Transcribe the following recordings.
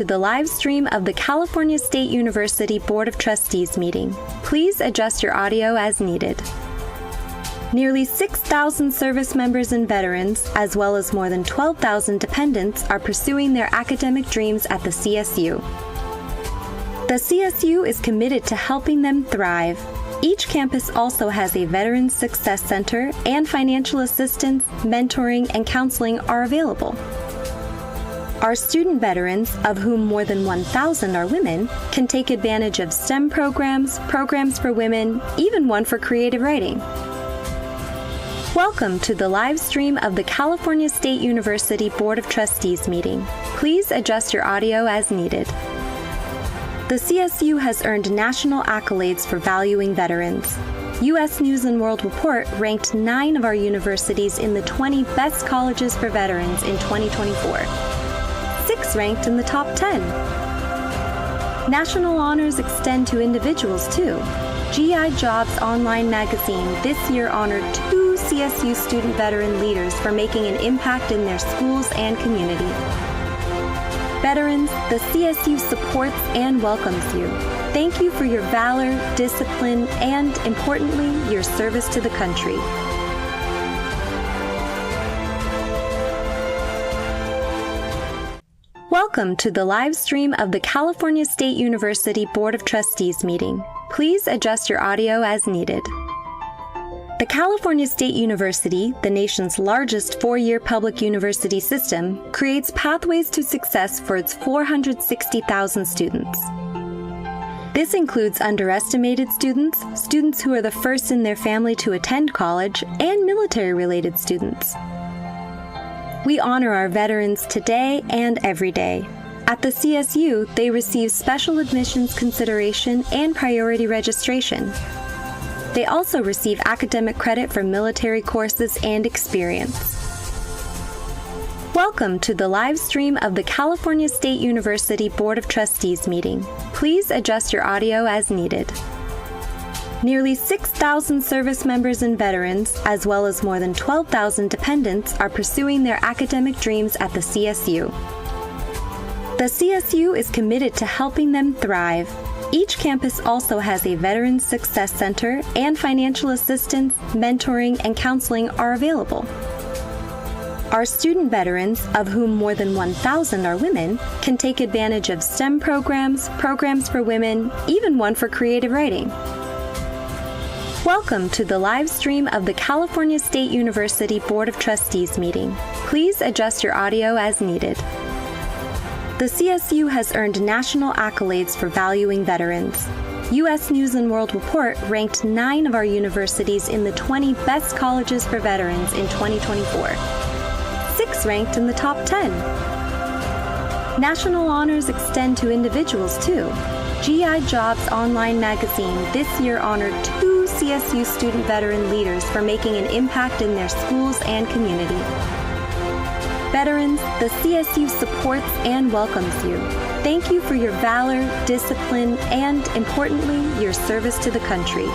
To the live stream of the California State University Board of Trustees meeting. Please adjust your audio as needed. Nearly 6,000 service members and veterans, as well as more than 12,000 dependents, are pursuing their academic dreams at the CSU. The CSU is committed to helping them thrive. Each campus also has a Veterans Success Center, and financial assistance, mentoring, and counseling are available. Our student veterans, of whom more than 1,000 are women, can take advantage of STEM programs, programs for women, even one for creative writing. Welcome to the live stream of the California State University Board of Trustees meeting. Please adjust your audio as needed. The CSU has earned national accolades for valuing veterans. U.S. News & World Report ranked 9 of our universities in the 20 best colleges for veterans in 2024. 6 ranked in the top 10. National honors extend to individuals too. GI Jobs Online magazine this year honored 2 CSU student veteran leaders for making an impact in their schools and community. Veterans, the CSU supports and welcomes you. Thank you for your valor, discipline, and, importantly, your service to the country. Welcome to the live stream of the California State University Board of Trustees meeting. Please adjust your audio as needed. The California State University, the nation's largest 4-year public university system, creates pathways to success for its 460,000 students. This includes underestimated students, students who are the first in their family to attend college, and military-related students. We honor our veterans today and every day. At the CSU, they receive special admissions consideration and priority registration. They also receive academic credit for military courses and experience. Welcome to the live stream of the California State University Board of Trustees meeting. Please adjust your audio as needed. Nearly 6,000 service members and veterans, as well as more than 12,000 dependents, are pursuing their academic dreams at the CSU. The CSU is committed to helping them thrive. Each campus also has a Veterans Success Center, and financial assistance, mentoring, and counseling are available. Our student veterans, of whom more than 1,000 are women, can take advantage of STEM programs, programs for women, even one for creative writing. Welcome to the live stream of the California State University Board of Trustees meeting. Please adjust your audio as needed. The CSU has earned national accolades for valuing veterans. U.S. News & World Report ranked 9 of our universities in the 20 best colleges for veterans in 2024. 6 ranked in the top 10. National honors extend to individuals too. GI Jobs Online magazine this year honored 2 CSU student veteran leaders for making an impact in their schools and community. Veterans, the CSU supports and welcomes you. Thank you for your valor, discipline, and, importantly, your service to the country.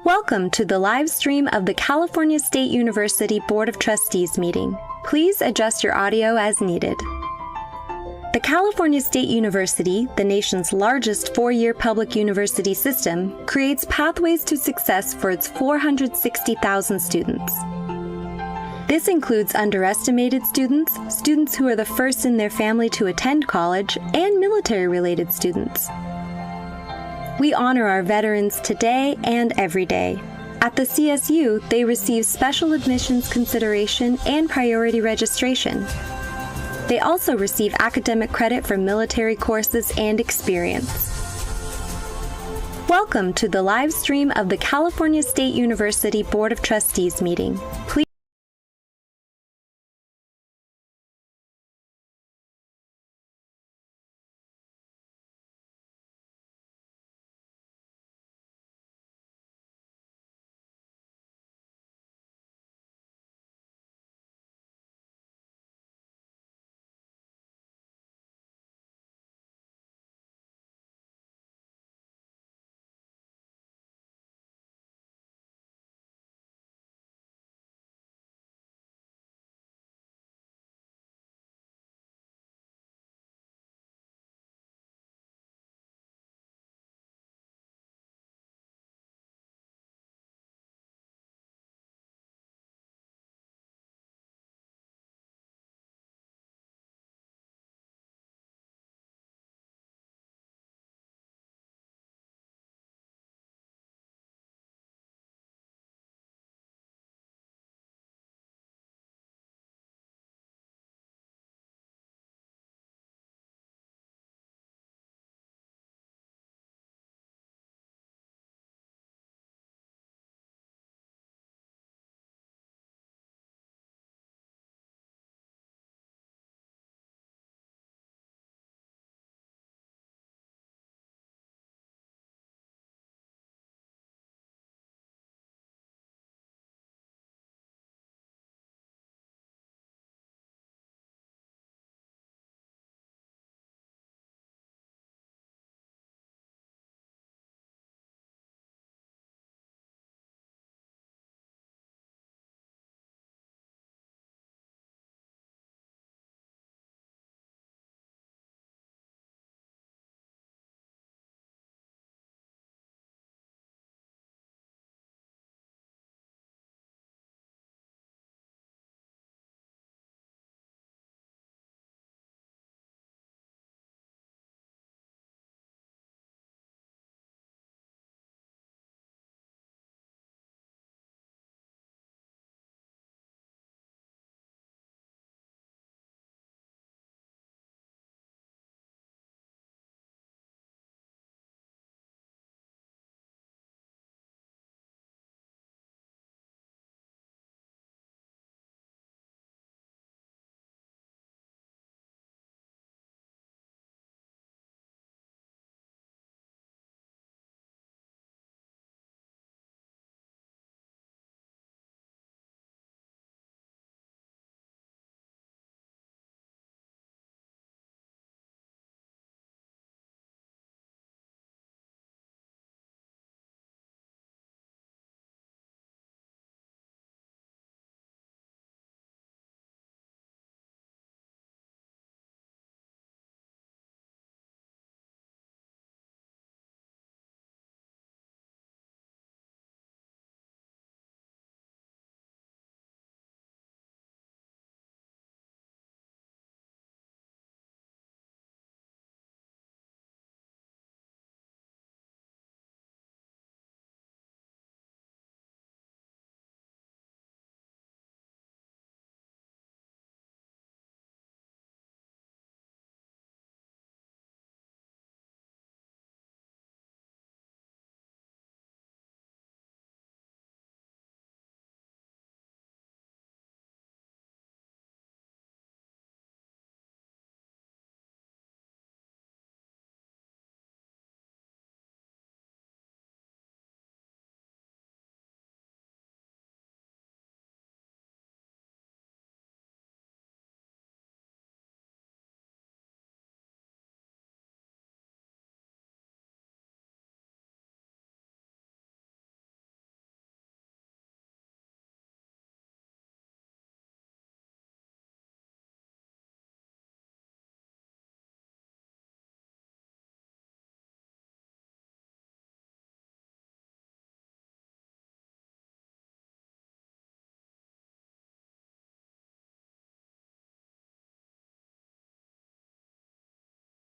Welcome to the live stream of the California State University Board of Trustees meeting. Please adjust your audio as needed. The California State University, the nation's largest 4-year public university system, creates pathways to success for its 460,000 students. This includes underestimated students, students who are the first in their family to attend college, and military-related students. We honor our veterans today and every day. At the CSU, they receive special admissions consideration and priority registration. They also receive academic credit for military courses and experience. Welcome to the live stream of the California State University Board of Trustees meeting. Please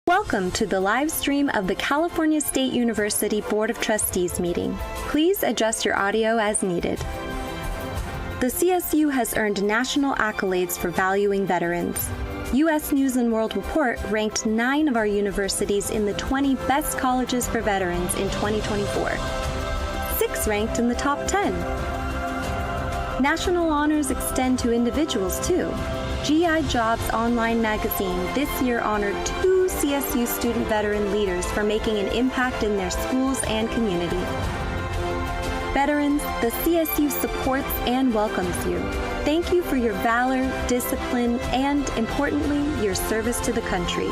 Welcome to the live stream of the California State University Board of Trustees meeting. Please adjust your audio as needed. The CSU has earned national accolades for valuing veterans. U.S. News & World Report ranked 9 of our universities in the 20 best colleges for veterans in 2024. 6 ranked in the top 10. National honors extend to individuals too. GI Jobs Online magazine this year honored 2 CSU student veteran leaders for making an impact in their schools and community. Veterans, the CSU supports and welcomes you. Thank you for your valor, discipline, and, importantly, your service to the country.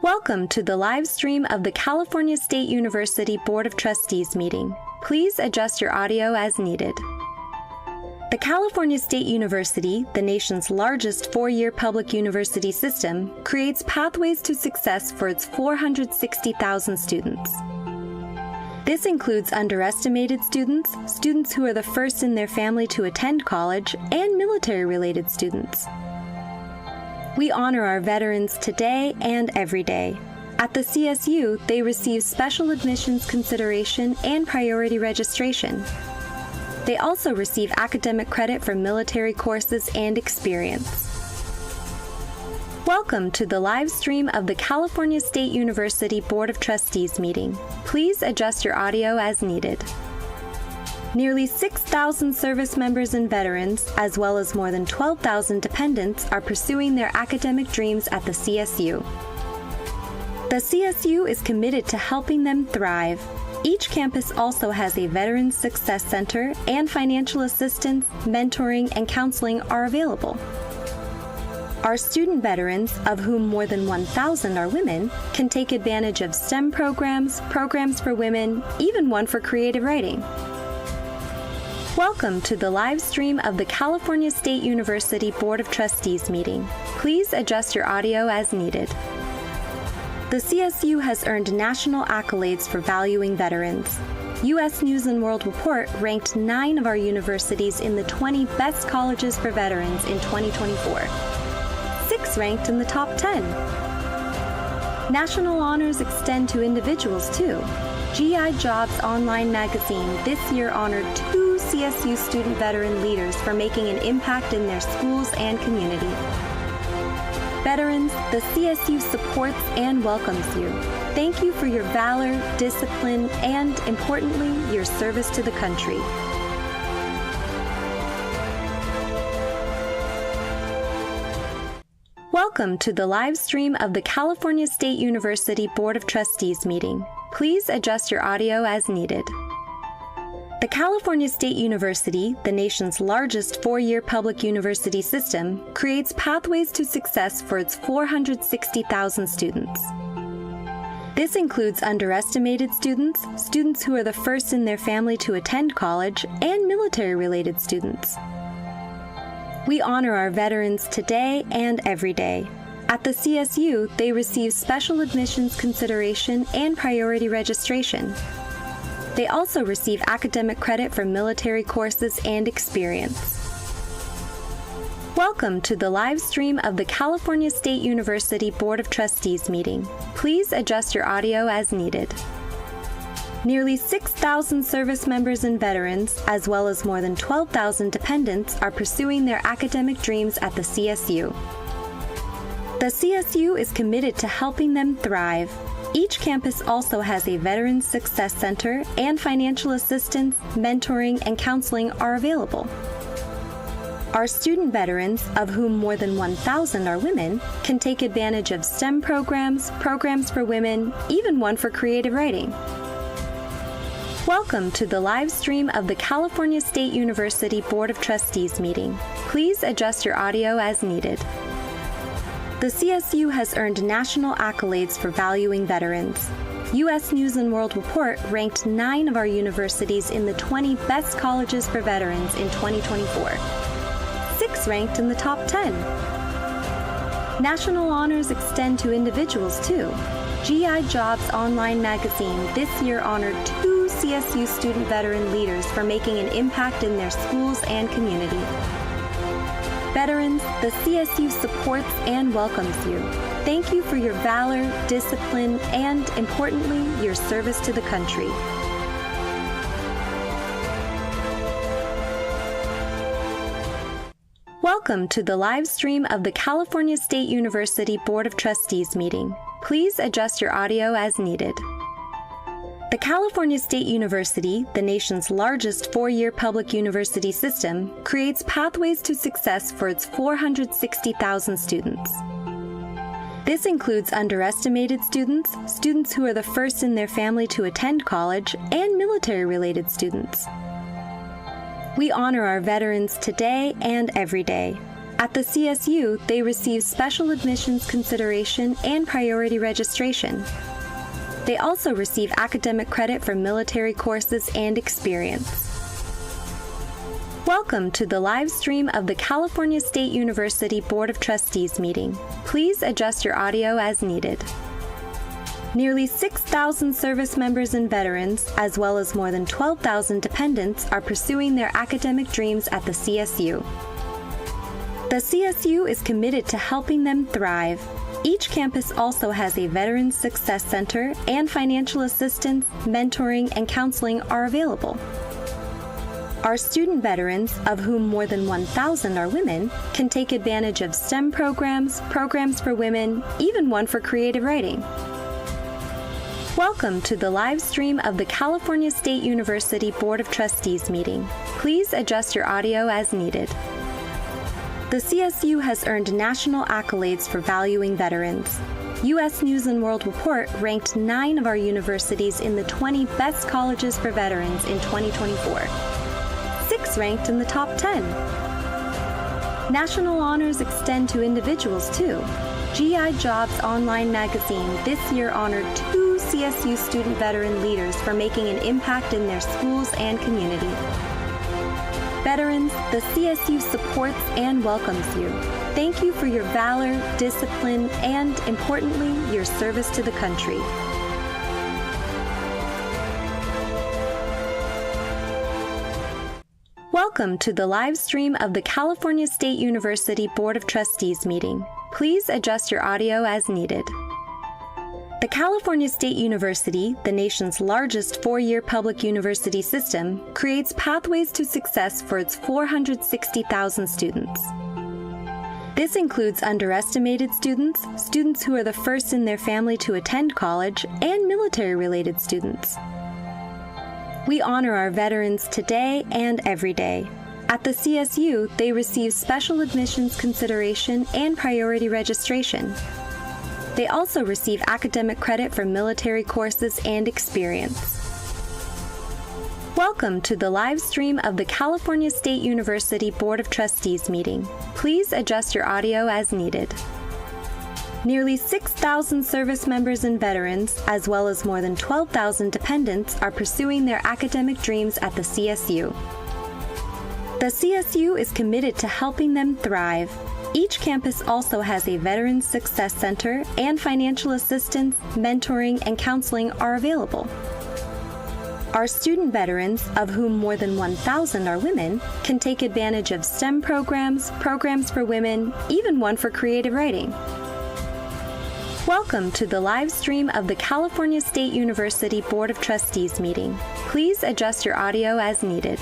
Welcome to the live stream of the California State University Board of Trustees meeting. Please adjust your audio as needed. The California State University, the nation's largest 4-year public university system, creates pathways to success for its 460,000 students. This includes underestimated students, students who are the first in their family to attend college, and military-related students. We honor our veterans today and every day. At the CSU, they receive special admissions consideration and priority registration. They also receive academic credit for military courses and experience. Welcome to the live stream of the California State University Board of Trustees meeting. Please adjust your audio as needed. Nearly 6,000 service members and veterans, as well as more than 12,000 dependents, are pursuing their academic dreams at the CSU. The CSU is committed to helping them thrive. Each campus also has a Veterans Success Center, and financial assistance, mentoring, and counseling are available. Our student veterans, of whom more than 1,000 are women, can take advantage of STEM programs, programs for women, even one for creative writing. Welcome to the live stream of the California State University Board of Trustees meeting. Please adjust your audio as needed. The CSU has earned national accolades for valuing veterans. U.S. News & World Report ranked 9 of our universities in the 20 best colleges for veterans in 2024. 6 ranked in the top 10. National honors extend to individuals too. GI Jobs Online magazine this year honored 2 CSU student veteran leaders for making an impact in their schools and community. Veterans, the CSU supports and welcomes you. Thank you for your valor, discipline, and, importantly, your service to the country. Welcome to the live stream of the California State University Board of Trustees meeting. Please adjust your audio as needed. The California State University, the nation's largest 4-year public university system, creates pathways to success for its 460,000 students. This includes underestimated students, students who are the first in their family to attend college, and military-related students. We honor our veterans today and every day. At the CSU, they receive special admissions consideration and priority registration. They also receive academic credit for military courses and experience. Welcome to the live stream of the California State University Board of Trustees meeting. Please adjust your audio as needed. Nearly 6,000 service members and veterans, as well as more than 12,000 dependents, are pursuing their academic dreams at the CSU. The CSU is committed to helping them thrive. Each campus also has a Veterans Success Center, and financial assistance, mentoring, and counseling are available. Our student veterans, of whom more than 1,000 are women, can take advantage of STEM programs, programs for women, even one for creative writing. Welcome to the live stream of the California State University Board of Trustees meeting. Please adjust your audio as needed. The CSU has earned national accolades for valuing veterans. U.S. News & World Report ranked 9 of our universities in the 20 best colleges for veterans in 2024. 6 ranked in the top 10. National honors extend to individuals too. GI Jobs Online magazine this year honored 2 CSU student veteran leaders for making an impact in their schools and community. Veterans, the CSU supports and welcomes you. Thank you for your valor, discipline, and, importantly, your service to the country. Welcome to the live stream of the California State University Board of Trustees meeting. Please adjust your audio as needed. The California State University, the nation's largest four-year public university system, creates pathways to success for its 460,000 students. This includes underestimated students, students who are the first in their family to attend college, and military-related students. We honor our veterans today and every day. At the CSU, they receive special admissions consideration and priority registration. They also receive academic credit for military courses and experience. Welcome to the live stream of the California State University Board of Trustees meeting. Please adjust your audio as needed. Nearly 6,000 service members and veterans, as well as more than 12,000 dependents, are pursuing their academic dreams at the CSU. The CSU is committed to helping them thrive. Each campus also has a Veterans Success Center, and financial assistance, mentoring, and counseling are available. Our student veterans, of whom more than 1,000 are women, can take advantage of STEM programs, programs for women, even one for creative writing. Welcome to the live stream of the California State University Board of Trustees meeting. Please adjust your audio as needed. The CSU has earned national accolades for valuing veterans. U.S. News & World Report ranked 9 of our universities in the 20 best colleges for veterans in 2024. 6 ranked in the top 10. National honors extend to individuals, too. GI Jobs Online magazine this year honored 2 CSU student veteran leaders for making an impact in their schools and community. Veterans, the CSU supports and welcomes you. Thank you for your valor, discipline, and, importantly, your service to the country. Welcome to the live stream of the California State University Board of Trustees meeting. Please adjust your audio as needed. The California State University, the nation's largest four-year public university system, creates pathways to success for its 460,000 students. This includes underestimated students, students who are the first in their family to attend college, and military-related students. We honor our veterans today and every day. At the CSU, they receive special admissions consideration and priority registration. They also receive academic credit for military courses and experience. Welcome to the live stream of the California State University Board of Trustees meeting. Please adjust your audio as needed. Nearly 6,000 service members and veterans, as well as more than 12,000 dependents, are pursuing their academic dreams at the CSU. The CSU is committed to helping them thrive. Each campus also has a Veterans Success Center, and financial assistance, mentoring, and counseling are available. Our student veterans, of whom more than 1,000 are women, can take advantage of STEM programs, programs for women, even one for creative writing. Welcome to the live stream of the California State University Board of Trustees meeting. Please adjust your audio as needed.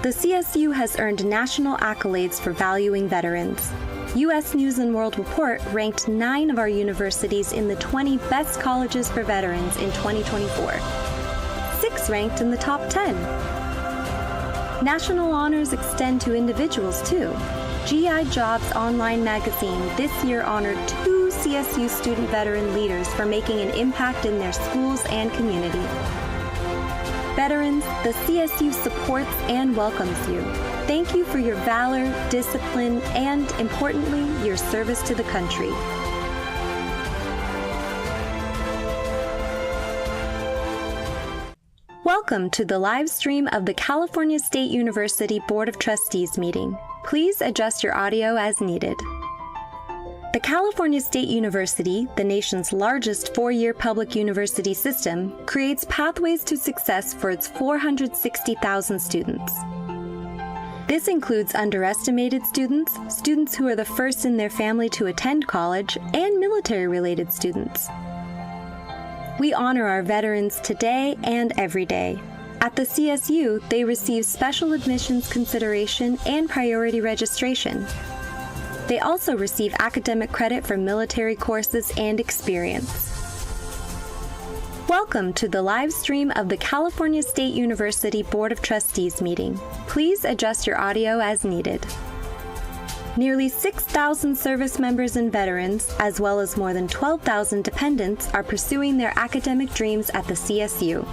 The CSU has earned national accolades for valuing veterans. U.S. News & World Report ranked 9 of our universities in the 20 best colleges for veterans in 2024. 6 ranked in the top 10. National honors extend to individuals, too. GI Jobs Online magazine this year honored 2 CSU student veteran leaders for making an impact in their schools and community. Veterans, the CSU supports and welcomes you. Thank you for your valor, discipline, and, importantly, your service to the country. Welcome to the live stream of the California State University Board of Trustees meeting. Please adjust your audio as needed. The California State University, the nation's largest four-year public university system, creates pathways to success for its 460,000 students. This includes underestimated students, students who are the first in their family to attend college, and military-related students. We honor our veterans today and every day. At the CSU, they receive special admissions consideration and priority registration. They also receive academic credit for military courses and experience. Welcome to the live stream of the California State University Board of Trustees meeting. Please adjust your audio as needed. Nearly 6,000 service members and veterans, as well as more than 12,000 dependents, are pursuing their academic dreams at the CSU.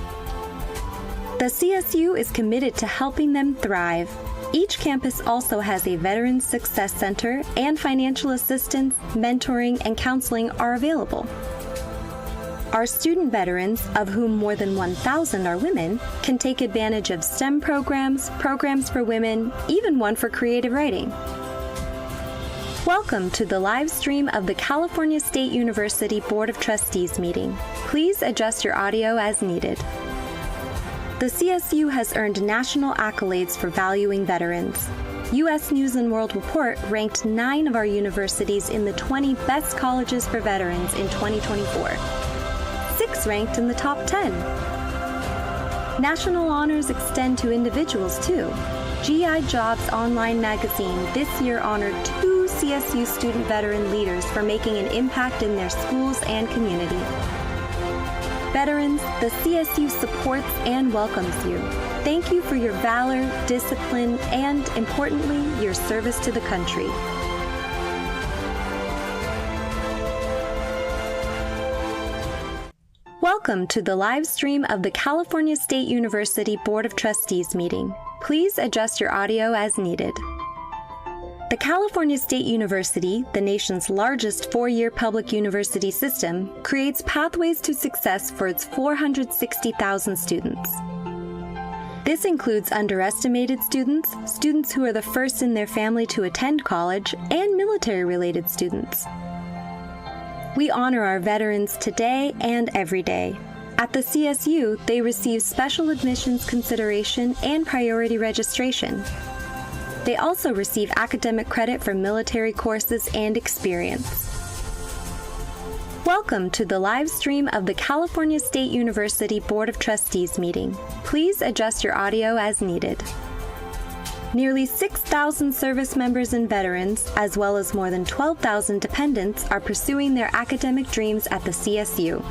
The CSU is committed to helping them thrive. Each campus also has a Veterans Success Center, and financial assistance, mentoring, and counseling are available. Our student veterans, of whom more than 1,000 are women, can take advantage of STEM programs, programs for women, even one for creative writing. Welcome to the live stream of the California State University Board of Trustees meeting. Please adjust your audio as needed. The CSU has earned national accolades for valuing veterans. U.S. News & World Report ranked 9 of our universities in the 20 best colleges for veterans in 2024. 6 ranked in the top 10. National honors extend to individuals too. GI Jobs Online magazine this year honored 2 CSU student veteran leaders for making an impact in their schools and community. Veterans, the CSU supports and welcomes you. Thank you for your valor, discipline, and, importantly, your service to the country. Welcome to the live stream of the California State University Board of Trustees meeting. Please adjust your audio as needed. The California State University, the nation's largest 4-year public university system, creates pathways to success for its 460,000 students. This includes underestimated students, students who are the first in their family to attend college, and military-related students. We honor our veterans today and every day. At the CSU, they receive special admissions consideration and priority registration. They also receive academic credit for military courses and experience. Welcome to the live stream of the California State University Board of Trustees meeting. Please adjust your audio as needed. Nearly 6,000 service members and veterans, as well as more than 12,000 dependents, are pursuing their academic dreams at the CSU.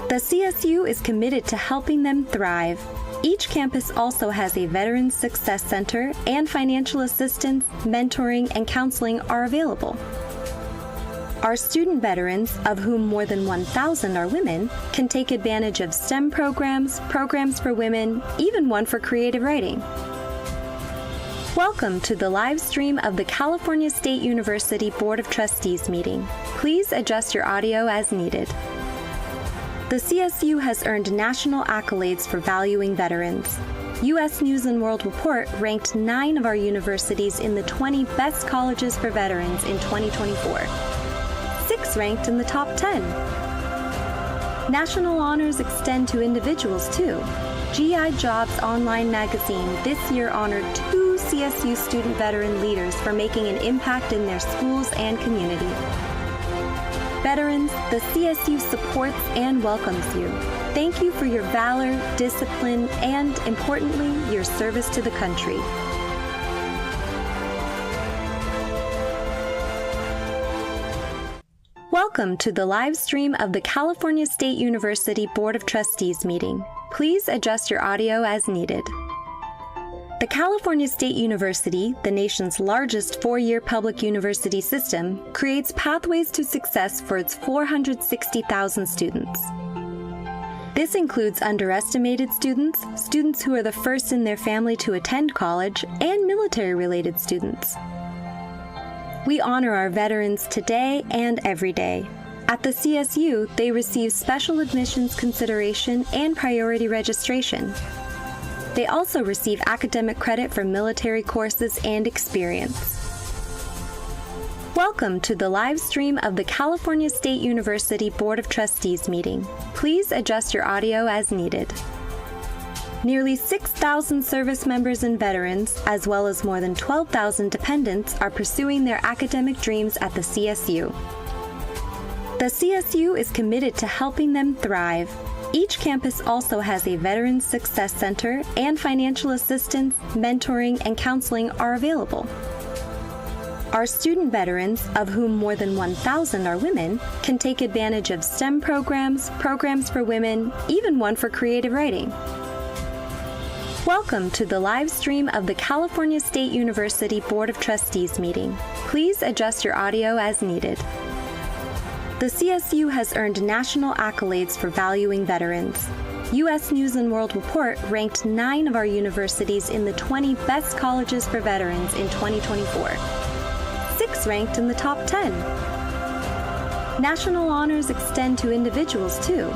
The CSU is committed to helping them thrive. Each campus also has a Veterans Success Center, and financial assistance, mentoring, and counseling are available. Our student veterans, of whom more than 1,000 are women, can take advantage of STEM programs, programs for women, even one for creative writing. Welcome to the live stream of the California State University Board of Trustees meeting. Please adjust your audio as needed. The CSU has earned national accolades for valuing veterans. U.S. News & World Report ranked 9 of our universities in the 20 best colleges for veterans in 2024. 6 ranked in the top 10. National honors extend to individuals too. GI Jobs Online magazine this year honored 2 CSU student veteran leaders for making an impact in their schools and community. Veterans, the CSU supports and welcomes you. Thank you for your valor, discipline, and, importantly, your service to the country. Welcome to the live stream of the California State University Board of Trustees meeting. Please adjust your audio as needed. The California State University, the nation's largest 4-year public university system, creates pathways to success for its 460,000 students. This includes underestimated students, students who are the first in their family to attend college, and military-related students. We honor our veterans today and every day. At the CSU, they receive special admissions consideration and priority registration. They also receive academic credit for military courses and experience. Welcome to the live stream of the California State University Board of Trustees meeting. Please adjust your audio as needed. Nearly 6,000 service members and veterans, as well as more than 12,000 dependents, are pursuing their academic dreams at the CSU. The CSU is committed to helping them thrive. Each campus also has a Veterans Success Center, and financial assistance, mentoring, and counseling are available. Our student veterans, of whom more than 1,000 are women, can take advantage of STEM programs, programs for women, even one for creative writing. Welcome to the live stream of the California State University Board of Trustees meeting. Please adjust your audio as needed. The CSU has earned national accolades for valuing veterans. U.S. News & World Report ranked 9 of our universities in the 20 best colleges for veterans in 2024. 6 ranked in the top 10. National honors extend to individuals too.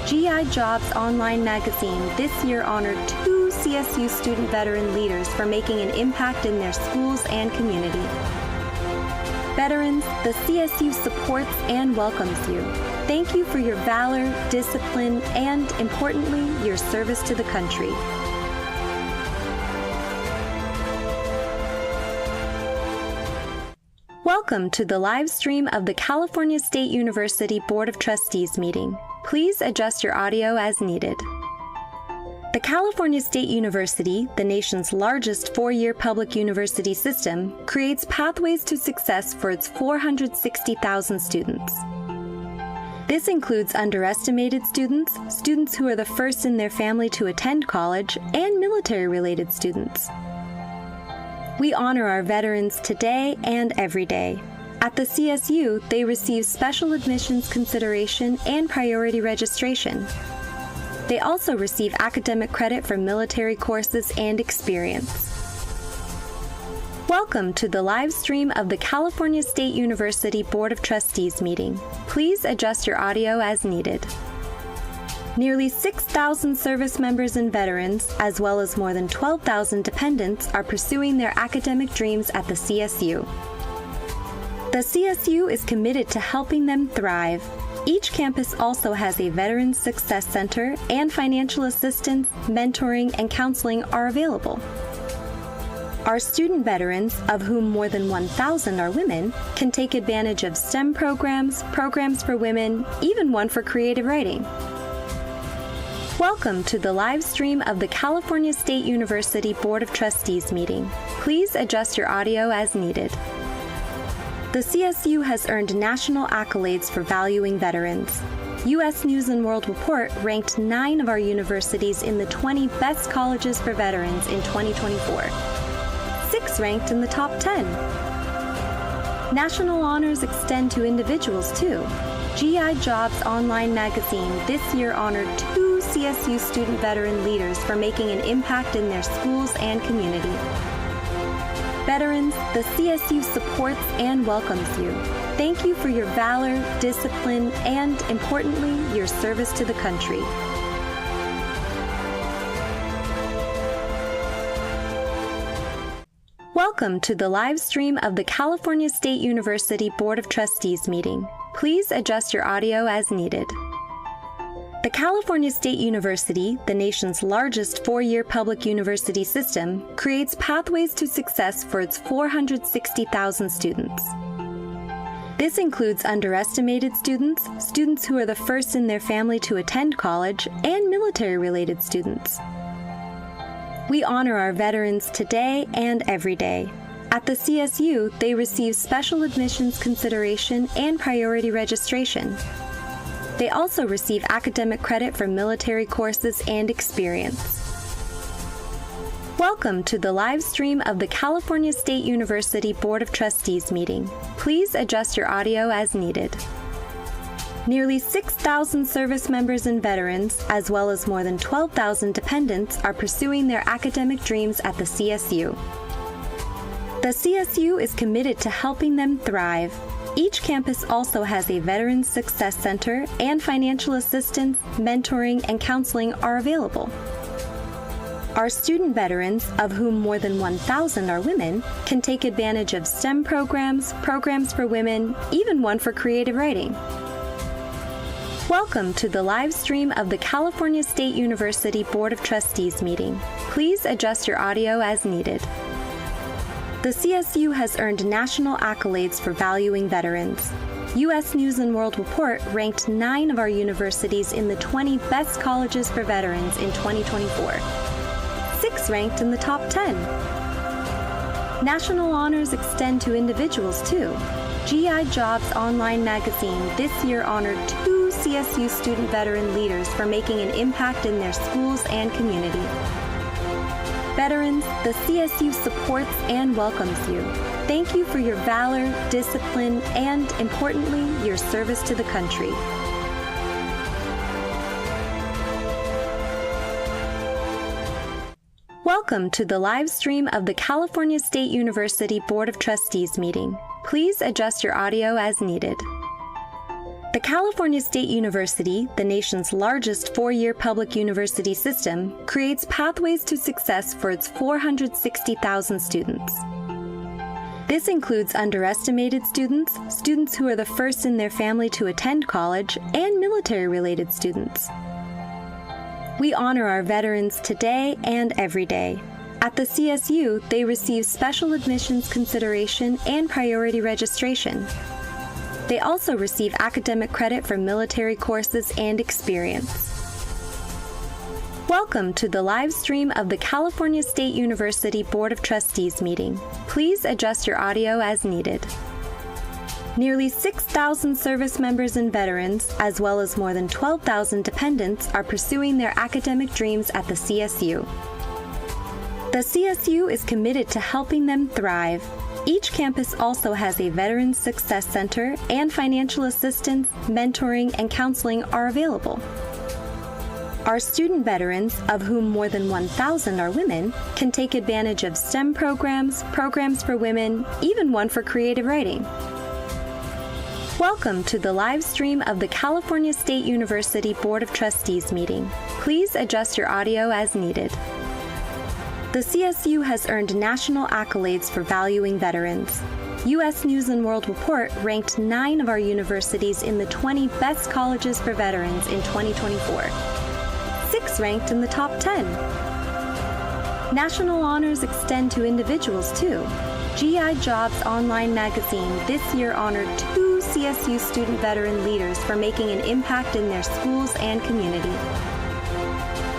GI Jobs Online magazine this year honored 2 CSU student veteran leaders for making an impact in their schools and community. Veterans, the CSU supports and welcomes you. Thank you for your valor, discipline, and, importantly, your service to the country. Welcome to the live stream of the California State University Board of Trustees meeting. Please adjust your audio as needed. The California State University, the nation's largest 4-year public university system, creates pathways to success for its 460,000 students. This includes underestimated students, students who are the first in their family to attend college, and military-related students. We honor our veterans today and every day. At the CSU, they receive special admissions consideration and priority registration. They also receive academic credit for military courses and experience. Welcome to the live stream of the California State University Board of Trustees meeting. Please adjust your audio as needed. Nearly 6,000 service members and veterans, as well as more than 12,000 dependents, are pursuing their academic dreams at the CSU. The CSU is committed to helping them thrive. Each campus also has a Veterans Success Center, and financial assistance, mentoring, and counseling are available. Our student veterans, of whom more than 1,000 are women, can take advantage of STEM programs, programs for women, even one for creative writing. Welcome to the live stream of the California State University Board of Trustees meeting. Please adjust your audio as needed. The CSU has earned national accolades for valuing veterans. U.S. News & World Report ranked 9 of our universities in the 20 best colleges for veterans in 2024. 6 ranked in the top 10. National honors extend to individuals too. GI Jobs Online magazine this year honored 2 CSU student veteran leaders for making an impact in their schools and community. Veterans, the CSU supports and welcomes you. Thank you for your valor, discipline, and, importantly, your service to the country. Welcome to the live stream of the California State University Board of Trustees meeting. Please adjust your audio as needed. The California State University, the nation's largest 4-year public university system, creates pathways to success for its 460,000 students. This includes underestimated students, students who are the first in their family to attend college, and military-related students. We honor our veterans today and every day. At the CSU, they receive special admissions consideration and priority registration. They also receive academic credit for military courses and experience. Welcome to the live stream of the California State University Board of Trustees meeting. Please adjust your audio as needed. Nearly 6,000 service members and veterans, as well as more than 12,000 dependents, are pursuing their academic dreams at the CSU. The CSU is committed to helping them thrive. Each campus also has a Veterans Success Center, and financial assistance, mentoring, and counseling are available. Our student veterans, of whom more than 1,000 are women, can take advantage of STEM programs, programs for women, even one for creative writing. Welcome to the live stream of the California State University Board of Trustees meeting. Please adjust your audio as needed. The CSU has earned national accolades for valuing veterans. U.S. News & World Report ranked 9 of our universities in the 20 best colleges for veterans in 2024. 6 ranked in the top 10. National honors extend to individuals, too. GI Jobs Online magazine this year honored 2 CSU student veteran leaders for making an impact in their schools and community. Veterans, the CSU supports and welcomes you. Thank you for your valor, discipline, and, importantly, your service to the country. Welcome to the live stream of the California State University Board of Trustees meeting. Please adjust your audio as needed. The California State University, the nation's largest 4-year public university system, creates pathways to success for its 460,000 students. This includes underestimated students, students who are the first in their family to attend college, and military-related students. We honor our veterans today and every day. At the CSU, they receive special admissions consideration and priority registration. They also receive academic credit for military courses and experience. Welcome to the live stream of the California State University Board of Trustees meeting. Please adjust your audio as needed. Nearly 6,000 service members and veterans, as well as more than 12,000 dependents, are pursuing their academic dreams at the CSU. The CSU is committed to helping them thrive. Each campus also has a Veterans Success Center, and financial assistance, mentoring, and counseling are available. Our student veterans, of whom more than 1,000 are women, can take advantage of STEM programs, programs for women, even one for creative writing. Welcome to the live stream of the California State University Board of Trustees meeting. Please adjust your audio as needed. The CSU has earned national accolades for valuing veterans. U.S. News & World Report ranked 9 of our universities in the 20 best colleges for veterans in 2024. 6 ranked in the top 10. National honors extend to individuals, too. GI Jobs Online magazine this year honored 2 CSU student veteran leaders for making an impact in their schools and community.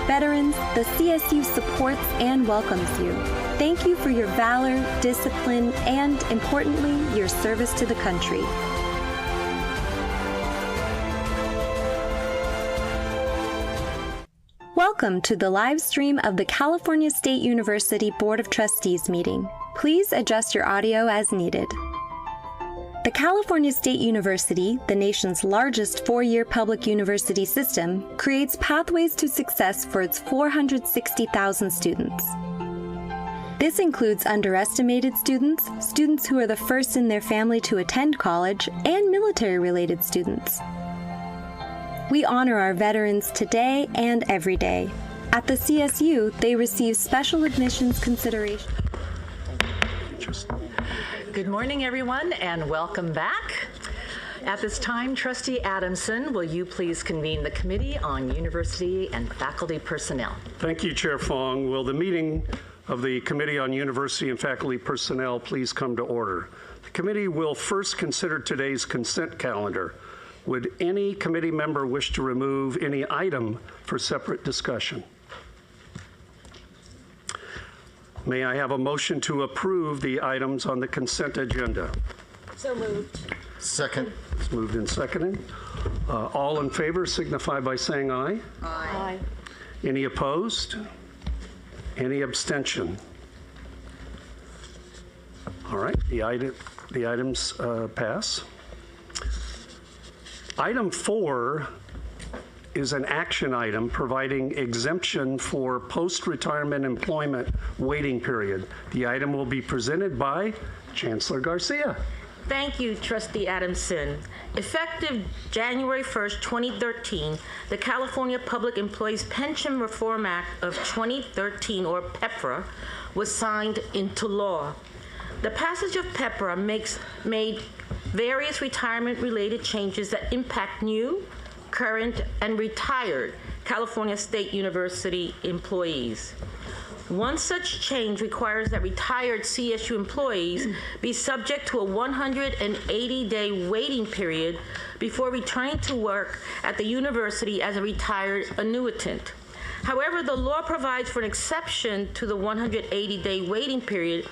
Veterans, the CSU supports and welcomes you. Thank you for your valor, discipline, and, importantly, your service to the country. Welcome to the live stream of the California State University Board of Trustees meeting. Please adjust your audio as needed. The California State University, the nation's largest 4-year public university system, creates pathways to success for its 460,000 students. This includes underestimated students, students who are the first in their family to attend college, and military-related students. We honor our veterans today and every day. At the CSU, they receive special admissions consideration. Good morning, everyone, and welcome back. At this time, Trustee Adamson, will you please convene the Committee on University and Faculty Personnel? Thank you, Chair Fong. Will the meeting of the Committee on University and Faculty Personnel please come to order? The committee will first consider today's consent calendar. Would any committee member wish to remove any item for separate discussion? May I have a motion to approve the items on the consent agenda? So moved. Second. It's moved and seconded. All in favor signify by saying aye. Aye. Any opposed? Any abstention? All right, the items pass. Item 4 is an action item providing exemption for post-retirement employment waiting period. The item will be presented by Chancellor Garcia. Thank you, Trustee Adamson. Effective January 1st, 2013, the California Public Employees Pension Reform Act of 2013, or PEPRA, was signed into law. The passage of PEPRA made various retirement-related changes that impact new, current, and retired California State University employees. One such change requires that retired CSU employees be subject to a 180-day waiting period before returning to work at the university as a retired annuitant. However, the law provides for an exception to the 180-day waiting period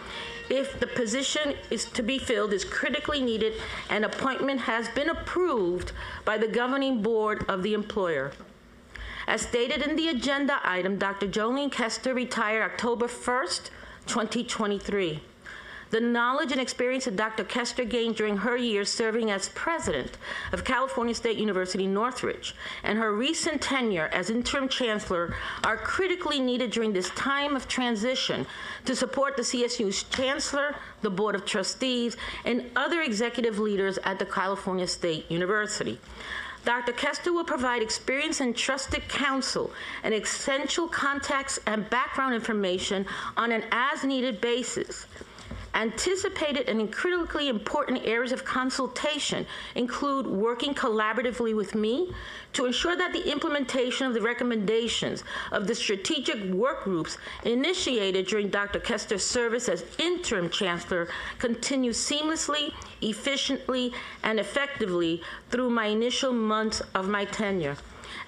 if the position is to be filled is critically needed and appointment has been approved by the governing board of the employer. As stated in the agenda item, Dr. Jolene Kester retired October 1st, 2023. The knowledge and experience that Dr. Kester gained during her years serving as president of California State University Northridge and her recent tenure as interim chancellor are critically needed during this time of transition to support the CSU's chancellor, the board of trustees, and other executive leaders at the California State University. Dr. Kester will provide experienced and trusted counsel and essential contacts and background information on an as-needed basis. Anticipated and critically important areas of consultation include working collaboratively with me to ensure that the implementation of the recommendations of the strategic work groups initiated during Dr. Kester's service as interim chancellor continue seamlessly, efficiently, and effectively through my initial months of my tenure.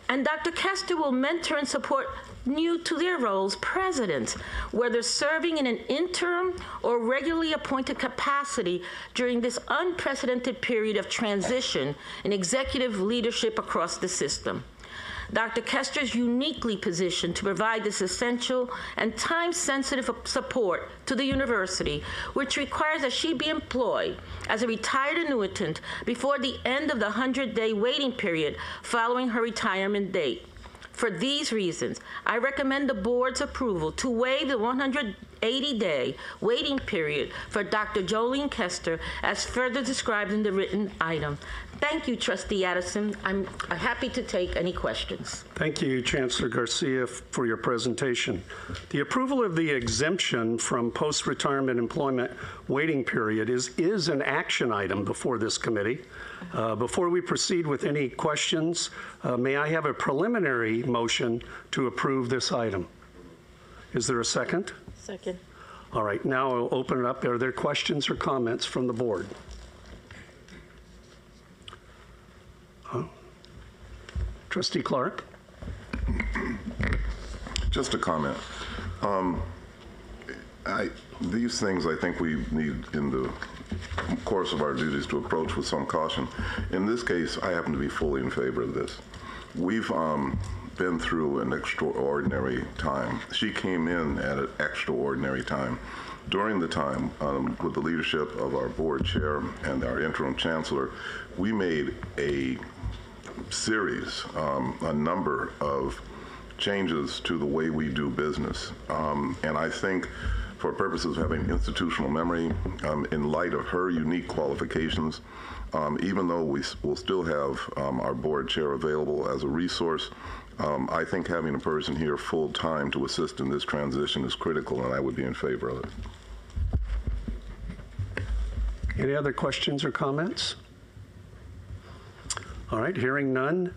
And Dr. Kester will mentor and support new to their roles presidents, whether serving in an interim or regularly appointed capacity during this unprecedented period of transition in executive leadership across the system. Dr. Kester is uniquely positioned to provide this essential and time-sensitive support to the university, which requires that she be employed as a retired annuitant before the end of the 100-day waiting period following her retirement date. For these reasons, I recommend the board's approval to waive the 180-day waiting period for Dr. Jolene Kester as further described in the written item. Thank you, Trustee Addison. I'm happy to take any questions. Thank you, Chancellor Garcia, for your presentation. The approval of the exemption from post-retirement employment waiting period is an action item before this committee. Before we proceed with any questions, may I have a preliminary motion to approve this item? Is there a second? Second. All right, now I'll open it up. Are there questions or comments from the board? Trustee Clark? Just a comment. These things I think we need in the course of our duties to approach with some caution. In this case, I happen to be fully in favor of this. We've been through an extraordinary time. She came in at an extraordinary time. During the time, with the leadership of our board chair and our interim chancellor, we made a series, a number of changes to the way we do business. And I think for purposes of having institutional memory, in light of her unique qualifications, even though we will still have our board chair available as a resource, I think having a person here full time to assist in this transition is critical, and I would be in favor of it. Any other questions or comments? All right, hearing none,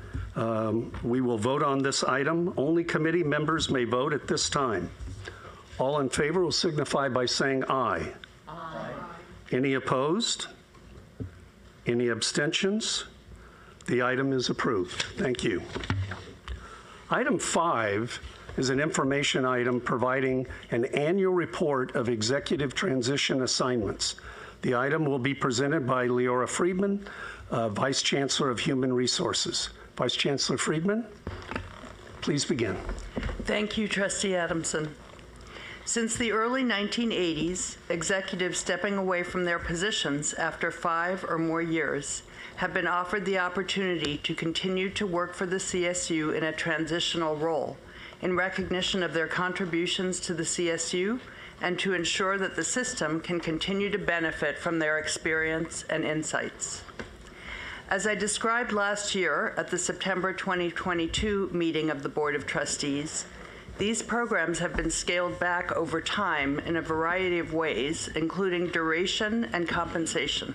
we will vote on this item. Only committee members may vote at this time. All in favor will signify by saying aye. Aye. Any opposed? Any abstentions? The item is approved. Thank you. Item 5 is an information item providing an annual report of executive transition assignments. The item will be presented by Leora Friedman, Vice Chancellor of Human Resources. Vice Chancellor Friedman, please begin. Thank you, Trustee Adamson. Since the early 1980s, executives stepping away from their positions after 5 or more years have been offered the opportunity to continue to work for the CSU in a transitional role in recognition of their contributions to the CSU and to ensure that the system can continue to benefit from their experience and insights. As I described last year at the September 2022 meeting of the Board of Trustees, these programs have been scaled back over time in a variety of ways, including duration and compensation.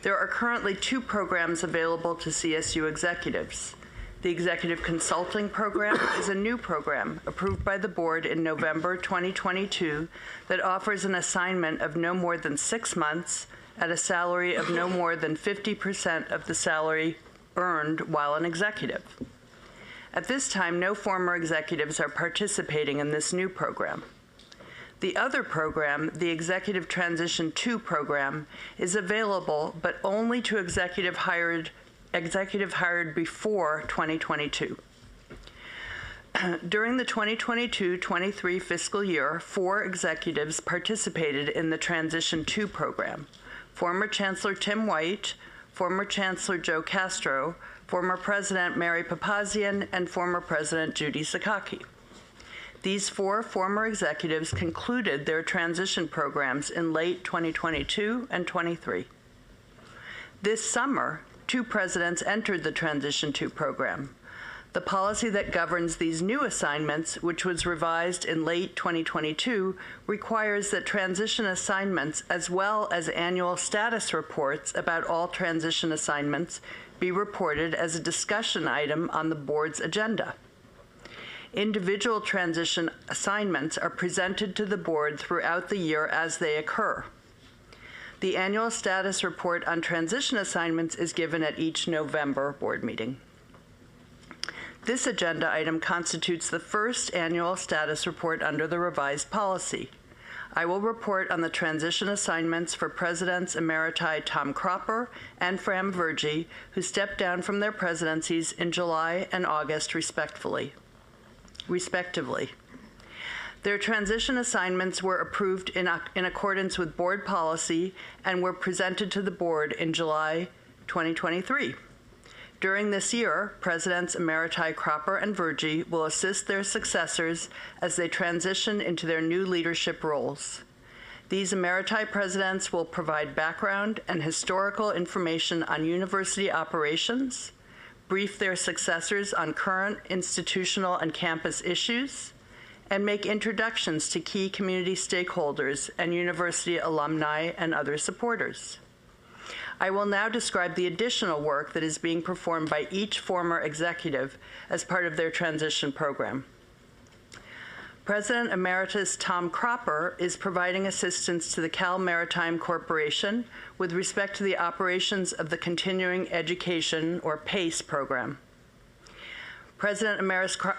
There are currently 2 programs available to CSU executives. The Executive Consulting Program is a new program approved by the board in November 2022 that offers an assignment of no more than 6 months at a salary of no more than 50% of the salary earned while an executive. At this time, no former executives are participating in this new program. The other program, the Executive Transition 2 program, is available but only to executive hired before 2022. During the 2022-23 fiscal year, 4 executives participated in the Transition 2 program: former Chancellor Tim White, former Chancellor Joe Castro, former President Mary Papazian, and former President Judy Sakaki. These 4 former executives concluded their transition programs in late 2022 and 23. This summer, 2 presidents entered the Transition 2 program. The policy that governs these new assignments, which was revised in late 2022, requires that transition assignments, as well as annual status reports about all transition assignments, be reported as a discussion item on the board's agenda. Individual transition assignments are presented to the board throughout the year as they occur. The annual status report on transition assignments is given at each November board meeting. This agenda item constitutes the first annual status report under the revised policy. I will report on the transition assignments for Presidents Emeriti Tom Cropper and Fram Vergy, who stepped down from their presidencies in July and August respectively. Their transition assignments were approved in accordance with board policy and were presented to the board in July 2023. During this year, Presidents Emeriti Cropper and Vergy will assist their successors as they transition into their new leadership roles. These Emeriti presidents will provide background and historical information on university operations, brief their successors on current institutional and campus issues, and make introductions to key community stakeholders and university alumni and other supporters. I will now describe the additional work that is being performed by each former executive as part of their transition program. President Emeritus Tom Cropper is providing assistance to the Cal Maritime Corporation with respect to the operations of the Continuing Education, or PACE, program. President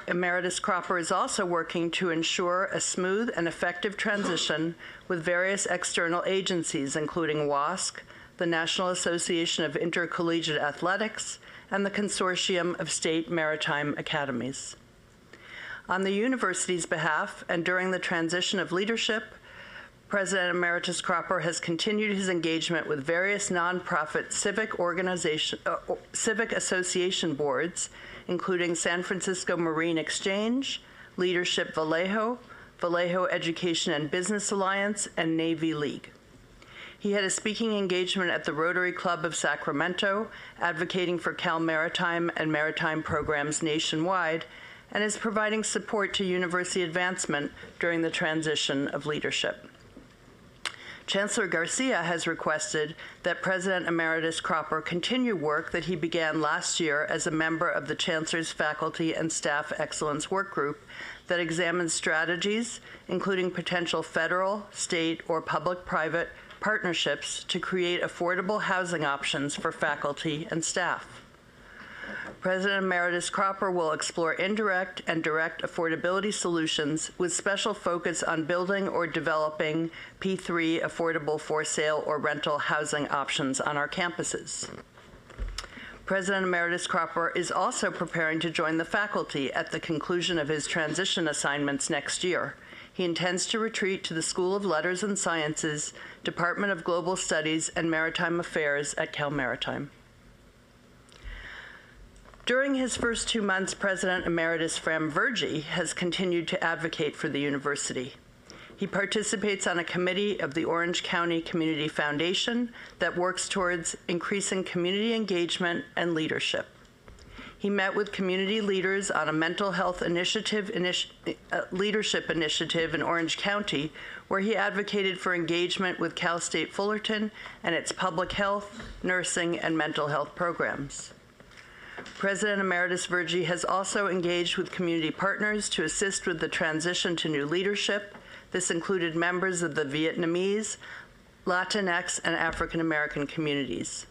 Emeritus Cropper is also working to ensure a smooth and effective transition with various external agencies, including WASC, the National Association of Intercollegiate Athletics, and the Consortium of State Maritime Academies. On the university's behalf, and during the transition of leadership, President Emeritus Cropper has continued his engagement with various nonprofit civic association boards, including San Francisco Marine Exchange, Leadership Vallejo, Vallejo Education and Business Alliance, and Navy League. He had a speaking engagement at the Rotary Club of Sacramento, advocating for Cal Maritime and maritime programs nationwide, and is providing support to university advancement during the transition of leadership. Chancellor Garcia has requested that President Emeritus Cropper continue work that he began last year as a member of the Chancellor's Faculty and Staff Excellence Work Group that examines strategies, including potential federal, state, or public-private partnerships to create affordable housing options for faculty and staff. President Emeritus Cropper will explore indirect and direct affordability solutions with special focus on building or developing P3 affordable for sale or rental housing options on our campuses. President Emeritus Cropper is also preparing to join the faculty at the conclusion of his transition assignments next year. He intends to retreat to the School of Letters and Sciences, Department of Global Studies and Maritime Affairs at Cal Maritime. During his first 2 months, President Emeritus Fram Vergy has continued to advocate for the university. He participates on a committee of the Orange County Community Foundation that works towards increasing community engagement and leadership. He met with community leaders on a mental health leadership initiative in Orange County, where he advocated for engagement with Cal State Fullerton and its public health, nursing, and mental health programs. President Emeritus Vergy has also engaged with community partners to assist with the transition to new leadership. This included members of the Vietnamese, Latinx, and African American communities.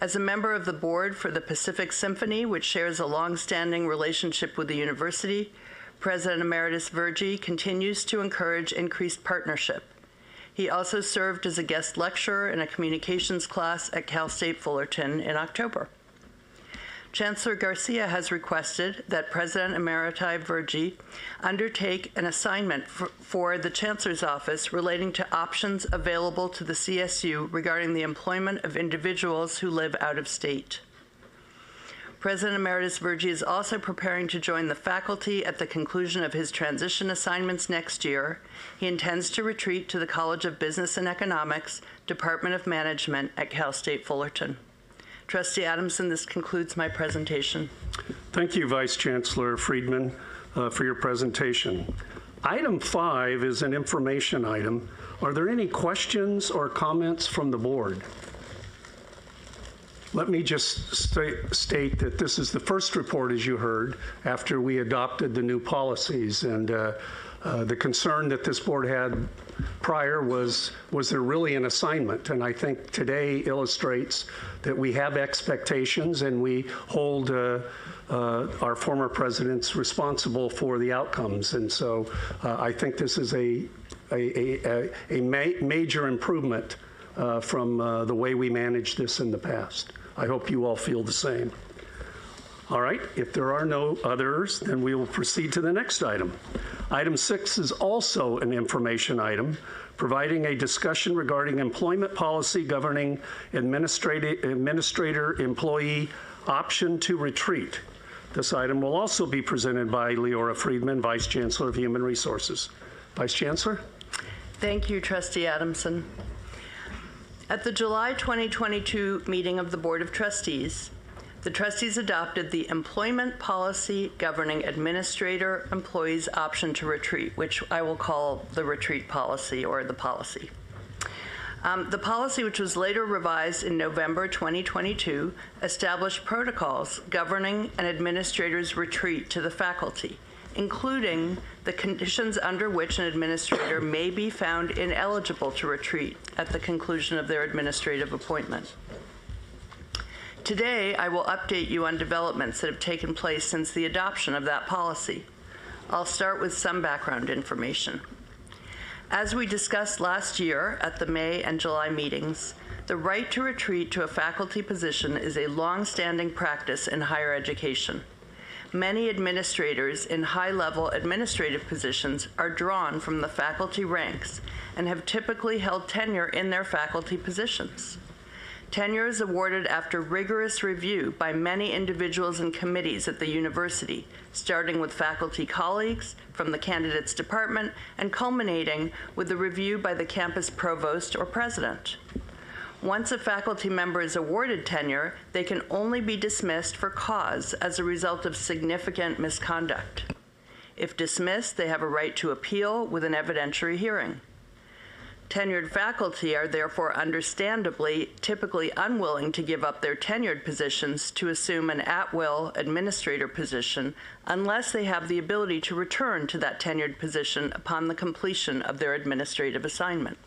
As a member of the board for the Pacific Symphony, which shares a long-standing relationship with the university, President Emeritus Vergy continues to encourage increased partnership. He also served as a guest lecturer in a communications class at Cal State Fullerton in October. Chancellor Garcia has requested that President Emeriti Vergy undertake an assignment for the Chancellor's Office relating to options available to the CSU regarding the employment of individuals who live out of state. President Emeritus Vergy is also preparing to join the faculty at the conclusion of his transition assignments next year. He intends to retreat to the College of Business and Economics, Department of Management at Cal State Fullerton. Trustee Adamson, this concludes my presentation. Thank you, Vice Chancellor Friedman, for your presentation. Item 5 is an information item. Are there any questions or comments from the board? Let me just state that this is the first report, as you heard, after we adopted the new policies. And the concern that this board had prior was there really an assignment? And I think today illustrates that we have expectations and we hold our former presidents responsible for the outcomes. And so I think this is a major improvement from the way we managed this in the past. I hope you all feel the same. All right, if there are no others, then we will proceed to the next item. Item 6 is also an information item, providing a discussion regarding employment policy governing administrator-employee option to retreat. This item will also be presented by Leora Friedman, Vice Chancellor of Human Resources. Vice Chancellor? Thank you, Trustee Adamson. At the July 2022 meeting of the Board of Trustees, the trustees adopted the employment policy governing administrator employees' option to retreat, which I will call the retreat policy or the policy. The policy, which was later revised in November 2022, established protocols governing an administrator's retreat to the faculty, including the conditions under which an administrator may be found ineligible to retreat at the conclusion of their administrative appointment. Today, I will update you on developments that have taken place since the adoption of that policy. I'll start with some background information. As we discussed last year at the May and July meetings, the right to retreat to a faculty position is a long-standing practice in higher education. Many administrators in high-level administrative positions are drawn from the faculty ranks and have typically held tenure in their faculty positions. Tenure is awarded after rigorous review by many individuals and committees at the university, starting with faculty colleagues from the candidate's department and culminating with the review by the campus provost or president. Once a faculty member is awarded tenure, they can only be dismissed for cause as a result of significant misconduct. If dismissed, they have a right to appeal with an evidentiary hearing. Tenured faculty are therefore understandably typically unwilling to give up their tenured positions to assume an at-will administrator position unless they have the ability to return to that tenured position upon the completion of their administrative assignment.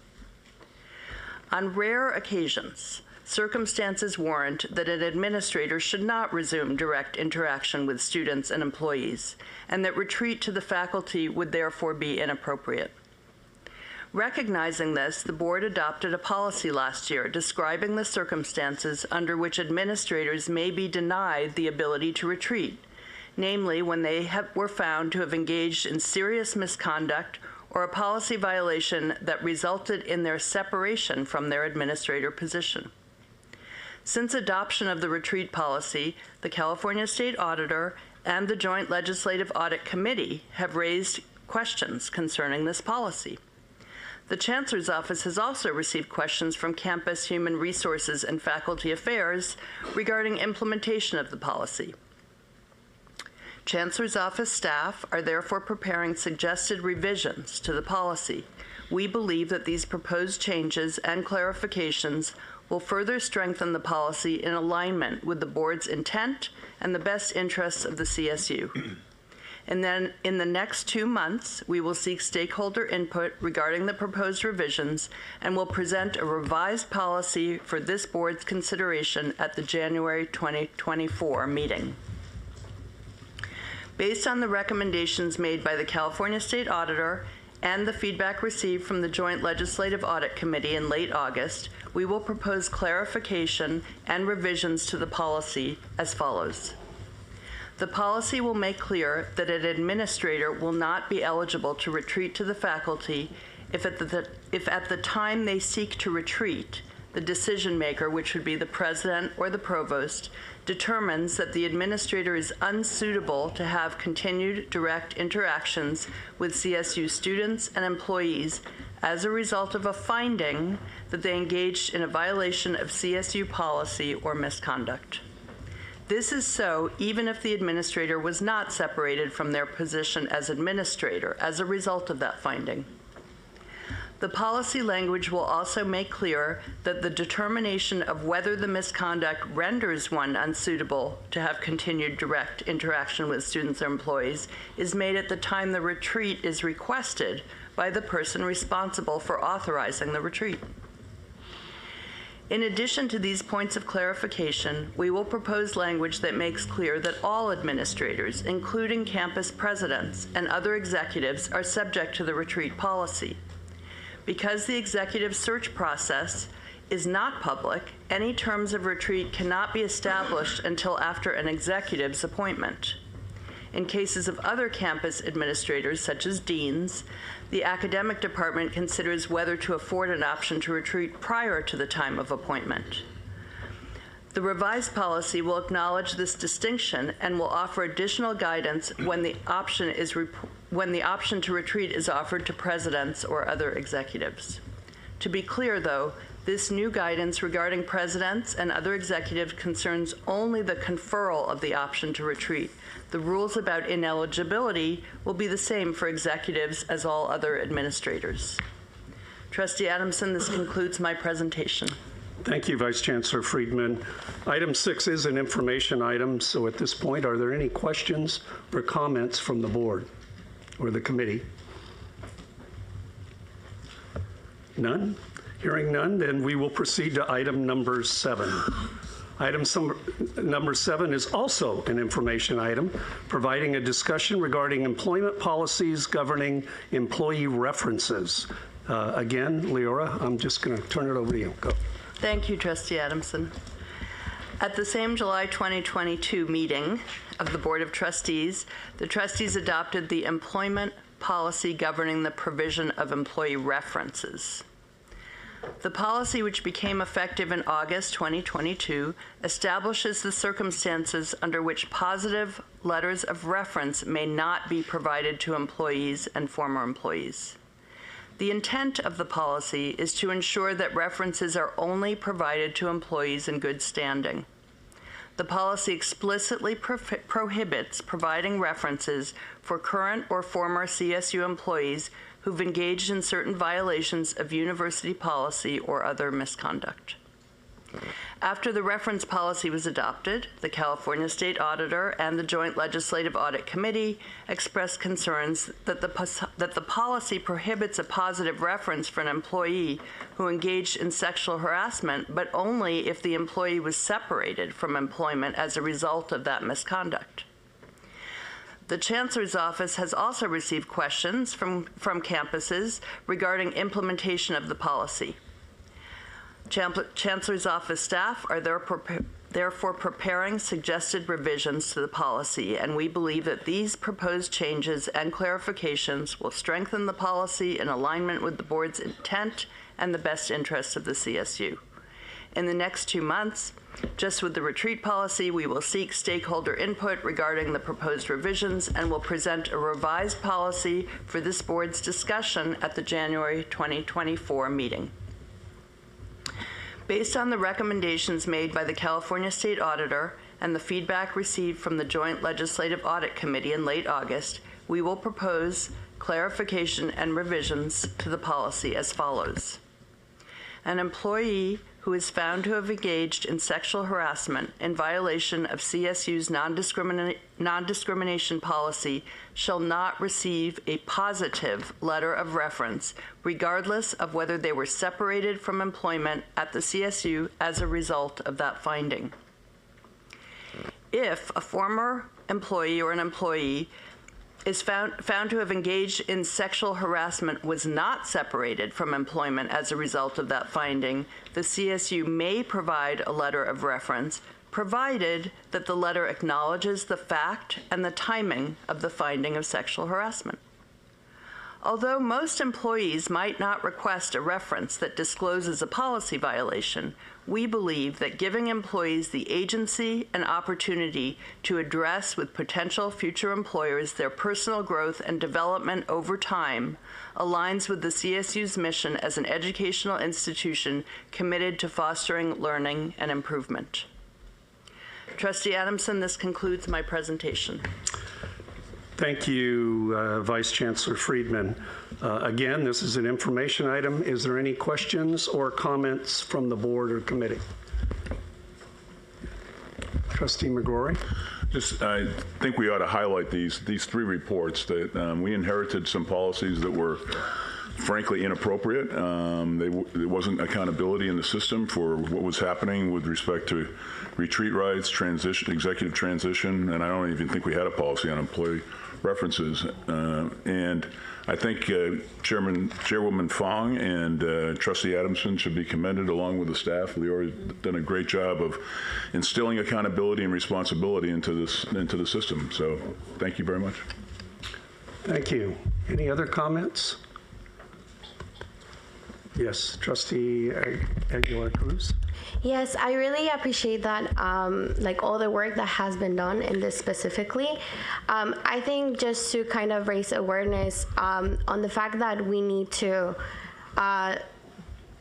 On rare occasions, circumstances warrant that an administrator should not resume direct interaction with students and employees, and that retreat to the faculty would therefore be inappropriate. Recognizing this, the board adopted a policy last year describing the circumstances under which administrators may be denied the ability to retreat, namely when they were found to have engaged in serious misconduct or a policy violation that resulted in their separation from their administrator position. Since adoption of the retreat policy, the California State Auditor and the Joint Legislative Audit Committee have raised questions concerning this policy. The Chancellor's Office has also received questions from Campus Human Resources and Faculty Affairs regarding implementation of the policy. Chancellor's Office staff are therefore preparing suggested revisions to the policy. We believe that these proposed changes and clarifications will further strengthen the policy in alignment with the board's intent and the best interests of the CSU. And then in the next 2 months, we will seek stakeholder input regarding the proposed revisions and will present a revised policy for this board's consideration at the January 2024 meeting. Based on the recommendations made by the California State Auditor and the feedback received from the Joint Legislative Audit Committee in late August, we will propose clarification and revisions to the policy as follows. The policy will make clear that an administrator will not be eligible to retreat to the faculty if at the time they seek to retreat, the decision maker, which would be the president or the provost, determines that the administrator is unsuitable to have continued direct interactions with CSU students and employees as a result of a finding that they engaged in a violation of CSU policy or misconduct. This is so even if the administrator was not separated from their position as administrator as a result of that finding. The policy language will also make clear that the determination of whether the misconduct renders one unsuitable to have continued direct interaction with students or employees is made at the time the retreat is requested by the person responsible for authorizing the retreat. In addition to these points of clarification, we will propose language that makes clear that all administrators, including campus presidents and other executives, are subject to the retreat policy. Because the executive search process is not public, any terms of retreat cannot be established until after an executive's appointment. In cases of other campus administrators, such as deans, the academic department considers whether to afford an option to retreat prior to the time of appointment. The revised policy will acknowledge this distinction and will offer additional guidance when the option to retreat is offered to presidents or other executives. To be clear, though, this new guidance regarding presidents and other executives concerns only the conferral of the option to retreat. The rules about ineligibility will be the same for executives as all other administrators. Trustee Adamson, this concludes my presentation. Thank you, Vice Chancellor Friedman. Item 6 is an information item, so at this point, are there any questions or comments from the board or the committee? None? Hearing none, then we will proceed to item number 7. Item number 7 is also an information item, providing a discussion regarding employment policies governing employee references. Again, Leora, I'm just going to turn it over to you. Go. Thank you, Trustee Adamson. At the same July 2022 meeting of the Board of Trustees, the trustees adopted the employment policy governing the provision of employee references. The policy, which became effective in August 2022, establishes the circumstances under which positive letters of reference may not be provided to employees and former employees. The intent of the policy is to ensure that references are only provided to employees in good standing. The policy explicitly prohibits providing references for current or former CSU employees who've engaged in certain violations of university policy or other misconduct. After the reference policy was adopted, the California State Auditor and the Joint Legislative Audit Committee expressed concerns that the policy prohibits a positive reference for an employee who engaged in sexual harassment, but only if the employee was separated from employment as a result of that misconduct. The Chancellor's Office has also received questions from campuses regarding implementation of the policy. Chancellor's Office staff are therefore preparing suggested revisions to the policy, and we believe that these proposed changes and clarifications will strengthen the policy in alignment with the board's intent and the best interests of the CSU. In the next 2 months, just with the retreat policy, we will seek stakeholder input regarding the proposed revisions and will present a revised policy for this board's discussion at the January 2024 meeting. Based on the recommendations made by the California State Auditor and the feedback received from the Joint Legislative Audit Committee in late August, we will propose clarification and revisions to the policy as follows. An employee who is found to have engaged in sexual harassment in violation of CSU's non-discrimination policy shall not receive a positive letter of reference, regardless of whether they were separated from employment at the CSU as a result of that finding. If a former employee or an employee is found to have engaged in sexual harassment was not separated from employment as a result of that finding, the CSU may provide a letter of reference, provided that the letter acknowledges the fact and the timing of the finding of sexual harassment. Although most employees might not request a reference that discloses a policy violation, we believe that giving employees the agency and opportunity to address with potential future employers their personal growth and development over time aligns with the CSU's mission as an educational institution committed to fostering learning and improvement. Trustee Adamson, this concludes my presentation. Thank you, Vice Chancellor Friedman. Again, this is an information item. Is there any questions or comments from the board or committee? Trustee McGrory? I think we ought to highlight these three reports that we inherited some policies that were frankly inappropriate. There wasn't accountability in the system for what was happening with respect to retreat rights, executive transition, and I don't even think we had a policy on employee references. And I think Chairwoman Fong and Trustee Adamson should be commended along with the staff. Leora's done a great job of instilling accountability and responsibility into the system. So thank you very much. Thank you. Any other comments? Yes, Trustee Aguilar-Cruz. Yes, I really appreciate that, like all the work that has been done in this specifically. I think just to kind of raise awareness on the fact that we need to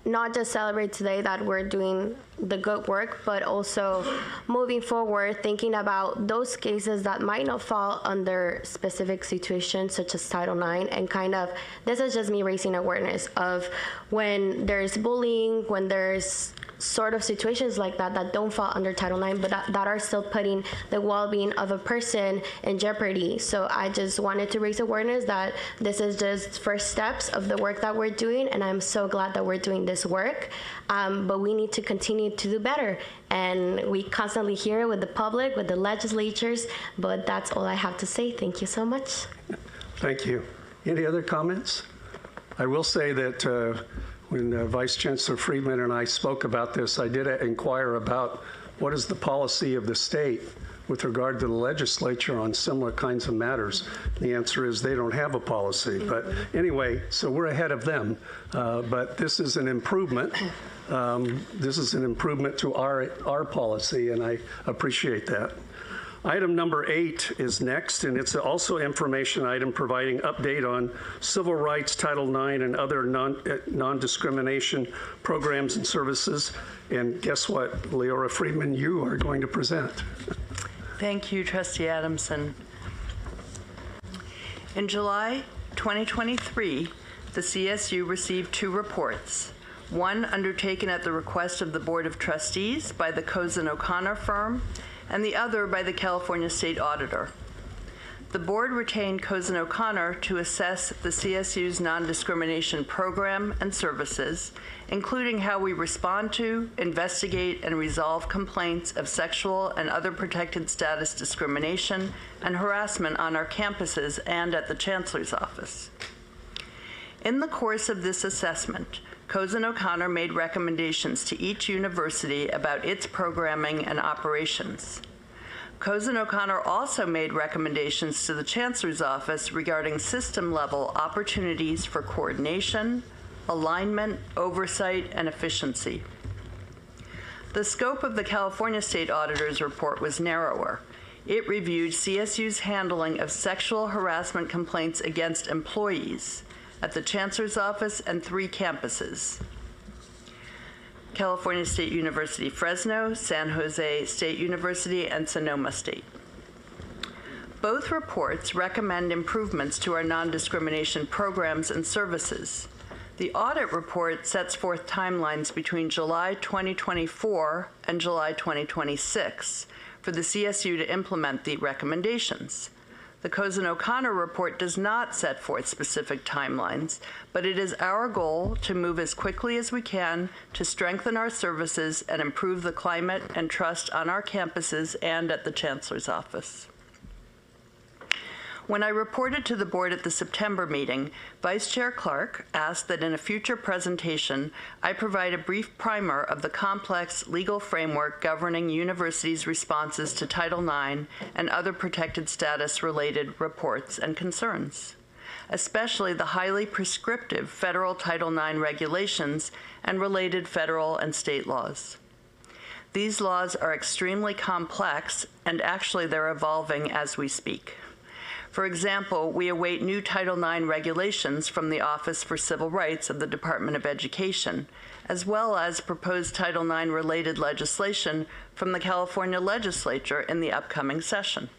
not just celebrate today that we're doing the good work, but also moving forward, thinking about those cases that might not fall under specific situations such as Title IX, and kind of, this is just me raising awareness of when there's bullying, when there's sort of situations like that that don't fall under Title IX, but that are still putting the well-being of a person in jeopardy. So I just wanted to raise awareness that this is just first steps of the work that we're doing, and I'm so glad that we're doing this work. But we need to continue to do better, and we constantly hear it with the public, with the legislatures, but that's all I have to say. Thank you so much. Thank you. Any other comments? I will say that when Vice Chancellor Friedman and I spoke about this, I did inquire about what is the policy of the state with regard to the legislature on similar kinds of matters. The answer is they don't have a policy. But anyway, so we're ahead of them. But this is an improvement. This is an improvement to our policy, and I appreciate that. Item number 8 is next, and it's also an information item providing update on civil rights, Title IX, and other non-discrimination programs and services. And guess what, Leora Friedman, you are going to present. Thank you, Trustee Adamson. In July 2023, the CSU received 2 reports, one undertaken at the request of the Board of Trustees by the Cozen O'Connor firm, and the other by the California State Auditor. The board retained Cozen O'Connor to assess the CSU's non-discrimination program and services, including how we respond to, investigate, and resolve complaints of sexual and other protected status discrimination and harassment on our campuses and at the Chancellor's office. In the course of this assessment, Cozen O'Connor made recommendations to each university about its programming and operations. Cozen O'Connor also made recommendations to the Chancellor's office regarding system-level opportunities for coordination, alignment, oversight, and efficiency. The scope of the California State Auditor's report was narrower. It reviewed CSU's handling of sexual harassment complaints against employees at the Chancellor's office and 3 campuses. California State University, Fresno, San Jose State University, and Sonoma State. Both reports recommend improvements to our non-discrimination programs and services. The audit report sets forth timelines between July 2024 and July 2026 for the CSU to implement the recommendations. The Cozen-O'Connor report does not set forth specific timelines, but it is our goal to move as quickly as we can to strengthen our services and improve the climate and trust on our campuses and at the Chancellor's office. When I reported to the board at the September meeting, Vice Chair Clark asked that in a future presentation, I provide a brief primer of the complex legal framework governing universities' responses to Title IX and other protected status-related reports and concerns, especially the highly prescriptive federal Title IX regulations and related federal and state laws. These laws are extremely complex, and actually they're evolving as we speak. For example, we await new Title IX regulations from the Office for Civil Rights of the Department of Education, as well as proposed Title IX-related legislation from the California Legislature in the upcoming session.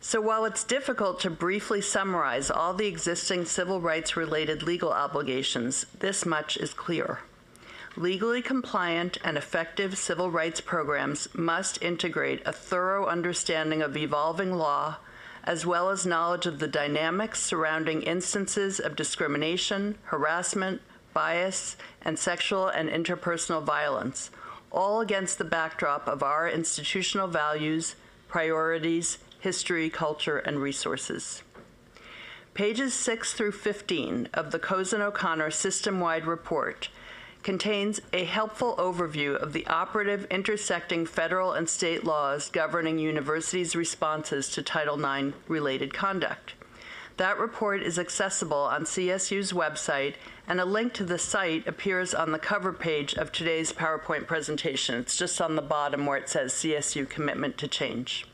So while it's difficult to briefly summarize all the existing civil rights-related legal obligations, this much is clear. Legally compliant and effective civil rights programs must integrate a thorough understanding of evolving law, as well as knowledge of the dynamics surrounding instances of discrimination, harassment, bias, and sexual and interpersonal violence, all against the backdrop of our institutional values, priorities, history, culture, and resources. Pages 6 through 15 of the Cozen-O'Connor system-wide report contains a helpful overview of the operative intersecting federal and state laws governing universities' responses to Title IX-related conduct. That report is accessible on CSU's website, and a link to the site appears on the cover page of today's PowerPoint presentation. It's just on the bottom where it says CSU Commitment to Change.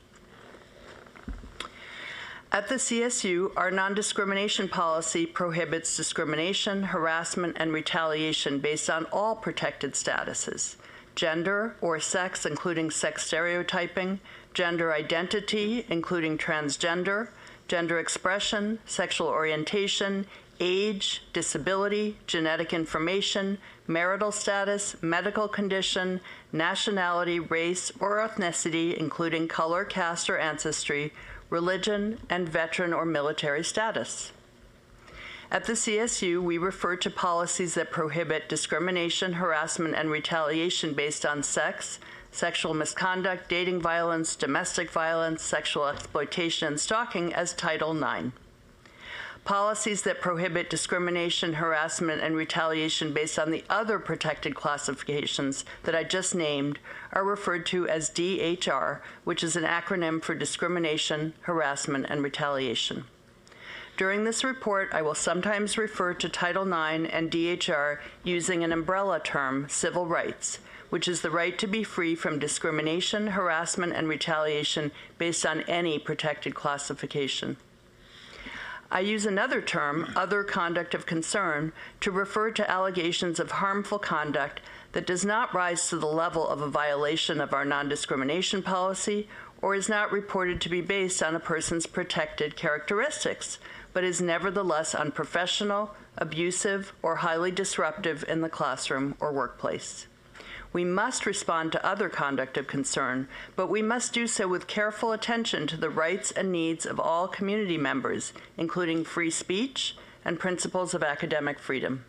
At the CSU, our non-discrimination policy prohibits discrimination, harassment, and retaliation based on all protected statuses: gender or sex, including sex stereotyping, gender identity, including transgender, gender expression, sexual orientation, age, disability, genetic information, marital status, medical condition, nationality, race, or ethnicity, including color, caste, or ancestry, religion, and veteran or military status. At the CSU, we refer to policies that prohibit discrimination, harassment, and retaliation based on sex, sexual misconduct, dating violence, domestic violence, sexual exploitation, and stalking as Title IX. Policies that prohibit discrimination, harassment, and retaliation based on the other protected classifications that I just named are referred to as DHR, which is an acronym for discrimination, harassment, and retaliation. During this report, I will sometimes refer to Title IX and DHR using an umbrella term, civil rights, which is the right to be free from discrimination, harassment, and retaliation based on any protected classification. I use another term, other conduct of concern, to refer to allegations of harmful conduct that does not rise to the level of a violation of our non-discrimination policy or is not reported to be based on a person's protected characteristics, but is nevertheless unprofessional, abusive, or highly disruptive in the classroom or workplace. We must respond to other conduct of concern, but we must do so with careful attention to the rights and needs of all community members, including free speech and principles of academic freedom.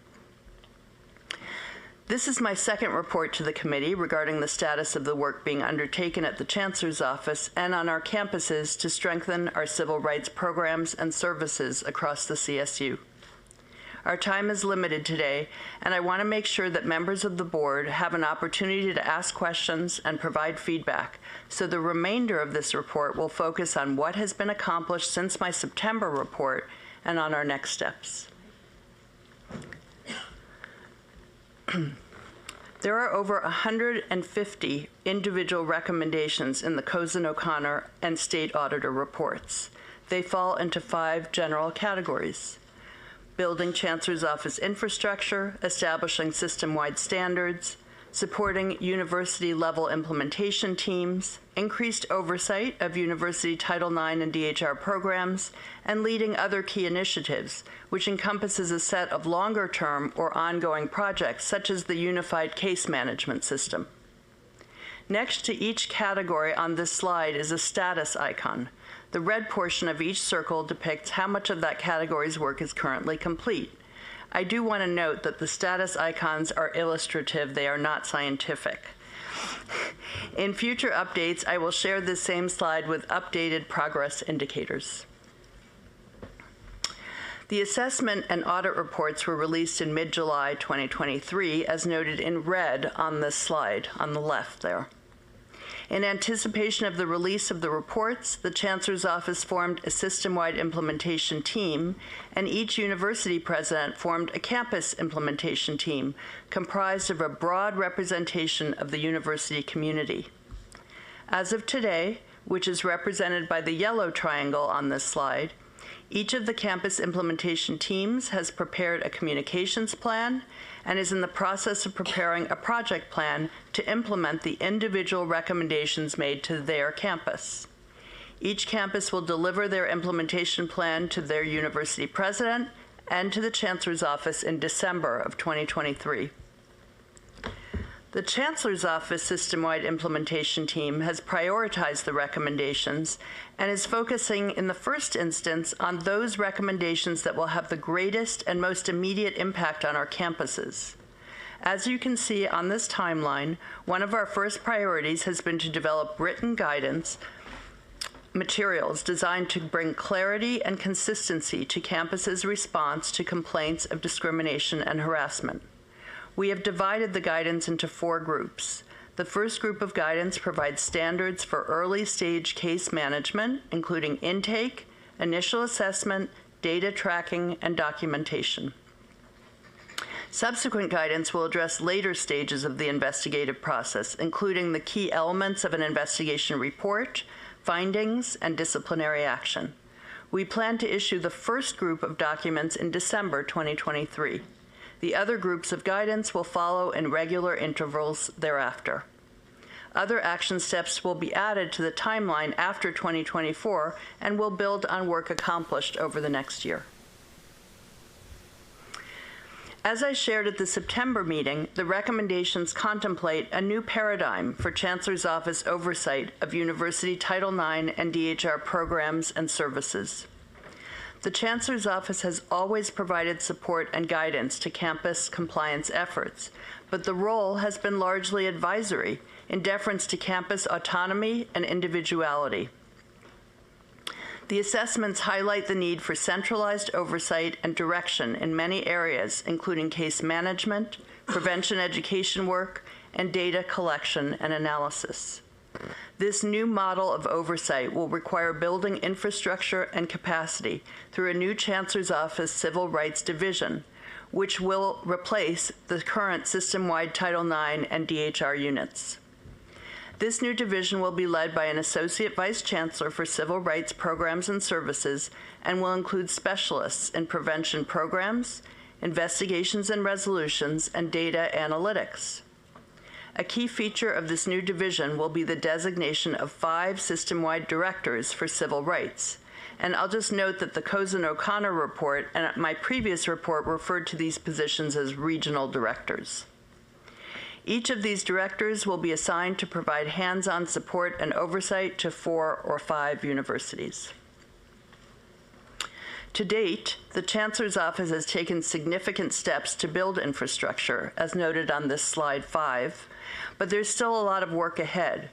This is my second report to the committee regarding the status of the work being undertaken at the Chancellor's Office and on our campuses to strengthen our civil rights programs and services across the CSU. Our time is limited today, and I want to make sure that members of the board have an opportunity to ask questions and provide feedback, so the remainder of this report will focus on what has been accomplished since my September report and on our next steps. There are over 150 individual recommendations in the Cozen-O'Connor and State Auditor reports. They fall into 5 general categories: building Chancellor's Office infrastructure, establishing system-wide standards, supporting university-level implementation teams, increased oversight of university Title IX and DHR programs, and leading other key initiatives, which encompasses a set of longer-term or ongoing projects, such as the Unified Case Management System. Next to each category on this slide is a status icon. The red portion of each circle depicts how much of that category's work is currently complete. I do want to note that the status icons are illustrative, they are not scientific. In future updates, I will share this same slide with updated progress indicators. The assessment and audit reports were released in mid-July 2023, as noted in red on this slide on the left there. In anticipation of the release of the reports, the Chancellor's Office formed a system-wide implementation team, and each university president formed a campus implementation team comprised of a broad representation of the university community. As of today, which is represented by the yellow triangle on this slide, each of the campus implementation teams has prepared a communications plan and is in the process of preparing a project plan to implement the individual recommendations made to their campus. Each campus will deliver their implementation plan to their university president and to the Chancellor's Office in December of 2023. The Chancellor's Office system-wide implementation team has prioritized the recommendations and is focusing in the first instance on those recommendations that will have the greatest and most immediate impact on our campuses. As you can see on this timeline, one of our first priorities has been to develop written guidance materials designed to bring clarity and consistency to campuses' response to complaints of discrimination and harassment. We have divided the guidance into 4 groups. The first group of guidance provides standards for early-stage case management, including intake, initial assessment, data tracking, and documentation. Subsequent guidance will address later stages of the investigative process, including the key elements of an investigation report, findings, and disciplinary action. We plan to issue the first group of documents in December 2023. The other groups of guidance will follow in regular intervals thereafter. Other action steps will be added to the timeline after 2024 and will build on work accomplished over the next year. As I shared at the September meeting, the recommendations contemplate a new paradigm for Chancellor's Office oversight of university Title IX and DHR programs and services. The Chancellor's Office has always provided support and guidance to campus compliance efforts, but the role has been largely advisory in deference to campus autonomy and individuality. The assessments highlight the need for centralized oversight and direction in many areas, including case management, prevention education work, and data collection and analysis. This new model of oversight will require building infrastructure and capacity through a new Chancellor's Office Civil Rights Division, which will replace the current system-wide Title IX and DHR units. This new division will be led by an Associate Vice Chancellor for Civil Rights Programs and Services and will include specialists in prevention programs, investigations and resolutions, and data analytics. A key feature of this new division will be the designation of 5 system-wide directors for civil rights. And I'll just note that the Cozen-O'Connor report and my previous report referred to these positions as regional directors. Each of these directors will be assigned to provide hands-on support and oversight to 4 or 5 universities. To date, the Chancellor's Office has taken significant steps to build infrastructure, as noted on this slide 5, but there's still a lot of work ahead.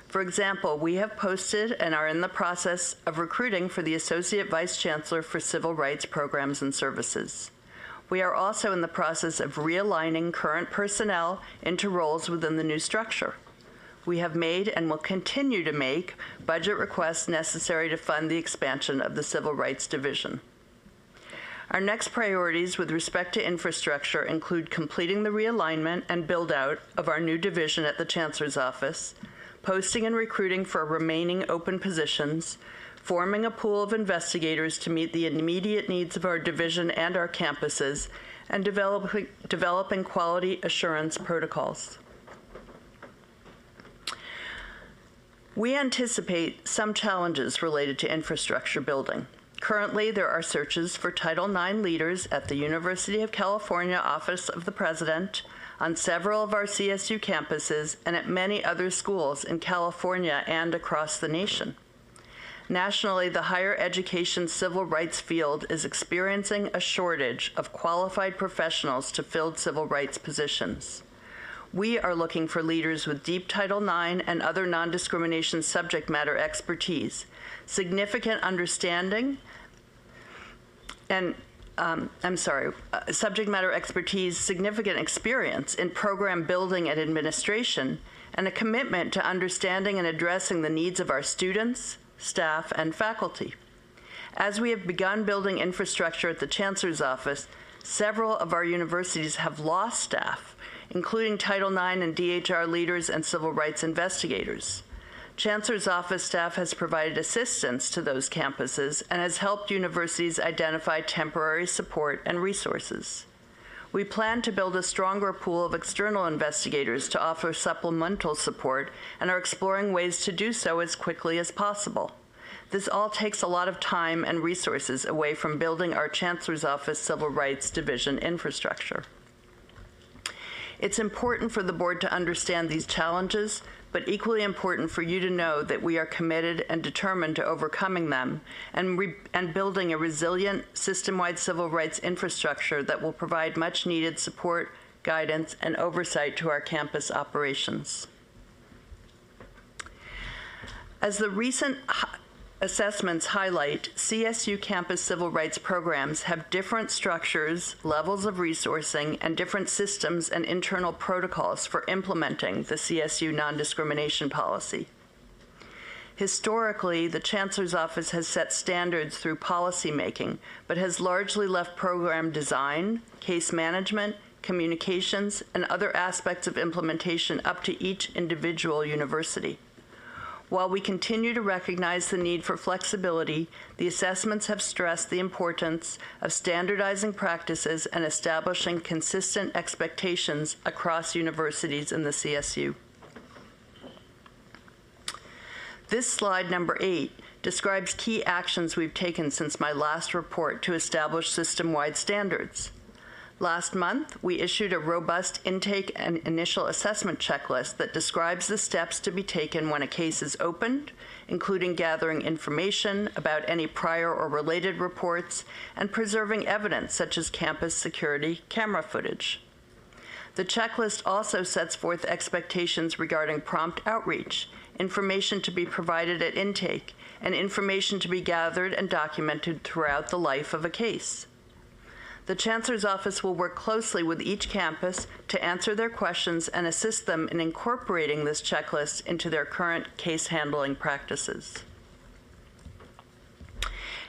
For example, we have posted and are in the process of recruiting for the Associate Vice Chancellor for Civil Rights Programs and Services. We are also in the process of realigning current personnel into roles within the new structure. We have made and will continue to make budget requests necessary to fund the expansion of the Civil Rights Division. Our next priorities with respect to infrastructure include completing the realignment and build-out of our new division at the Chancellor's Office, posting and recruiting for remaining open positions, forming a pool of investigators to meet the immediate needs of our division and our campuses, and developing quality assurance protocols. We anticipate some challenges related to infrastructure building. Currently, there are searches for Title IX leaders at the University of California Office of the President, on several of our CSU campuses, and at many other schools in California and across the nation. Nationally, the higher education civil rights field is experiencing a shortage of qualified professionals to fill civil rights positions. We are looking for leaders with deep Title IX and other non-discrimination subject matter expertise, significant understanding, and subject matter expertise, significant experience in program building and administration, and a commitment to understanding and addressing the needs of our students, staff, and faculty. As we have begun building infrastructure at the Chancellor's Office, several of our universities have lost staff, including Title IX and DHR leaders and civil rights investigators. Chancellor's Office staff has provided assistance to those campuses and has helped universities identify temporary support and resources. We plan to build a stronger pool of external investigators to offer supplemental support and are exploring ways to do so as quickly as possible. This all takes a lot of time and resources away from building our Chancellor's Office Civil Rights Division infrastructure. It's important for the board to understand these challenges, but equally important for you to know that we are committed and determined to overcoming them and building a resilient, system-wide civil rights infrastructure that will provide much-needed support, guidance, and oversight to our campus operations. As the recent assessments highlight, CSU campus civil rights programs have different structures, levels of resourcing, and different systems and internal protocols for implementing the CSU non-discrimination policy. Historically, the Chancellor's Office has set standards through policy making, but has largely left program design, case management, communications, and other aspects of implementation up to each individual university. While we continue to recognize the need for flexibility, the assessments have stressed the importance of standardizing practices and establishing consistent expectations across universities in the CSU. This slide, number 8, describes key actions we've taken since my last report to establish system-wide standards. Last month, we issued a robust intake and initial assessment checklist that describes the steps to be taken when a case is opened, including gathering information about any prior or related reports and preserving evidence such as campus security camera footage. The checklist also sets forth expectations regarding prompt outreach, information to be provided at intake, and information to be gathered and documented throughout the life of a case. The Chancellor's Office will work closely with each campus to answer their questions and assist them in incorporating this checklist into their current case handling practices.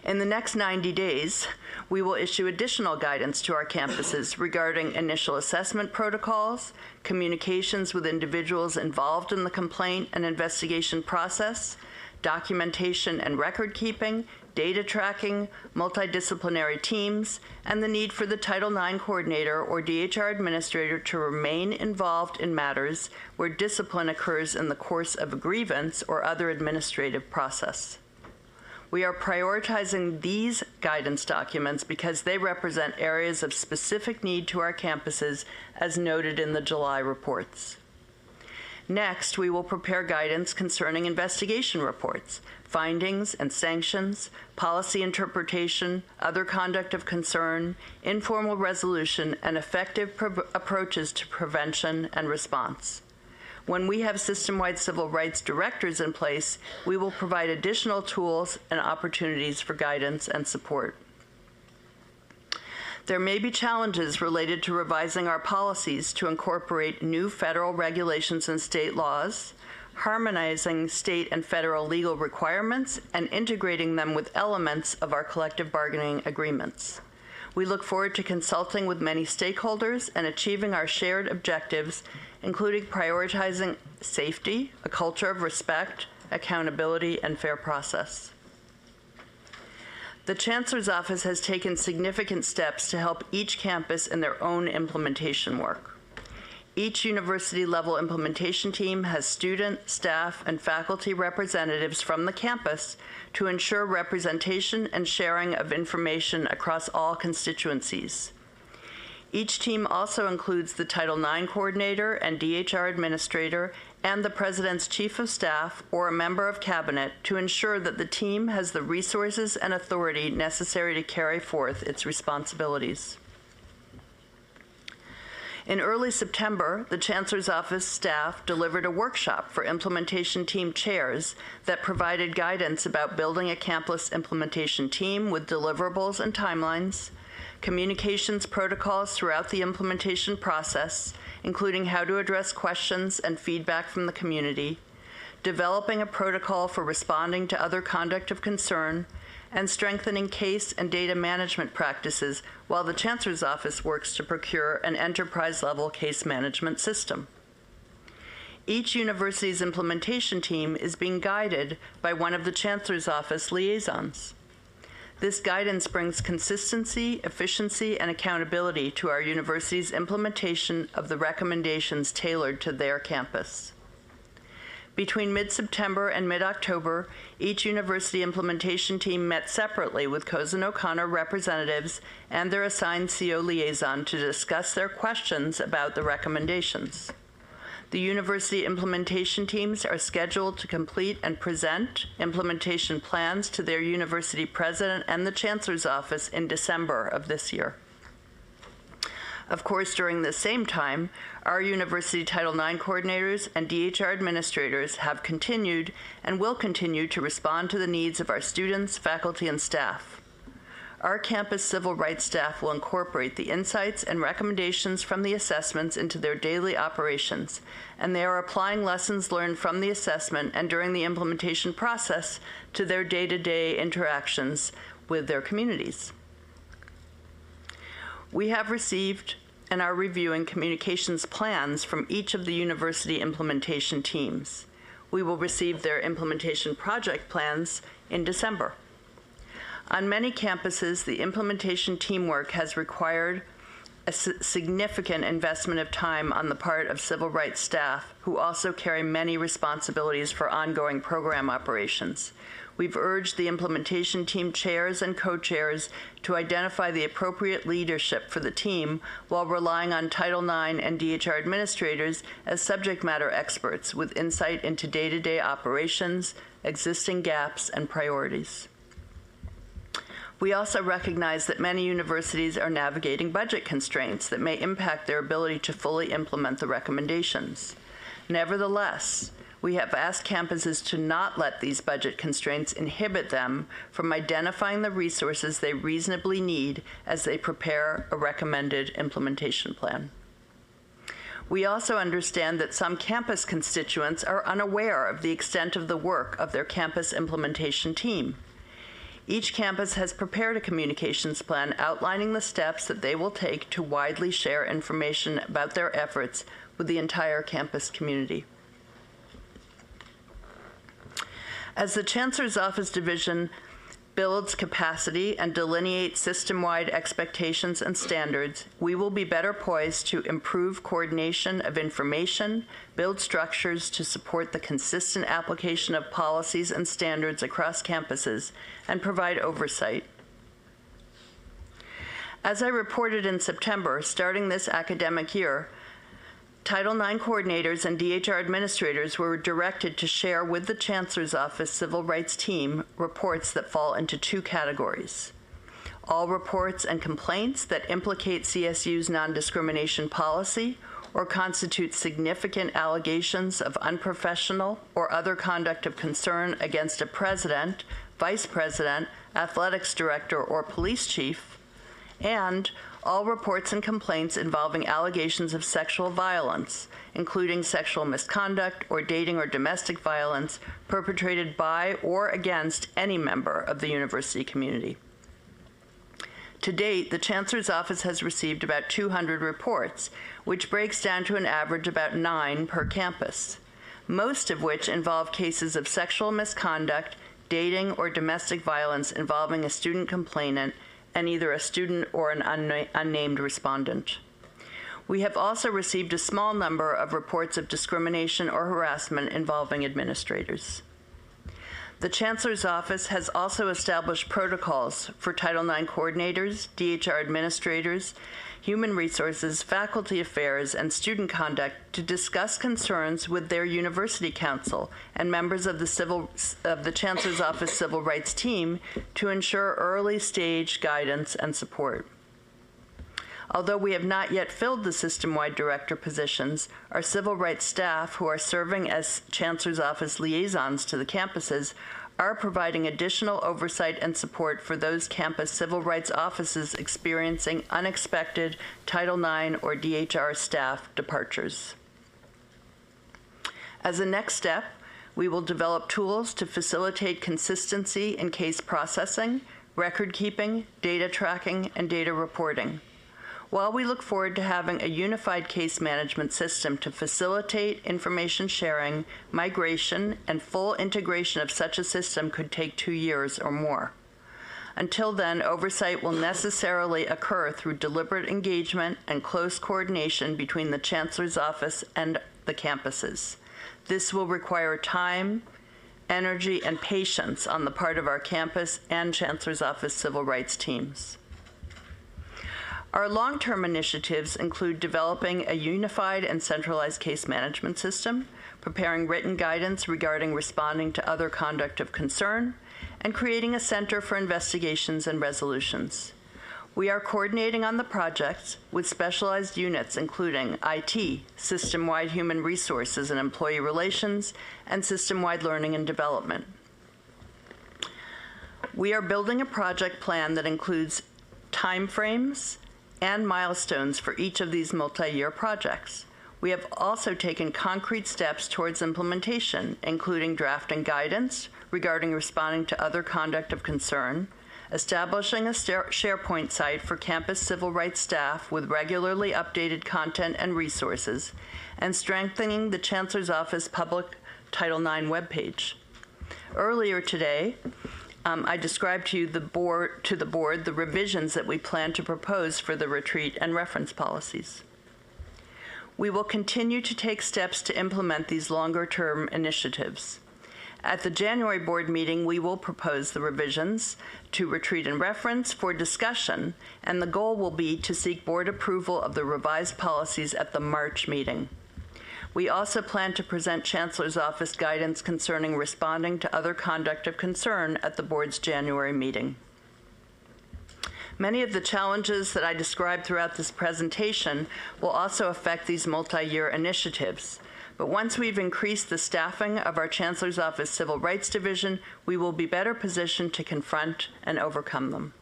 In the next 90 days, we will issue additional guidance to our campuses regarding initial assessment protocols, communications with individuals involved in the complaint and investigation process, documentation and record keeping, data tracking, multidisciplinary teams, and the need for the Title IX coordinator or DHR administrator to remain involved in matters where discipline occurs in the course of a grievance or other administrative process. We are prioritizing these guidance documents because they represent areas of specific need to our campuses, as noted in the July reports. Next, we will prepare guidance concerning investigation reports, findings and sanctions, policy interpretation, other conduct of concern, informal resolution, and effective approaches to prevention and response. When we have system-wide civil rights directors in place, we will provide additional tools and opportunities for guidance and support. There may be challenges related to revising our policies to incorporate new federal regulations and state laws, harmonizing state and federal legal requirements, and integrating them with elements of our collective bargaining agreements. We look forward to consulting with many stakeholders and achieving our shared objectives, including prioritizing safety, a culture of respect, accountability, and fair process. The Chancellor's Office has taken significant steps to help each campus in their own implementation work. Each university-level implementation team has student, staff, and faculty representatives from the campus to ensure representation and sharing of information across all constituencies. Each team also includes the Title IX coordinator and DHR administrator and the President's Chief of Staff or a member of Cabinet to ensure that the team has the resources and authority necessary to carry forth its responsibilities. In early September, the Chancellor's Office staff delivered a workshop for implementation team chairs that provided guidance about building a campus implementation team with deliverables and timelines, communications protocols throughout the implementation process, including how to address questions and feedback from the community, developing a protocol for responding to other conduct of concern, and strengthening case and data management practices while the Chancellor's Office works to procure an enterprise-level case management system. Each university's implementation team is being guided by one of the Chancellor's Office liaisons. This guidance brings consistency, efficiency, and accountability to our university's implementation of the recommendations tailored to their campus. Between mid-September and mid-October, each university implementation team met separately with Cozen O'Connor representatives and their assigned CO liaison to discuss their questions about the recommendations. The university implementation teams are scheduled to complete and present implementation plans to their university president and the Chancellor's Office in December of this year. Of course, during the same time, our university Title IX coordinators and DHR administrators have continued and will continue to respond to the needs of our students, faculty, and staff. Our campus civil rights staff will incorporate the insights and recommendations from the assessments into their daily operations, and they are applying lessons learned from the assessment and during the implementation process to their day-to-day interactions with their communities. We have received and are reviewing communications plans from each of the university implementation teams. We will receive their implementation project plans in December. On many campuses, the implementation teamwork has required a significant investment of time on the part of civil rights staff, who also carry many responsibilities for ongoing program operations. We've urged the implementation team chairs and co-chairs to identify the appropriate leadership for the team while relying on Title IX and DHR administrators as subject matter experts with insight into day-to-day operations, existing gaps, and priorities. We also recognize that many universities are navigating budget constraints that may impact their ability to fully implement the recommendations. Nevertheless, we have asked campuses to not let these budget constraints inhibit them from identifying the resources they reasonably need as they prepare a recommended implementation plan. We also understand that some campus constituents are unaware of the extent of the work of their campus implementation team. Each campus has prepared a communications plan outlining the steps that they will take to widely share information about their efforts with the entire campus community. As the Chancellor's Office Division builds capacity and delineates system-wide expectations and standards, we will be better poised to improve coordination of information, build structures to support the consistent application of policies and standards across campuses, and provide oversight. As I reported in September, starting this academic year, Title IX coordinators and DHR administrators were directed to share with the Chancellor's Office Civil Rights Team reports that fall into two categories: all reports and complaints that implicate CSU's non-discrimination policy or constitute significant allegations of unprofessional or other conduct of concern against a president, vice president, athletics director, or police chief, and all reports and complaints involving allegations of sexual violence, including sexual misconduct or dating or domestic violence perpetrated by or against any member of the university community. To date, the Chancellor's Office has received about 200 reports, which breaks down to an average about 9 per campus, most of which involve cases of sexual misconduct, dating, or domestic violence involving a student complainant and either a student or an unnamed respondent. We have also received a small number of reports of discrimination or harassment involving administrators. The Chancellor's Office has also established protocols for Title IX coordinators, DHR administrators, human resources, faculty affairs, and student conduct to discuss concerns with their university council and members of the Chancellor's Office Civil Rights team to ensure early stage guidance and support. Although we have not yet filled the system-wide director positions, our civil rights staff, who are serving as Chancellor's Office liaisons to the campuses, are providing additional oversight and support for those campus civil rights offices experiencing unexpected Title IX or DHR staff departures. As a next step, we will develop tools to facilitate consistency in case processing, record keeping, data tracking, and data reporting. While we look forward to having a unified case management system to facilitate information sharing, migration, and full integration of such a system could take 2 years or more. Until then, oversight will necessarily occur through deliberate engagement and close coordination between the Chancellor's Office and the campuses. This will require time, energy, and patience on the part of our campus and Chancellor's Office civil rights teams. Our long-term initiatives include developing a unified and centralized case management system, preparing written guidance regarding responding to other conduct of concern, and creating a center for investigations and resolutions. We are coordinating on the projects with specialized units including IT, system-wide human resources and employee relations, and system-wide learning and development. We are building a project plan that includes timeframes and milestones for each of these multi-year projects. We have also taken concrete steps towards implementation, including drafting guidance regarding responding to other conduct of concern, establishing a SharePoint site for campus civil rights staff with regularly updated content and resources, and strengthening the Chancellor's Office public Title IX webpage. Earlier today, I described to the board the revisions that we plan to propose for the retreat and reference policies. We will continue to take steps to implement these longer-term initiatives. At the January board meeting, we will propose the revisions to retreat and reference for discussion, and the goal will be to seek board approval of the revised policies at the March meeting. We also plan to present Chancellor's Office guidance concerning responding to other conduct of concern at the board's January meeting. Many of the challenges that I described throughout this presentation will also affect these multi-year initiatives. But once we've increased the staffing of our Chancellor's Office Civil Rights Division, we will be better positioned to confront and overcome them.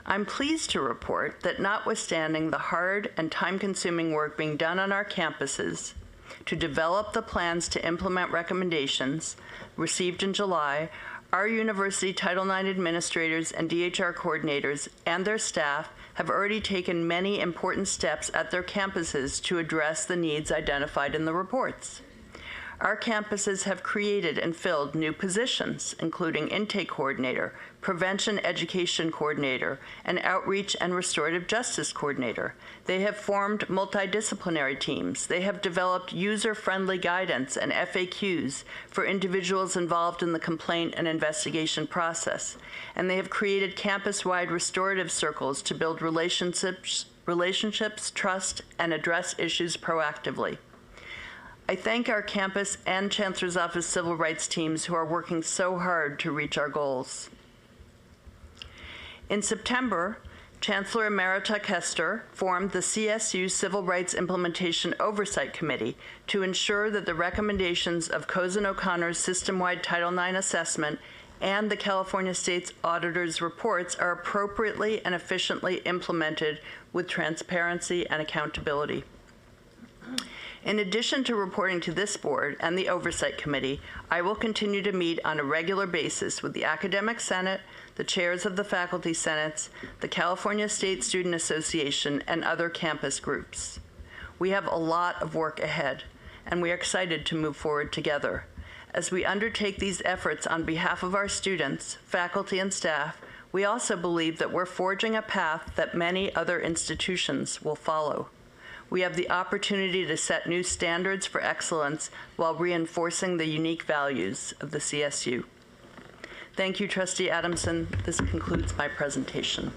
I'm pleased to report that notwithstanding the hard and time-consuming work being done on our campuses to develop the plans to implement recommendations received in July, our university Title IX administrators and DHR coordinators and their staff have already taken many important steps at their campuses to address the needs identified in the reports. Our campuses have created and filled new positions, including intake coordinator, prevention education coordinator, and outreach and restorative justice coordinator. They have formed multidisciplinary teams. They have developed user-friendly guidance and FAQs for individuals involved in the complaint and investigation process. And they have created campus-wide restorative circles to build relationships, trust, and address issues proactively. I thank our campus and Chancellor's Office civil rights teams who are working so hard to reach our goals. In September, Chancellor Emerita Kester formed the CSU Civil Rights Implementation Oversight Committee to ensure that the recommendations of Cozen O'Connor's system-wide Title IX assessment and the California State's auditor's reports are appropriately and efficiently implemented with transparency and accountability. In addition to reporting to this board and the Oversight Committee, I will continue to meet on a regular basis with the Academic Senate, the chairs of the Faculty Senates, the California State Student Association, and other campus groups. We have a lot of work ahead, and we are excited to move forward together. As we undertake these efforts on behalf of our students, faculty, and staff, we also believe that we're forging a path that many other institutions will follow. We have the opportunity to set new standards for excellence while reinforcing the unique values of the CSU. Thank you, Trustee Adamson. This concludes my presentation.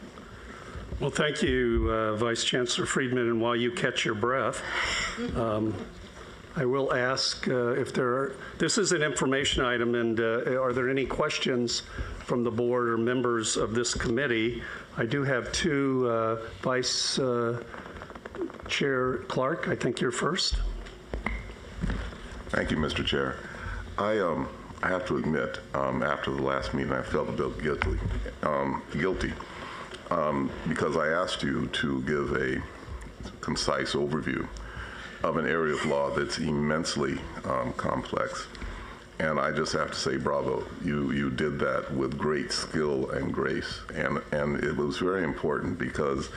Well, thank you, Vice Chancellor Friedman. And while you catch your breath, I will ask if there are, this is an information item, and are there any questions from the board or members of this committee? I do have two. Vice Chair Clark, I think you're first. Thank you, Mr. Chair. I have to admit, after the last meeting, I felt a bit guilty because I asked you to give a concise overview of an area of law that's immensely complex. And I just have to say bravo. You did that with great skill and grace. And it was very important because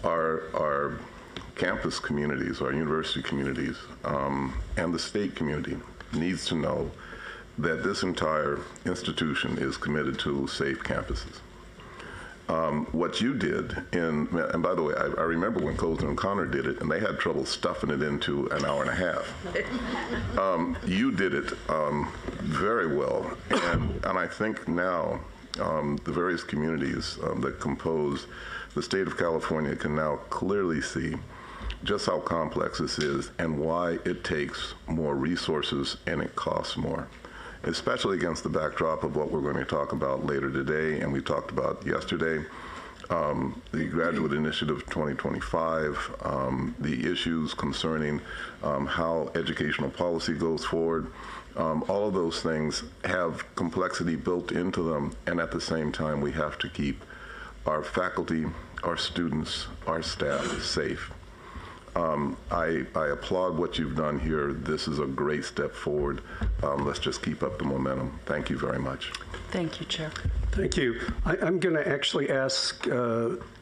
our campus communities, our university communities, and the state community needs to know that this entire institution is committed to safe campuses. What you did, and by the way, I remember when Cozen and Connor did it, and they had trouble stuffing it into an hour and a half. You did it very well, and I think now the various communities that compose the state of California can now clearly see just how complex this is and why it takes more resources and it costs more, especially against the backdrop of what we're going to talk about later today and we talked about yesterday, the Graduate Initiative 2025, the issues concerning how educational policy goes forward. All of those things have complexity built into them, and at the same time, we have to keep our faculty, our students, our staff safe. I applaud what you've done here. This is a great step forward. Let's just keep up the momentum. Thank you very much. Thank you, Chair. Thank you. I'm going to actually ask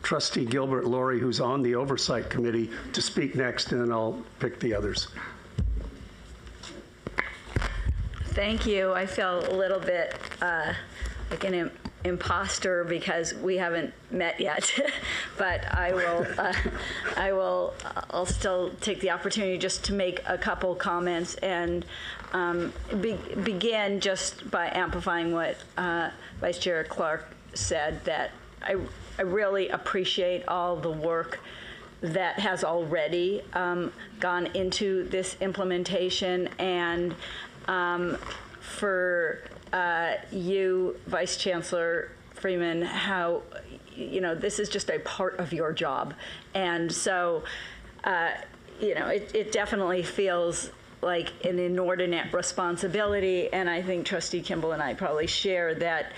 Trustee Gilbert Laurie, who's on the Oversight Committee, to speak next, and then I'll pick the others. Thank you. I feel a little bit like an imposter because we haven't met yet, but I'll still take the opportunity just to make a couple comments and begin just by amplifying what Vice Chair Clark said, that I really appreciate all the work that has already gone into this implementation, and for you, Vice Chancellor Freeman, how, this is just a part of your job. And so, it definitely feels like an inordinate responsibility. And I think Trustee Kimball and I probably share that,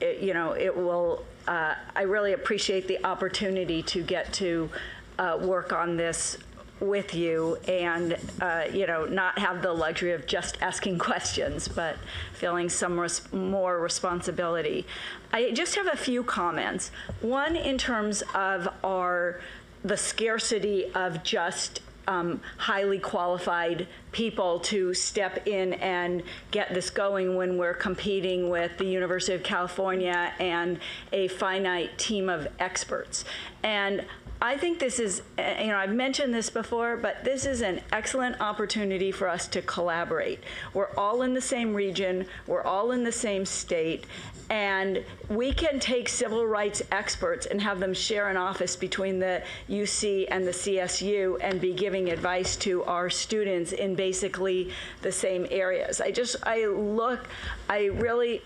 it will, I really appreciate the opportunity to get to work on this with you and, not have the luxury of just asking questions, but feeling some more responsibility. I just have a few comments. One, in terms of the scarcity of just highly qualified people to step in and get this going when we're competing with the University of California and a finite team of experts. And I think this is, I've mentioned this before, but this is an excellent opportunity for us to collaborate. We're all in the same region, we're all in the same state, and we can take civil rights experts and have them share an office between the UC and the CSU and be giving advice to our students in basically the same areas. I really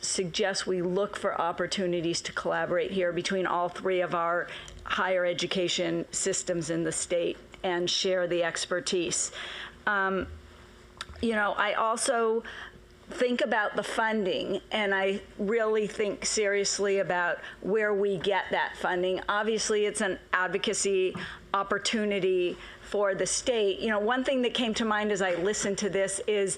suggest we look for opportunities to collaborate here between all three of our higher education systems in the state and share the expertise. I also think about the funding, and I really think seriously about where we get that funding. Obviously, it's an advocacy opportunity for the state. One thing that came to mind as I listened to this is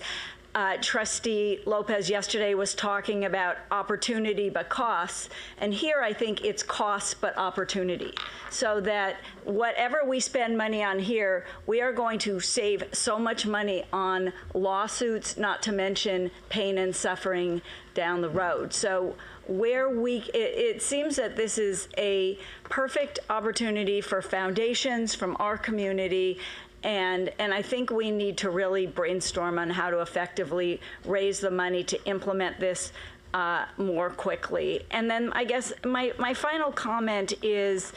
Trustee Lopez yesterday was talking about opportunity but costs, and here I think it's costs but opportunity. So that whatever we spend money on here, we are going to save so much money on lawsuits, not to mention pain and suffering down the road. So it seems that this is a perfect opportunity for foundations from our community. And I think we need to really brainstorm on how to effectively raise the money to implement this more quickly. And then I guess my final comment is,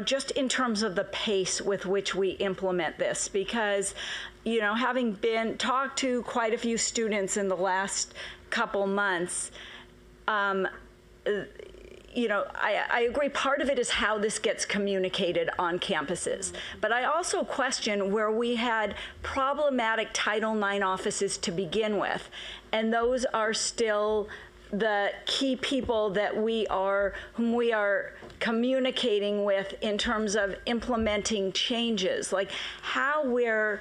just in terms of the pace with which we implement this, because, having talked to quite a few students in the last couple months, I agree part of it is how this gets communicated on campuses. But I also question where we had problematic Title IX offices to begin with, and those are still the key people that whom we are communicating with in terms of implementing changes, like how we're,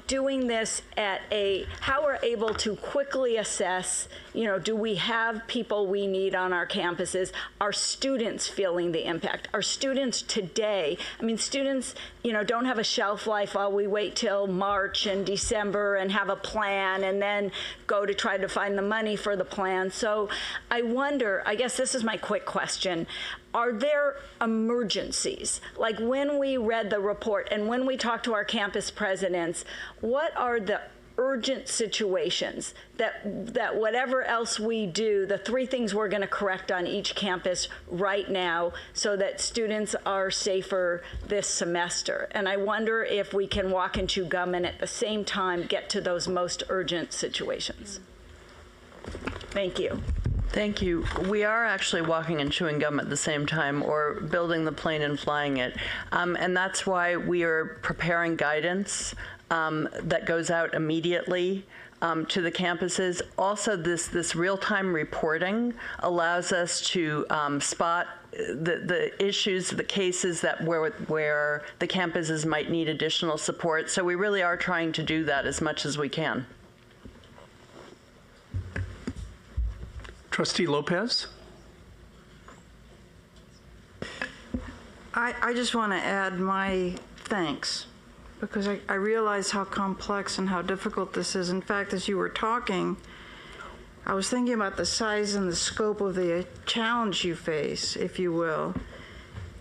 doing this how we're able to quickly assess, do we have people we need on our campuses? Are students feeling the impact? Are students today, students, don't have a shelf life while we wait till March and December and have a plan and then go to try to find the money for the plan. So I wonder, I guess this is my quick question, are there emergencies? Like when we read the report and when we talked to our campus presidents, what are the urgent situations that whatever else we do, the three things we're going to correct on each campus right now so that students are safer this semester? And I wonder if we can walk and chew gum and at the same time get to those most urgent situations. Thank you. Thank you. We are actually walking and chewing gum at the same time, or building the plane and flying it. And that's why we are preparing guidance that goes out immediately to the campuses. Also, this real-time reporting allows us to spot the issues, the cases where the campuses might need additional support. So we really are trying to do that as much as we can. Trustee Lopez? I just want to add my thanks, because I realize how complex and how difficult this is. In fact, as you were talking, I was thinking about the size and the scope of the challenge you face, if you will.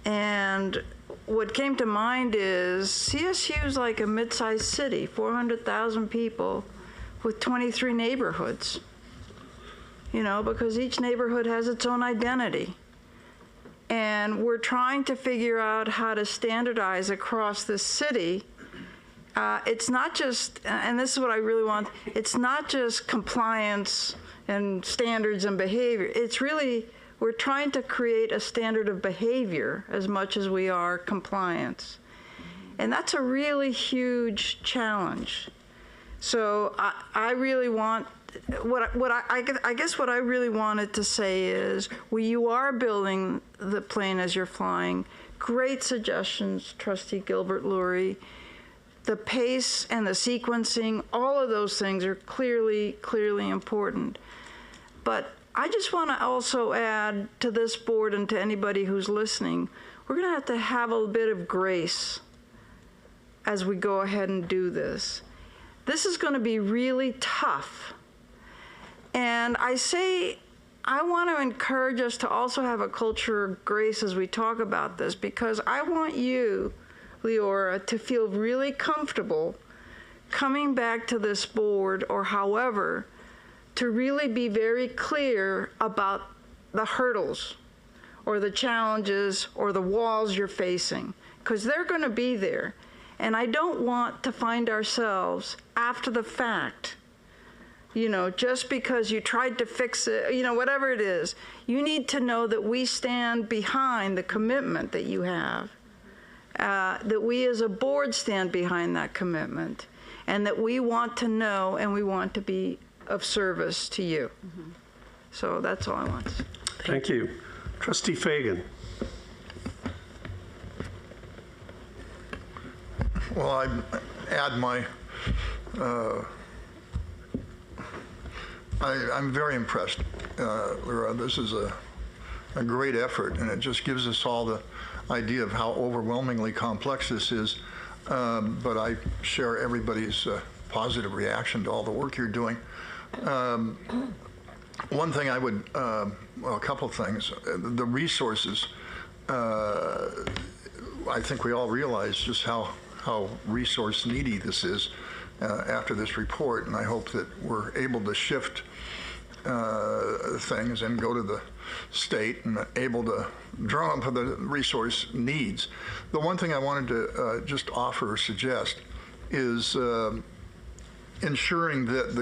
And what came to mind is CSU is like a mid-sized city, 400,000 people with 23 neighborhoods. Because each neighborhood has its own identity. And we're trying to figure out how to standardize across the city. It's not just, and this is what I really want, it's not just compliance and standards and behavior. It's really, we're trying to create a standard of behavior as much as we are compliance. And that's a really huge challenge. So I really want, I guess what I really wanted to say is, you are building the plane as you're flying. Great suggestions, Trustee Gilbert-Lurie. The pace and the sequencing, all of those things are clearly important. But I just want to also add to this board and to anybody who's listening, we're going to have a bit of grace as we go ahead and do this. This is going to be really tough. And I want to encourage us to also have a culture of grace as we talk about this, because I want you, Leora, to feel really comfortable coming back to this board, or however, to really be very clear about the hurdles or the challenges or the walls you're facing, because they're going to be there. And I don't want to find ourselves after the fact, just because you tried to fix it, whatever it is. You need to know that we stand behind the commitment that you have, that we as a board stand behind that commitment, and that we want to know and we want to be of service to you. Mm-hmm. So that's all I want to say. Thank you. Trustee Fagan. Well, I add my I'm very impressed, Laura. This is a great effort, and it just gives us all the idea of how overwhelmingly complex this is. But I share everybody's positive reaction to all the work you're doing. One thing I would, well, a couple of things. The resources, I think we all realize just how resource needy this is after this report, and I hope that we're able to shift things and go to the state and able to draw up the resource needs. The one thing I wanted to just offer or suggest is ensuring that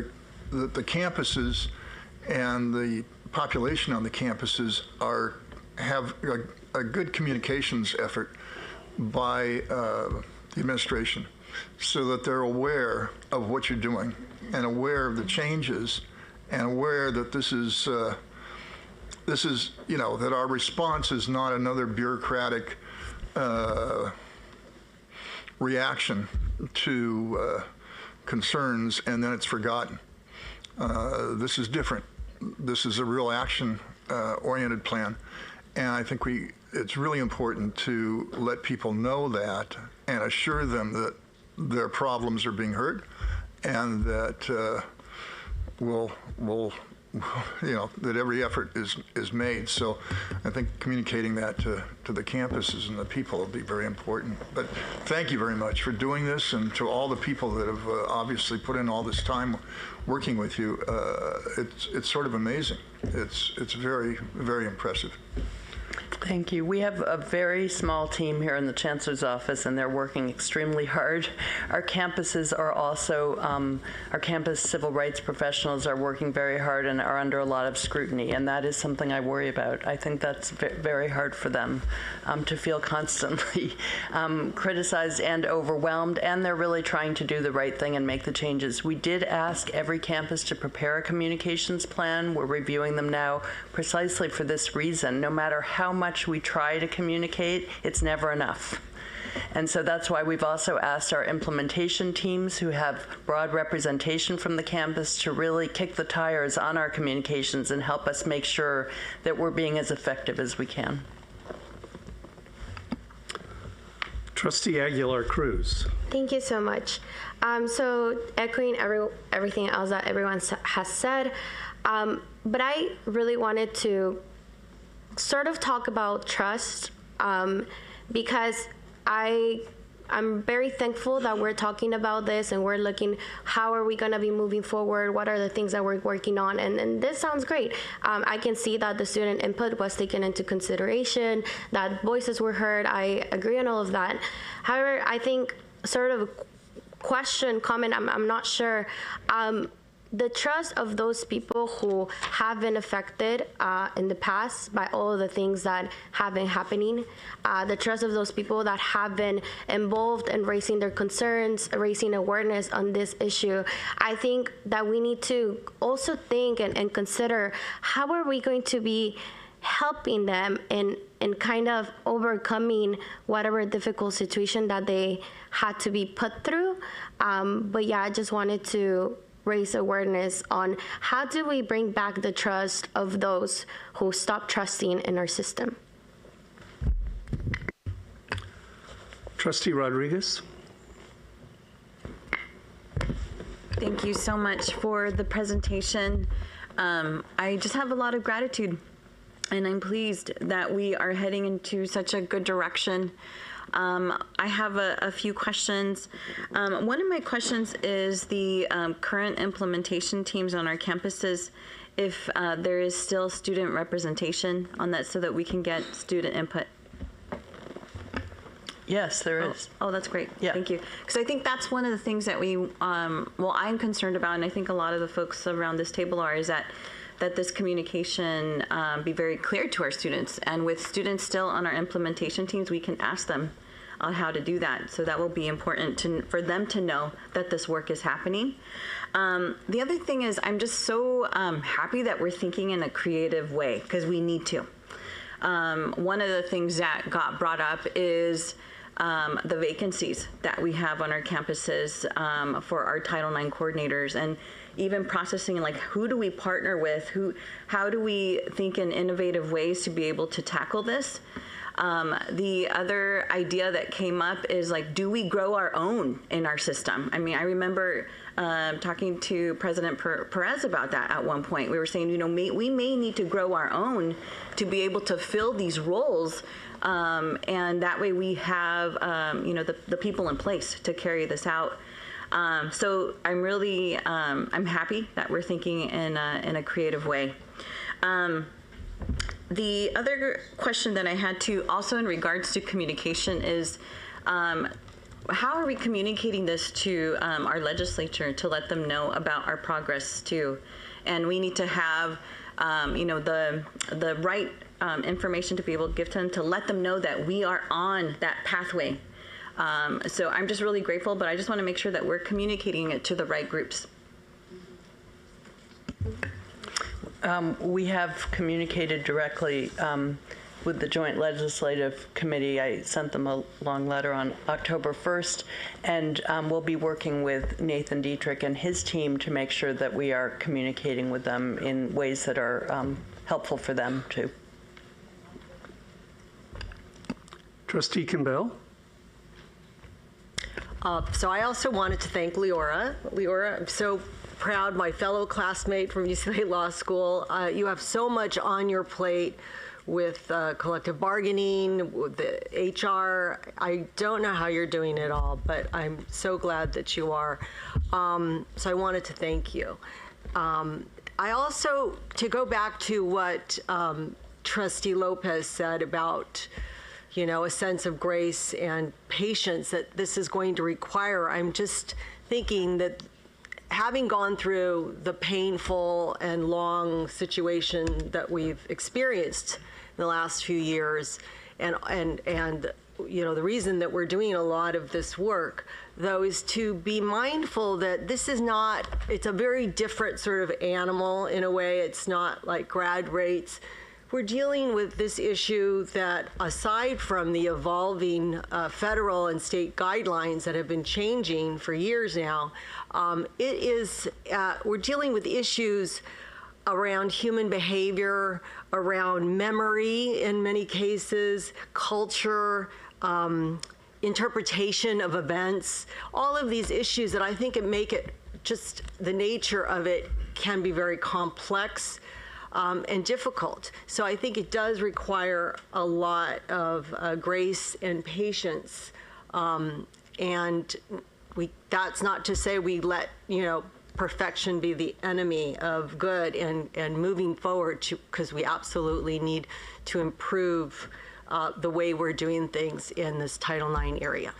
the campuses and the population on the campuses have a good communications effort by the administration, so that they're aware of what you're doing and aware of the changes and aware that this is, that our response is not another bureaucratic reaction to concerns and then it's forgotten. This is different. This is a real action-oriented plan, and I think it's really important to let people know that and assure them that their problems are being heard, and that that every effort is made. So I think communicating that to the campuses and the people will be very important. But thank you very much for doing this, and to all the people that have obviously put in all this time working with you. It's sort of amazing. It's very, very impressive. Thank you. We have a very small team here in the Chancellor's office, and they're working extremely hard. Our campuses are also, our campus civil rights professionals are working very hard and are under a lot of scrutiny, and that is something I worry about. I think that's very hard for them to feel constantly criticized and overwhelmed, and they're really trying to do the right thing and make the changes. We did ask every campus to prepare a communications plan. We're reviewing them now precisely for this reason. No matter how much we try to communicate, it's never enough. And so that's why we've also asked our implementation teams, who have broad representation from the campus, to really kick the tires on our communications and help us make sure that we're being as effective as we can. Trustee Aguilar-Cruz. Thank you so much. So echoing everything else that everyone has said, but I really wanted to sort of talk about trust, because I'm very thankful that we're talking about this and we're looking, how are we going to be moving forward? What are the things that we're working on? And this sounds great. I can see that the student input was taken into consideration, that voices were heard. I agree on all of that. However, I think sort of question, comment, I'm not sure. The trust of those people who have been affected in the past by all of the things that have been happening, the trust of those people that have been involved in raising their concerns, raising awareness on this issue, I think that we need to also think and consider, how are we going to be helping them in kind of overcoming whatever difficult situation that they had to be put through. But yeah, I just wanted to raise awareness on how do we bring back the trust of those who stopped trusting in our system. Trustee Rodriguez. Thank you so much for the presentation. I just have a lot of gratitude, and I'm pleased that we are heading into such a good direction. I have a few questions. One of my questions is the current implementation teams on our campuses, if there is still student representation on that so that we can get student input. Yes, there is. Oh, that's great. Yeah. Thank you. Because I think that's one of the things that we, well, I'm concerned about, and I think a lot of the folks around this table are, is that this communication be very clear to our students. And with students still on our implementation teams, we can ask them on how to do that. So that will be important for them to know that this work is happening. The other thing is, I'm just so happy that we're thinking in a creative way, because we need to. One of the things that got brought up is the vacancies that we have on our campuses for our Title IX coordinators. And even processing like who do we partner with, how do we think in innovative ways to be able to tackle this. The other idea that came up is like, do we grow our own in our system? I mean, I remember talking to President Perez about that at one point. We were saying, we may need to grow our own to be able to fill these roles, and that way we have, the people in place to carry this out. So I'm really, I'm happy that we're thinking in a creative way. The other question that I had too, also in regards to communication, is how are we communicating this to our legislature to let them know about our progress too? And we need to have, the right information to be able to give to them, to let them know that we are on that pathway. So I'm just really grateful, but I just want to make sure that we're communicating it to the right groups. We have communicated directly with the Joint Legislative Committee. I sent them a long letter on October 1st, and we'll be working with Nathan Dietrich and his team to make sure that we are communicating with them in ways that are helpful for them too. Trustee Kimball. So I also wanted to thank Leora. Leora, I'm so proud, my fellow classmate from UCLA Law School. You have so much on your plate with collective bargaining, with the HR. I don't know how you're doing it all, but I'm so glad that you are. So I wanted to thank you. I also, to go back to what Trustee Lopez said about a sense of grace and patience that this is going to require. I'm just thinking that having gone through the painful and long situation that we've experienced in the last few years, and the reason that we're doing a lot of this work, though, is to be mindful that this is not, it's a very different sort of animal in a way. It's not like grad rates. We're dealing with this issue that, aside from the evolving federal and state guidelines that have been changing for years now, we're dealing with issues around human behavior, around memory in many cases, culture, interpretation of events, all of these issues that I think make it just the nature of it can be very complex. And difficult. So I think it does require a lot of grace and patience. And that's not to say we let, perfection be the enemy of good and moving forward, because we absolutely need to improve the way we're doing things in this Title IX area.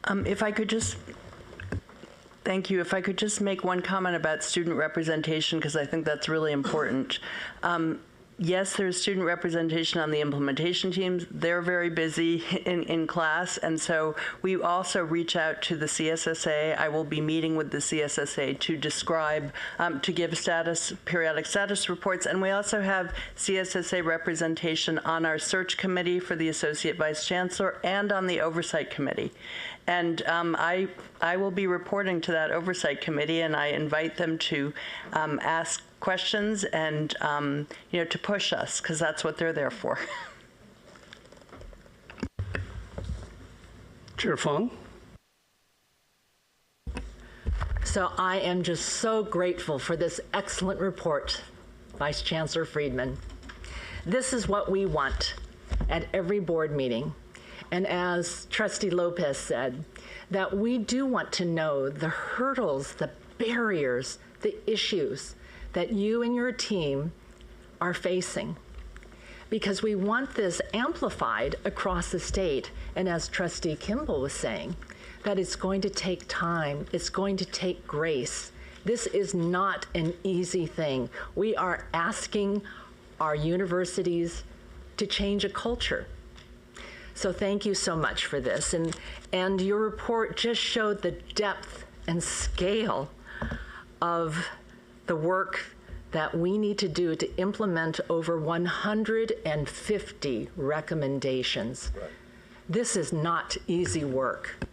If I could just Thank you. If I could just make one comment about student representation, because I think that's really important. Yes, there's student representation on the implementation teams. They're very busy in class, and so we also reach out to the CSSA. I will be meeting with the CSSA to describe, to give periodic status reports, and we also have CSSA representation on our search committee for the Associate Vice Chancellor and on the Oversight Committee. And I will be reporting to that Oversight Committee, and I invite them to ask questions and to push us, because that's what they're there for. Chair Fong. So I am just so grateful for this excellent report, Vice Chancellor Friedman. This is what we want at every board meeting. And as Trustee Lopez said, that we do want to know the hurdles, the barriers, the issues that you and your team are facing, because we want this amplified across the state. And as Trustee Kimball was saying, that it's going to take time, it's going to take grace. This is not an easy thing. We are asking our universities to change a culture. So thank you so much for this. And your report just showed the depth and scale of the work that we need to do to implement over 150 recommendations. Right. This is not easy work.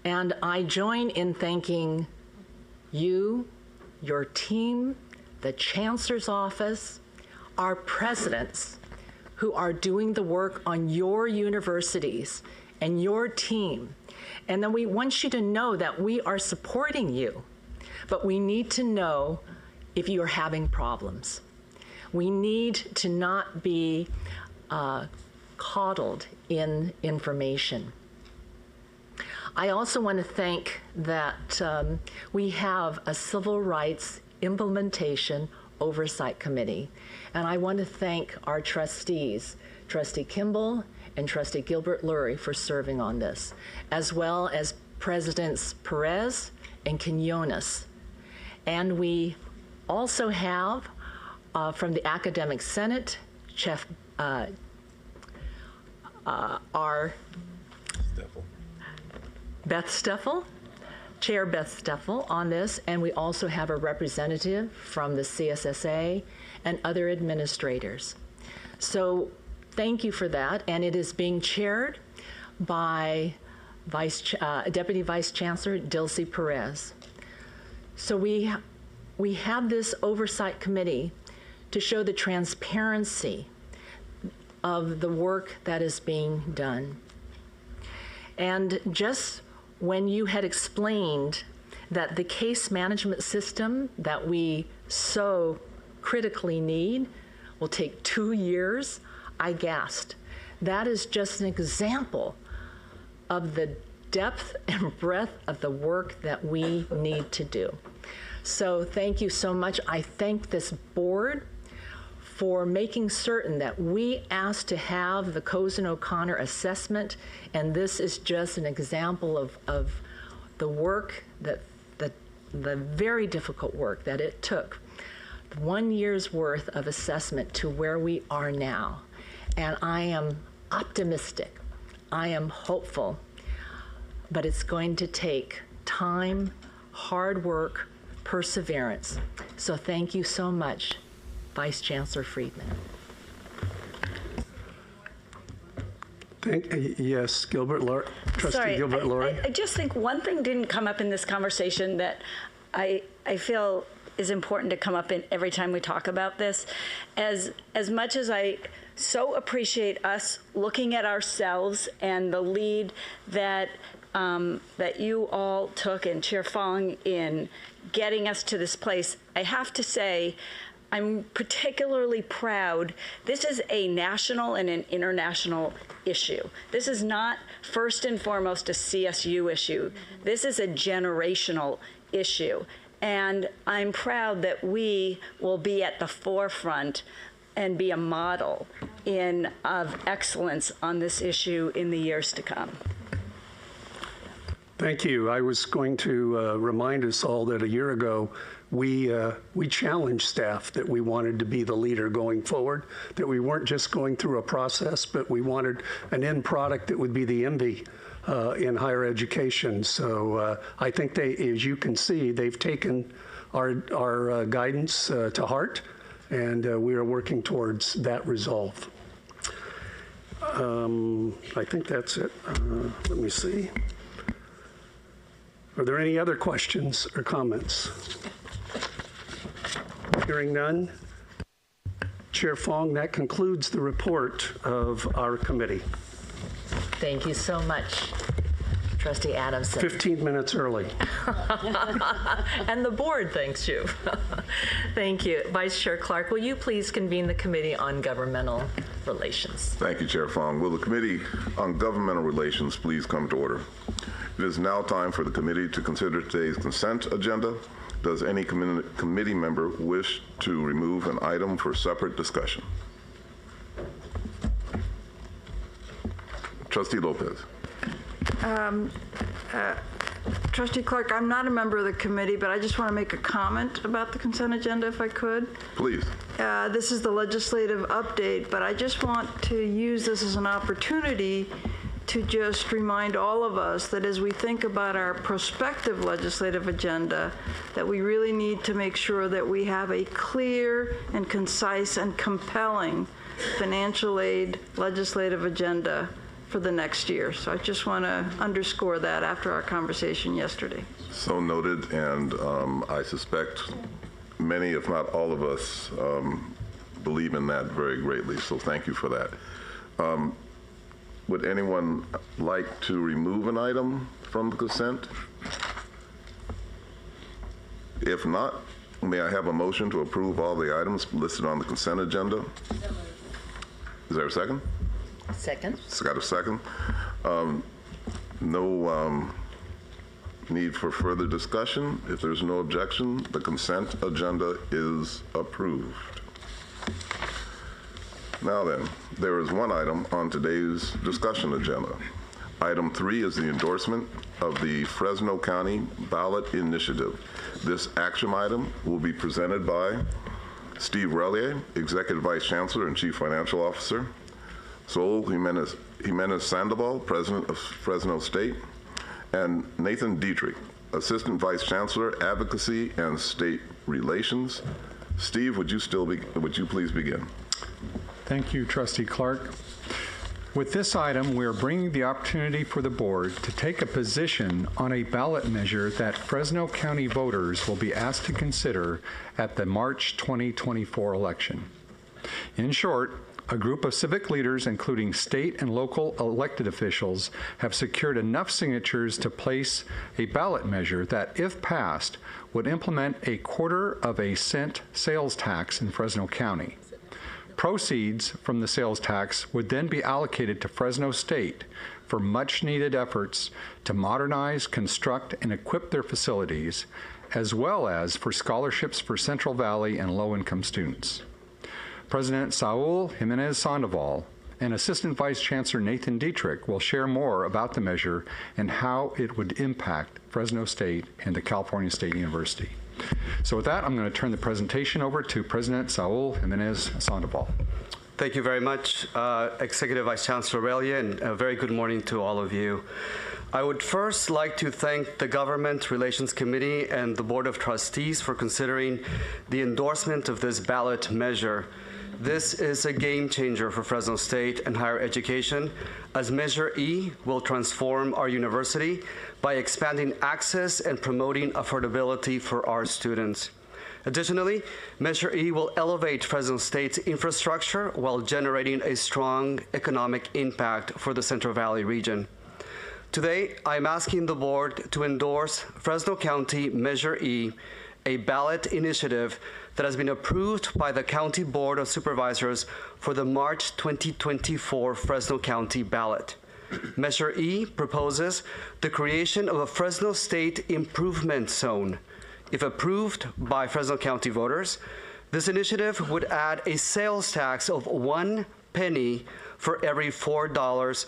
And I join in thanking you, your team, the Chancellor's office, our presidents who are doing the work on your universities and your team. And then we want you to know that we are supporting you, but we need to know if you are having problems. We need to not be coddled in information. I also want to thank that we have a Civil Rights Implementation Oversight Committee, and I want to thank our trustees, Trustee Kimball and Trustee Gilbert Lurie, for serving on this, as well as Presidents Perez and Quinones. And we also have from the Academic Senate, our Beth Steffel, Chair Beth Steffel on this, and we also have a representative from the CSSA and other administrators. So thank you for that, and it is being chaired by Deputy Vice Chancellor Dilsey Perez. So we have this oversight committee to show the transparency of the work that is being done. And just when you had explained that the case management system that we so critically need will take 2 years, I gasped. That is just an example of the depth and breadth of the work that we need to do. So thank you so much. I thank this board for making certain that we asked to have the Cozen O'Connor assessment, and this is just an example of the work that the very difficult work that it took, 1 year's worth of assessment to where we are now. And I am optimistic, I am hopeful, but it's going to take time, hard work, perseverance. So thank you so much, Vice Chancellor Friedman. Yes, Trustee Gilbert Lurie. I just think one thing didn't come up in this conversation that I feel is important to come up in every time we talk about this. As much as I so appreciate us looking at ourselves and the lead that you all took, and Chair Fong, in getting us to this place, I have to say I'm particularly proud. This is a national and an international issue. This is not first and foremost a CSU issue. This is a generational issue. And I'm proud that we will be at the forefront and be a model of excellence on this issue in the years to come. Thank you. I was going to remind us all that a year ago, we challenged staff that we wanted to be the leader going forward, that we weren't just going through a process, but we wanted an end product that would be the envy in higher education. So I think they, as you can see, they've taken our guidance to heart, and we are working towards that resolve. I think that's it. Let me see. Are there any other questions or comments? Hearing none. Chair Fong, that concludes the report of our committee. Thank you so much, Trustee Adamson. 15 minutes early. And the board thanks you. Thank you. Vice Chair Clark, will you please convene the Committee on Governmental Relations? Thank you, Chair Fong. Will the Committee on Governmental Relations please come to order? It is now time for the committee to consider today's consent agenda. Does any committee member wish to remove an item for separate discussion? Trustee Lopez. Trustee Clark, I'm not a member of the committee, but I just want to make a comment about the consent agenda, if I could. Please. This is the legislative update, but I just want to use this as an opportunity to just remind all of us that as we think about our prospective legislative agenda, that we really need to make sure that we have a clear and concise and compelling financial aid legislative agenda for the next year. So I just want to underscore that after our conversation yesterday. So noted, and I suspect many, if not all of us, believe in that very greatly. So thank you for that. Would anyone like to remove an item from the consent? If not, may I have a motion to approve all the items listed on the consent agenda? Is there a second? Second. It's got a second. No need for further discussion. If there's no objection, the consent agenda is approved. Now then, there is one item on today's discussion agenda. Item 3 is the endorsement of the Fresno County Ballot Initiative. This action item will be presented by Steve Relier, Executive Vice Chancellor and Chief Financial Officer, Saul Jimenez Sandoval, President of Fresno State, and Nathan Dietrich, Assistant Vice Chancellor, Advocacy and State Relations. Steve, would you please begin? Thank you, Trustee Clark. With this item, we are bringing the opportunity for the board to take a position on a ballot measure that Fresno County voters will be asked to consider at the March 2024 election. In short, a group of civic leaders, including state and local elected officials, have secured enough signatures to place a ballot measure that, if passed, would implement a 1/4 cent sales tax in Fresno County. Proceeds from the sales tax would then be allocated to Fresno State for much-needed efforts to modernize, construct, and equip their facilities, as well as for scholarships for Central Valley and low-income students. President Saul Jimenez Sandoval and Assistant Vice Chancellor Nathan Dietrich will share more about the measure and how it would impact Fresno State and the California State University. So with that, I'm going to turn the presentation over to President Saul Jimenez Sandoval. Thank you very much, Executive Vice Chancellor Relier, and a very good morning to all of you. I would first like to thank the Government Relations Committee and the Board of Trustees for considering the endorsement of this ballot measure. This is a game changer for Fresno State and higher education, as Measure E will transform our university by expanding access and promoting affordability for our students. Additionally, Measure E will elevate Fresno State's infrastructure while generating a strong economic impact for the Central Valley region. Today, I'm asking the board to endorse Fresno County Measure E, a ballot initiative that has been approved by the County Board of Supervisors for the March 2024 Fresno County ballot. Measure E proposes the creation of a Fresno State Improvement Zone. If approved by Fresno County voters, this initiative would add a sales tax of 1 penny for every $4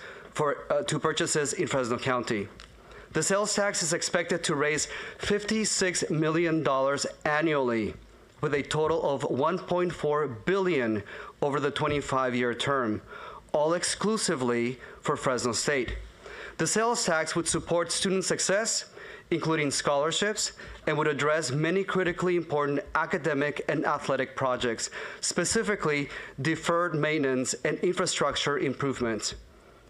to purchases in Fresno County. The sales tax is expected to raise $56 million annually, with a total of $1.4 billion over the 25-year term, all exclusively for Fresno State. The sales tax would support student success, including scholarships, and would address many critically important academic and athletic projects, specifically deferred maintenance and infrastructure improvements.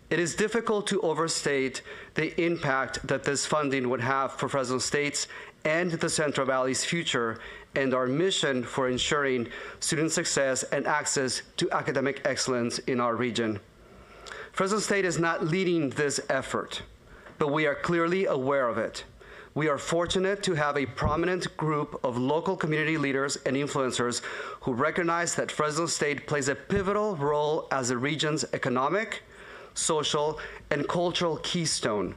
It is difficult to overstate the impact that this funding would have for Fresno State's and the Central Valley's future and our mission for ensuring student success and access to academic excellence in our region. Fresno State is not leading this effort, but we are clearly aware of it. We are fortunate to have a prominent group of local community leaders and influencers who recognize that Fresno State plays a pivotal role as the region's economic, social, and cultural keystone.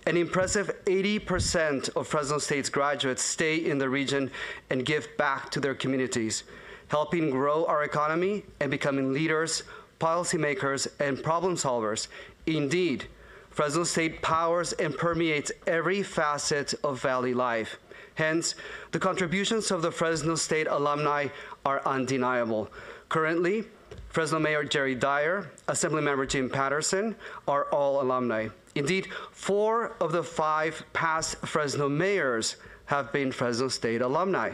An impressive 80% of Fresno State's graduates stay in the region and give back to their communities, helping grow our economy and becoming leaders, policymakers, and problem solvers. Indeed, Fresno State powers and permeates every facet of Valley life. Hence, the contributions of the Fresno State alumni are undeniable. Currently, Fresno Mayor Jerry Dyer, Assemblymember Jim Patterson are all alumni. Indeed, 4 of the 5 past Fresno mayors have been Fresno State alumni.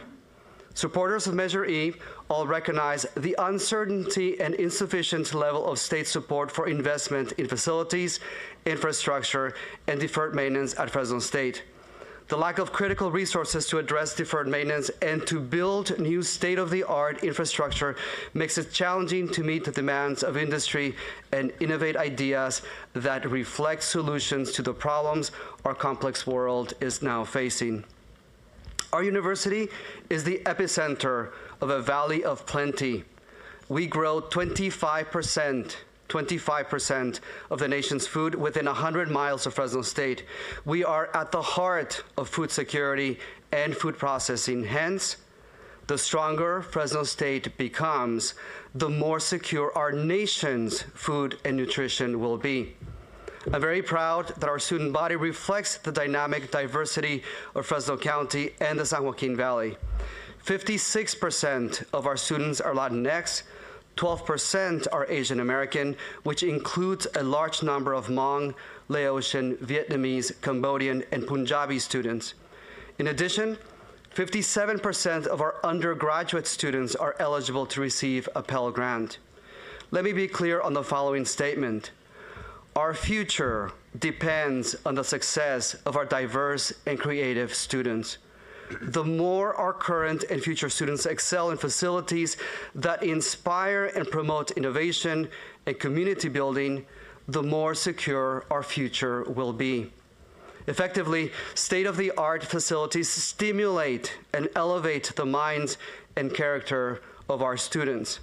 Supporters of Measure E all recognize the uncertainty and insufficient level of state support for investment in facilities, infrastructure, and deferred maintenance at Fresno State. The lack of critical resources to address deferred maintenance and to build new state-of-the-art infrastructure makes it challenging to meet the demands of industry and innovate ideas that reflect solutions to the problems our complex world is now facing. Our university is the epicenter of a valley of plenty. We grow 25% of the nation's food within 100 miles of Fresno State. We are at the heart of food security and food processing. Hence, the stronger Fresno State becomes, the more secure our nation's food and nutrition will be. I'm very proud that our student body reflects the dynamic diversity of Fresno County and the San Joaquin Valley. 56% of our students are Latinx, 12% are Asian American, which includes a large number of Hmong, Laotian, Vietnamese, Cambodian, and Punjabi students. In addition, 57% of our undergraduate students are eligible to receive a Pell Grant. Let me be clear on the following statement. Our future depends on the success of our diverse and creative students. The more our current and future students excel in facilities that inspire and promote innovation and community building, the more secure our future will be. Effectively, state-of-the-art facilities stimulate and elevate the minds and character of our students.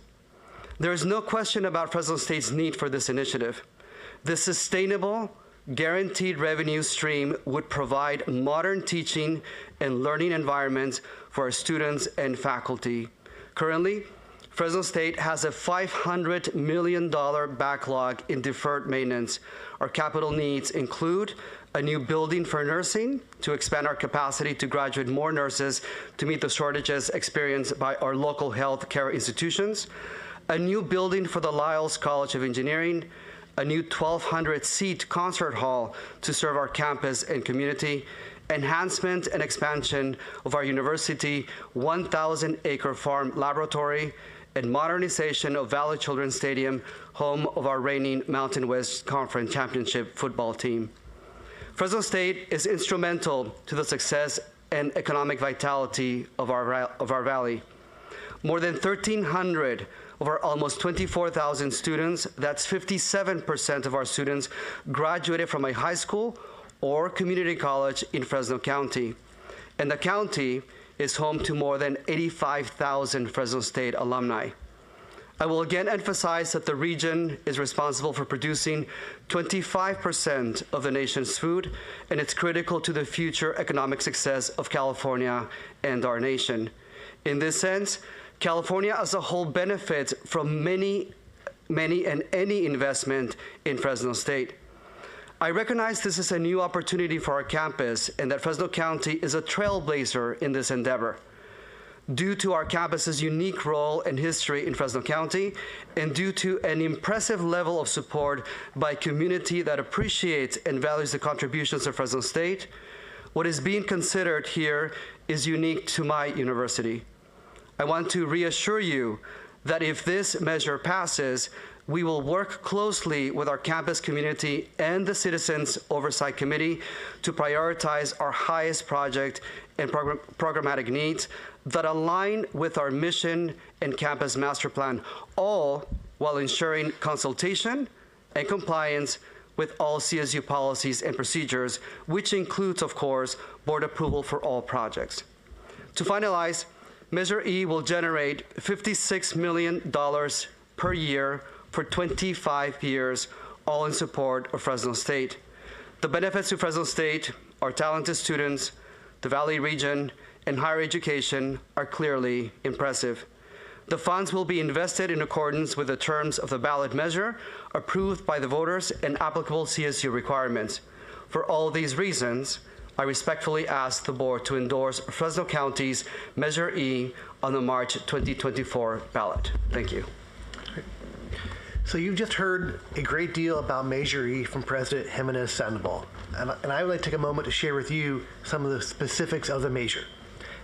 There is no question about Fresno State's need for this initiative. This sustainable, guaranteed revenue stream would provide modern teaching and learning environments for our students and faculty. Currently, Fresno State has a $500 million backlog in deferred maintenance. Our capital needs include a new building for nursing to expand our capacity to graduate more nurses to meet the shortages experienced by our local health care institutions, a new building for the Lyles College of Engineering, a new 1,200-seat concert hall to serve our campus and community, enhancement and expansion of our university 1,000-acre farm laboratory, and modernization of Valley Children's Stadium, home of our reigning Mountain West Conference Championship football team. Fresno State is instrumental to the success and economic vitality of our valley. More than 1,300 of our almost 24,000 students, that's 57% of our students, graduated from a high school or community college in Fresno County. And the county is home to more than 85,000 Fresno State alumni. I will again emphasize that the region is responsible for producing 25% of the nation's food, and it's critical to the future economic success of California and our nation. In this sense, California as a whole benefits from many and any investment in Fresno State. I recognize this is a new opportunity for our campus and that Fresno County is a trailblazer in this endeavor. Due to our campus's unique role and history in Fresno County, and due to an impressive level of support by a community that appreciates and values the contributions of Fresno State, what is being considered here is unique to my university. I want to reassure you that if this measure passes, we will work closely with our campus community and the Citizens Oversight Committee to prioritize our highest project and programmatic needs that align with our mission and campus master plan, all while ensuring consultation and compliance with all CSU policies and procedures, which includes, of course, board approval for all projects. To finalize, Measure E will generate $56 million per year for 25 years, all in support of Fresno State. The benefits to Fresno State, our talented students, the Valley region, and higher education are clearly impressive. The funds will be invested in accordance with the terms of the ballot measure approved by the voters and applicable CSU requirements. For all these reasons, I respectfully ask the board to endorse Fresno County's Measure E on the March 2024 ballot. Thank you. So you've just heard a great deal about Measure E from President Jimenez Sandoval, and I would like to take a moment to share with you some of the specifics of the measure.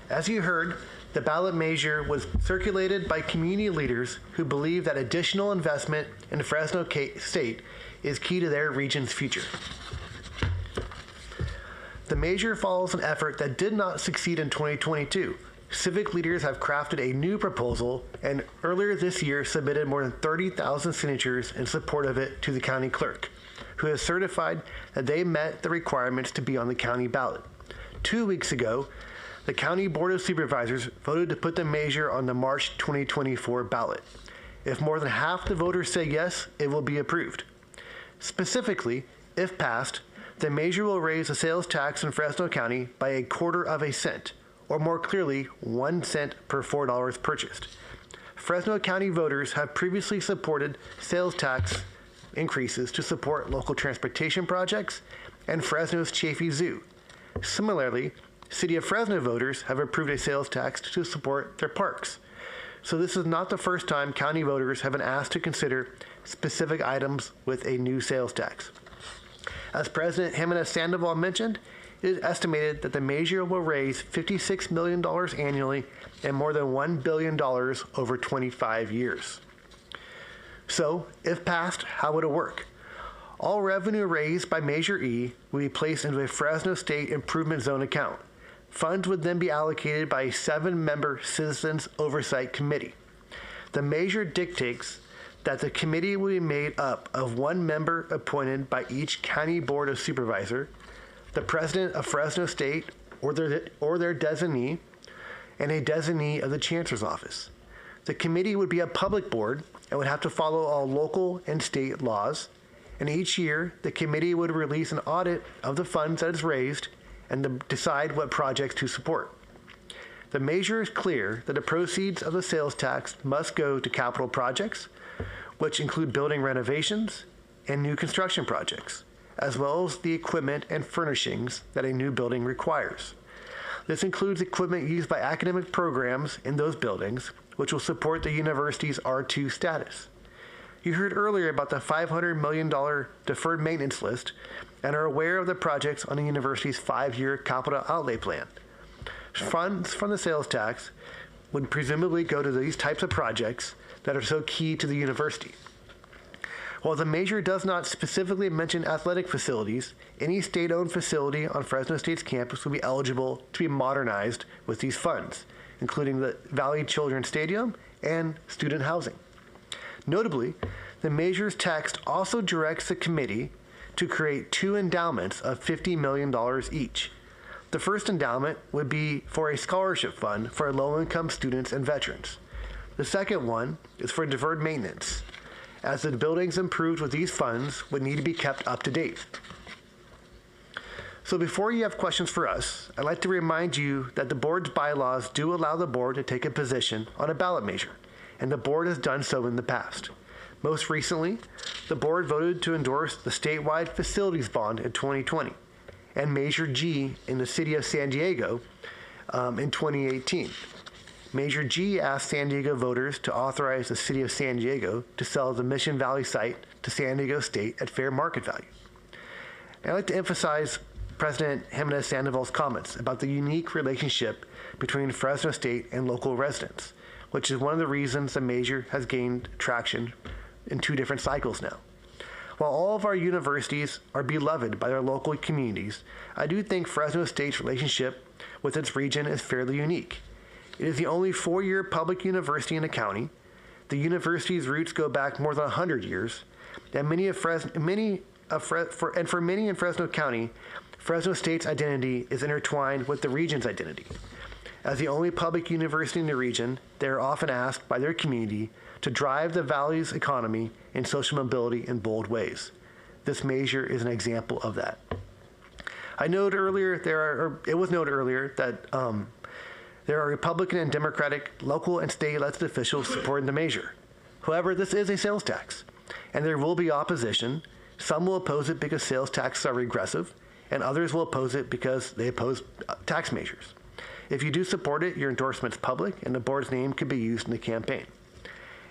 As you heard, The ballot measure was circulated by community leaders who believe that additional investment in Fresno State is key to their region's future. The measure follows an effort that did not succeed in 2022. Civic leaders have crafted a new proposal and earlier this year submitted more than 30,000 signatures in support of it to the county clerk, who has certified that they met the requirements to be on the county ballot. 2 weeks ago, the County Board of Supervisors voted to put the measure on the March 2024 ballot. If more than half the voters say yes, it will be approved. Specifically, if passed, the measure will raise the sales tax in Fresno County by 1/4 cent, or more clearly, 1 cent per $4 purchased. Fresno County voters have previously supported sales tax increases to support local transportation projects and Fresno's Chaffee Zoo. Similarly, City of Fresno voters have approved a sales tax to support their parks. So this is not the first time county voters have been asked to consider specific items with a new sales tax. As President Jimenez Sandoval mentioned, it is estimated that the measure will raise $56 million annually and more than $1 billion over 25 years. So, if passed, how would it work? All revenue raised by Measure E will be placed into a Fresno State Improvement Zone account. Funds would then be allocated by a 7-member Citizens Oversight Committee. The measure dictates that the committee will be made up of 1 member appointed by each County Board of Supervisors, the President of Fresno State or their designee, and a designee of the Chancellor's Office. The committee would be a public board and would have to follow all local and state laws, and each year the committee would release an audit of the funds that is raised and decide what projects to support. The measure is clear that the proceeds of the sales tax must go to capital projects, which include building renovations and new construction projects, as well as the equipment and furnishings that a new building requires. This includes equipment used by academic programs in those buildings, which will support the university's R2 status. You heard earlier about the $500 million deferred maintenance list and are aware of the projects on the university's 5-year capital outlay plan. Funds from the sales tax would presumably go to these types of projects that are so key to the university. While the measure does not specifically mention athletic facilities, any state-owned facility on Fresno State's campus will be eligible to be modernized with these funds, including the Valley Children's Stadium and student housing. Notably, the measure's text also directs the committee to create 2 endowments of $50 million each. The first endowment would be for a scholarship fund for low-income students and veterans. The second one is for deferred maintenance, as the buildings improved with these funds would need to be kept up to date. So before you have questions for us, I'd like to remind you that the board's bylaws do allow the board to take a position on a ballot measure, and the board has done so in the past. Most recently, the board voted to endorse the statewide facilities bond in 2020 and Measure G in the city of San Diego in 2018. Measure G asked San Diego voters to authorize the city of San Diego to sell the Mission Valley site to San Diego State at fair market value. And I'd like to emphasize President Jimenez Sandoval's comments about the unique relationship between Fresno State and local residents, which is one of the reasons the measure has gained traction in 2 different cycles now. While all of our universities are beloved by their local communities, I do think Fresno State's relationship with its region is fairly unique. It is the only 4-year public university in the county. The university's roots go back more than 100 years, and for many in Fresno County, Fresno State's identity is intertwined with the region's identity. As the only public university in the region, they are often asked by their community to drive the valley's economy and social mobility in bold ways. This measure is an example of that. It was noted earlier that there are Republican and Democratic local and state elected officials supporting the measure. However, this is a sales tax, and there will be opposition. Some will oppose it because sales taxes are regressive, and others will oppose it because they oppose tax measures. If you do support it, your endorsement's public, and the board's name could be used in the campaign.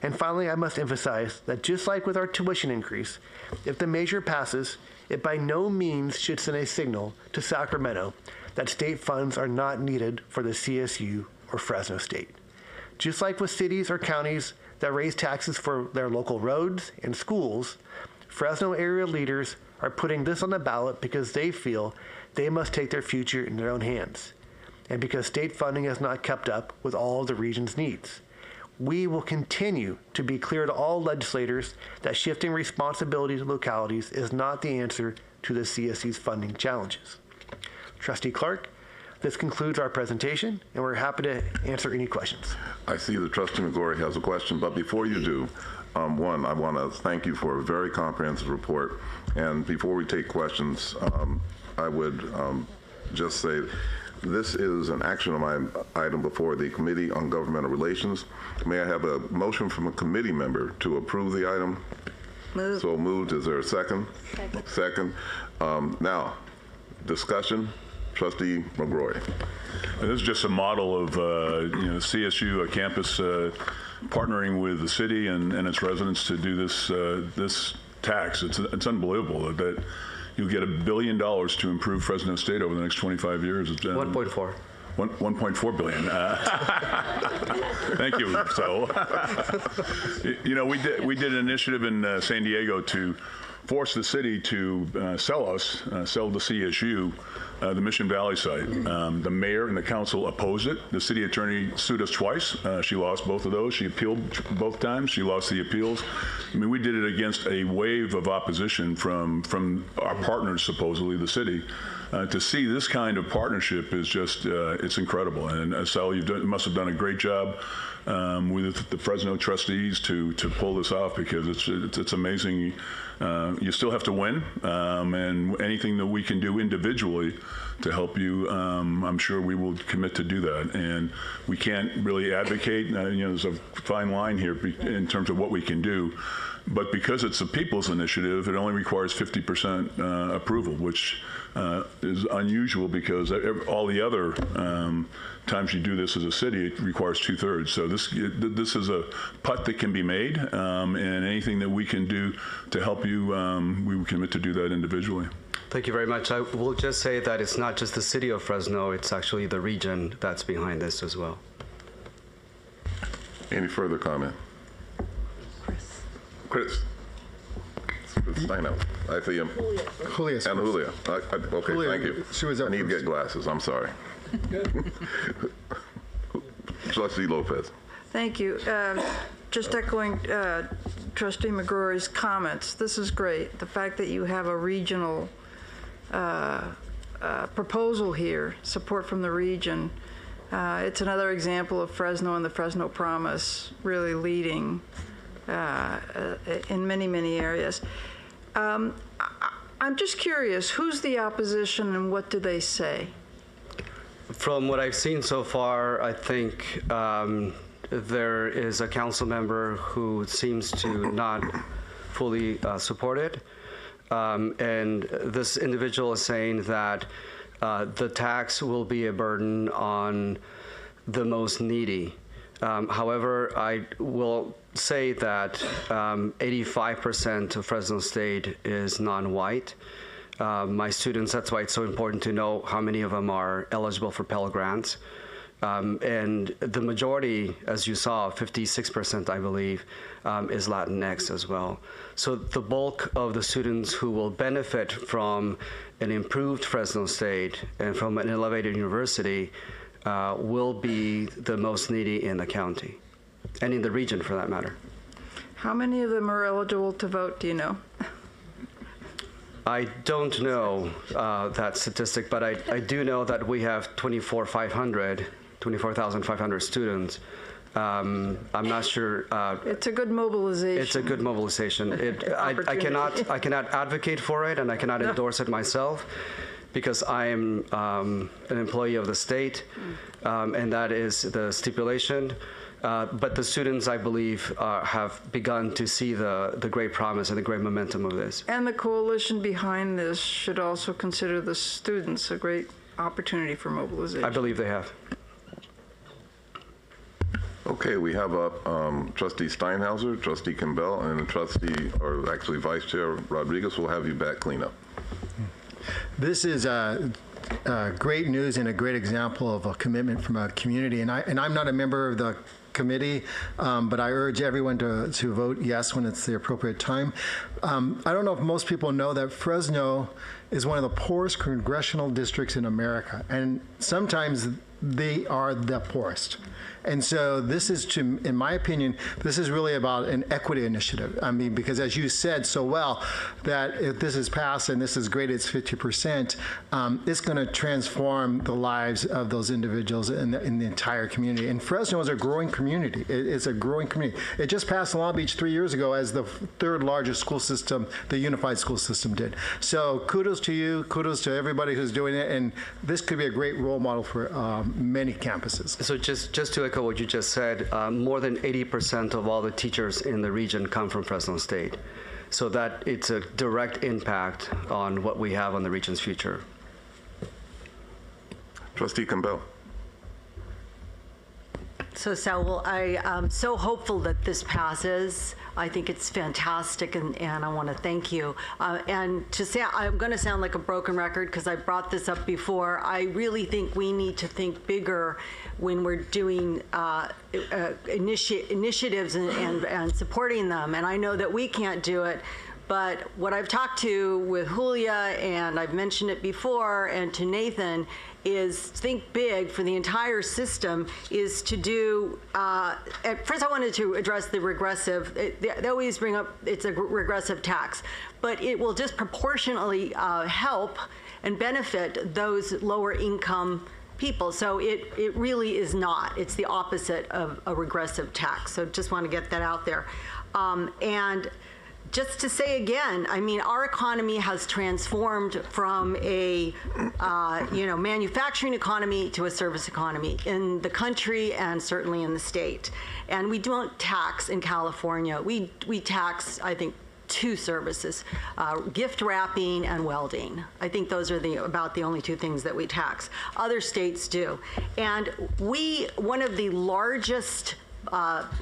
And finally, I must emphasize that just like with our tuition increase, if the measure passes, it by no means should send a signal to Sacramento that state funds are not needed for the CSU or Fresno State. Just like with cities or counties that raise taxes for their local roads and schools, Fresno area leaders are putting this on the ballot because they feel they must take their future in their own hands, and because state funding has not kept up with all of the region's needs. We will continue to be clear to all legislators that shifting responsibility to localities is not the answer to the CSC's funding challenges. Trustee Clark, this concludes our presentation, and we're happy to answer any questions. I see that Trustee McGrory has a question, but before you do, one, I want to thank you for a very comprehensive report. And before we take questions, I would just say this is an action item before the Committee on Governmental Relations. May I have a motion from a committee member to approve the item? Move. So moved. Is there a second? Second. Now, discussion. Trustee McGrory. This is just a model of CSU, a campus partnering with the city and its residents to do this tax. It's unbelievable that you'll get $1 billion to improve Fresno State over the next 25 years. 1.4. 1.4 billion. Thank you. So, we did an initiative in San Diego to force the city to sell the CSU, the Mission Valley site. The mayor and the council opposed it. The city attorney sued us twice. She lost both of those. She appealed both times. She lost the appeals. I mean, we did it against a wave of opposition from our partners, supposedly the city. To see this kind of partnership is just, it's incredible. And Sal, you must have done a great job with the Fresno trustees to pull this off, because it's amazing. You still have to win, and anything that we can do individually to help you, I'm sure we will commit to do that. And we can't really advocate. There's a fine line here in terms of what we can do. But because it's a people's initiative, it only requires 50% approval, which is unusual, because all the other times you do this as a city, it requires 2/3. So this is a putt that can be made, and anything that we can do to help you, we will commit to do that individually. Thank you very much. I will just say that it's not just the city of Fresno, it's actually the region that's behind this as well. Any further comment? Chris. I know. I see him. Julia. And Julia. Okay, Julia, thank you. she was up I need to first. get glasses. I'm sorry. Trustee Lopez. Thank you. Just echoing Trustee McGrory's comments, this is great. The fact that you have a regional proposal here, support from the region, it's another example of Fresno and the Fresno Promise really leading in many, many areas. I'm just curious, who's the opposition and what do they say? From what I've seen so far, I think there is a council member who seems to not fully support it. And this individual is saying that the tax will be a burden on the most needy. However, I will say that 85% of Fresno State is non-white. My students, that's why it's so important to know how many of them are eligible for Pell Grants. And the majority, as you saw, 56%, I believe, is Latinx as well. So the bulk of the students who will benefit from an improved Fresno State and from an elevated university will be the most needy in the county, and in the region for that matter. How many of them are eligible to vote, do you know? I don't know that statistic, but I do know that we have 24,500 students. I'm not sure. It's a good mobilization. It's a good mobilization. I cannot advocate for it, and I cannot endorse it myself, because I am an employee of the state, and that is the stipulation. But the students, I believe, have begun to see the great promise and the great momentum of this. And the coalition behind this should also consider the students a great opportunity for mobilization. I believe they have. Okay, we have up Trustee Steinhauser, Trustee Campbell, and Vice Chair Rodriguez. Will have you back clean up. This is great news and a great example of a commitment from a community. And I'm not a member of the committee, but I urge everyone to vote yes when it's the appropriate time. I don't know if most people know that Fresno is one of the poorest congressional districts in America, and sometimes they are the poorest. And so this is, in my opinion, this is really about an equity initiative. I mean, because as you said so well, that if this is passed and this is great, it's 50%, it's going to transform the lives of those individuals in the entire community. And Fresno is a growing community. It's a growing community. It just passed Long Beach 3 years ago as the third largest school system, the unified school system did. So kudos to you, kudos to everybody who's doing it, and this could be a great role model for many campuses. So just to echo what you just said, more than 80% of all the teachers in the region come from Fresno State. So that it's a direct impact on what we have on the region's future. Trustee Campbell. So, Saul, I am so hopeful that this passes. I think it's fantastic, and I want to thank you. And to say, I'm going to sound like a broken record because I brought this up before. I really think we need to think bigger when we're doing initiatives and supporting them. And I know that we can't do it. But what I've talked to with Julia, and I've mentioned it before, and to Nathan, is think big for the entire system, is to do, first I wanted to address the regressive, they always bring up it's a regressive tax, but it will disproportionately help and benefit those lower income people. So it really is not. It's the opposite of a regressive tax. So just want to get that out there. And just to say again, I mean, our economy has transformed from a, manufacturing economy to a service economy in the country and certainly in the state. And we don't tax in California. We tax, I think, 2 services, gift wrapping and welding. I think those are about the only 2 things that we tax. Other states do. And one of the largest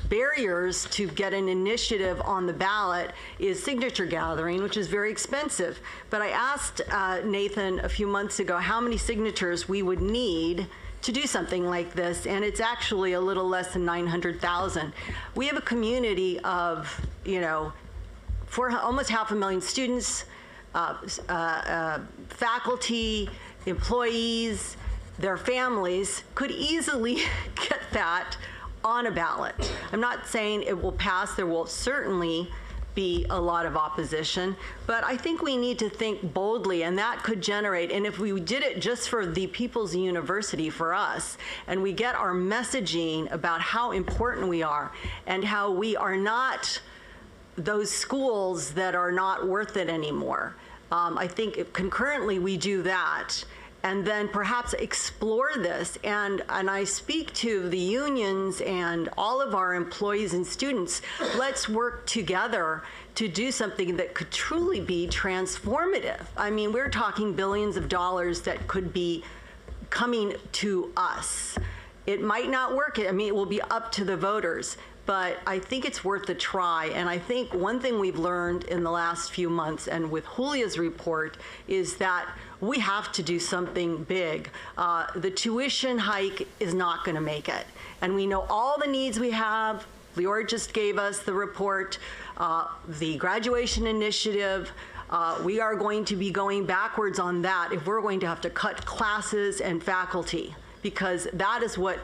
barriers to get an initiative on the ballot is signature gathering, which is very expensive. But I asked Nathan a few months ago how many signatures we would need to do something like this, and it's actually a little less than 900,000. We have a community of, for almost 500,000 students, faculty, employees, their families could easily get that on a ballot. I'm not saying it will pass. There will certainly be a lot of opposition, but I think we need to think boldly, and that could generate, and if we did it just for the People's University, for us, and we get our messaging about how important we are and how we are not those schools that are not worth it anymore. I think concurrently we do that, and then perhaps explore this. And I speak to the unions and all of our employees and students. Let's work together to do something that could truly be transformative. I mean, we're talking billions of dollars that could be coming to us. It might not work. I mean, it will be up to the voters. But I think it's worth a try. And I think one thing we've learned in the last few months, and with Julia's report, is that we have to do something big. The tuition hike is not going to make it. And we know all the needs we have. Leora just gave us the report, the graduation initiative. We are going to be going backwards on that if we're going to have to cut classes and faculty, because that is what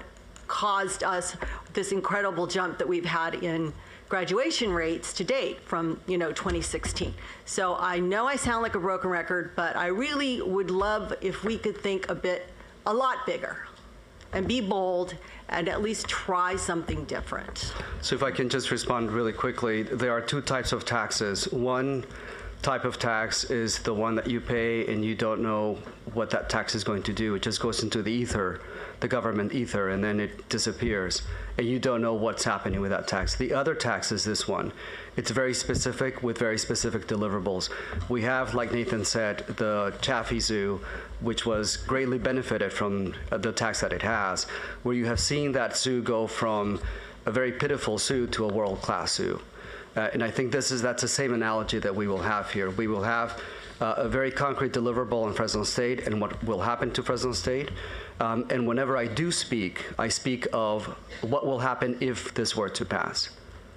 caused us this incredible jump that we've had in graduation rates to date from 2016. So I know I sound like a broken record, but I really would love if we could think a lot bigger and be bold and at least try something different. So if I can just respond really quickly, there are 2 types of taxes. One type of tax is the one that you pay and you don't know what that tax is going to do. It just goes into the ether, the government ether, and then it disappears. And you don't know what's happening with that tax. The other tax is this one. It's very specific with very specific deliverables. We have, like Nathan said, the Chaffee Zoo, which was greatly benefited from the tax that it has, where you have seen that zoo go from a very pitiful zoo to a world-class zoo. And I think that's the same analogy that we will have here. We will have a very concrete deliverable in Fresno State and what will happen to Fresno State. And whenever I do speak, I speak of what will happen if this were to pass.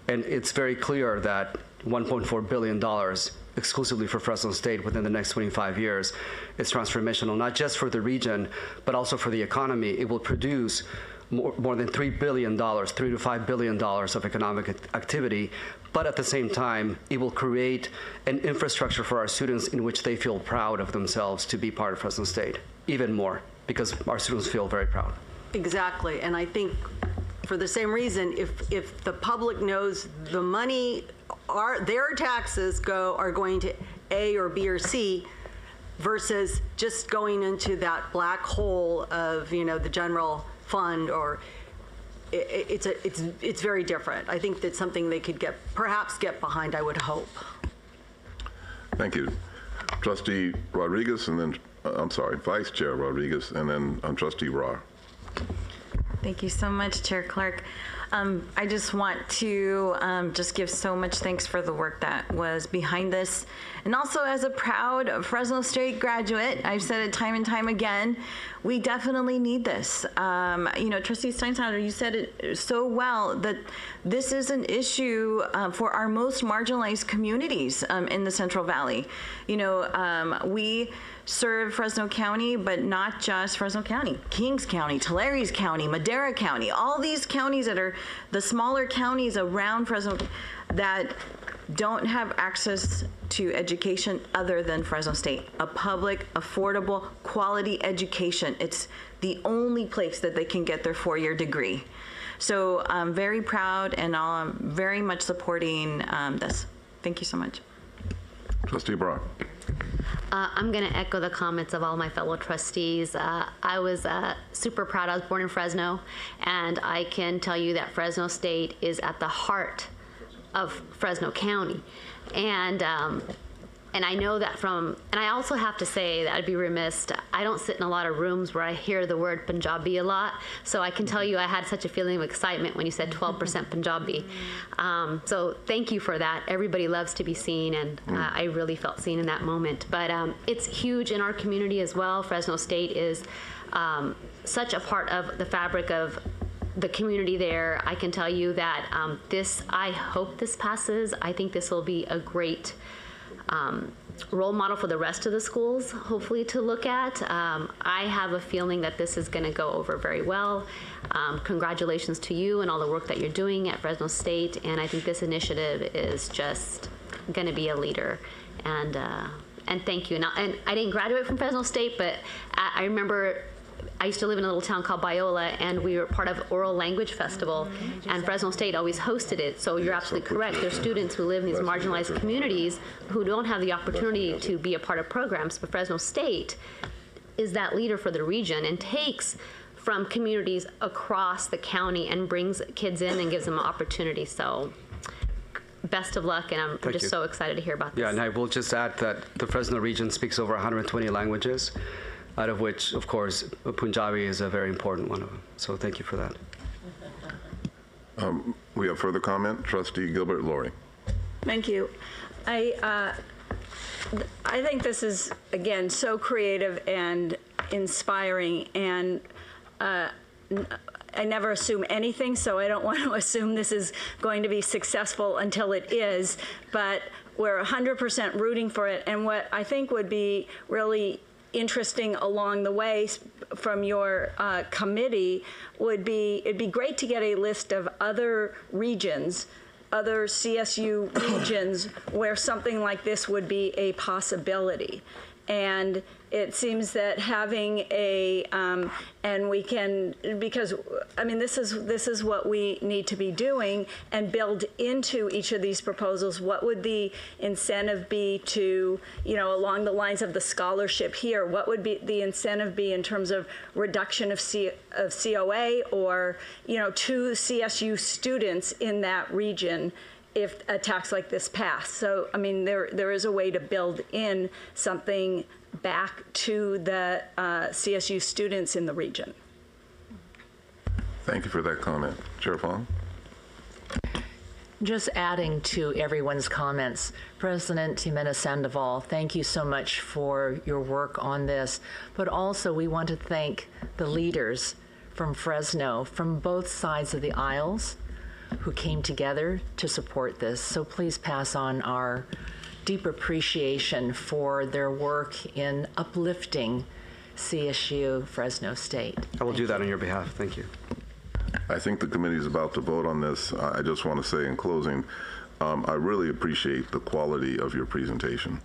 And it's very clear that $1.4 billion exclusively for Fresno State within the next 25 years is transformational, not just for the region, but also for the economy. It will produce more than $3 billion, $3 to $5 billion of economic activity, but at the same time, it will create an infrastructure for our students in which they feel proud of themselves to be part of Fresno State, even more, because our students feel very proud. Exactly, and I think for the same reason, if the public knows the money, their taxes are going to A or B or C, versus just going into that black hole of the general fund, or it's very different. I think that's something they could perhaps get behind, I would hope. Thank you. Trustee Rodriguez, and then, Vice Chair Rodriguez, and then Trustee Rahr. Thank you so much, Chair Clark. I just want to just give so much thanks for the work that was behind this. And also, as a proud Fresno State graduate, I've said it time and time again, we definitely need this. Trustee Steinhauser, you said it so well, that this is an issue for our most marginalized communities in the Central Valley. We serve Fresno County, but not just Fresno County. Kings County, Tulare County, Madera County, all these counties that are the smaller counties around Fresno that don't have access to education other than Fresno State. A public, affordable, quality education. It's the only place that they can get their 4-year degree. So I'm very proud, and I'm very much supporting this. Thank you so much. Trustee Brock. I'm going to echo the comments of all my fellow trustees. I was super proud. I was born in Fresno, and I can tell you that Fresno State is at the heart of Fresno County. And I know that and I also have to say that I'd be remiss, I don't sit in a lot of rooms where I hear the word Punjabi a lot, so I can tell you I had such a feeling of excitement when you said 12% Punjabi. So thank you for that. Everybody loves to be seen, and I really felt seen in that moment. But it's huge in our community as well. Fresno State is such a part of the fabric of the community there. I can tell you that I hope this passes. I think this will be a great role model for the rest of the schools, hopefully, to look at. I have a feeling that this is going to go over very well. Congratulations to you and all the work that you're doing at Fresno State, and I think this initiative is just going to be a leader. And thank you. And I didn't graduate from Fresno State, but I remember I used to live in a little town called Biola, and we were part of Oral Language Festival, and Fresno State always hosted it. So you're absolutely correct. There's students who live in these marginalized communities who don't have the opportunity to be a part of programs, but Fresno State is that leader for the region and takes from communities across the county and brings kids in and gives them an opportunity. So best of luck, and I'm just so excited to hear about this. Yeah, and I will just add that the Fresno region speaks over 120 languages, out of which, of course, Punjabi is a very important one of them. So thank you for that. We have further comment. Trustee Gilbert Lori. Thank you. I think this is, again, so creative and inspiring, and I never assume anything, so I don't want to assume this is going to be successful until it is, but we're 100% rooting for it. And what I think would be really interesting along the way from your committee would be, it'd be great to get a list of other regions, other CSU regions where something like this would be a possibility. And it seems that having a, and we can, because, I mean, this is what we need to be doing, and build into each of these proposals. What would the incentive be to, along the lines of the scholarship here, what would be the incentive be in terms of reduction of COA or, to CSU students in that region if a tax like this passed? So, I mean, there is a way to build in something back to the CSU students in the region. Thank you for that comment. Chair Fong? Just adding to everyone's comments, President Jimenez Sandoval, thank you so much for your work on this. But also, we want to thank the leaders from Fresno, from both sides of the aisles, who came together to support this. So please pass on our deep appreciation for their work in uplifting CSU Fresno State. I will do that on your behalf. Thank you. I think the committee is about to vote on this. I just want to say in closing, I really appreciate the quality of your presentation.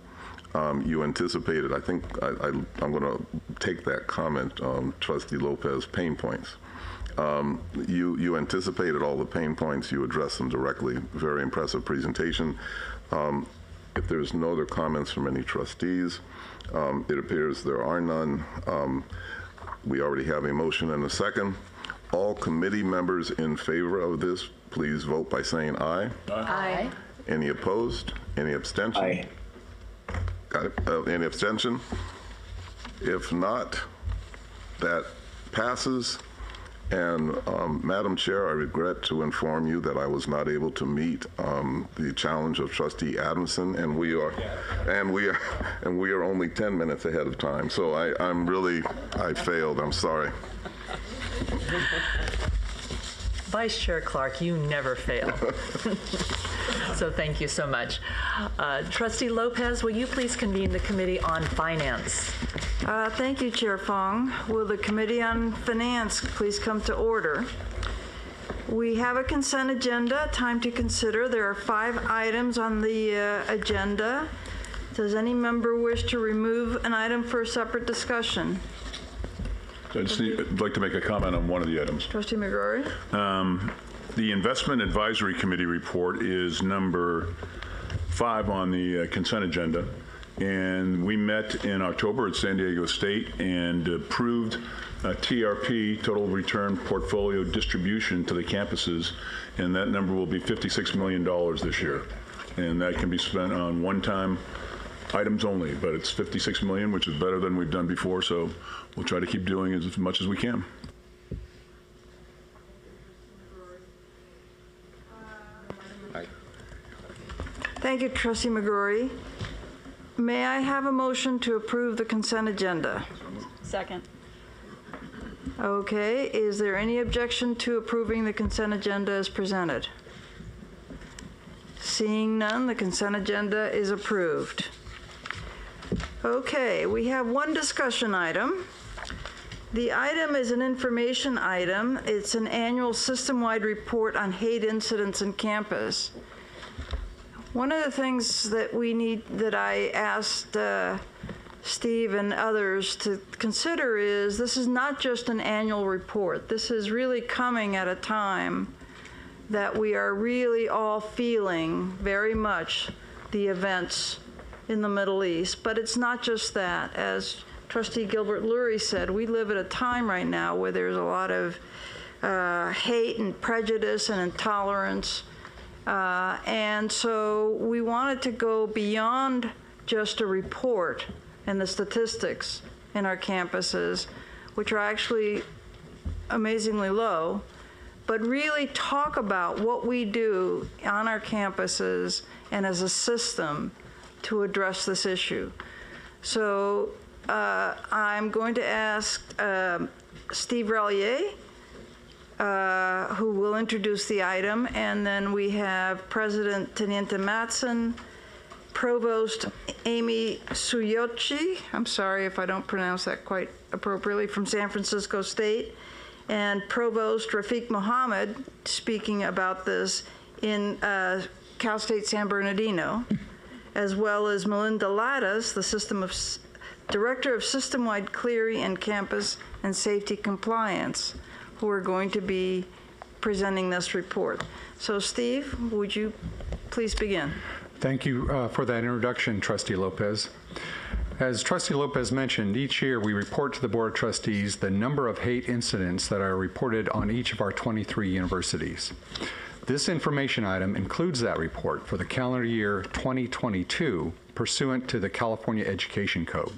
You anticipated, I think I'm going to take that comment, Trustee Lopez, pain points. You anticipated all the pain points, you addressed them directly. Very impressive presentation. If there's no other comments from any trustees, it appears there are none. We already have a motion and a second. All committee members in favor of this, please vote by saying aye. Aye. Any opposed? Any abstention? Aye. Got it. Any abstention? If not, that passes. And Madam Chair, I regret to inform you that I was not able to meet the challenge of Trustee Adamson, and we are only 10 minutes ahead of time. So I failed. I'm sorry. Vice Chair Clark, you never fail. So thank you so much. Trustee Lopez, will you please convene the Committee on Finance? Thank you, Chair Fong. Will the Committee on Finance please come to order? We have a consent agenda, time to consider. There are 5 items on the agenda. Does any member wish to remove an item for a separate discussion? I'd like to make a comment on one of the items. Trustee McGrory? The Investment Advisory Committee report is number 5 on the consent agenda. And we met in October at San Diego State and approved TRP, Total Return Portfolio Distribution, to the campuses. And that number will be $56 million this year. And that can be spent on one-time items only, but it's $56 million, which is better than we've done before, so we'll try to keep doing as much as we can. Thank you, Trustee McGrory. May I have a motion to approve the consent agenda? Second. Okay, is there any objection to approving the consent agenda as presented? Seeing none, the consent agenda is approved. Okay, we have one discussion item. The item is an information item. It's an annual system-wide report on hate incidents in campus. One of the things that I asked Steve and others to consider is this is not just an annual report. This is really coming at a time that we are really all feeling very much the events in the Middle East. But it's not just that. As Trustee Gilbert Lurie said, we live at a time right now where there's a lot of hate and prejudice and intolerance. And so we wanted to go beyond just a report and the statistics in our campuses, which are actually amazingly low, but really talk about what we do on our campuses and as a system to address this issue. So I'm going to ask Steve Relier, who will introduce the item, and then we have President Teniente Matson, Provost Amy Suyochi, I'm sorry if I don't pronounce that quite appropriately, from San Francisco State, and Provost Rafiq Mohammed speaking about this in Cal State San Bernardino, as well as Melinda Lattis, the Director of System-Wide Clery and Campus and Safety Compliance, who are going to be presenting this report. So Steve, would you please begin? Thank you for that introduction, Trustee Lopez. As Trustee Lopez mentioned, each year we report to the Board of Trustees the number of hate incidents that are reported on each of our 23 universities. This information item includes that report for the calendar year 2022 pursuant to the California Education Code.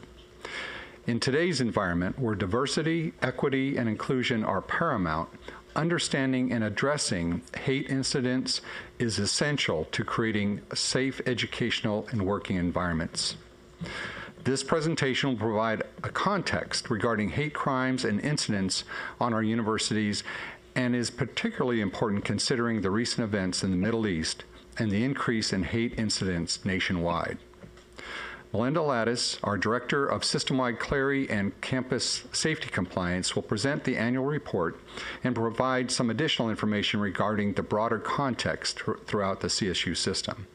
In today's environment, where diversity, equity, and inclusion are paramount, understanding and addressing hate incidents is essential to creating safe educational and working environments. This presentation will provide a context regarding hate crimes and incidents on our universities and is particularly important considering the recent events in the Middle East and the increase in hate incidents nationwide. Melinda Lattis, our Director of System-Wide Clarity and Campus Safety Compliance, will present the annual report and provide some additional information regarding the broader context throughout the CSU system.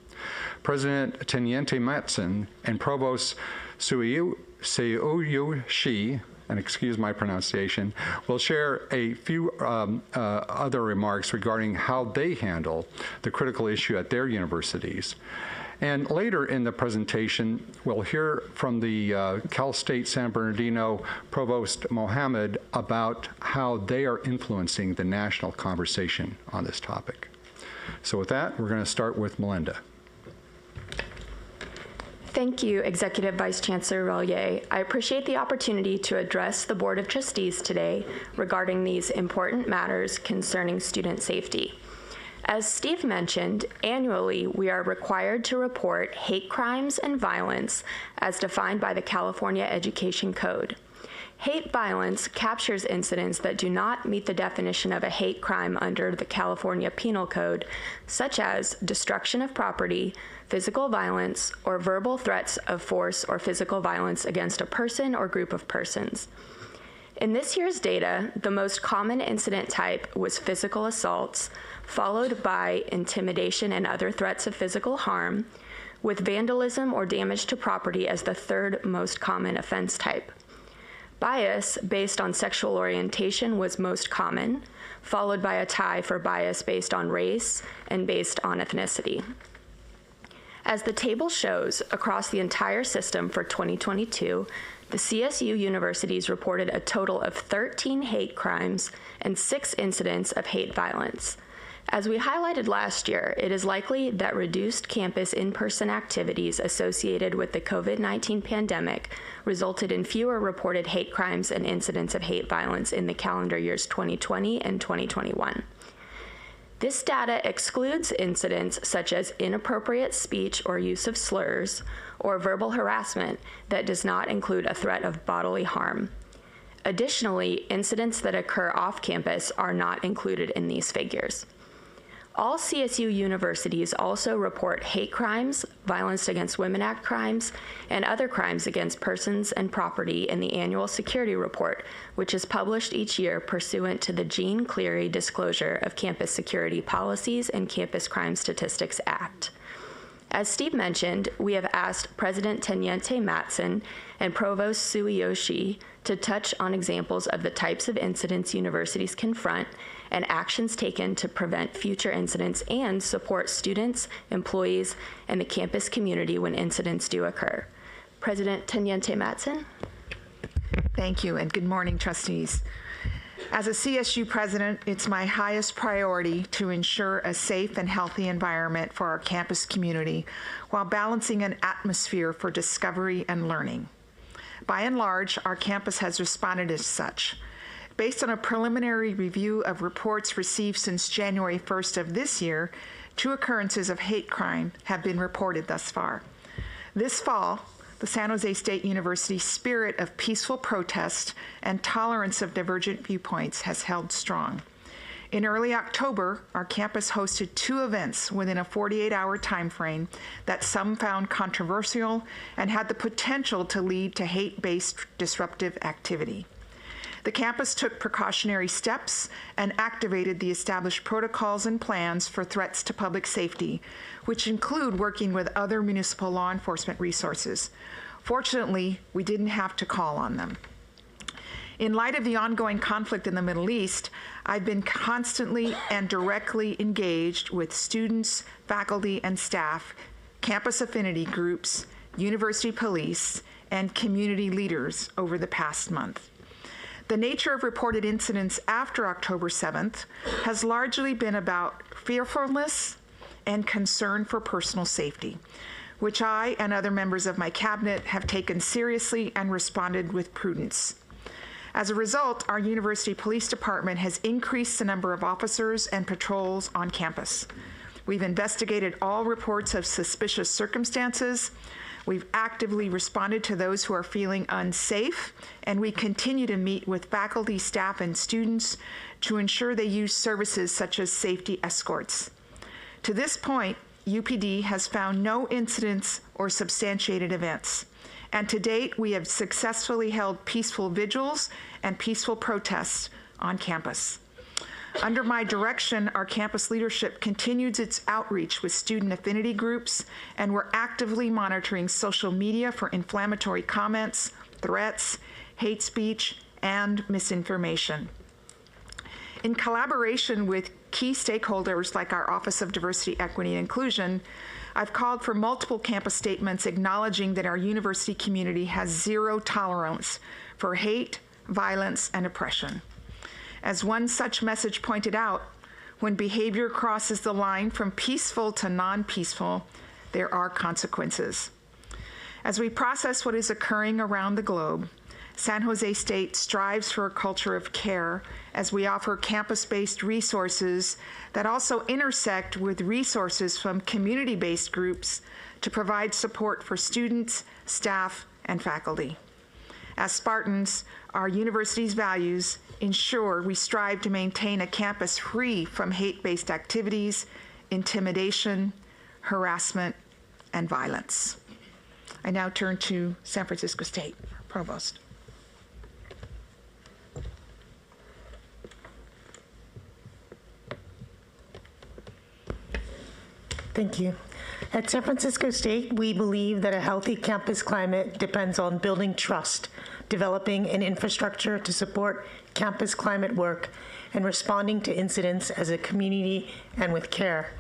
President Teniente Matson and Provost Suiyoshi, and excuse my pronunciation, will share a few other remarks regarding how they handle the critical issue at their universities. And later in the presentation, we'll hear from the Cal State San Bernardino Provost Mohammed about how they are influencing the national conversation on this topic. So with that, we're going to start with Melinda. Thank you, Executive Vice Chancellor Rollier. I appreciate the opportunity to address the Board of Trustees today regarding these important matters concerning student safety. As Steve mentioned, annually we are required to report hate crimes and violence as defined by the California Education Code. Hate violence captures incidents that do not meet the definition of a hate crime under the California Penal Code, such as destruction of property, physical violence, or verbal threats of force or physical violence against a person or group of persons. In this year's data, the most common incident type was physical assaults, followed by intimidation and other threats of physical harm, with vandalism or damage to property as the third most common offense type. Bias based on sexual orientation was most common, followed by a tie for bias based on race and based on ethnicity. As the table shows, across the entire system for 2022, the CSU universities reported a total of 13 hate crimes and 6 incidents of hate violence. As we highlighted last year, it is likely that reduced campus in-person activities associated with the COVID-19 pandemic resulted in fewer reported hate crimes and incidents of hate violence in the calendar years 2020 and 2021. This data excludes incidents such as inappropriate speech or use of slurs or verbal harassment that does not include a threat of bodily harm. Additionally, incidents that occur off campus are not included in these figures. All CSU universities also report hate crimes, Violence Against Women Act crimes, and other crimes against persons and property in the annual security report, which is published each year pursuant to the Jean Cleary Disclosure of Campus Security Policies and Campus Crime Statistics Act. As Steve mentioned, we have asked President Teniente Matson and Provost Suiyoshi to touch on examples of the types of incidents universities confront and actions taken to prevent future incidents and support students, employees, and the campus community when incidents do occur. President Teniente Matson. Thank you, and good morning, trustees. As a CSU president, it's my highest priority to ensure a safe and healthy environment for our campus community while balancing an atmosphere for discovery and learning. By and large, our campus has responded as such. Based on a preliminary review of reports received since January 1st of this year, 2 occurrences of hate crime have been reported thus far. This fall, the San Jose State University spirit of peaceful protest and tolerance of divergent viewpoints has held strong. In early October, our campus hosted 2 events within a 48-hour time frame that some found controversial and had the potential to lead to hate-based disruptive activity. The campus took precautionary steps and activated the established protocols and plans for threats to public safety, which include working with other municipal law enforcement resources. Fortunately, we didn't have to call on them. In light of the ongoing conflict in the Middle East, I've been constantly and directly engaged with students, faculty, and staff, campus affinity groups, university police, and community leaders over the past month. The nature of reported incidents after October 7th has largely been about fearfulness and concern for personal safety, which I and other members of my cabinet have taken seriously and responded with prudence. As a result, our university police department has increased the number of officers and patrols on campus. We've investigated all reports of suspicious circumstances. We've actively responded to those who are feeling unsafe, and we continue to meet with faculty, staff, and students to ensure they use services such as safety escorts. To this point, UPD has found no incidents or substantiated events. And to date, we have successfully held peaceful vigils and peaceful protests on campus. Under my direction, our campus leadership continues its outreach with student affinity groups, and we're actively monitoring social media for inflammatory comments, threats, hate speech, and misinformation. In collaboration with key stakeholders like our Office of Diversity, Equity, and Inclusion, I've called for multiple campus statements acknowledging that our university community has zero tolerance for hate, violence, and oppression. As one such message pointed out, when behavior crosses the line from peaceful to non-peaceful, there are consequences. As we process what is occurring around the globe, San Jose State strives for a culture of care as we offer campus-based resources that also intersect with resources from community-based groups to provide support for students, staff, and faculty. As Spartans, our university's values ensure we strive to maintain a campus free from hate-based activities, intimidation, harassment, and violence. I now turn to San Francisco State Provost. Thank you. At San Francisco State, we believe that a healthy campus climate depends on building trust, developing an infrastructure to support campus climate work, and responding to incidents as a community and with care.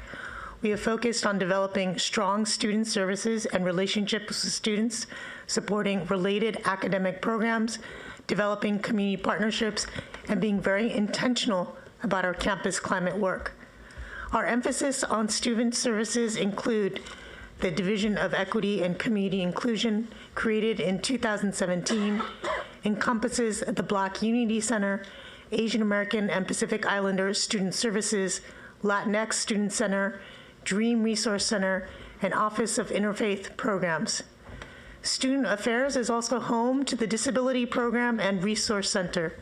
We have focused on developing strong student services and relationships with students, supporting related academic programs, developing community partnerships, and being very intentional about our campus climate work. Our emphasis on student services include the Division of Equity and Community Inclusion, created in 2017, encompasses the Black Unity Center, Asian American and Pacific Islanders Student Services, Latinx Student Center, Dream Resource Center, and Office of Interfaith Programs. Student Affairs is also home to the Disability Program and Resource Center.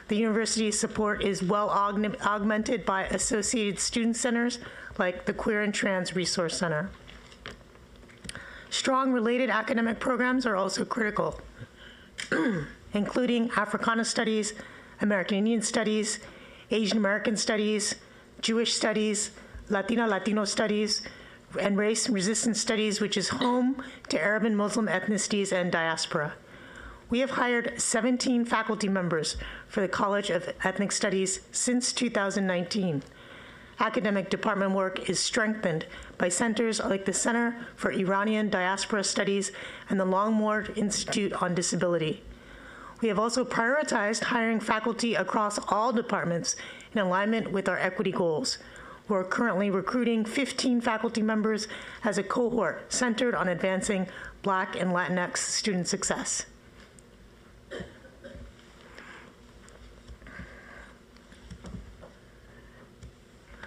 The university's support is well augmented by associated student centers like the Queer and Trans Resource Center. Strong related academic programs are also critical, including Africana Studies, American Indian Studies, Asian American Studies, Jewish Studies, Latino Studies, and Race and Resistance Studies, which is home to Arab and Muslim ethnicities and diaspora. We have hired 17 faculty members for the College of Ethnic Studies since 2019. Academic department work is strengthened by centers like the Center for Iranian Diaspora Studies and the Longmore Institute on Disability. We have also prioritized hiring faculty across all departments in alignment with our equity goals. We're currently recruiting 15 faculty members as a cohort centered on advancing Black and Latinx student success.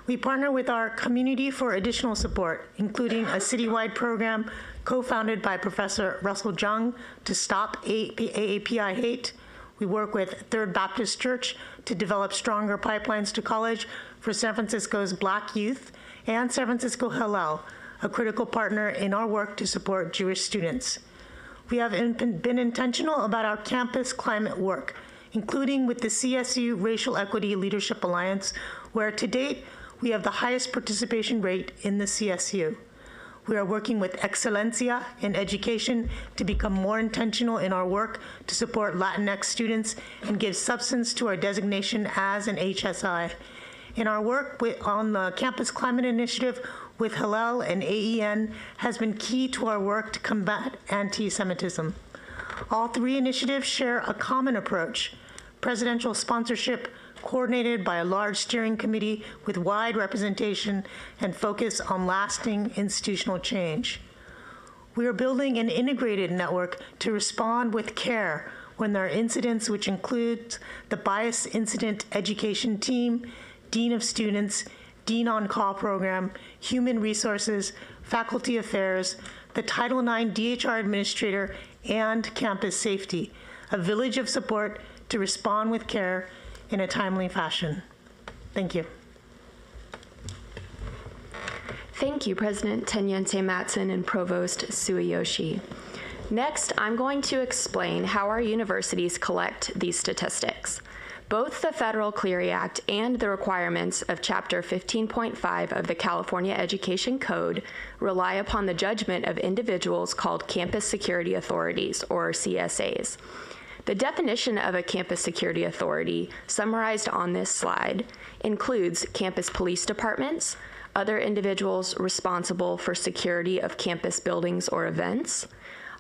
We partner with our community for additional support, including a citywide program co-founded by Professor Russell Jung to stop AAPI hate. We work with Third Baptist Church to develop stronger pipelines to college for San Francisco's Black youth, and San Francisco Hillel, a critical partner in our work to support Jewish students. We have been intentional about our campus climate work, including with the CSU Racial Equity Leadership Alliance, where to date, we have the highest participation rate in the CSU. We are working with Excelencia in education to become more intentional in our work to support Latinx students and give substance to our designation as an HSI. In our work on the Campus Climate Initiative with Hillel and AEN has been key to our work to combat anti-Semitism. All three initiatives share a common approach: presidential sponsorship, coordinated by a large steering committee with wide representation and focus on lasting institutional change. We are building an integrated network to respond with care when there are incidents, which includes the Bias Incident Education Team, Dean of Students, Dean on-Call Program, Human Resources, Faculty Affairs, the Title IX DHR Administrator, and Campus Safety, a village of support to respond with care in a timely fashion. Thank you. Thank you, President Tanyente Matson and Provost Sueyoshi. Next, I'm going to explain how our universities collect these statistics. Both the Federal Clery Act and the requirements of Chapter 15.5 of the California Education Code rely upon the judgment of individuals called Campus Security Authorities, or CSAs. The definition of a Campus Security Authority, summarized on this slide, includes campus police departments, other individuals responsible for security of campus buildings or events,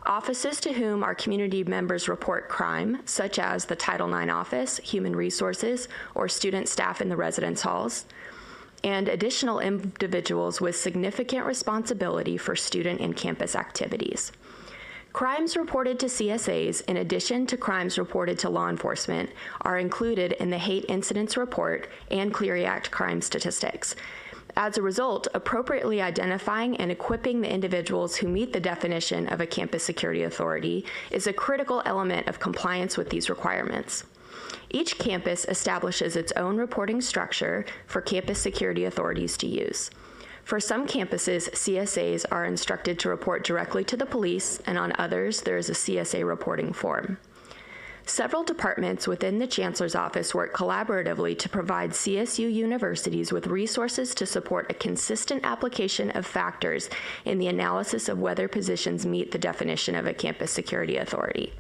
offices to whom our community members report crime, such as the Title IX office, Human Resources, or student staff in the residence halls, and additional individuals with significant responsibility for student and campus activities. Crimes reported to CSAs, in addition to crimes reported to law enforcement, are included in the Hate Incidents Report and Clery Act crime statistics. As a result, appropriately identifying and equipping the individuals who meet the definition of a campus security authority is a critical element of compliance with these requirements. Each campus establishes its own reporting structure for campus security authorities to use. For some campuses, CSAs are instructed to report directly to the police, and on others, there is a CSA reporting form. Several departments within the Chancellor's Office work collaboratively to provide CSU universities with resources to support a consistent application of factors in the analysis of whether positions meet the definition of a campus security authority.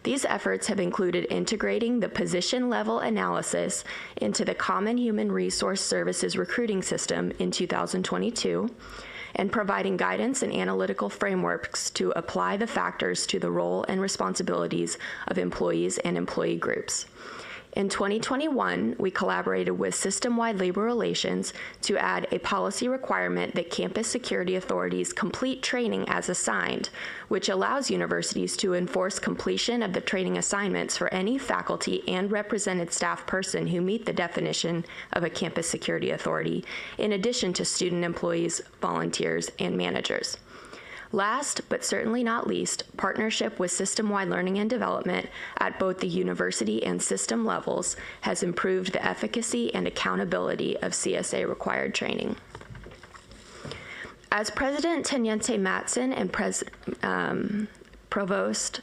These efforts have included integrating the position-level analysis into the Common Human Resource Services recruiting system in 2022, and providing guidance and analytical frameworks to apply the factors to the role and responsibilities of employees and employee groups. In 2021, we collaborated with System-Wide Labor Relations to add a policy requirement that campus security authorities complete training as assigned, which allows universities to enforce completion of the training assignments for any faculty and represented staff person who meet the definition of a campus security authority, in addition to student employees, volunteers, and managers. Last, but certainly not least, partnership with system-wide learning and development at both the university and system levels has improved the efficacy and accountability of CSA-required training. As President Tanyente Matson and Provost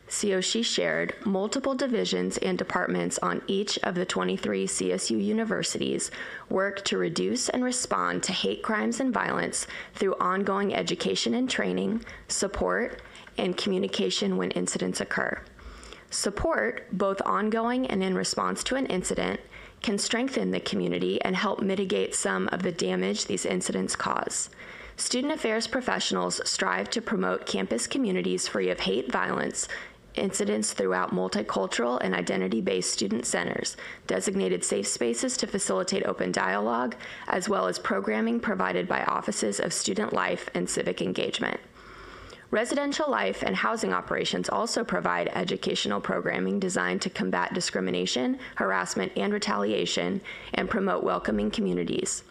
Sueyoshi shared, multiple divisions and departments on each of the 23 CSU universities work to reduce and respond to hate crimes and violence through ongoing education and training, support, and communication when incidents occur. Support, both ongoing and in response to an incident, can strengthen the community and help mitigate some of the damage these incidents cause. Student affairs professionals strive to promote campus communities free of hate, violence, incidents throughout multicultural and identity-based student centers, designated safe spaces to facilitate open dialogue, as well as programming provided by offices of student life and civic engagement. Residential life and housing operations also provide educational programming designed to combat discrimination, harassment, and retaliation, and promote welcoming communities.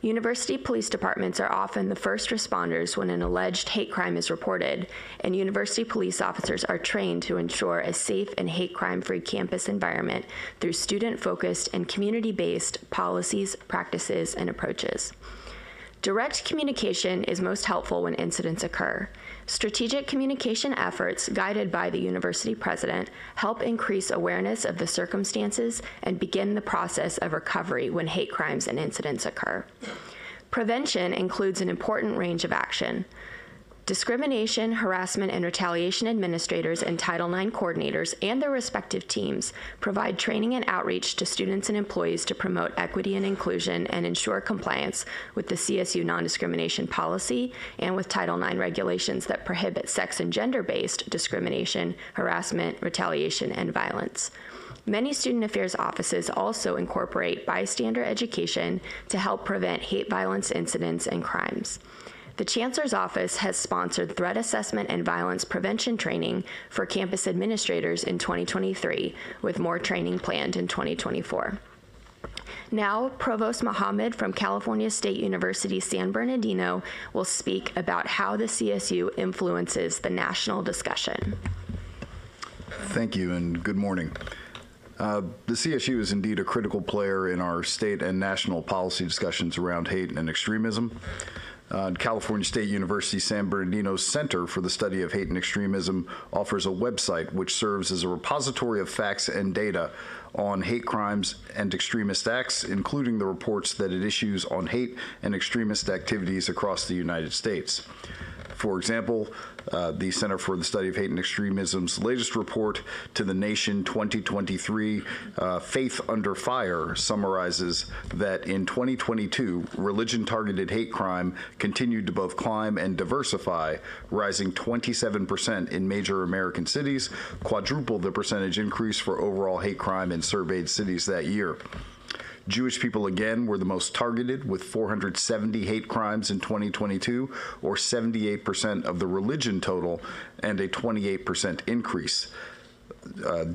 University police departments are often the first responders when an alleged hate crime is reported, and university police officers are trained to ensure a safe and hate crime-free campus environment through student-focused and community-based policies, practices, and approaches. Direct communication is most helpful when incidents occur. Strategic communication efforts, guided by the university president, help increase awareness of the circumstances and begin the process of recovery when hate crimes and incidents occur. Prevention includes an important range of action. Discrimination, harassment, and retaliation administrators and Title IX coordinators and their respective teams provide training and outreach to students and employees to promote equity and inclusion and ensure compliance with the CSU non-discrimination policy and with Title IX regulations that prohibit sex and gender-based discrimination, harassment, retaliation, and violence. Many student affairs offices also incorporate bystander education to help prevent hate violence incidents and crimes. The Chancellor's Office has sponsored threat assessment and violence prevention training for campus administrators in 2023, with more training planned in 2024. Now, Provost Mohammed from California State University San Bernardino will speak about how the CSU influences the national discussion. Thank you, and good morning. The CSU is indeed a critical player in our state and national policy discussions around hate and extremism. California State University San Bernardino's Center for the Study of Hate and Extremism offers a website which serves as a repository of facts and data on hate crimes and extremist acts, including the reports that it issues on hate and extremist activities across the United States. For example, the Center for the Study of Hate and Extremism's latest report to the Nation 2023, Faith Under Fire, summarizes that in 2022, religion-targeted hate crime continued to both climb and diversify, rising 27% in major American cities, quadruple the percentage increase for overall hate crime in surveyed cities that year. Jewish people again were the most targeted, with 470 hate crimes in 2022, or 78% of the religion total, and a 28% increase.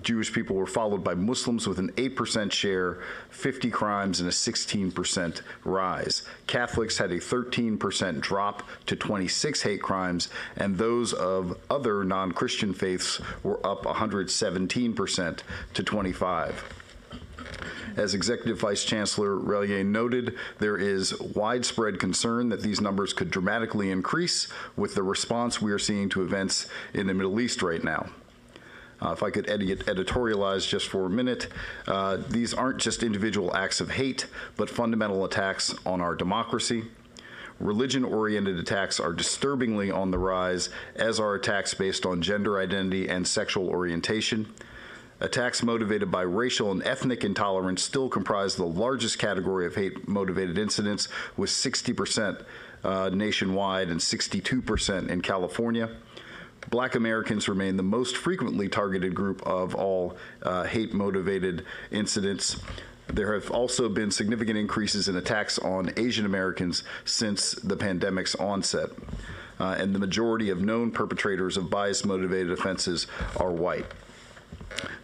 Jewish people were followed by Muslims with an 8% share, 50 crimes, and a 16% rise. Catholics had a 13% drop to 26 hate crimes, and those of other non-Christian faiths were up 117% to 25. As Executive Vice Chancellor Relier noted, there is widespread concern that these numbers could dramatically increase with the response we are seeing to events in the Middle East right now. If I could editorialize just for a minute, these aren't just individual acts of hate, but fundamental attacks on our democracy. Religion-oriented attacks are disturbingly on the rise, as are attacks based on gender identity and sexual orientation. Attacks motivated by racial and ethnic intolerance still comprise the largest category of hate-motivated incidents, with 60% nationwide and 62% in California. Black Americans remain the most frequently targeted group of all hate-motivated incidents. There have also been significant increases in attacks on Asian Americans since the pandemic's onset. And the majority of known perpetrators of bias-motivated offenses are white.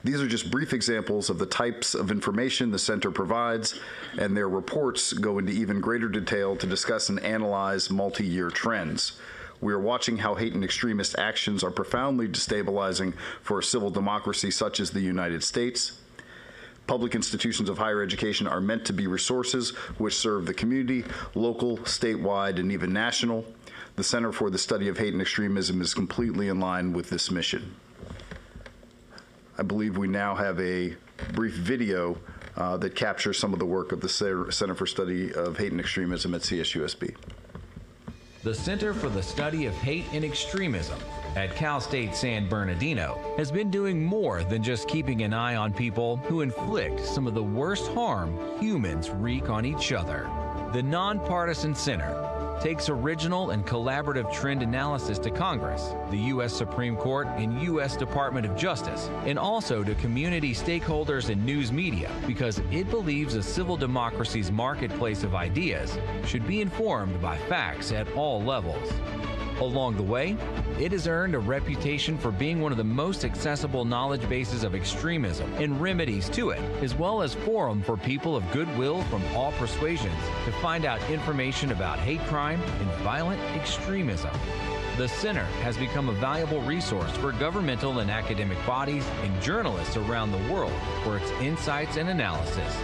These are just brief examples of the types of information the center provides, and their reports go into even greater detail to discuss and analyze multi-year trends. We are watching how hate and extremist actions are profoundly destabilizing for a civil democracy such as the United States. Public institutions of higher education are meant to be resources which serve the community, local, statewide, and even national. The Center for the Study of Hate and Extremism is completely in line with this mission. I believe we now have a brief video that captures some of the work of the Center for Study of Hate and Extremism at CSUSB. The Center for the Study of Hate and Extremism at Cal State San Bernardino has been doing more than just keeping an eye on people who inflict some of the worst harm humans wreak on each other. The nonpartisan center takes original and collaborative trend analysis to Congress, the U.S. Supreme Court, and U.S. Department of Justice, and also to community stakeholders and news media, because it believes a civil democracy's marketplace of ideas should be informed by facts at all levels. Along the way, it has earned a reputation for being one of the most accessible knowledge bases of extremism and remedies to it, as well as forum for people of goodwill from all persuasions to find out information about hate crime and violent extremism. The center has become a valuable resource for governmental and academic bodies and journalists around the world for its insights and analysis.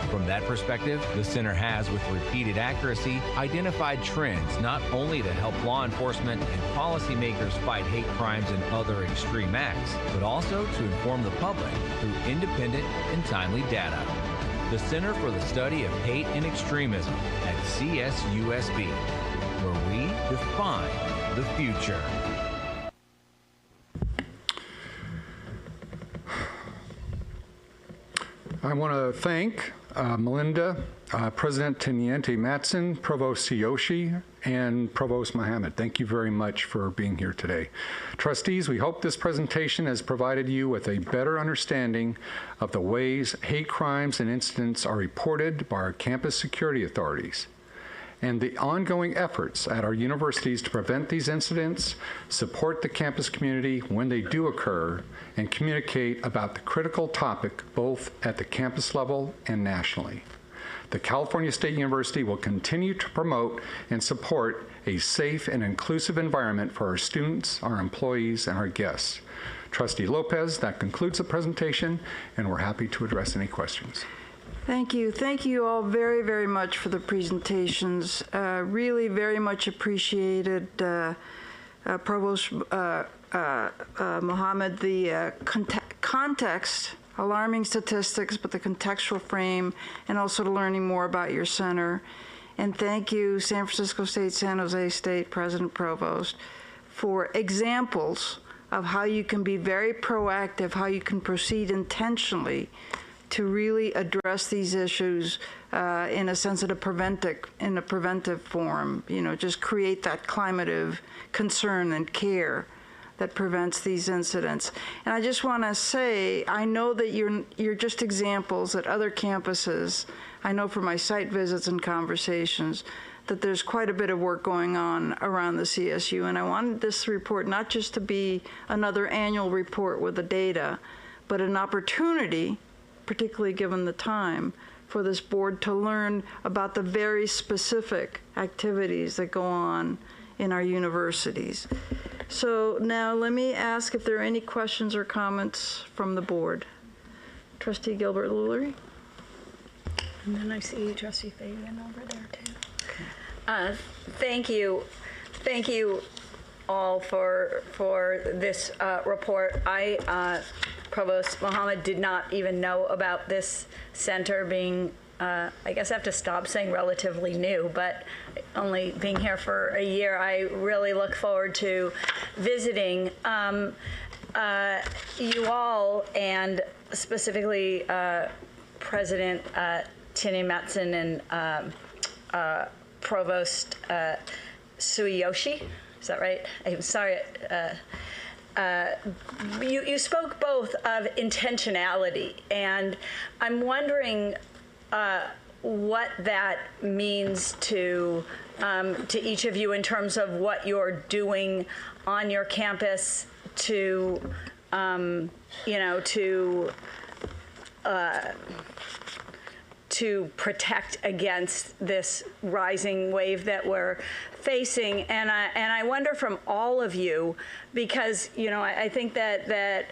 From that perspective, the center has, with repeated accuracy, identified trends not only to help law enforcement and policymakers fight hate crimes and other extreme acts, but also to inform the public through independent and timely data. The Center for the Study of Hate and Extremism at CSUSB, where we define the future. I want to thank Melinda, President Teniente Matson, Provost Tsuyoshi, and Provost Mohammed. Thank you very much for being here today. Trustees, we hope this presentation has provided you with a better understanding of the ways hate crimes and incidents are reported by our campus security authorities. and the ongoing efforts at our universities to prevent these incidents, support the campus community when they do occur, and communicate about the critical topic both at the campus level and nationally. The California State University will continue to promote and support a safe and inclusive environment for our students, our employees, and our guests. Trustee Lopez, that concludes the presentation, and we're happy to address any questions. Thank you. Thank you all very, very much for the presentations. Really very much appreciated, Provost Mohammed, the context, alarming statistics, but the contextual frame, and also learning more about your center. And thank you, San Francisco State, San Jose State, President Provost, for examples of how you can be very proactive, how you can proceed intentionally to really address these issues in a sense of in a preventive form. You know, just create that climate of concern and care that prevents these incidents. And I just want to say, I know that you're just examples at other campuses. I know from my site visits and conversations that there's quite a bit of work going on around the CSU, and I wanted this report not just to be another annual report with the data, but an opportunity, particularly given the time, for this board to learn about the very specific activities that go on in our universities. So now let me ask if there are any questions or comments from the board. Trustee Gilbert-Lurie? And then I see Trustee Fabian over there too. Thank you. Thank you all for this report. Provost Mohammed, did not even know about this center being, I guess I have to stop saying relatively new, but only being here for a year, I really look forward to visiting you all, and specifically President Tinny Matson and Provost Suiyoshi. Is that right? I'm sorry. You spoke both of intentionality, and I'm wondering what that means to each of you in terms of what you're doing on your campus to, to protect against this rising wave that we're facing. And I wonder from all of you, because I think that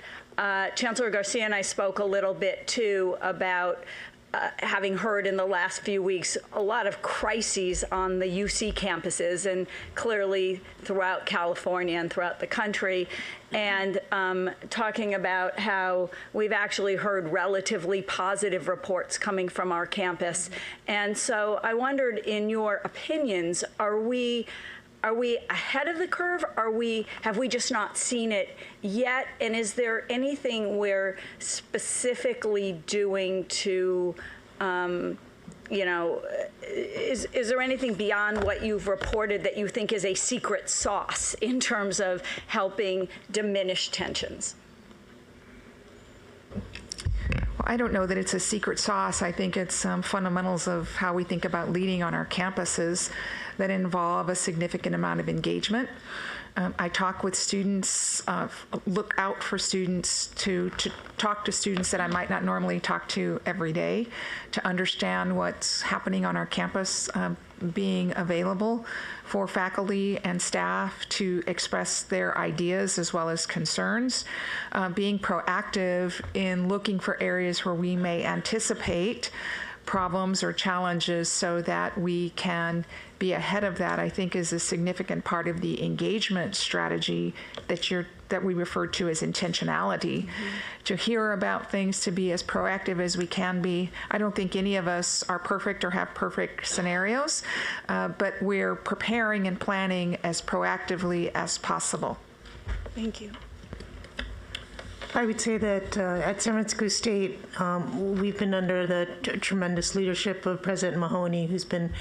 Chancellor Garcia and I spoke a little bit too about having heard in the last few weeks a lot of crises on the UC campuses and clearly throughout California and throughout the country, and talking about how we've actually heard relatively positive reports coming from our campus. And so I wondered, in your opinions, are we ahead of the curve? Have we just not seen it yet? And is there anything we're specifically doing to, is there anything beyond what you've reported that you think is a secret sauce in terms of helping diminish tensions? Well, I don't know that it's a secret sauce. I think it's fundamentals of how we think about leading on our campuses that involve a significant amount of engagement. I talk with students, look out for students, to talk to students that I might not normally talk to every day, to understand what's happening on our campus, being available for faculty and staff to express their ideas as well as concerns, being proactive in looking for areas where we may anticipate problems or challenges so that we can be ahead of that, I think is a significant part of the engagement strategy that we refer to as intentionality. Mm-hmm. To hear about things, to be as proactive as we can be. I don't think any of us are perfect or have perfect scenarios, but we're preparing and planning as proactively as possible. Thank you. I would say that at San Francisco State, we've been under the tremendous leadership of President Mahoney, who's been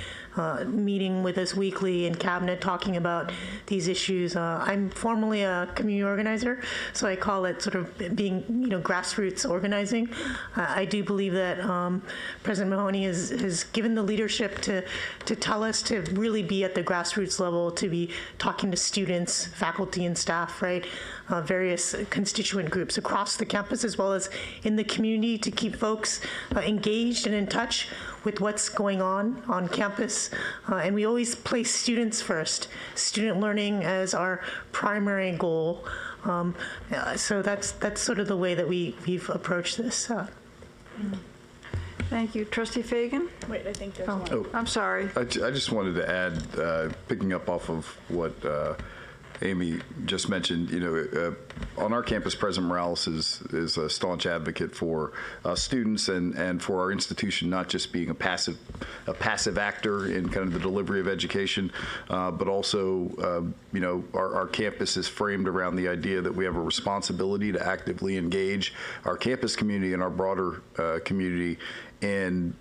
meeting with us weekly in cabinet talking about these issues. I'm formerly a community organizer, so I call it sort of being, grassroots organizing. I do believe that President Mahoney has given the leadership to tell us to really be at the grassroots level, to be talking to students, faculty, and staff, right? Various constituent groups across the campus as well as in the community to keep folks engaged and in touch with what's going on campus. And we always place students first, student learning as our primary goal. So that's sort of the way that we've approached this. Thank you. Trustee Fagan? Wait, I think there's one. Oh. I'm sorry. I just wanted to add, picking up off of what Amy just mentioned, on our campus, President Morales is a staunch advocate for students and for our institution not just being a passive actor in kind of the delivery of education, but also, our campus is framed around the idea that we have a responsibility to actively engage our campus community and our broader community in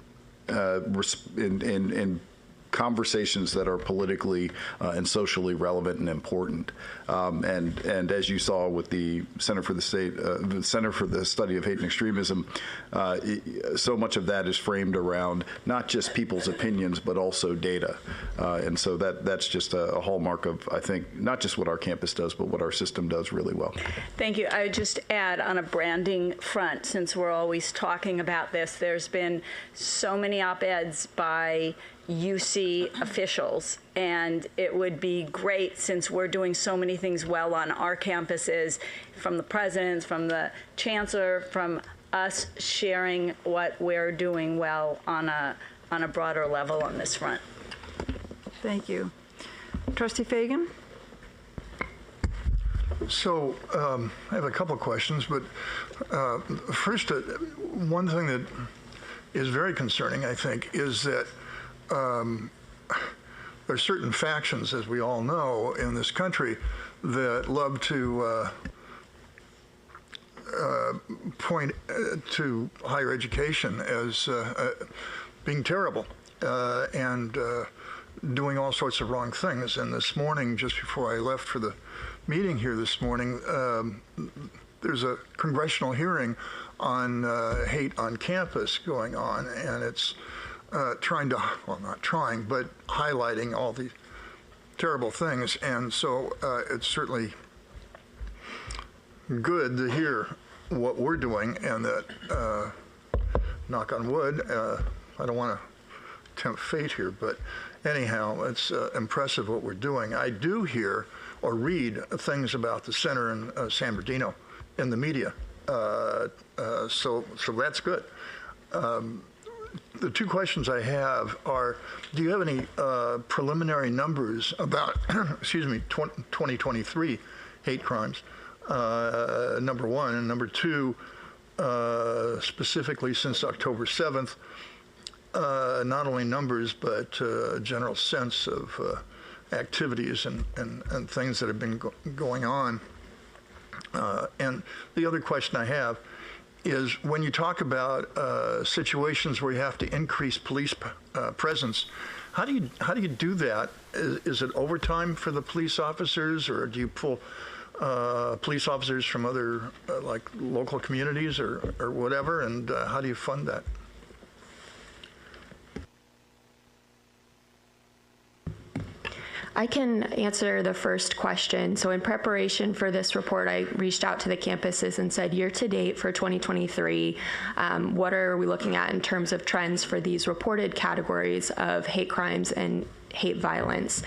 conversations that are politically and socially relevant and important. And as you saw with the Center for the Study of Hate and Extremism, so much of that is framed around not just people's opinions, but also data. And so that's just a hallmark of, I think, not just what our campus does, but what our system does really well. Thank you. I would just add on a branding front, since we're always talking about this, there's been so many op-eds by UC officials, and it would be great, since we're doing so many things well on our campuses, from the presidents, from the chancellor, from us sharing what we're doing well on a broader level on this front. Thank you. Trustee Fagan? So I have a couple of questions, but first, one thing that is very concerning, I think, is that there are certain factions, as we all know, in this country that love to point to higher education as being terrible and doing all sorts of wrong things. And this morning, just before I left for the meeting here this morning, there's a congressional hearing on hate on campus going on, and it's not trying, but highlighting all the terrible things. And so it's certainly good to hear what we're doing, and that, knock on wood, I don't want to tempt fate here, but anyhow, it's impressive what we're doing. I do hear or read things about the center in San Bernardino in the media, so that's good. The two questions I have are, do you have any preliminary numbers about, 2023 hate crimes, number one, and number two, specifically since October 7th, not only numbers, but a general sense of activities and things that have been going on. And the other question I have is, when you talk about situations where you have to increase police presence, how do you do that? Is it overtime for the police officers, or do you pull police officers from other like local communities or whatever? And how do you fund that? I can answer the first question. So in preparation for this report, I reached out to the campuses and said, year to date for 2023, what are we looking at in terms of trends for these reported categories of hate crimes and hate violence?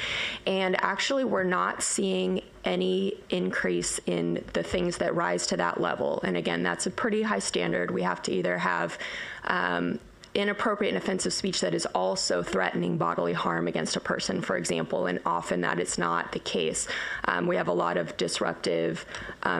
And actually, we're not seeing any increase in the things that rise to that level. And again, that's a pretty high standard. We have to either have inappropriate and offensive speech that is also threatening bodily harm against a person, for example, and often that is not the case. We have a lot of disruptive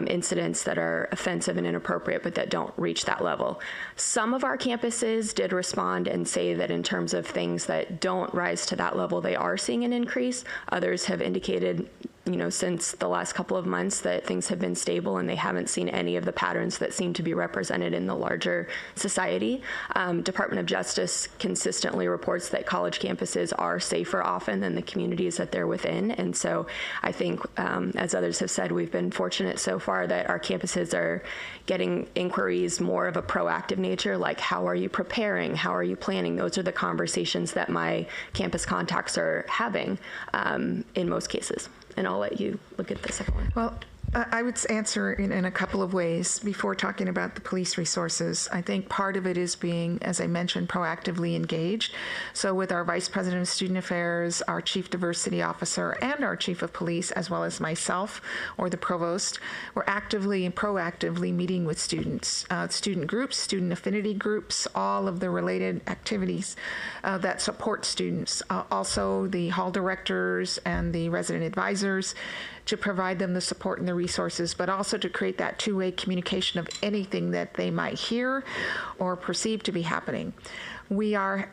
incidents that are offensive and inappropriate, but that don't reach that level. Some of our campuses did respond and say that in terms of things that don't rise to that level, they are seeing an increase. Others have indicated since the last couple of months that things have been stable and they haven't seen any of the patterns that seem to be represented in the larger society. Department of Justice consistently reports that college campuses are safer often than the communities that they're within. And so I think, as others have said, we've been fortunate so far that our campuses are getting inquiries more of a proactive nature, like how are you preparing? How are you planning? Those are the conversations that my campus contacts are having in most cases. And I'll let you look at the second one. Well, I would answer in a couple of ways before talking about the police resources. I think part of it is being, as I mentioned, proactively engaged. So with our Vice President of Student Affairs, our Chief Diversity Officer, and our Chief of Police, as well as myself or the Provost, we're actively and proactively meeting with students, student groups, student affinity groups, all of the related activities that support students. Also the hall directors and the resident advisors, to provide them the support and the resources, but also to create that two-way communication of anything that they might hear or perceive to be happening. We are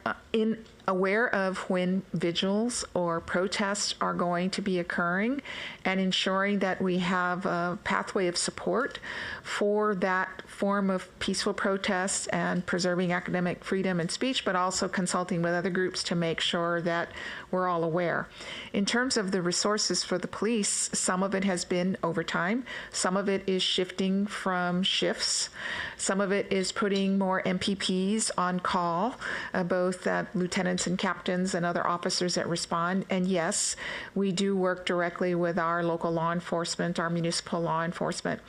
aware of when vigils or protests are going to be occurring and ensuring that we have a pathway of support for that form of peaceful protest and preserving academic freedom and speech, but also consulting with other groups to make sure that we're all aware. In terms of the resources for the police, some of it has been overtime. Some of it is shifting from shifts. Some of it is putting more MPPs on call, both lieutenants and captains and other officers that respond. And yes, we do work directly with our local law enforcement, our municipal law enforcement.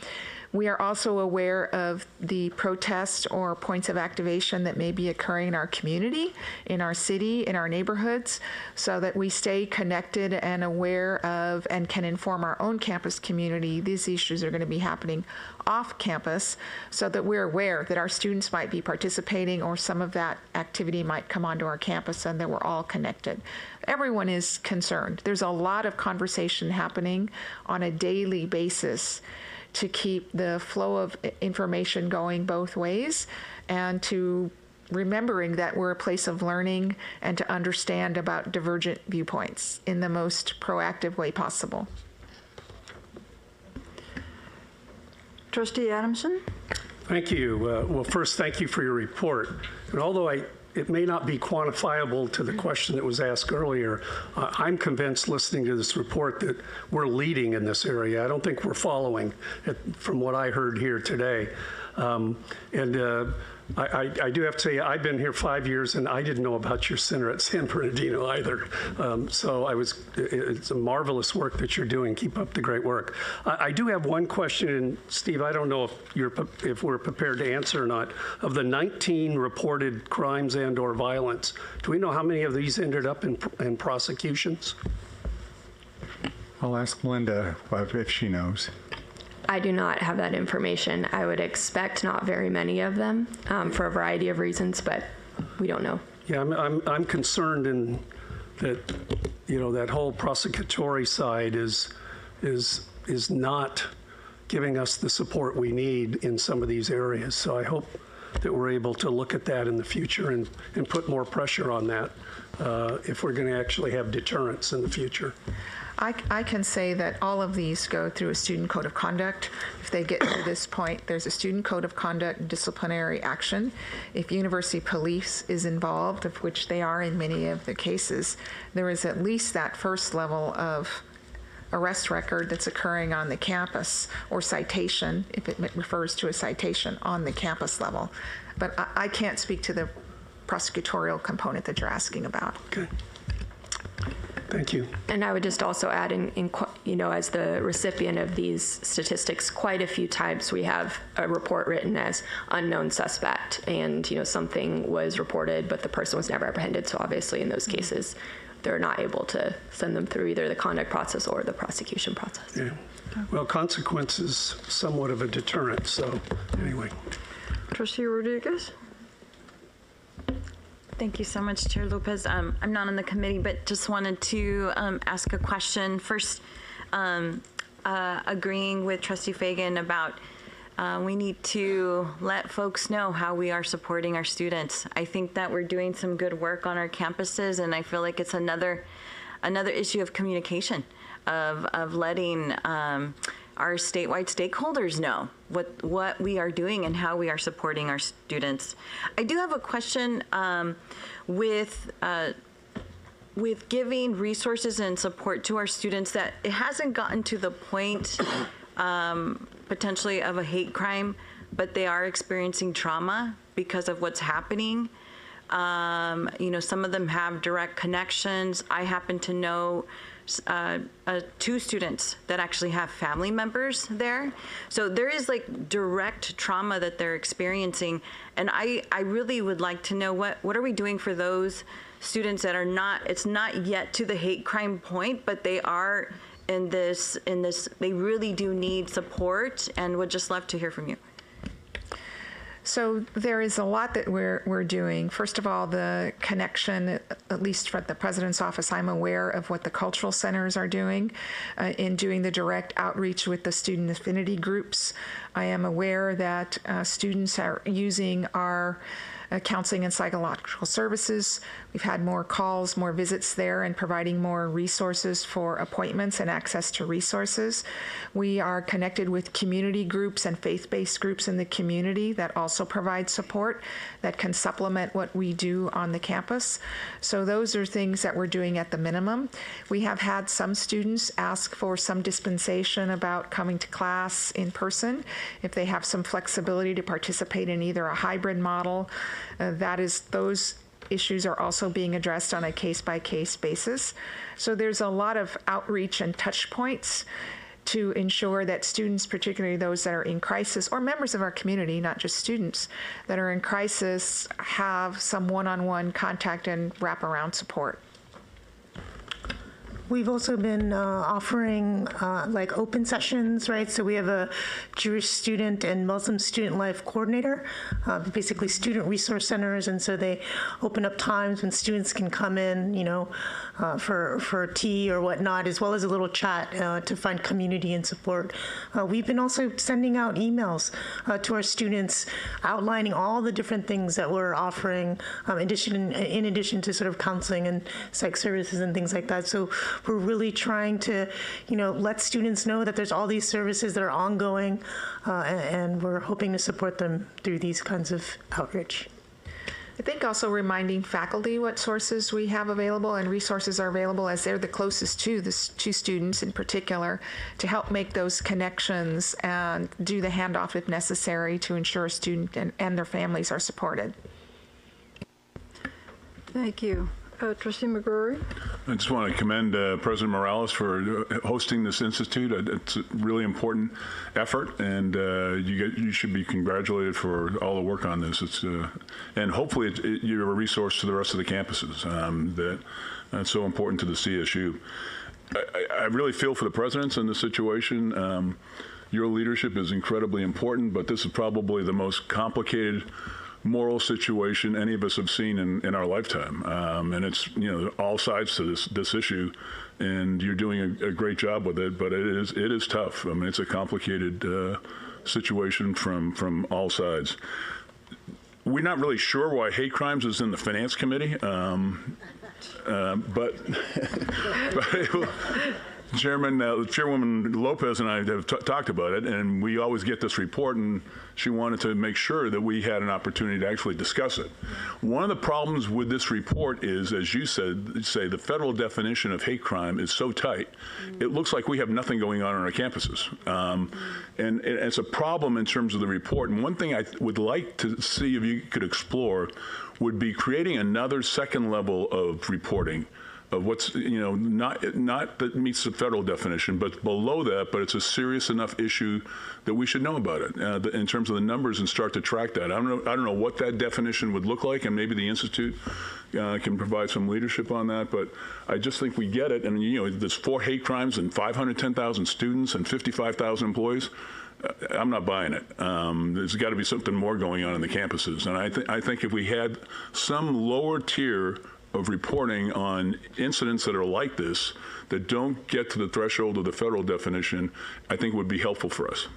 We are also aware of the protests or points of activation that may be occurring in our community, in our city, in our neighborhoods, so that we stay connected and aware of and can inform our own campus community. These issues are going to be happening off campus so that we're aware that our students might be participating or some of that activity might come onto our campus and that we're all connected. Everyone is concerned. There's a lot of conversation happening on a daily basis to keep the flow of information going both ways and to remembering that we're a place of learning and to understand about divergent viewpoints in the most proactive way possible. Trustee Adamson? Thank you. Well, first, thank you for your report. And although it may not be quantifiable to the question that was asked earlier, I'm convinced listening to this report that we're leading in this area. I don't think we're following from what I heard here today. I do have to say, I've been here 5 years and I didn't know about your center at San Bernardino either. So it's a marvelous work that you're doing. Keep up the great work. I do have one question, and Steve, I don't know if we're prepared to answer or not. Of the 19 reported crimes and or violence, do we know how many of these ended up in prosecutions? I'll ask Melinda if she knows. I do not have that information. I would expect not very many of them for a variety of reasons, but we don't know. Yeah, I'm concerned in that, that whole prosecutory side is not giving us the support we need in some of these areas. So I hope that we're able to look at that in the future and put more pressure on that if we're going to actually have deterrence in the future. I can say that all of these go through a student code of conduct. If they get to this point, there's a student code of conduct and disciplinary action. If university police is involved, of which they are in many of the cases, there is at least that first level of arrest record that's occurring on the campus, or citation, if it refers to a citation on the campus level. But I can't speak to the prosecutorial component that you're asking about. Okay. Thank you. And I would just also add, as the recipient of these statistics, quite a few times we have a report written as unknown suspect, and something was reported, but the person was never apprehended. So obviously, in those cases, they're not able to send them through either the conduct process or the prosecution process. Yeah. Well, consequence is somewhat of a deterrent. So anyway. Trustee Rodriguez? Thank you so much, Chair Lopez. I'm not on the committee, but just wanted to ask a question. First, agreeing with Trustee Fagan about we need to let folks know how we are supporting our students. I think that we're doing some good work on our campuses, and I feel like it's another issue of communication. of letting our statewide stakeholders know what we are doing and how we are supporting our students. I do have a question with giving resources and support to our students, that it hasn't gotten to the point potentially of a hate crime, but they are experiencing trauma because of what's happening. Some of them have direct connections. I happen to know 2 students that actually have family members there. So there is like direct trauma that they're experiencing. And I really would like to know what are we doing for those students that are it's not yet to the hate crime point, but they are in this, they really do need support, and would just love to hear from you. So there is a lot that we're doing. First of all, the connection, at least from the President's office, I'm aware of what the cultural centers are doing in doing the direct outreach with the student affinity groups. I am aware that students are using our counseling and psychological services. We've had more calls, more visits there, and providing more resources for appointments and access to resources. We are connected with community groups and faith-based groups in the community that also provide support that can supplement what we do on the campus. So those are things that we're doing at the minimum. We have had some students ask for some dispensation about coming to class in person, if they have some flexibility to participate in either a hybrid model. Those issues are also being addressed on a case-by-case basis. So there's a lot of outreach and touch points to ensure that students, particularly those that are in crisis, or members of our community, not just students, that are in crisis, have some one-on-one contact and wraparound support. We've also been offering like open sessions, right? So we have a Jewish student and Muslim student life coordinator, basically student resource centers, and so they open up times when students can come in, for tea or whatnot, as well as a little chat to find community and support. We've been also sending out emails to our students outlining all the different things that we're offering, in addition to sort of counseling and psych services and things like that. So we're really trying to, let students know that there's all these services that are ongoing, and we're hoping to support them through these kinds of outreach. I think also reminding faculty what sources we have available and resources are available, as they're the closest to students in particular, to help make those connections and do the handoff if necessary to ensure a student and their families are supported. Thank you. Trustee McGrory? I just want to commend President Morales for hosting this institute. It's a really important effort, and you should be congratulated for all the work on this. And hopefully you're a resource to the rest of the campuses. That's so important to the CSU. I really feel for the presidents in this situation. Your leadership is incredibly important, but this is probably the most complicated moral situation any of us have seen in our lifetime, and it's all sides to this issue, and you're doing a great job with it. But it is tough. I mean, it's a complicated situation from all sides. We're not really sure why hate crimes is in the Finance Committee, but Chairwoman Lopez and I have talked about it, and we always get this report, and she wanted to make sure that we had an opportunity to actually discuss it. One of the problems with this report is, as you say the federal definition of hate crime is so tight, it looks like we have nothing going on our campuses. And it's a problem in terms of the report. And one thing I would like to see if you could explore would be creating another second level of reporting of what's, not that meets the federal definition, but below that, but it's a serious enough issue that we should know about it in terms of the numbers and start to track that. I don't know what that definition would look like, and maybe the Institute can provide some leadership on that, but I just think we get it. And, there's 4 hate crimes and 510,000 students and 55,000 employees. I'm not buying it. There's got to be something more going on in the campuses. And I think if we had some lower tier of reporting on incidents that are like this, that don't get to the threshold of the federal definition, I think would be helpful for us.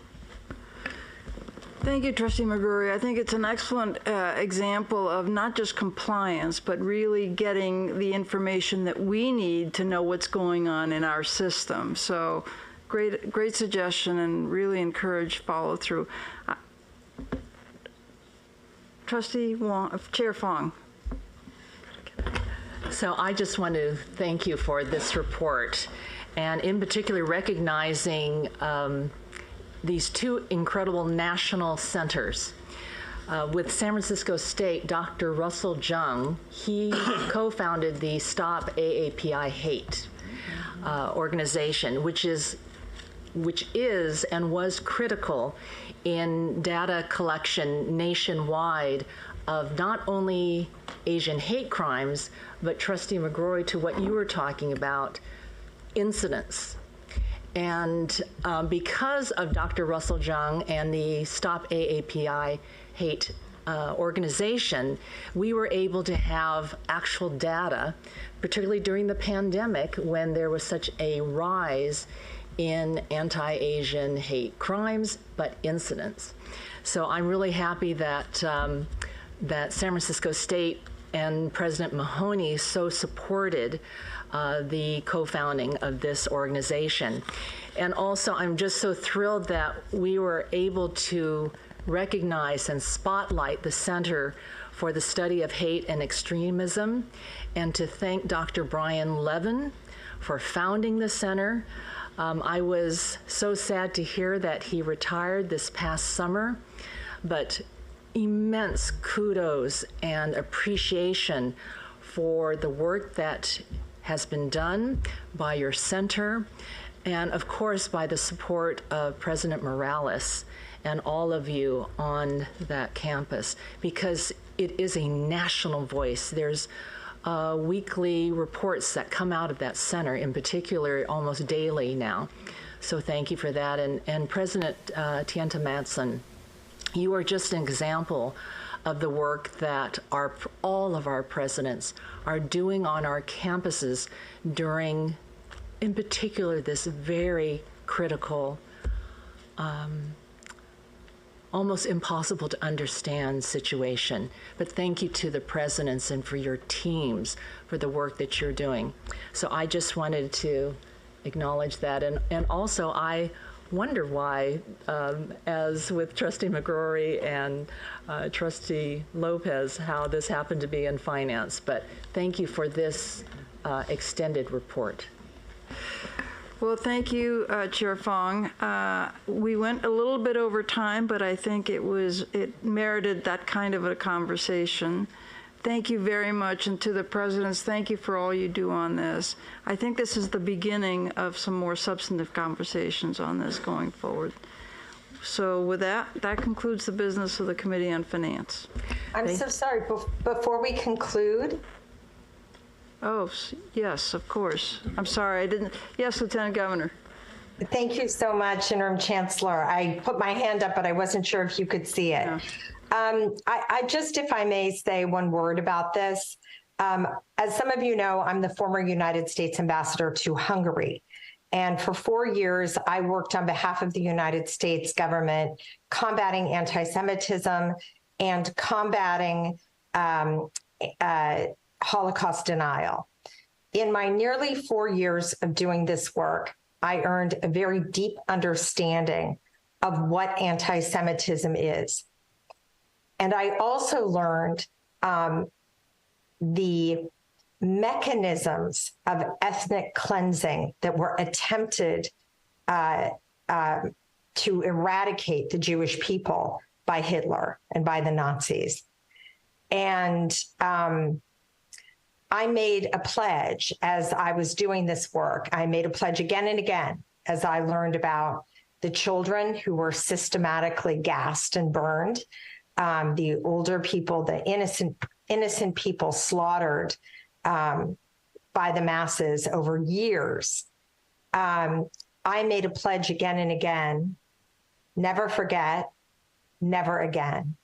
Thank you, Trustee McGrory. I think it's an excellent example of not just compliance, but really getting the information that we need to know what's going on in our system. So great suggestion, and really encourage follow through. Trustee Wong, Chair Fong. So I just want to thank you for this report, and in particular recognizing these two incredible national centers. With San Francisco State, Dr. Russell Jung, he co-founded the Stop AAPI Hate organization, which is and was critical in data collection nationwide of not only Asian hate crimes, but Trustee McGrory, to what you were talking about, incidents. And because of Dr. Russell Jung and the Stop AAPI Hate organization, we were able to have actual data, particularly during the pandemic when there was such a rise in anti-Asian hate crimes, but incidents. So I'm really happy that that San Francisco State and President Mahoney so supported the co-founding of this organization. And also, I'm just so thrilled that we were able to recognize and spotlight the Center for the Study of Hate and Extremism, and to thank Dr. Brian Levin for founding the center. I was so sad to hear that he retired this past summer, but immense kudos and appreciation for the work that has been done by your center, and of course by the support of President Morales and all of you on that campus, because it is a national voice. There's weekly reports that come out of that center, in particular almost daily now. So thank you for that. And President Tienta Madsen, you are just an example of the work that all of our presidents are doing on our campuses during, in particular, this very critical, almost impossible to understand situation. But thank you to the presidents and for your teams for the work that you're doing. So I just wanted to acknowledge that. And also I wonder why, as with Trustee McGrory and Trustee Lopez, how this happened to be in finance. But thank you for this extended report. Well, thank you, Chair Fong. We went a little bit over time, but I think it merited that kind of a conversation. Thank you very much, and to the presidents, thank you for all you do on this. I think this is the beginning of some more substantive conversations on this going forward. So with that concludes the business of the Committee on Finance. I'm so sorry, before we conclude, oh, yes, of course. I'm sorry, I didn't. Yes, Lieutenant Governor. Thank you so much, Interim Chancellor. I put my hand up, but I wasn't sure if you could see it. Yeah. I just, if I may say one word about this. As some of you know, I'm the former United States Ambassador to Hungary. And for 4 years, I worked on behalf of the United States government, combating anti-Semitism and combating Holocaust denial. In my nearly 4 years of doing this work, I earned a very deep understanding of what anti-Semitism is. And I also learned the mechanisms of ethnic cleansing that were attempted to eradicate the Jewish people by Hitler and by the Nazis. And I made a pledge as I was doing this work. I made a pledge again and again as I learned about the children who were systematically gassed and burned, the older people, the innocent people slaughtered by the masses over years. I made a pledge again and again, never forget, never again.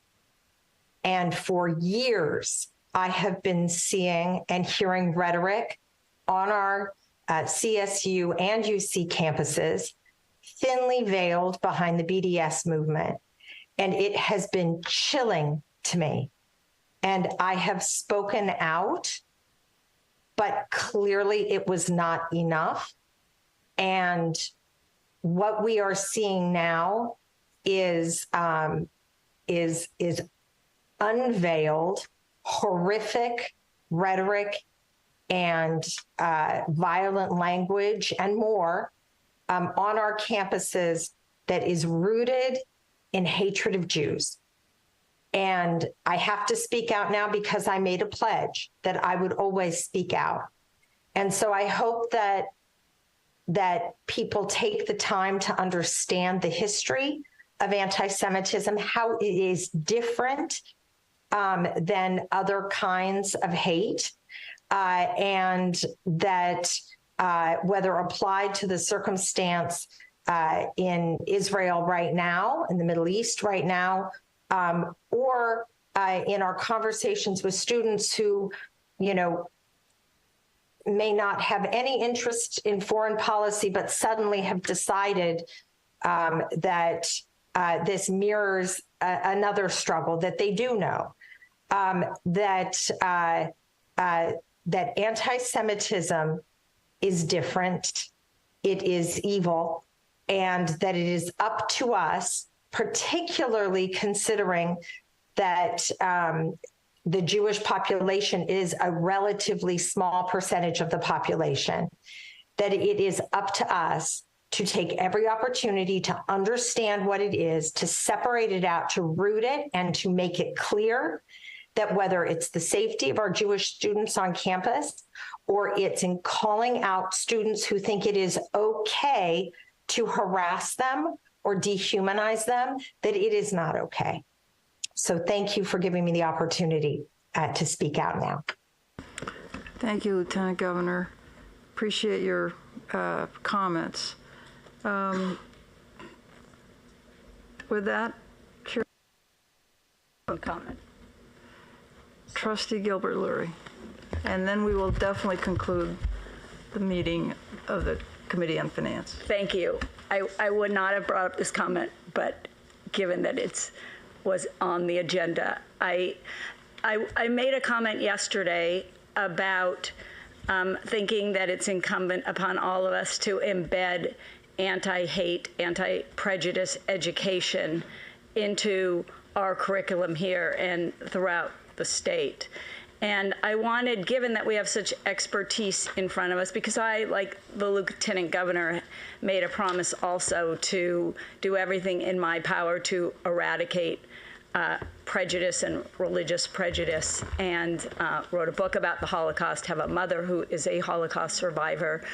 And for years, I have been seeing and hearing rhetoric on our CSU and UC campuses, thinly veiled behind the BDS movement. and it has been chilling to me. And I have spoken out, but clearly it was not enough. And what we are seeing now is unveiled, horrific rhetoric and violent language and more on our campuses that is rooted in hatred of Jews. And I have to speak out now because I made a pledge that I would always speak out. And so I hope that people take the time to understand the history of anti-Semitism, how it is different than other kinds of hate, and that whether applied to the circumstance in Israel right now, in the Middle East right now, or in our conversations with students who, may not have any interest in foreign policy, but suddenly have decided that this mirrors another struggle that they do know, that anti-Semitism is different, it is evil, and that it is up to us, particularly considering that the Jewish population is a relatively small percentage of the population, that it is up to us to take every opportunity to understand what it is, to separate it out, to root it, and to make it clear that whether it's the safety of our Jewish students on campus, or it's in calling out students who think it is okay to harass them or dehumanize them, that it is not okay. So thank you for giving me the opportunity to speak out now. Thank you, Lieutenant Governor. Appreciate your comments. With that, Chair. Comment. Trustee Gilbert Lurie. And then we will definitely conclude the meeting of the Committee on Finance. Thank you. I would not have brought up this comment, but given that it was on the agenda, I made a comment yesterday about thinking that it's incumbent upon all of us to embed anti-hate, anti-prejudice education into our curriculum here and throughout the state. And I wanted, given that we have such expertise in front of us, because I, like the Lieutenant Governor, made a promise also to do everything in my power to eradicate prejudice and religious prejudice, and wrote a book about the Holocaust, have a mother who is a Holocaust survivor.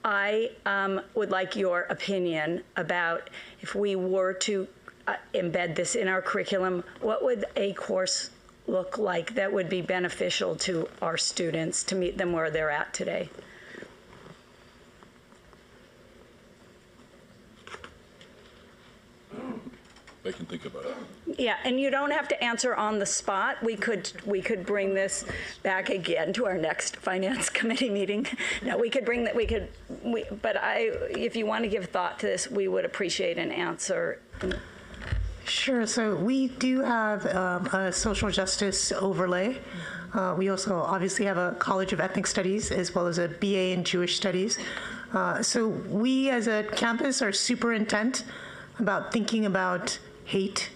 I would like your opinion about if we were to embed this in our curriculum, what would a course look like that would be beneficial to our students to meet them where they're at today? They can think about it. Yeah, and you don't have to answer on the spot. We could bring this back again to our next Finance Committee meeting. No, we could bring that. But if you want to give thought to this, we would appreciate an answer. Sure. So we do have a social justice overlay. We also obviously have a College of Ethnic Studies as well as a BA in Jewish Studies. So we as a campus are super intent about thinking about hate,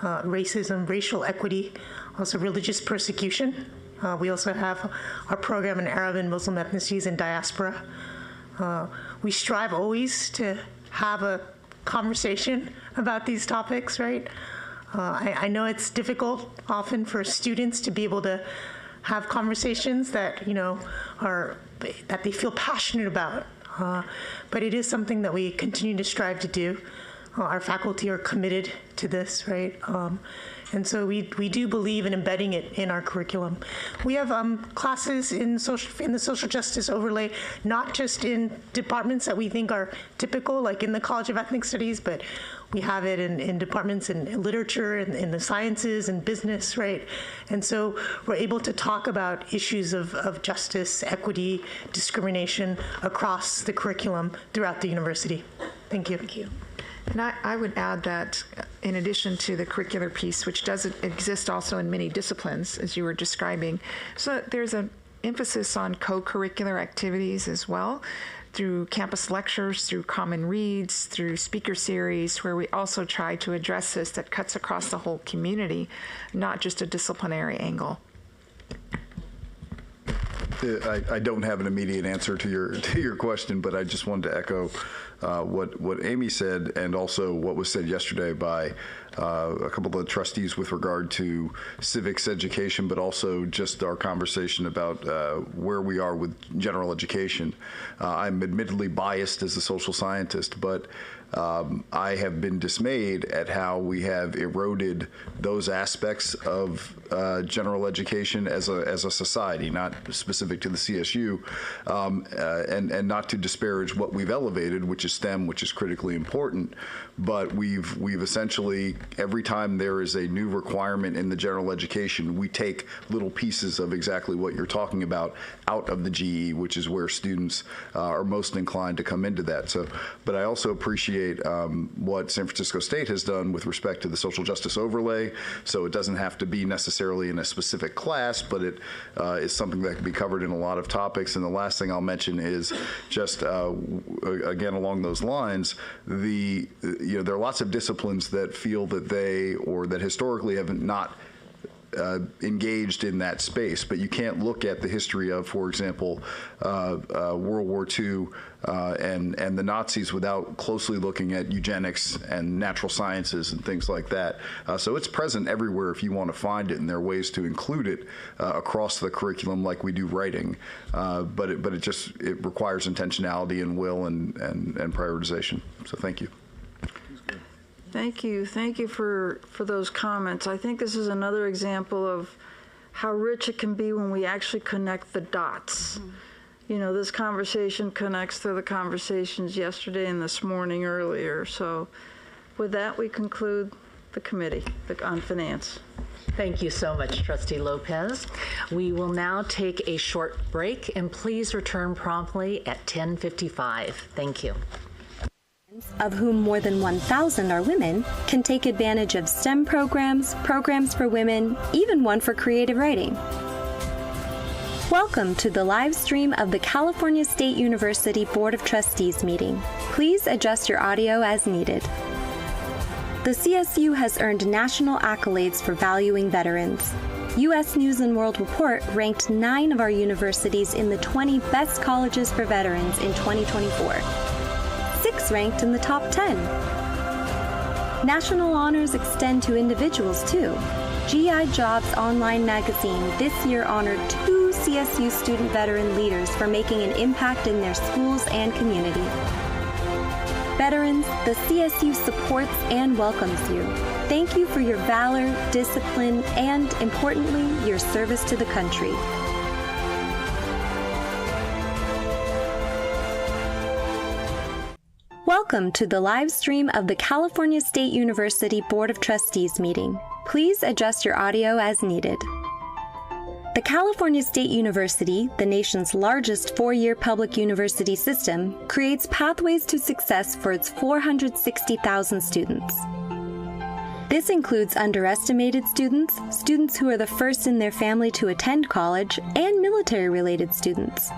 racism, racial equity, also religious persecution. We also have our program in Arab and Muslim ethnicities and diaspora. We strive always to have a conversation about these topics, right? I know it's difficult often for students to be able to have conversations that, that they feel passionate about. But it is something that we continue to strive to do. Our faculty are committed to this, right? And so we do believe in embedding it in our curriculum. We have classes in the social justice overlay, not just in departments that we think are typical, like in the College of Ethnic Studies, but we have it in departments in literature and in the sciences and business, right? And so we're able to talk about issues of justice, equity, discrimination across the curriculum throughout the university. Thank you. Thank you. And I would add that in addition to the curricular piece, which does exist also in many disciplines, as you were describing, so there's an emphasis on co-curricular activities as well, through campus lectures, through common reads, through speaker series, where we also try to address this that cuts across the whole community, not just a disciplinary angle. I don't have an immediate answer to your question, but I just wanted to echo what Amy said, and also what was said yesterday by a couple of the trustees with regard to civics education, but also just our conversation about where we are with general education. I'm admittedly biased as a social scientist, but I have been dismayed at how we have eroded those aspects of general education as a society, not specific to the CSU, and not to disparage what we've elevated, which is STEM, which is critically important. But we've essentially, every time there is a new requirement in the general education, we take little pieces of exactly what you're talking about out of the GE, which is where students are most inclined to come into that. So, but I also appreciate what San Francisco State has done with respect to the social justice overlay. So it doesn't have to be necessarily in a specific class, but it is something that can be covered in a lot of topics. And the last thing I'll mention is just, again, along those lines, there are lots of disciplines that feel that they, or that historically have not engaged in that space, but you can't look at the history of, for example, World War II and the Nazis without closely looking at eugenics and natural sciences and things like that. So it's present everywhere if you want to find it, and there are ways to include it across the curriculum like we do writing. But it requires intentionality and will and prioritization. So thank you. Thank you. Thank you for those comments. I think this is another example of how rich it can be when we actually connect the dots. Mm-hmm. You know, this conversation connects to the conversations yesterday and this morning earlier. So with that, we conclude the committee on finance. Thank you so much, Trustee Lopez. We will now take a short break, and please return promptly at 10:55. Thank you. Of whom more than 1,000 are women, can take advantage of STEM programs, programs for women, even one for creative writing. Welcome to the live stream of the California State University Board of Trustees meeting. Please adjust your audio as needed. The CSU has earned national accolades for valuing veterans. U.S. News & World Report ranked 9 of our universities in the 20 best colleges for veterans in 2024. 6 ranked in the top 10. National honors extend to individuals too. GI Jobs Online magazine this year honored 2 CSU student veteran leaders for making an impact in their schools and community. Veterans, the CSU supports and welcomes you. Thank you for your valor, discipline, and, importantly, your service to the country. Welcome to the live stream of the California State University Board of Trustees meeting. Please adjust your audio as needed. The California State University, the nation's largest 4-year public university system, creates pathways to success for its 460,000 students. This includes underestimated students, students who are the first in their family to attend college, and military-related students.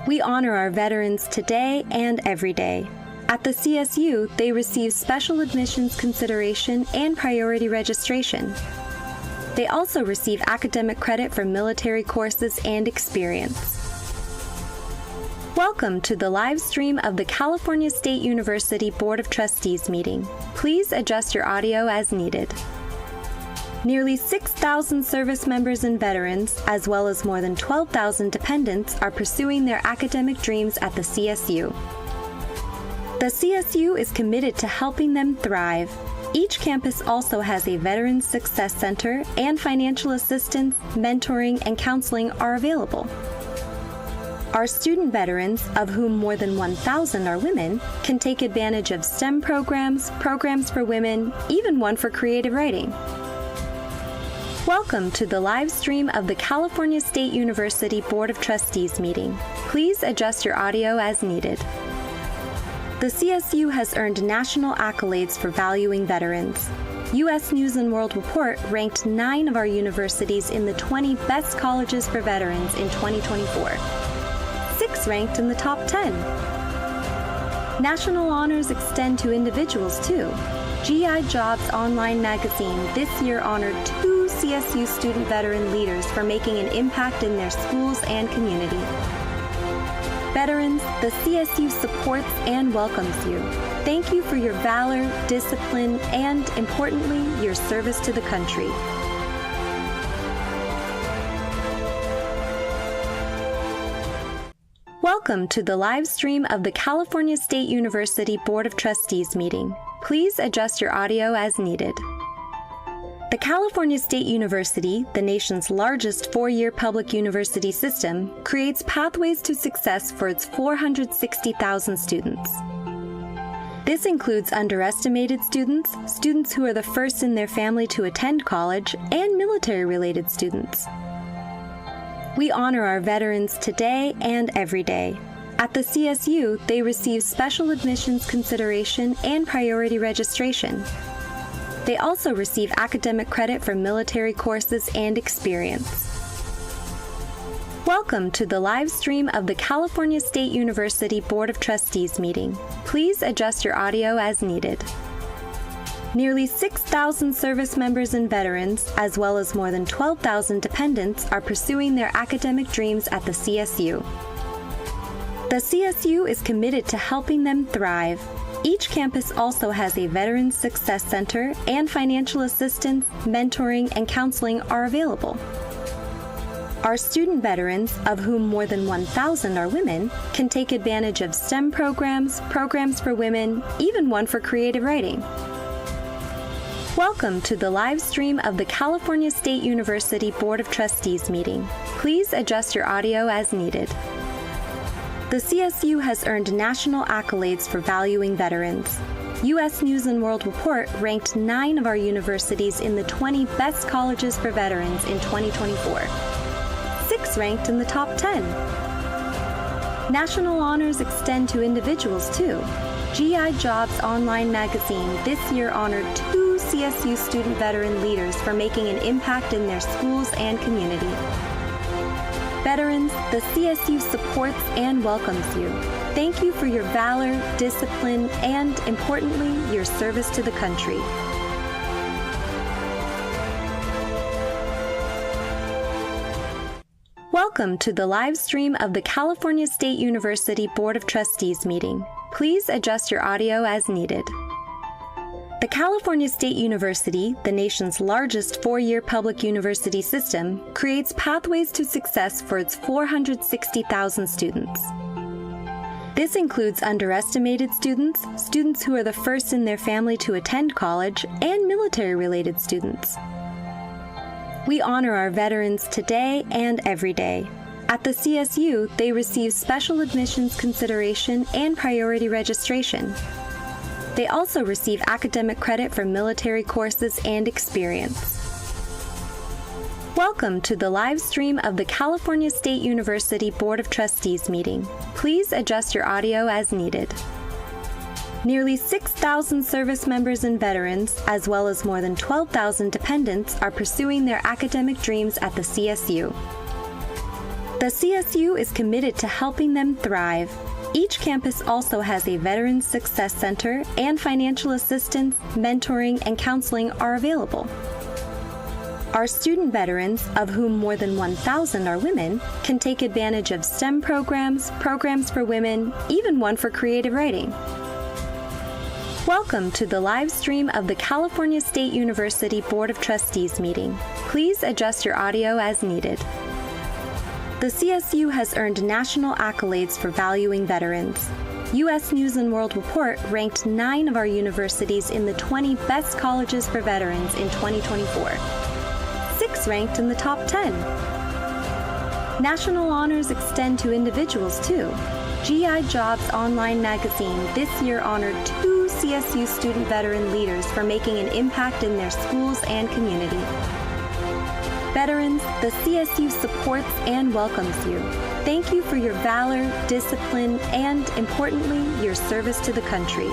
We honor our veterans today and every day. At the CSU, they receive special admissions consideration and priority registration. They also receive academic credit for military courses and experience. Welcome to the live stream of the California State University Board of Trustees meeting. Please adjust your audio as needed. Nearly 6,000 service members and veterans, as well as more than 12,000 dependents, are pursuing their academic dreams at the CSU. The CSU is committed to helping them thrive. Each campus also has a Veterans Success Center, and financial assistance, mentoring, and counseling are available. Our student veterans, of whom more than 1,000 are women, can take advantage of STEM programs, programs for women, even one for creative writing. Welcome to the live stream of the California State University Board of Trustees meeting. Please adjust your audio as needed. The CSU has earned national accolades for valuing veterans. U.S. News & World Report ranked 9 of our universities in the 20 best colleges for veterans in 2024. 6 ranked in the top 10. National honors extend to individuals, too. GI Jobs Online magazine this year honored 2 CSU student veteran leaders for making an impact in their schools and community. Veterans, the CSU supports and welcomes you. Thank you for your valor, discipline, and, importantly, your service to the country. Welcome to the live stream of the California State University Board of Trustees meeting. Please adjust your audio as needed. The California State University, the nation's largest 4-year public university system, creates pathways to success for its 460,000 students. This includes underestimated students, students who are the first in their family to attend college, and military-related students. We honor our veterans today and every day. At the CSU, they receive special admissions consideration and priority registration. They also receive academic credit for military courses and experience. Welcome to the live stream of the California State University Board of Trustees meeting. Please adjust your audio as needed. Nearly 6,000 service members and veterans, as well as more than 12,000 dependents, are pursuing their academic dreams at the CSU. The CSU is committed to helping them thrive. Each campus also has a Veterans Success Center, and financial assistance, mentoring, and counseling are available. Our student veterans, of whom more than 1,000 are women, can take advantage of STEM programs, programs for women, even one for creative writing. Welcome to the live stream of the California State University Board of Trustees meeting. Please adjust your audio as needed. The CSU has earned national accolades for valuing veterans. U.S. News & World Report ranked 9 of our universities in the 20 best colleges for veterans in 2024. 6 ranked in the top 10. National honors extend to individuals, too. GI Jobs Online magazine this year honored 2 CSU student veteran leaders for making an impact in their schools and community. Veterans, the CSU supports and welcomes you. Thank you for your valor, discipline, and, importantly, your service to the country. Welcome to the live stream of the California State University Board of Trustees meeting. Please adjust your audio as needed. The California State University, the nation's largest 4-year public university system, creates pathways to success for its 460,000 students. This includes underestimated students, students who are the first in their family to attend college, and military-related students. We honor our veterans today and every day. At the CSU, they receive special admissions consideration and priority registration. They also receive academic credit for military courses and experience. Welcome to the live stream of the California State University Board of Trustees meeting. Please adjust your audio as needed. Nearly 6,000 service members and veterans, as well as more than 12,000 dependents, are pursuing their academic dreams at the CSU. The CSU is committed to helping them thrive. Each campus also has a Veterans Success Center, and financial assistance, mentoring, and counseling are available. Our student veterans, of whom more than 1,000 are women, can take advantage of STEM programs, programs for women, even one for creative writing. Welcome to the live stream of the California State University Board of Trustees meeting. Please adjust your audio as needed. The CSU has earned national accolades for valuing veterans. U.S. News & World Report ranked 9 of our universities in the 20 best colleges for veterans in 2024. 6 ranked in the top 10. National honors extend to individuals, too. GI Jobs Online magazine this year honored 2 CSU student veteran leaders for making an impact in their schools and community. Veterans, the CSU supports and welcomes you. Thank you for your valor, discipline, and, importantly, your service to the country.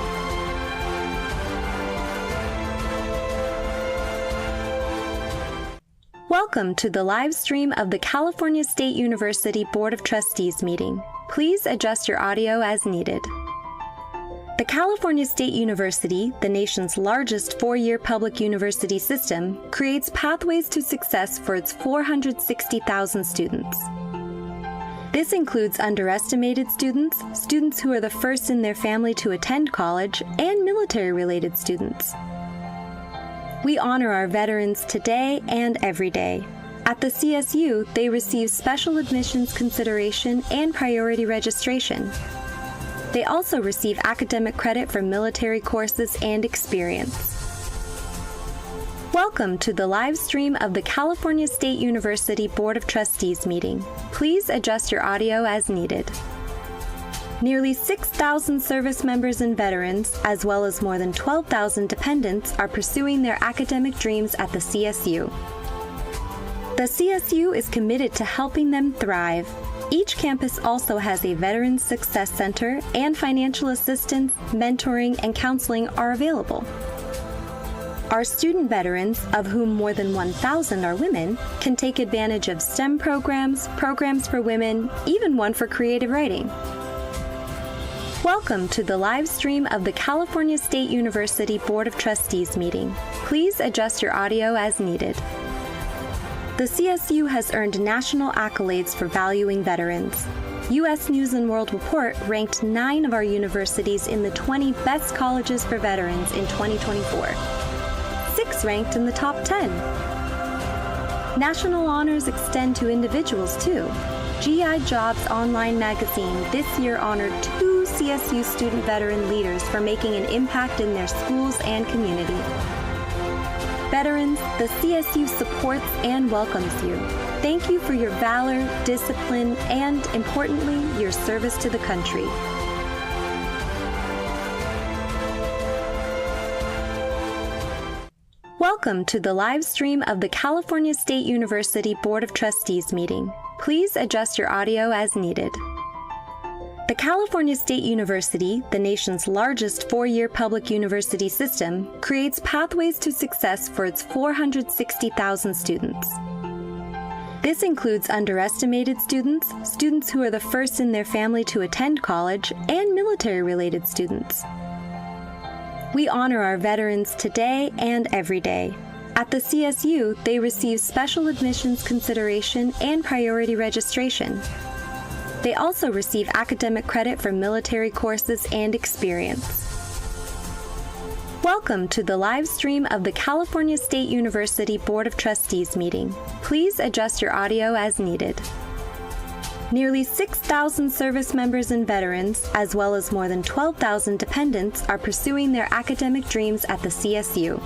Welcome to the live stream of the California State University Board of Trustees meeting. Please adjust your audio as needed. The California State University, the nation's largest four-year public university system, creates pathways to success for its 460,000 students. This includes underestimated students, students who are the first in their family to attend college, and military-related students. We honor our veterans today and every day. At the CSU, they receive special admissions consideration and priority registration. They also receive academic credit for military courses and experience. Welcome to the live stream of the California State University Board of Trustees meeting. Please adjust your audio as needed. Nearly 6,000 service members and veterans, as well as more than 12,000 dependents, are pursuing their academic dreams at the CSU. The CSU is committed to helping them thrive. Each campus also has a Veterans Success Center, and financial assistance, mentoring, and counseling are available. Our student veterans, of whom more than 1,000 are women, can take advantage of STEM programs, programs for women, even one for creative writing. Welcome to the live stream of the California State University Board of Trustees meeting. Please adjust your audio as needed. The CSU has earned national accolades for valuing veterans. U.S. News & World Report ranked 9 of our universities in the 20 best colleges for veterans in 2024. 6 ranked in the top 10. National honors extend to individuals, too. GI Jobs Online magazine this year honored 2 CSU student veteran leaders for making an impact in their schools and community. Veterans, the CSU supports and welcomes you. Thank you for your valor, discipline, and, importantly, your service to the country. Welcome to the live stream of the California State University Board of Trustees meeting. Please adjust your audio as needed. The California State University, the nation's largest four-year public university system, creates pathways to success for its 460,000 students. This includes underestimated students, students who are the first in their family to attend college, and military-related students. We honor our veterans today and every day. At the CSU, they receive special admissions consideration and priority registration. They also receive academic credit for military courses and experience. Welcome to the live stream of the California State University Board of Trustees meeting. Please adjust your audio as needed. Nearly 6,000 service members and veterans, as well as more than 12,000 dependents, are pursuing their academic dreams at the CSU.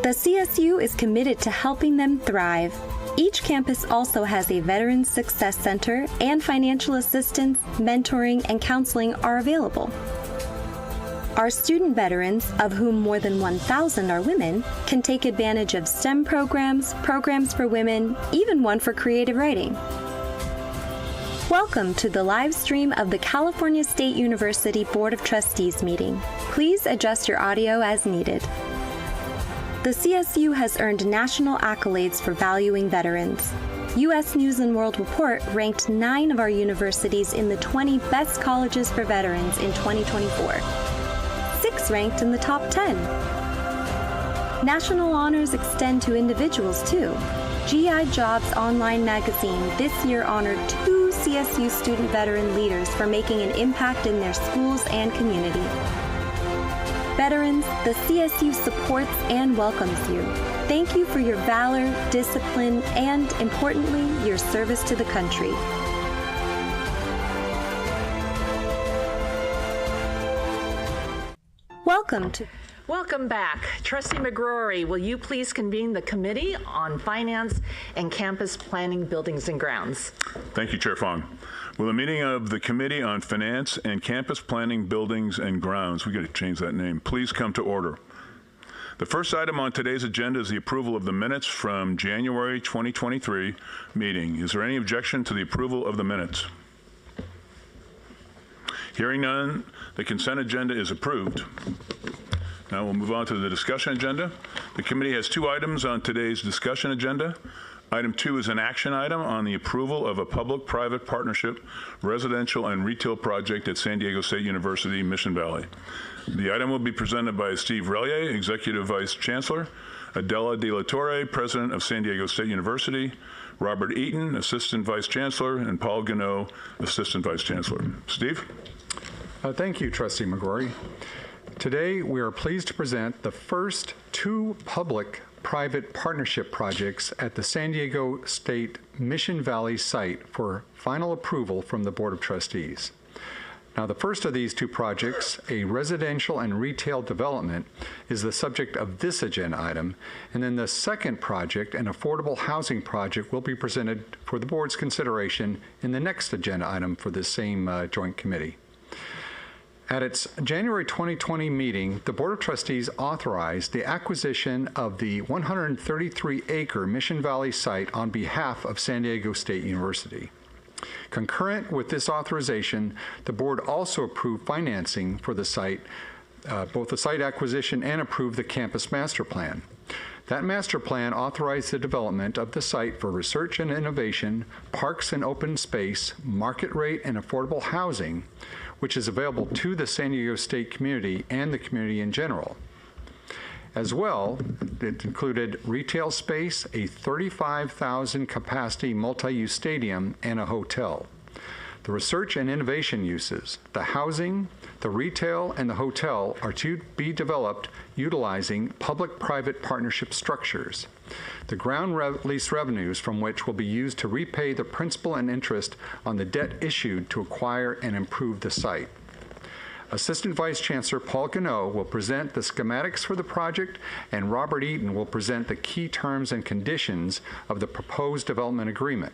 The CSU is committed to helping them thrive. Each campus also has a Veterans Success Center, and financial assistance, mentoring, and counseling are available. Our student veterans, of whom more than 1,000 are women, can take advantage of STEM programs, programs for women, even one for creative writing. Welcome to the live stream of the California State University Board of Trustees meeting. Please adjust your audio as needed. The CSU has earned national accolades for valuing veterans. U.S. News & World Report ranked 9 of our universities in the 20 best colleges for veterans in 2024. 6 ranked in the top 10. National honors extend to individuals, too. GI Jobs Online magazine this year honored 2 CSU student veteran leaders for making an impact in their schools and community. Veterans, the CSU supports and welcomes you. Thank you for your valor, discipline, and, importantly, your service to the country. Welcome back. Trustee McGrory, will you please convene the Committee on Finance and Campus Planning, Buildings and Grounds? Thank you, Chair Fong. Will the meeting of the Committee on Finance and Campus Planning, Buildings and Grounds, we got to change that name, please come to order. The first item on today's agenda is the approval of the minutes from January 2023 meeting. Is there any objection to the approval of the minutes? Hearing none, the consent agenda is approved. Now we'll move on to the discussion agenda. The committee has 2 items on today's discussion agenda. Item 2 is an action item on the approval of a public-private partnership residential and retail project at San Diego State University, Mission Valley. The item will be presented by Steve Rellier, Executive Vice Chancellor, Adela De La Torre, President of San Diego State University, Robert Eaton, Assistant Vice Chancellor, and Paul Gannot, Assistant Vice Chancellor. Steve? Thank you, Trustee McGrory. Today, we are pleased to present the first 2 public-private partnership projects at the San Diego State Mission Valley site for final approval from the Board of Trustees. Now, the first of these 2 projects, a residential and retail development, is the subject of this agenda item, and then the second project, an affordable housing project, will be presented for the Board's consideration in the next agenda item for the same joint committee. At its January 2020 meeting, the Board of Trustees authorized the acquisition of the 133-acre Mission Valley site on behalf of San Diego State University. Concurrent with this authorization, the Board also approved financing for the site, both the site acquisition and approved the campus master plan. That master plan authorized the development of the site for research and innovation, parks and open space, market rate and affordable housing, which is available to the San Diego State community and the community in general. As well, it included retail space, a 35,000 capacity multi-use stadium, and a hotel. The research and innovation uses, the housing, the retail, and the hotel are to be developed utilizing public-private partnership structures, the ground lease revenues from which will be used to repay the principal and interest on the debt issued to acquire and improve the site. Assistant Vice Chancellor Paul Gannot will present the schematics for the project, and Robert Eaton will present the key terms and conditions of the proposed development agreement.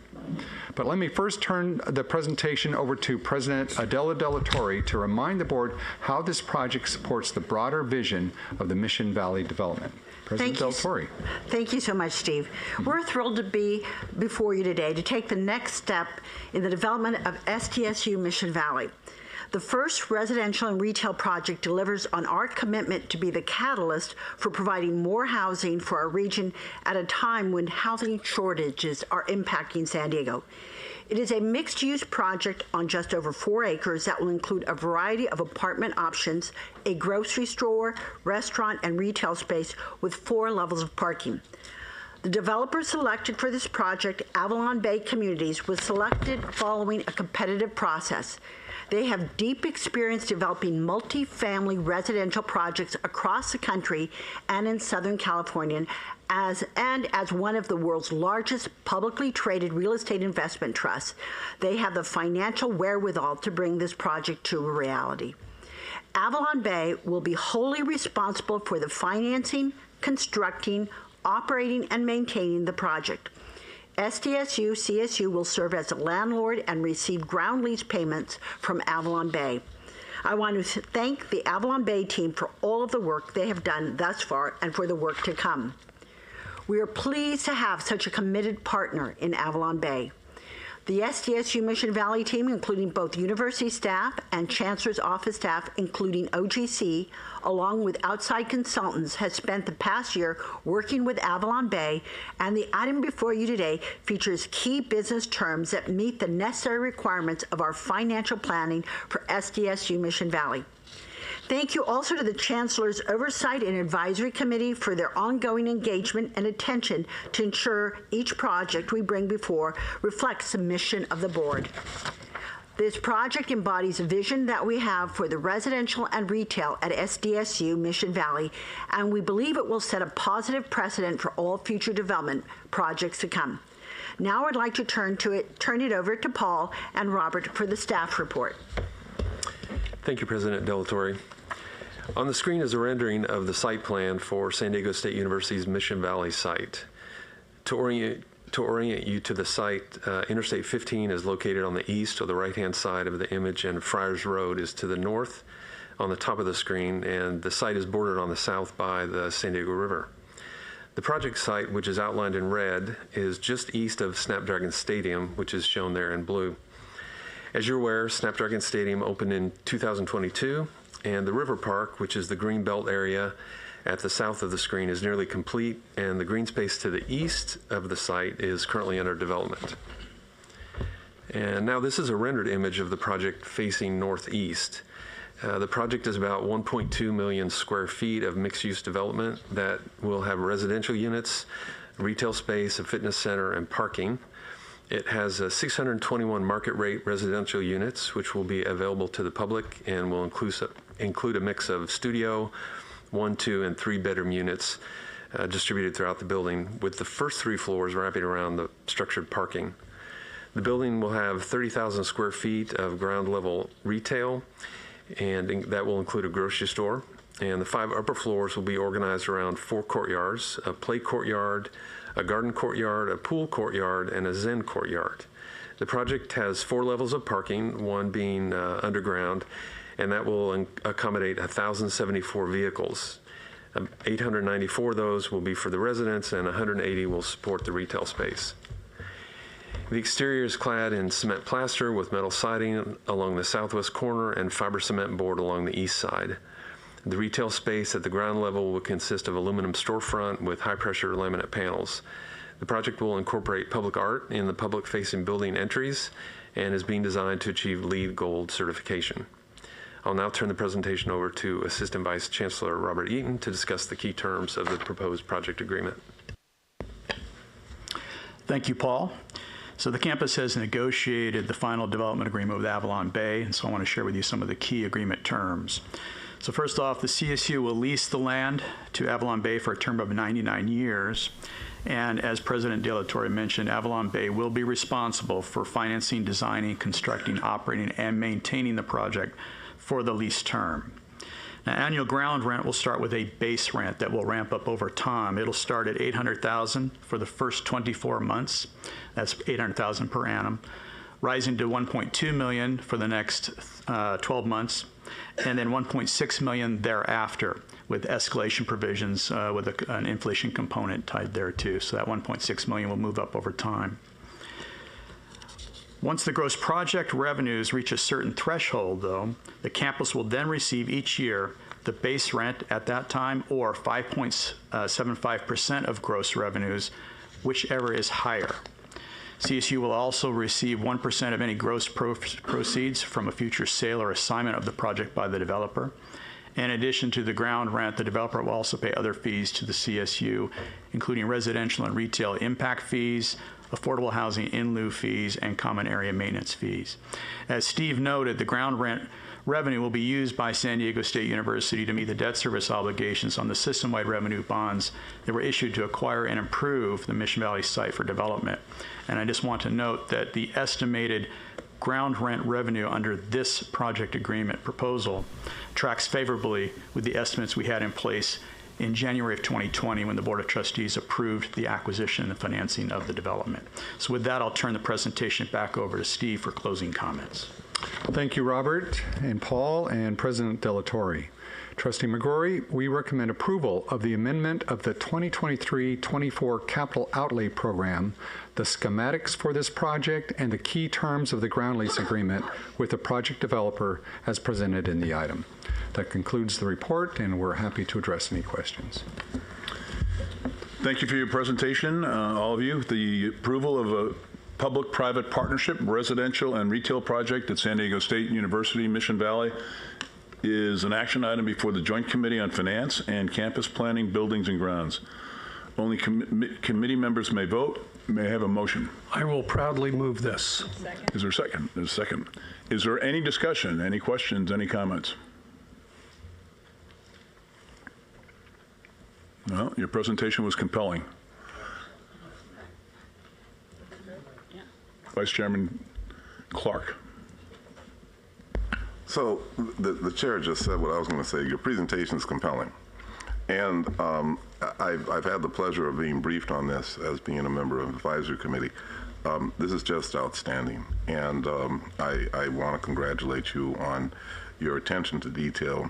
But let me first turn the presentation over to President Adela De La Torre to remind the Board how this project supports the broader vision of the Mission Valley development. President De La Torre. Thank you so much, Steve. We're thrilled to be before you today to take the next step in the development of SDSU Mission Valley. The first residential and retail project delivers on our commitment to be the catalyst for providing more housing for our region at a time when housing shortages are impacting San Diego. It is a mixed-use project on just over 4 acres that will include a variety of apartment options, a grocery store, restaurant, and retail space with 4 levels of parking. The developer selected for this project, Avalon Bay Communities, was selected following a competitive process. They have deep experience developing multi-family residential projects across the country and in Southern California, as one of the world's largest publicly traded real estate investment trusts. They have the financial wherewithal to bring this project to a reality. Avalon Bay will be wholly responsible for the financing, constructing, operating, and maintaining the project. SDSU CSU will serve as a landlord and receive ground lease payments from Avalon Bay. I want to thank the Avalon Bay team for all of the work they have done thus far and for the work to come. We are pleased to have such a committed partner in Avalon Bay. The SDSU Mission Valley team, including both university staff and Chancellor's Office staff, including OGC, along with outside consultants, has spent the past year working with Avalon Bay, and the item before you today features key business terms that meet the necessary requirements of our financial planning for SDSU Mission Valley. Thank you also to the Chancellor's Oversight and Advisory Committee for their ongoing engagement and attention to ensure each project we bring before reflects the mission of the Board. This project embodies a vision that we have for the residential and retail at SDSU Mission Valley, and we believe it will set a positive precedent for all future development projects to come. Now I'd like to turn it over to Paul and Robert for the staff report. Thank you, President De La Torre. On the screen is a rendering of the site plan for San Diego State University's Mission Valley site. To orient you to the site, Interstate 15 is located on the east or the right-hand side of the image, and Friars Road is to the north. on the top of the screen, and the site is bordered on the south by the San Diego River. The project site, which is outlined in red, is just east of Snapdragon Stadium, which is shown there in blue. As you're aware, Snapdragon Stadium opened in 2022, and the River Park, which is the green belt area at the south of the screen, is nearly complete, and the green space to the east of the site is currently under development. And now this is a rendered image of the project facing northeast. The project is about 1.2 million square feet of mixed-use development that will have residential units, retail space, a fitness center, and parking. It has 621 market rate residential units, which will be available to the public and will include a mix of studio, 1, 2, and 3 bedroom units distributed throughout the building, with the first 3 floors wrapping around the structured parking. The building will have 30,000 square feet of ground level retail, and that will include a grocery store. And the 5 upper floors will be organized around 4 courtyards, a play courtyard, a garden courtyard, a pool courtyard, and a Zen courtyard. The project has 4 levels of parking, one being underground, and that will accommodate 1,074 vehicles. 894 of those will be for the residents, and 180 will support the retail space. The exterior is clad in cement plaster with metal siding along the southwest corner and fiber cement board along the east side. The retail space at the ground level will consist of aluminum storefront with high-pressure laminate panels. The project will incorporate public art in the public-facing building entries and is being designed to achieve LEED Gold certification. I'll now turn the presentation over to Assistant Vice Chancellor Robert Eaton to discuss the key terms of the proposed project agreement. Thank you, Paul. So the campus has negotiated the final development agreement with Avalon Bay, and so I want to share with you some of the key agreement terms. So first off, the CSU will lease the land to Avalon Bay for a term of 99 years. And as President De La Torre mentioned, Avalon Bay will be responsible for financing, designing, constructing, operating, and maintaining the project for the lease term. Now, annual ground rent will start with a base rent that will ramp up over time. It'll start at $800,000 for the first 24 months. That's $800,000 per annum, rising to $1.2 million for the next 12 months, and then $1.6 million thereafter, with escalation provisions with an inflation component tied there too. So that $1.6 million will move up over time. Once the gross project revenues reach a certain threshold, though, the campus will then receive each year the base rent at that time or 5.75% of gross revenues, whichever is higher. CSU will also receive 1% of any gross proceeds from a future sale or assignment of the project by the developer. In addition to the ground rent, the developer will also pay other fees to the CSU, including residential and retail impact fees, affordable housing in lieu fees, and common area maintenance fees. As Steve noted, the ground rent revenue will be used by San Diego State University to meet the debt service obligations on the system-wide revenue bonds that were issued to acquire and improve the Mission Valley site for development. And I just want to note that the estimated ground rent revenue under this project agreement proposal tracks favorably with the estimates we had in place in January of 2020 when the Board of Trustees approved the acquisition and financing of the development. So with that, I'll turn the presentation back over to Steve for closing comments. Thank you, Robert and Paul and President De La Torre. Trustee McGrory, we recommend approval of the amendment of the 2023-24 Capital Outlay Program, the schematics for this project, and the key terms of the ground lease agreement with the project developer as presented in the item. That concludes the report, and we're happy to address any questions. Thank you for your presentation, all of you. The approval of a public-private partnership, residential and retail project at San Diego State University, Mission Valley is an action item before the Joint Committee on Finance and Campus Planning, Buildings and Grounds. Only committee members may vote. May I have a motion? I will proudly move this. Second. Is there a second? There's a second. Is there any discussion, any questions, any comments? No, your presentation was compelling. Vice Chairman Clark. So the chair just said what I was going to say. Your presentation is compelling. And I've had the pleasure of being briefed on this as being a member of the advisory committee. This is just outstanding. And I want to congratulate you on your attention to detail,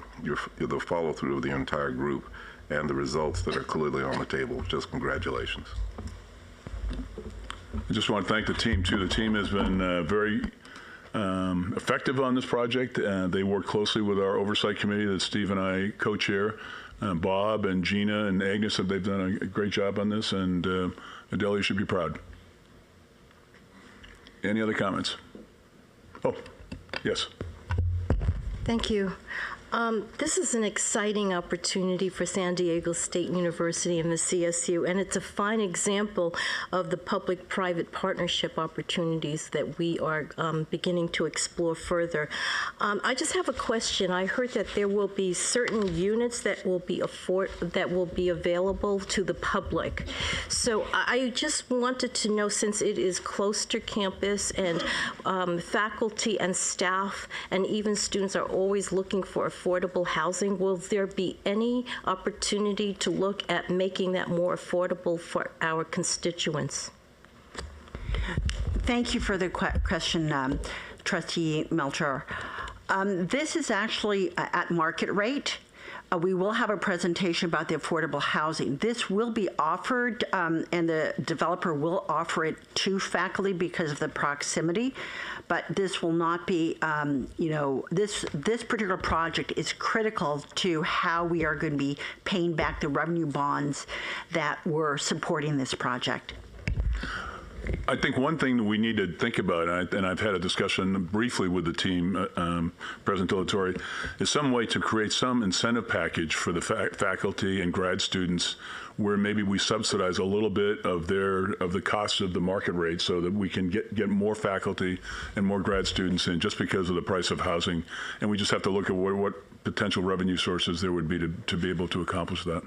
the follow-through of the entire group, and the results that are clearly on the table. Just congratulations. I just want to thank the team, too. The team has been very effective on this project. They work closely with our oversight committee that Steve and I co-chair. Bob and Gina and Agnes, they've done a great job on this, and Adele, you should be proud. Any other comments? Oh, yes. Thank you. This is an exciting opportunity for San Diego State University and the CSU, and it's a fine example of the public-private partnership opportunities that we are beginning to explore further. I just have a question. I heard that there will be certain units that will be available to the public. So I just wanted to know, since it is close to campus and faculty and staff and even students are always looking for affordable housing, will there be any opportunity to look at making that more affordable for our constituents? Thank you for the question, Trustee Melcher. This is actually at market rate. We will have a presentation about the affordable housing. This will be offered, and the developer will offer it to faculty because of the proximity, but this will not be, this particular project is critical to how we are going to be paying back the revenue bonds that were supporting this project. I think one thing that we need to think about, and I've had a discussion briefly with the team, President Delatorre, is some way to create some incentive package for the faculty and grad students where maybe we subsidize a little bit of the cost of the market rate so that we can get more faculty and more grad students in just because of the price of housing. And we just have to look at what potential revenue sources there would be to be able to accomplish that.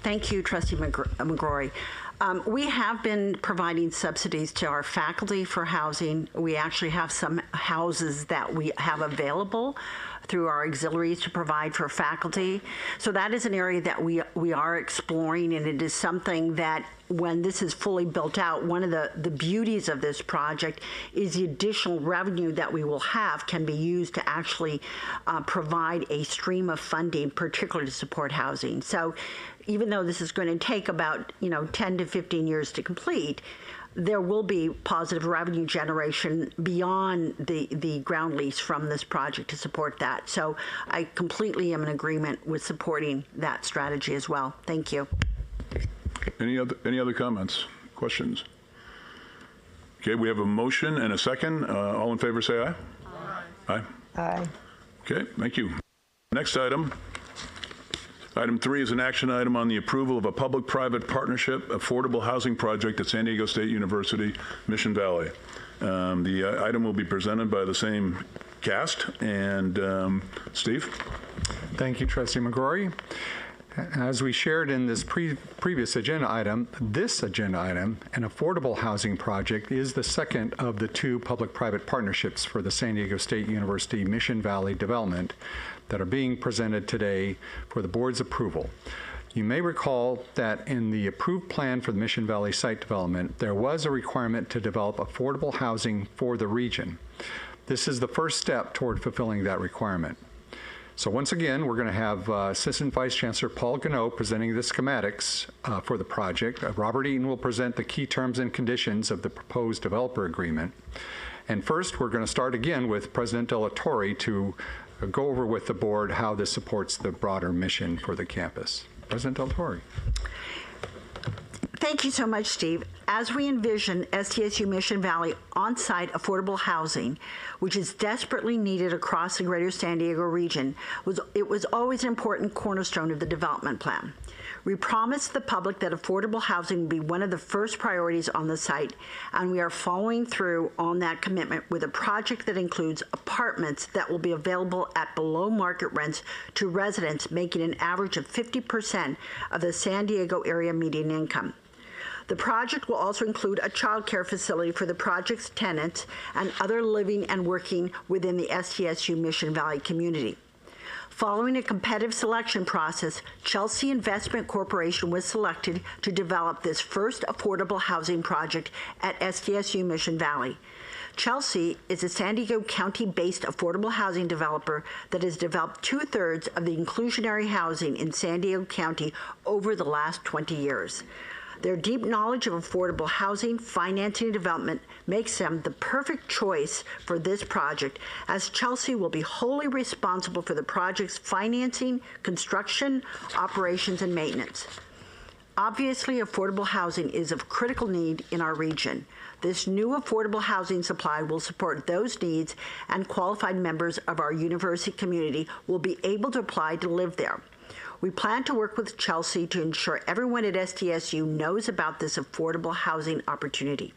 Thank you, Trustee McGrory. We have been providing subsidies to our faculty for housing. We actually have some houses that we have available through our auxiliaries to provide for faculty. So that is an area that we are exploring, and it is something that when this is fully built out, one of the beauties of this project is the additional revenue that we will have can be used to actually provide a stream of funding, particularly to support housing. So even though this is going to take about 10 to 15 years to complete, there will be positive revenue generation beyond the ground lease from this project to support that. So I completely am in agreement with supporting that strategy as well. Thank you. Any other comments, questions? Okay, we have a motion and a second. All in favor, say aye. Aye. Aye. Aye. Okay, thank you. Next item. Item 3 is an action item on the approval of a public-private partnership affordable housing project at San Diego State University, Mission Valley. The item will be presented by the same cast. And Steve? Thank you, Trustee McGrory. As we shared in this previous agenda item, this agenda item, an affordable housing project, is the second of the 2 public-private partnerships for the San Diego State University Mission Valley development that are being presented today for the board's approval. You may recall that in the approved plan for the Mission Valley site development, there was a requirement to develop affordable housing for the region. This is the first step toward fulfilling that requirement. So once again, we're going to have Assistant Vice Chancellor Paul Gannot presenting the schematics for the project. Robert Eaton will present the key terms and conditions of the proposed developer agreement. And first, we're going to start again with President Delatorre to go over with the board how this supports the broader mission for the campus. President Delatorre. Thank you so much, Steve. As we envision SDSU Mission Valley on-site affordable housing, which is desperately needed across the greater San Diego region, it was always an important cornerstone of the development plan. We promised the public that affordable housing would be one of the first priorities on the site, and we are following through on that commitment with a project that includes apartments that will be available at below market rents to residents making an average of 50% of the San Diego area median income. The project will also include a child care facility for the project's tenants and other living and working within the SDSU Mission Valley community. Following a competitive selection process, Chelsea Investment Corporation was selected to develop this first affordable housing project at SDSU Mission Valley. Chelsea is a San Diego County-based affordable housing developer that has developed 2/3 of the inclusionary housing in San Diego County over the last 20 years. Their deep knowledge of affordable housing, financing, and development makes them the perfect choice for this project, as Chelsea will be wholly responsible for the project's financing, construction, operations, and maintenance. Obviously, affordable housing is of critical need in our region. This new affordable housing supply will support those needs, and qualified members of our university community will be able to apply to live there. We plan to work with Chelsea to ensure everyone at SDSU knows about this affordable housing opportunity.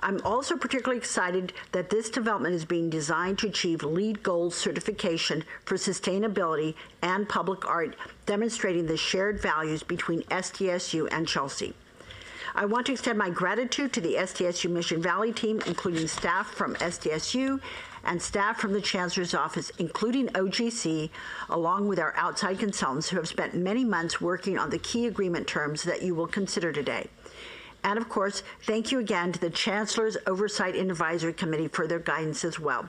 I'm also particularly excited that this development is being designed to achieve LEED Gold certification for sustainability and public art, demonstrating the shared values between SDSU and Chelsea. I want to extend my gratitude to the SDSU Mission Valley team, including staff from SDSU and staff from the Chancellor's Office, including OGC, along with our outside consultants who have spent many months working on the key agreement terms that you will consider today. And of course, thank you again to the Chancellor's Oversight and Advisory Committee for their guidance as well.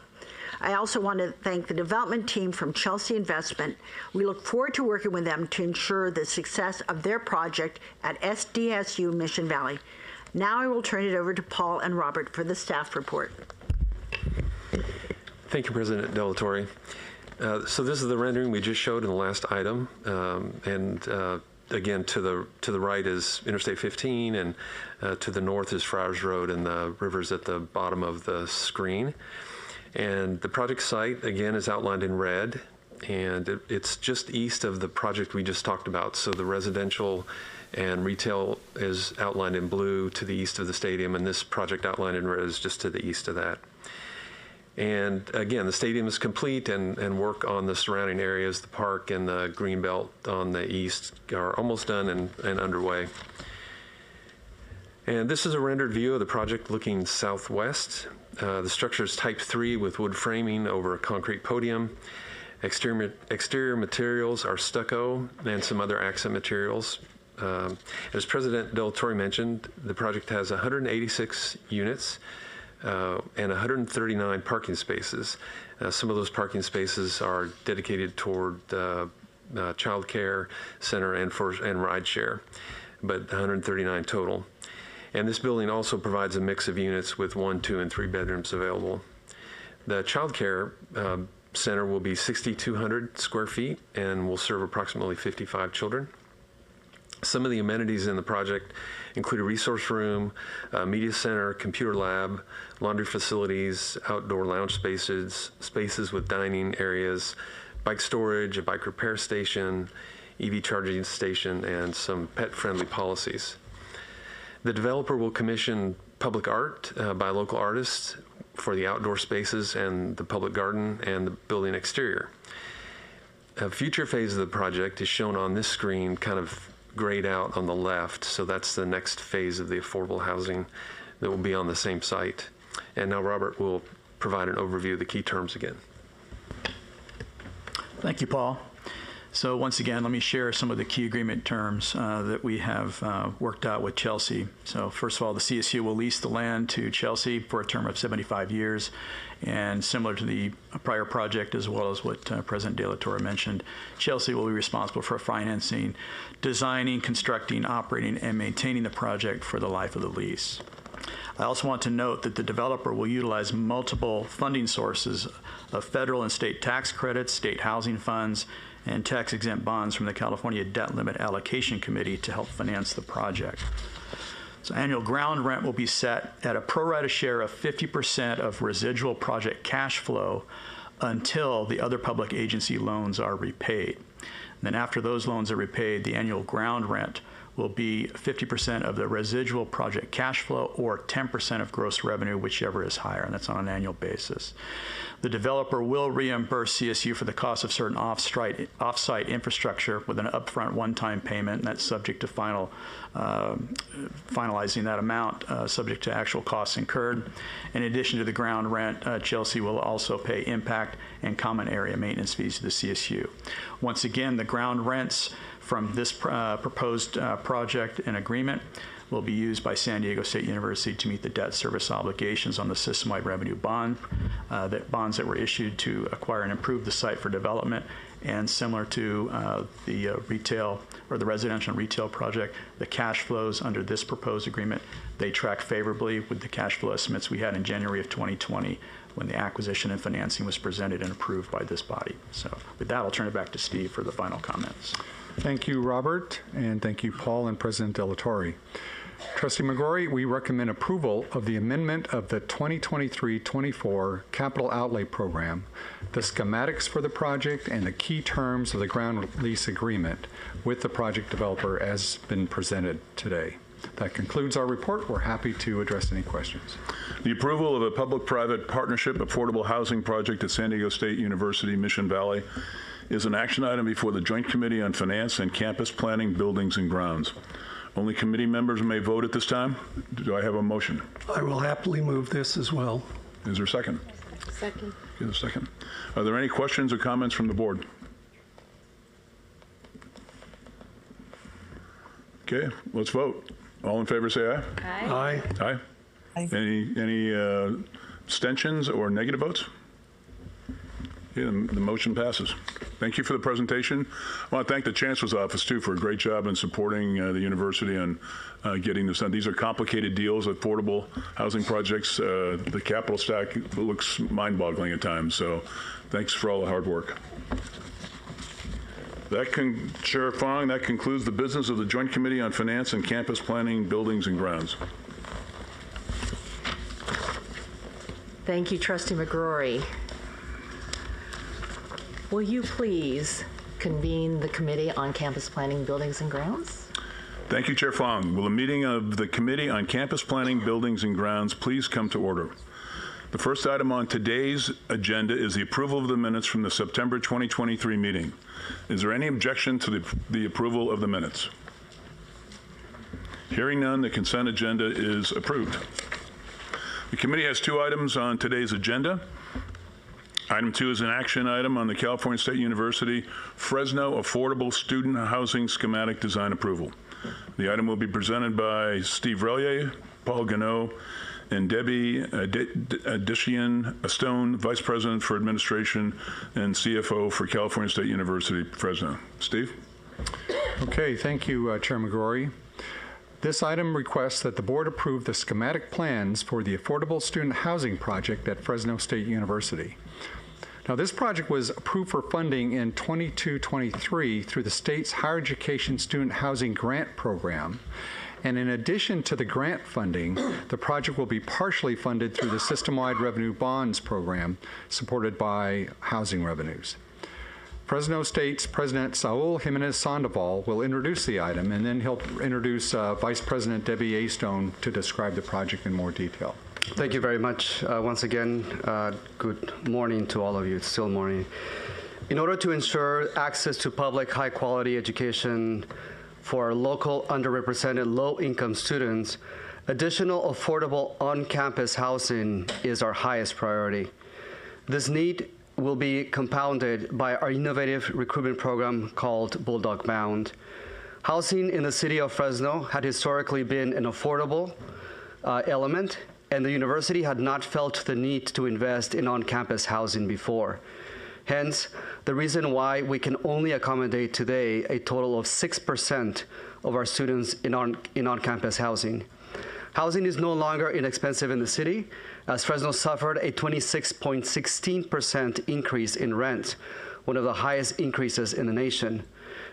I also want to thank the development team from Chelsea Investment. We look forward to working with them to ensure the success of their project at SDSU Mission Valley. Now I will turn it over to Paul and Robert for the staff report. Thank you, President Delatorre. So this is the rendering we just showed in the last item, again, to the right is Interstate 15, and to the north is Friars Road, and the river's at the bottom of the screen. And the project site, again, is outlined in red, and it's just east of the project we just talked about. So the residential and retail is outlined in blue to the east of the stadium, and this project outlined in red is just to the east of that. And again, the stadium is complete, and work on the surrounding areas, the park and the green belt on the east, are almost done and underway. And this is a rendered view of the project looking southwest. The structure is type 3 with wood framing over a concrete podium. Exterior materials are stucco and some other accent materials. As President Delatorre mentioned, the project has 186 units and 139 parking spaces. Some of those parking spaces are dedicated toward child care center and ride share, but 139 total. And this building also provides a mix of units with 1, 2, and 3 bedrooms available. The child care center will be 6,200 square feet and will serve approximately 55 children. Some of the amenities in the project include a resource room, a media center, computer lab, laundry facilities, outdoor lounge spaces with dining areas, bike storage, a bike repair station, EV charging station, and some pet-friendly policies. The developer will commission public art by local artists for the outdoor spaces and the public garden and the building exterior. A future phase of the project is shown on this screen, kind of grayed out on the left, so that's the next phase of the affordable housing that will be on the same site. And now Robert will provide an overview of the key terms again. Thank you, Paul. So once again, let me share some of the key agreement terms that we have worked out with Chelsea. So first of all, the CSU will lease the land to Chelsea for a term of 75 years. And similar to the prior project, as well as what President Delatorre mentioned, Chelsea will be responsible for financing, designing, constructing, operating, and maintaining the project for the life of the lease. I also want to note that the developer will utilize multiple funding sources of federal and state tax credits, state housing funds, and tax-exempt bonds from the California Debt Limit Allocation Committee to help finance the project. So annual ground rent will be set at a pro rata share of 50% of residual project cash flow until the other public agency loans are repaid. And then after those loans are repaid, the annual ground rent will be 50% of the residual project cash flow or 10% of gross revenue, whichever is higher, and that's on an annual basis. The developer will reimburse CSU for the cost of certain off-site infrastructure with an upfront one-time payment, and that's subject to finalizing that amount, subject to actual costs incurred. In addition to the ground rent, Chelsea will also pay impact and common area maintenance fees to the CSU. Once again, the ground rents from this proposed project and agreement will be used by San Diego State University to meet the debt service obligations on the system-wide revenue bond, bonds that were issued to acquire and improve the site for development. And similar to the retail or the residential and retail project, the cash flows under this proposed agreement, they track favorably with the cash flow estimates we had in January of 2020 when the acquisition and financing was presented and approved by this body. So with that, I'll turn it back to Steve for the final comments. Thank you, Robert, and thank you, Paul and President Delatorre. Trustee McGrory, we recommend approval of the amendment of the 2023-24 capital outlay program, the schematics for the project, and the key terms of the ground lease agreement with the project developer as been presented today. That concludes our report. We're happy to address any questions. The approval of a public-private partnership affordable housing project at San Diego State University, Mission Valley is an action item before the Joint Committee on Finance and Campus Planning, Buildings and Grounds. Only committee members may vote at this time. Do I have a motion? I will happily move this as well. Is there a second? Second. Give a second. Are there any questions or comments from the board? Okay, let's vote. All in favor say aye. Aye. Aye. Aye. Any abstentions or negative votes? Okay, the motion passes. Thank you for the presentation. I want to thank the Chancellor's Office, too, for a great job in supporting the university on getting this done. These are complicated deals, affordable housing projects. The capital stack looks mind-boggling at times, so thanks for all the hard work. Chair Fong, that concludes the business of the Joint Committee on Finance and Campus Planning, Buildings and Grounds. Thank you, Trustee McGrory. Will you please convene the Committee on Campus Planning, Buildings and Grounds? Thank you, Chair Fong. Will the meeting of the Committee on Campus Planning, Buildings and Grounds please come to order? The first item on today's agenda is the approval of the minutes from the September 2023 meeting. Is there any objection to the approval of the minutes? Hearing none, the consent agenda is approved. The committee has two items on today's agenda. Item 2 is an action item on the California State University Fresno Affordable Student Housing Schematic Design Approval. The item will be presented by Steve Relier, Paul Gano, and Debbie Adician-Stone, Vice President for Administration and CFO for California State University Fresno. Steve? Okay, thank you, Chair McGrory. This item requests that the board approve the schematic plans for the Affordable Student Housing Project at Fresno State University. Now, this project was approved for funding in 22-23 through the state's Higher Education Student Housing Grant Program. And in addition to the grant funding, the project will be partially funded through the System-Wide Revenue Bonds Program, supported by housing revenues. Fresno State's President Saul Jimenez Sandoval will introduce the item, and then he'll introduce Vice President Debbie A. Stone to describe the project in more detail. Thank you very much. Once again, good morning to all of you. It's still morning. In order to ensure access to public high-quality education for our local underrepresented low-income students, additional affordable on-campus housing is our highest priority. This need will be compounded by our innovative recruitment program called Bulldog Bound. Housing in the city of Fresno had historically been an affordable element, and the university had not felt the need to invest in on-campus housing before. Hence, the reason why we can only accommodate today a total of 6% of our students in on-campus housing. Housing is no longer inexpensive in the city, as Fresno suffered a 26.16% increase in rent, one of the highest increases in the nation.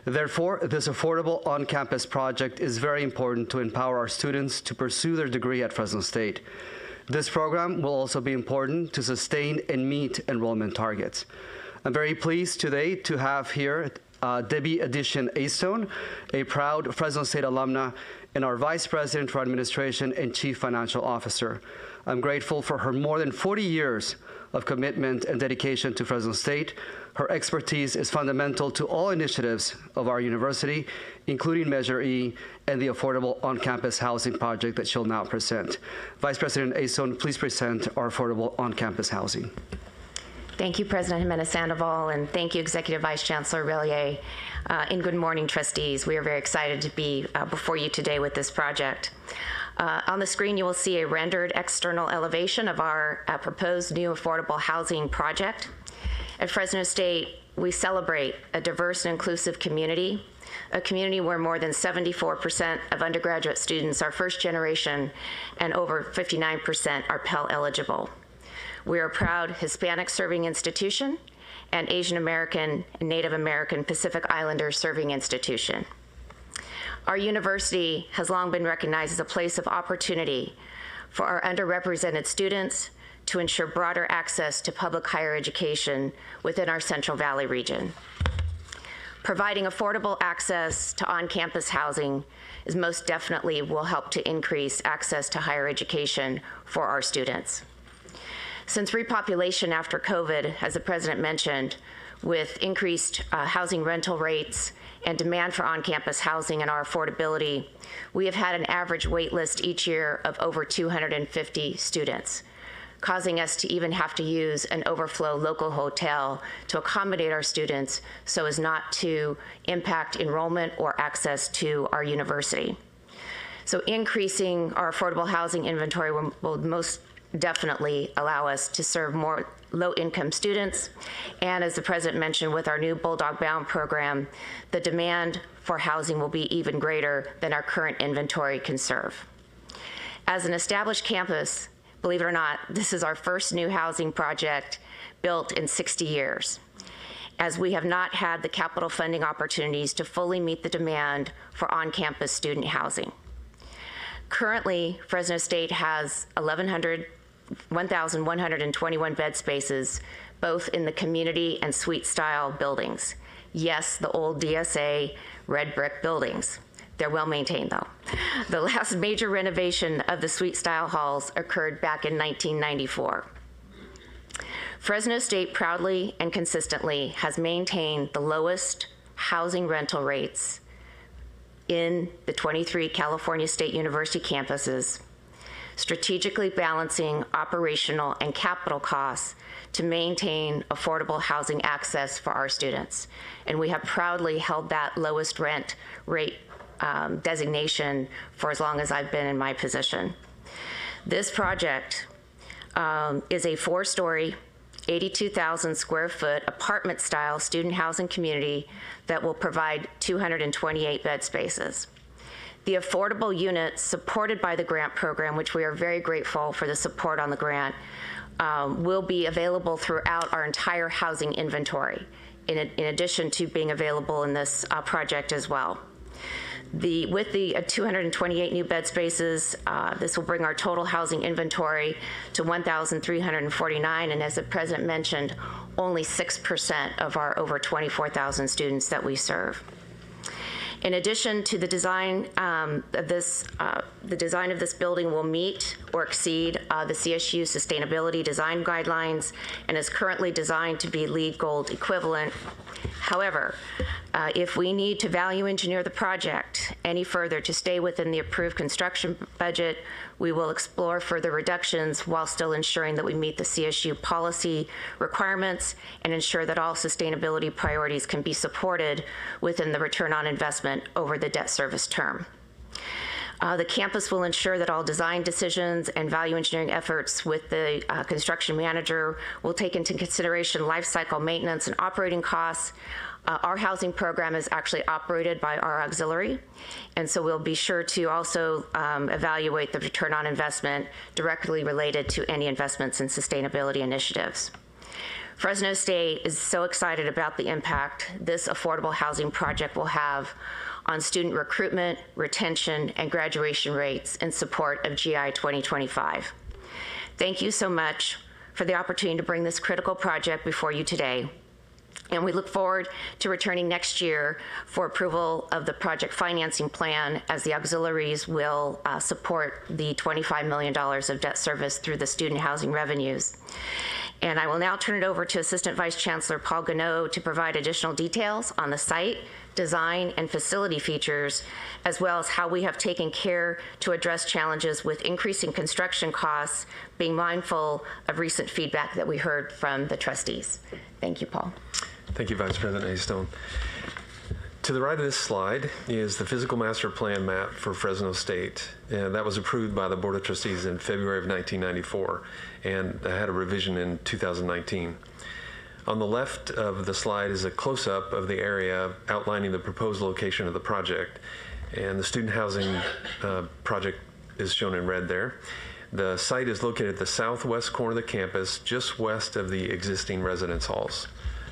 Therefore, this affordable on-campus project is very important to empower our students to pursue their degree at Fresno State. This program will also be important to sustain and meet enrollment targets. I'm very pleased today to have here Debbie Addition Astone, a proud Fresno State alumna and our Vice President for Administration and Chief Financial Officer. I'm grateful for her more than 40 years of commitment and dedication to Fresno State. Her expertise is fundamental to all initiatives of our university, including Measure E and the affordable on-campus housing project that she'll now present. Vice President Astone, please present our affordable on-campus housing. Thank you, President Jimenez Sandoval, and thank you, Executive Vice Chancellor Relier. And good morning, trustees. We are very excited to be before you today with this project. On the screen, you will see a rendered external elevation of our proposed new affordable housing project. At Fresno State, we celebrate a diverse and inclusive community, a community where more than 74% of undergraduate students are first generation and over 59% are Pell eligible. We are a proud Hispanic serving institution and Asian American and Native American Pacific Islander serving institution. Our university has long been recognized as a place of opportunity for our underrepresented students to ensure broader access to public higher education within our Central Valley region. Providing affordable access to on-campus housing is most definitely will help to increase access to higher education for our students. Since repopulation after COVID, as the President mentioned, with increased housing rental rates and demand for on-campus housing and our affordability, we have had an average wait list each year of over 250 students, causing us to even have to use an overflow local hotel to accommodate our students so as not to impact enrollment or access to our university. So increasing our affordable housing inventory will most definitely allow us to serve more low-income students. And as the President mentioned, with our new Bulldog Bound program, the demand for housing will be even greater than our current inventory can serve. As an established campus, believe it or not, this is our first new housing project built in 60 years, as we have not had the capital funding opportunities to fully meet the demand for on-campus student housing. Currently, Fresno State has 1,121 bed spaces, both in the community and suite style buildings. Yes, the old DSA red brick buildings. They're well maintained though. The last major renovation of the suite style halls occurred back in 1994. Fresno State proudly and consistently has maintained the lowest housing rental rates in the 23 California State University campuses, strategically balancing operational and capital costs to maintain affordable housing access for our students. And we have proudly held that lowest rent rate designation for as long as I've been in my position. This project is a 4-story, 82,000 square foot apartment style student housing community that will provide 228 bed spaces. The affordable units supported by the grant program, which we are very grateful for the support on the grant, will be available throughout our entire housing inventory, in addition to being available in this project as well. With the 228 new bed spaces, this will bring our total housing inventory to 1,349, and as the President mentioned, only 6% of our over 24,000 students that we serve. In addition to the design of this, building will meet or exceed the CSU sustainability design guidelines and is currently designed to be LEED Gold equivalent. However, if we need to value engineer the project any further to stay within the approved construction budget, we will explore further reductions while still ensuring that we meet the CSU policy requirements and ensure that all sustainability priorities can be supported within the return on investment over the debt service term. The campus will ensure that all design decisions and value engineering efforts with the construction manager will take into consideration life cycle maintenance and operating costs. Our housing program is actually operated by our auxiliary, and so we'll be sure to also evaluate the return on investment directly related to any investments in sustainability initiatives. Fresno State is so excited about the impact this affordable housing project will have on student recruitment, retention, and graduation rates in support of GI 2025. Thank you so much for the opportunity to bring this critical project before you today. And we look forward to returning next year for approval of the project financing plan, as the auxiliaries will support the $25 million of debt service through the student housing revenues. And I will now turn it over to Assistant Vice Chancellor Paul Gannot to provide additional details on the site, design, and facility features, as well as how we have taken care to address challenges with increasing construction costs, being mindful of recent feedback that we heard from the trustees. Thank you, Paul. Thank you, Vice President Aystone. To the right of this slide is the physical master plan map for Fresno State, and that was approved by the Board of Trustees in February of 1994, and I had a revision in 2019. On the left of the slide is a close-up of the area outlining the proposed location of the project, and the student housing project is shown in red there. The site is located at the southwest corner of the campus, just west of the existing residence halls,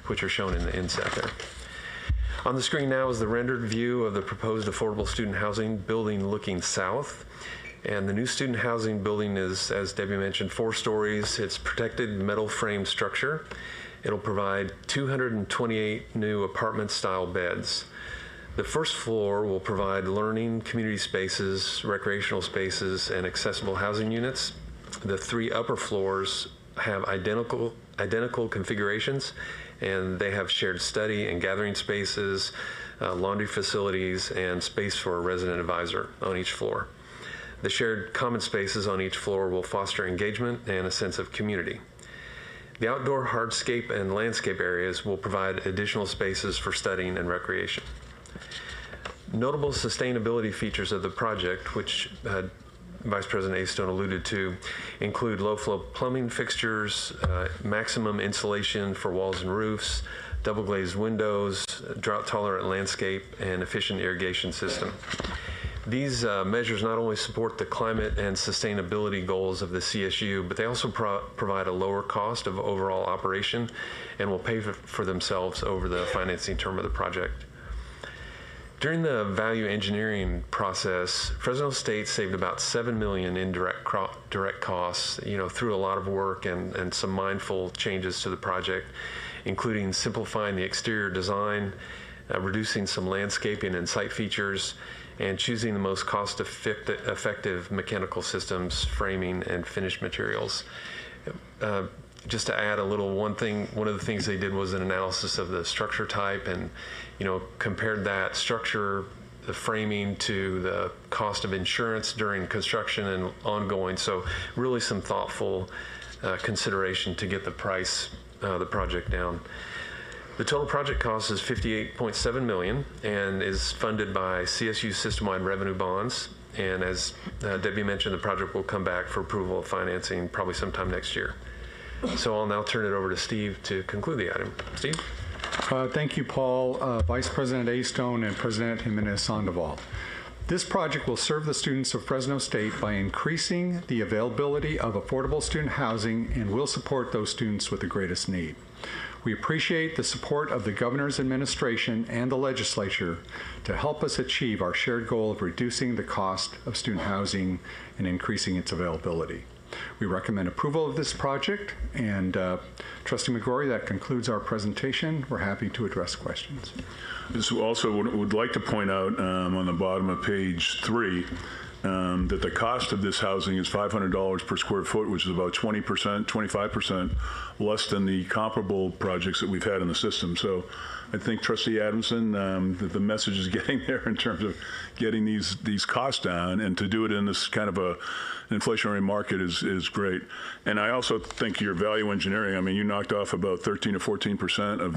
which are shown in the inset there. On the screen now is the rendered view of the proposed affordable student housing building looking south. And the new student housing building is, as Debbie mentioned, 4 stories. It's protected metal frame structure. It'll provide 228 new apartment-style beds. The first floor will provide learning, community spaces, recreational spaces, and accessible housing units. The 3 upper floors have identical configurations, and they have shared study and gathering spaces, laundry facilities, and space for a resident advisor on each floor. The shared common spaces on each floor will foster engagement and a sense of community. The outdoor hardscape and landscape areas will provide additional spaces for studying and recreation. Notable sustainability features of the project, which Vice President Aystone alluded to, include low-flow plumbing fixtures, maximum insulation for walls and roofs, double-glazed windows, drought-tolerant landscape, and efficient irrigation system. These measures not only support the climate and sustainability goals of the CSU, but they also provide a lower cost of overall operation and will pay for themselves over the financing term of the project. During the value engineering process, Fresno State saved about $7 million in direct costs, through a lot of work and some mindful changes to the project, including simplifying the exterior design, reducing some landscaping and site features, and choosing the most cost-effective mechanical systems, framing, and finished materials. Just to add a little, one of the things they did was an analysis of the structure type, and compared that structure, the framing, to the cost of insurance during construction and ongoing. So really some thoughtful consideration to get the price, the project down. The total project cost is $58.7 million and is funded by CSU system-wide revenue bonds. And as Debbie mentioned, the project will come back for approval of financing probably sometime next year. So I'll now turn it over to Steve to conclude the item. Steve? Thank you, Paul, Vice President Aystone, and President Jimenez Sandoval. This project will serve the students of Fresno State by increasing the availability of affordable student housing and will support those students with the greatest need. We appreciate the support of the governor's administration and the legislature to help us achieve our shared goal of reducing the cost of student housing and increasing its availability. We recommend approval of this project, and Trustee McGrory, that concludes our presentation. We're happy to address questions. So also would like to point out on the bottom of page 3 that the cost of this housing is $500 per square foot, which is about 20%, 25% less than the comparable projects that we've had in the system. So I think, Trustee Adamson, that the message is getting there in terms of getting these costs down, and to do it in this kind of an inflationary market is great. And I also think your value engineering, I mean, you knocked off about 13 or 14% of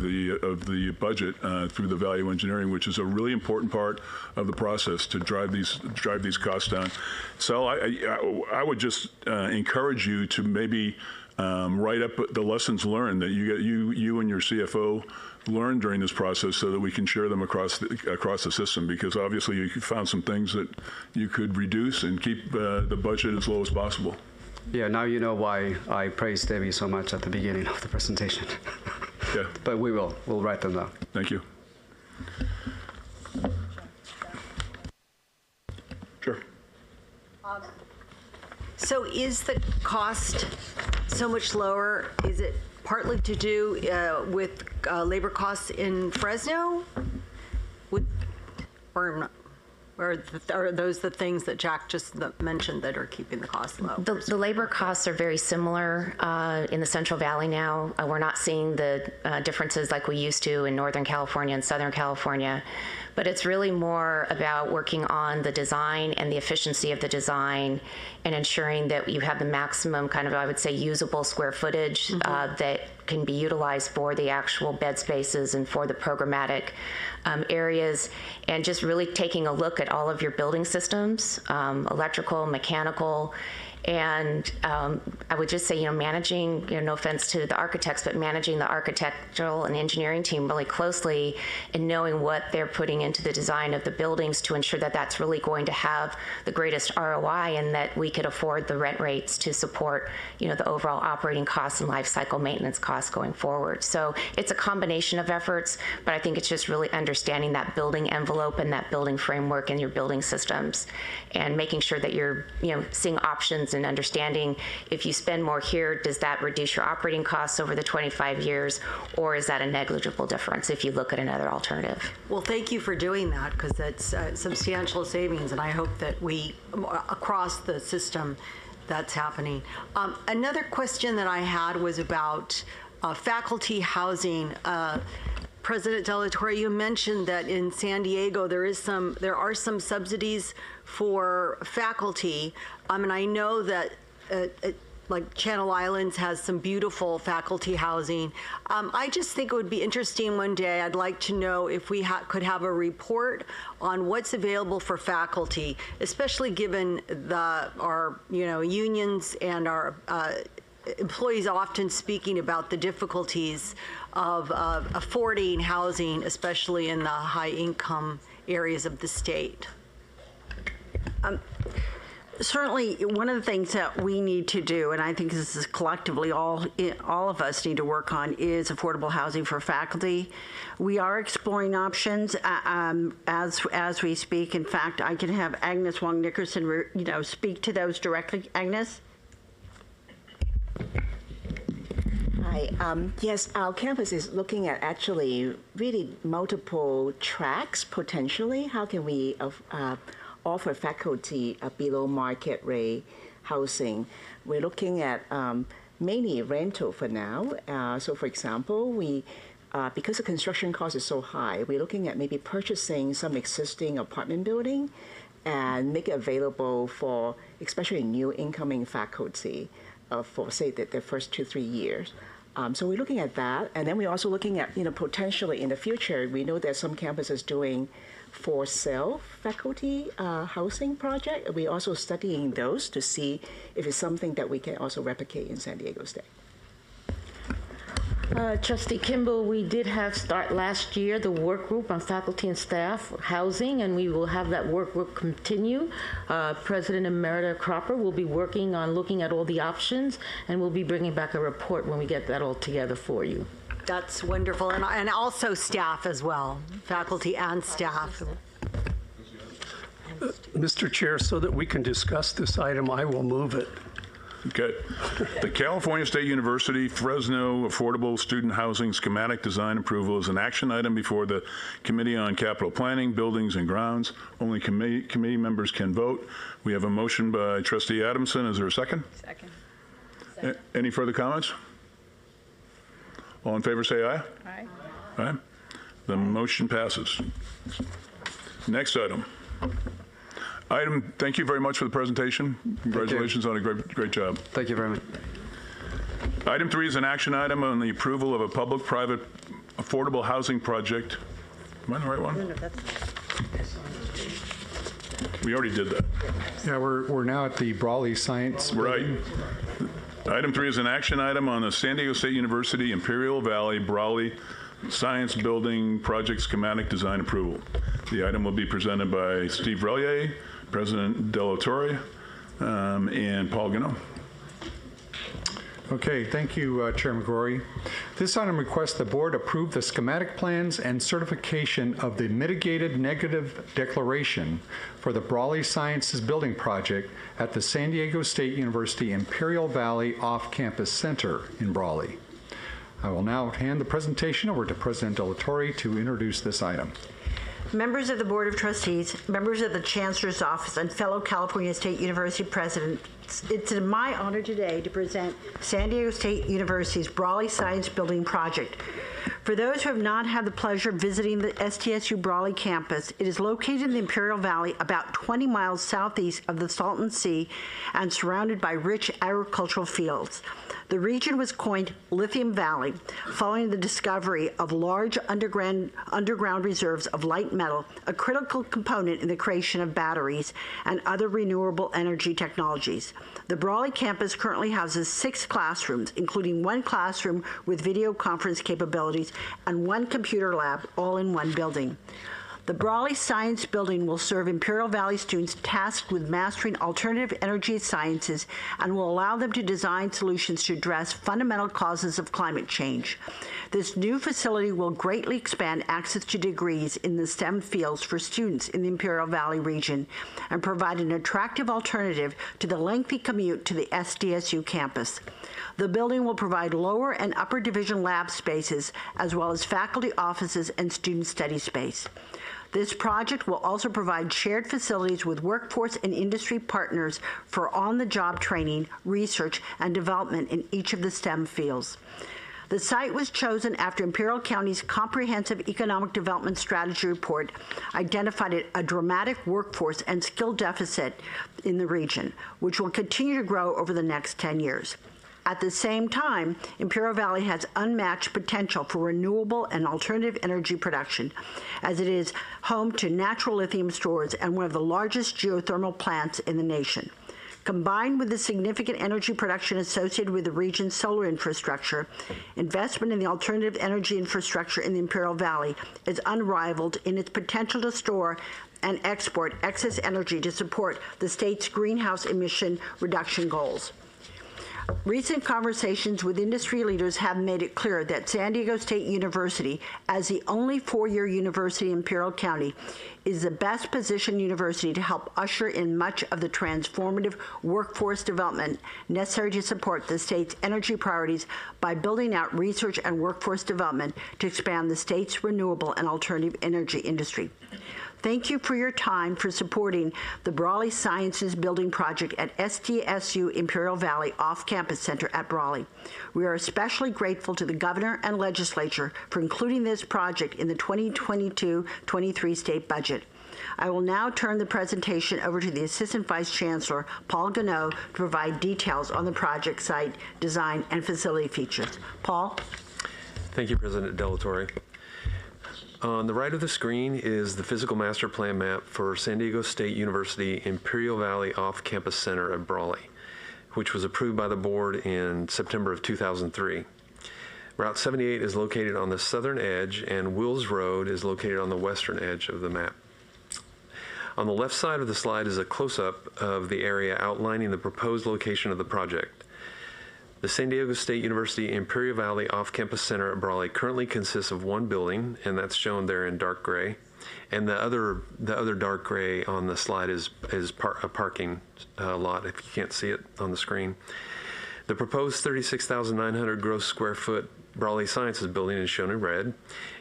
the budget through the value engineering, which is a really important part of the process to drive these costs down. So I would just encourage you to maybe write up the lessons learned that you and your CFO learned during this process, so that we can share them across the system, because obviously you found some things that you could reduce and keep the budget as low as possible. Yeah, now you know why I praised Debbie so much at the beginning of the presentation. Yeah. But we'll write them down. Thank you. Sure. So is the cost so much lower? Is it partly to do with labor costs in Fresno? Or are those the things that Jack just mentioned that are keeping the costs low? The labor costs are very similar in the Central Valley now. We're not seeing the differences like we used to in Northern California and Southern California, but it's really more about working on the design and the efficiency of the design and ensuring that you have the maximum kind of, I would say, usable square footage that can be utilized for the actual bed spaces and for the programmatic areas, and just really taking a look at all of your building systems, electrical, mechanical, and I would just say, managing, no offense to the architects, but managing the architectural and engineering team really closely and knowing what they're putting into the design of the buildings to ensure that that's really going to have the greatest ROI and that we could afford the rent rates to support, the overall operating costs and life cycle maintenance costs going forward. So it's a combination of efforts, but I think it's just really understanding that building envelope and that building framework in your building systems and making sure that you're, seeing options and understanding if you spend more here, does that reduce your operating costs over the 25 years, or is that a negligible difference if you look at another alternative? Well, thank you for doing that, because that's substantial savings, and I hope that we, across the system, that's happening. Another question that I had was about faculty housing. President Delatorre, you mentioned that in San Diego there are some subsidies for faculty, and I know that like Channel Islands has some beautiful faculty housing. I just think it would be interesting one day. I'd like to know if we could have a report on what's available for faculty, especially given our unions and our employees often speaking about the difficulties of affording housing, especially in the high-income areas of the state. Certainly, one of the things that we need to do, and I think this is collectively all of us need to work on, is affordable housing for faculty. We are exploring options as we speak. In fact, I can have Agnes Wong Nickerson, speak to those directly. Agnes. Hi. Yes, our campus is looking at actually really multiple tracks potentially. How can we offer faculty a below market rate housing? We're looking at mainly rental for now. So for example, because the construction cost is so high, we're looking at maybe purchasing some existing apartment building and make it available for especially new incoming faculty for say the first 2-3 years. So we're looking at that, and then we're also looking at potentially in the future. We know there's some campuses doing for sale faculty housing project. We're also studying those to see if it's something that we can also replicate in San Diego State. Trustee Kimball, we did start last year the work group on faculty and staff housing, and we will have that work group continue. President Emerita Cropper will be working on looking at all the options, and we'll be bringing back a report when we get that all together for you. That's wonderful, and also staff as well, faculty and staff. Mr. Chair, so that we can discuss this item, I will move it. Okay. The California State University Fresno Affordable Student Housing Schematic Design Approval is an action item before the Committee on Capital Planning, Buildings and Grounds. Only committee members can vote. We have a motion by Trustee Adamson. Is there a second? Second. Any further comments? All in favor say aye. Aye. Aye. The motion passes. Next item. Thank you very much for the presentation. Congratulations on a great job. Thank you very much. Item 3 is an action item on the approval of a public-private affordable housing project. Am I in the right one? No, that's We already did that. Yeah, we're now at the Brawley Science Building. Right. Item 3 is an action item on the San Diego State University Imperial Valley Brawley Science Building Project Schematic Design Approval. The item will be presented by Steve Relier, President Delatorre, and Paul Gano. Okay, thank you, Chair McGrory. This item requests the board approve the schematic plans and certification of the mitigated negative declaration for the Brawley Sciences Building Project at the San Diego State University Imperial Valley Off-Campus Center in Brawley. I will now hand the presentation over to President Delatorre to introduce this item. Members of the Board of Trustees, members of the Chancellor's Office, and fellow California State University presidents, it's my honor today to present San Diego State University's Brawley Science Building project. For those who have not had the pleasure of visiting the SDSU Brawley campus, it is located in the Imperial Valley about 20 miles southeast of the Salton Sea and surrounded by rich agricultural fields. The region was coined Lithium Valley following the discovery of large underground reserves of light metal, a critical component in the creation of batteries and other renewable energy technologies. The Brawley campus currently houses 6 classrooms, including 1 classroom with video conference capabilities and 1 computer lab, all in 1 building. The Brawley Science Building will serve Imperial Valley students tasked with mastering alternative energy sciences and will allow them to design solutions to address fundamental causes of climate change. This new facility will greatly expand access to degrees in the STEM fields for students in the Imperial Valley region and provide an attractive alternative to the lengthy commute to the SDSU campus. The building will provide lower and upper division lab spaces, as well as faculty offices and student study space. This project will also provide shared facilities with workforce and industry partners for on-the-job training, research, and development in each of the STEM fields. The site was chosen after Imperial County's Comprehensive Economic Development Strategy Report identified a dramatic workforce and skill deficit in the region, which will continue to grow over the next 10 years. At the same time, Imperial Valley has unmatched potential for renewable and alternative energy production, as it is home to natural lithium stores and one of the largest geothermal plants in the nation. Combined with the significant energy production associated with the region's solar infrastructure, investment in the alternative energy infrastructure in the Imperial Valley is unrivaled in its potential to store and export excess energy to support the state's greenhouse emission reduction goals. Recent conversations with industry leaders have made it clear that San Diego State University, as the only 4-year university in Imperial County, is the best positioned university to help usher in much of the transformative workforce development necessary to support the state's energy priorities by building out research and workforce development to expand the state's renewable and alternative energy industry. Thank you for your time for supporting the Brawley Sciences Building Project at SDSU Imperial Valley Off-Campus Center at Brawley. We are especially grateful to the Governor and Legislature for including this project in the 2022-23 state budget. I will now turn the presentation over to the Assistant Vice Chancellor, Paul Gano, to provide details on the project site, design, and facility features. Paul? Thank you, President Delatorre. On the right of the screen is the physical master plan map for San Diego State University Imperial Valley Off-Campus Center at Brawley, which was approved by the board in September of 2003. Route 78 is located on the southern edge, and Wills Road is located on the western edge of the map. On the left side of the slide is a close-up of the area outlining the proposed location of the project. The San Diego State University Imperial Valley Off-Campus Center at Brawley currently consists of 1 building, and that's shown there in dark gray. And the other dark gray on the slide is a parking lot, if you can't see it on the screen. The proposed 36,900 gross square foot Brawley Sciences Building is shown in red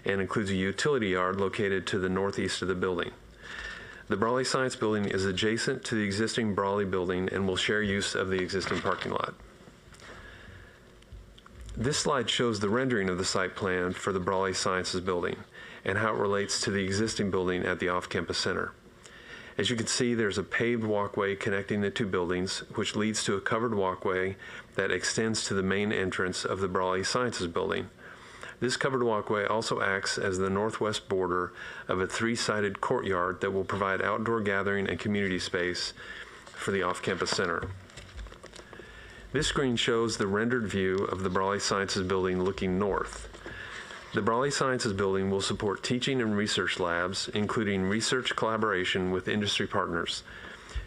and includes a utility yard located to the northeast of the building. The Brawley Science Building is adjacent to the existing Brawley building and will share use of the existing parking lot. This slide shows the rendering of the site plan for the Brawley Sciences Building and how it relates to the existing building at the off-campus center. As you can see, there's a paved walkway connecting the 2 buildings, which leads to a covered walkway that extends to the main entrance of the Brawley Sciences Building. This covered walkway also acts as the northwest border of a 3-sided courtyard that will provide outdoor gathering and community space for the off-campus center. This screen shows the rendered view of the Brawley Sciences Building looking north. The Brawley Sciences Building will support teaching and research labs, including research collaboration with industry partners,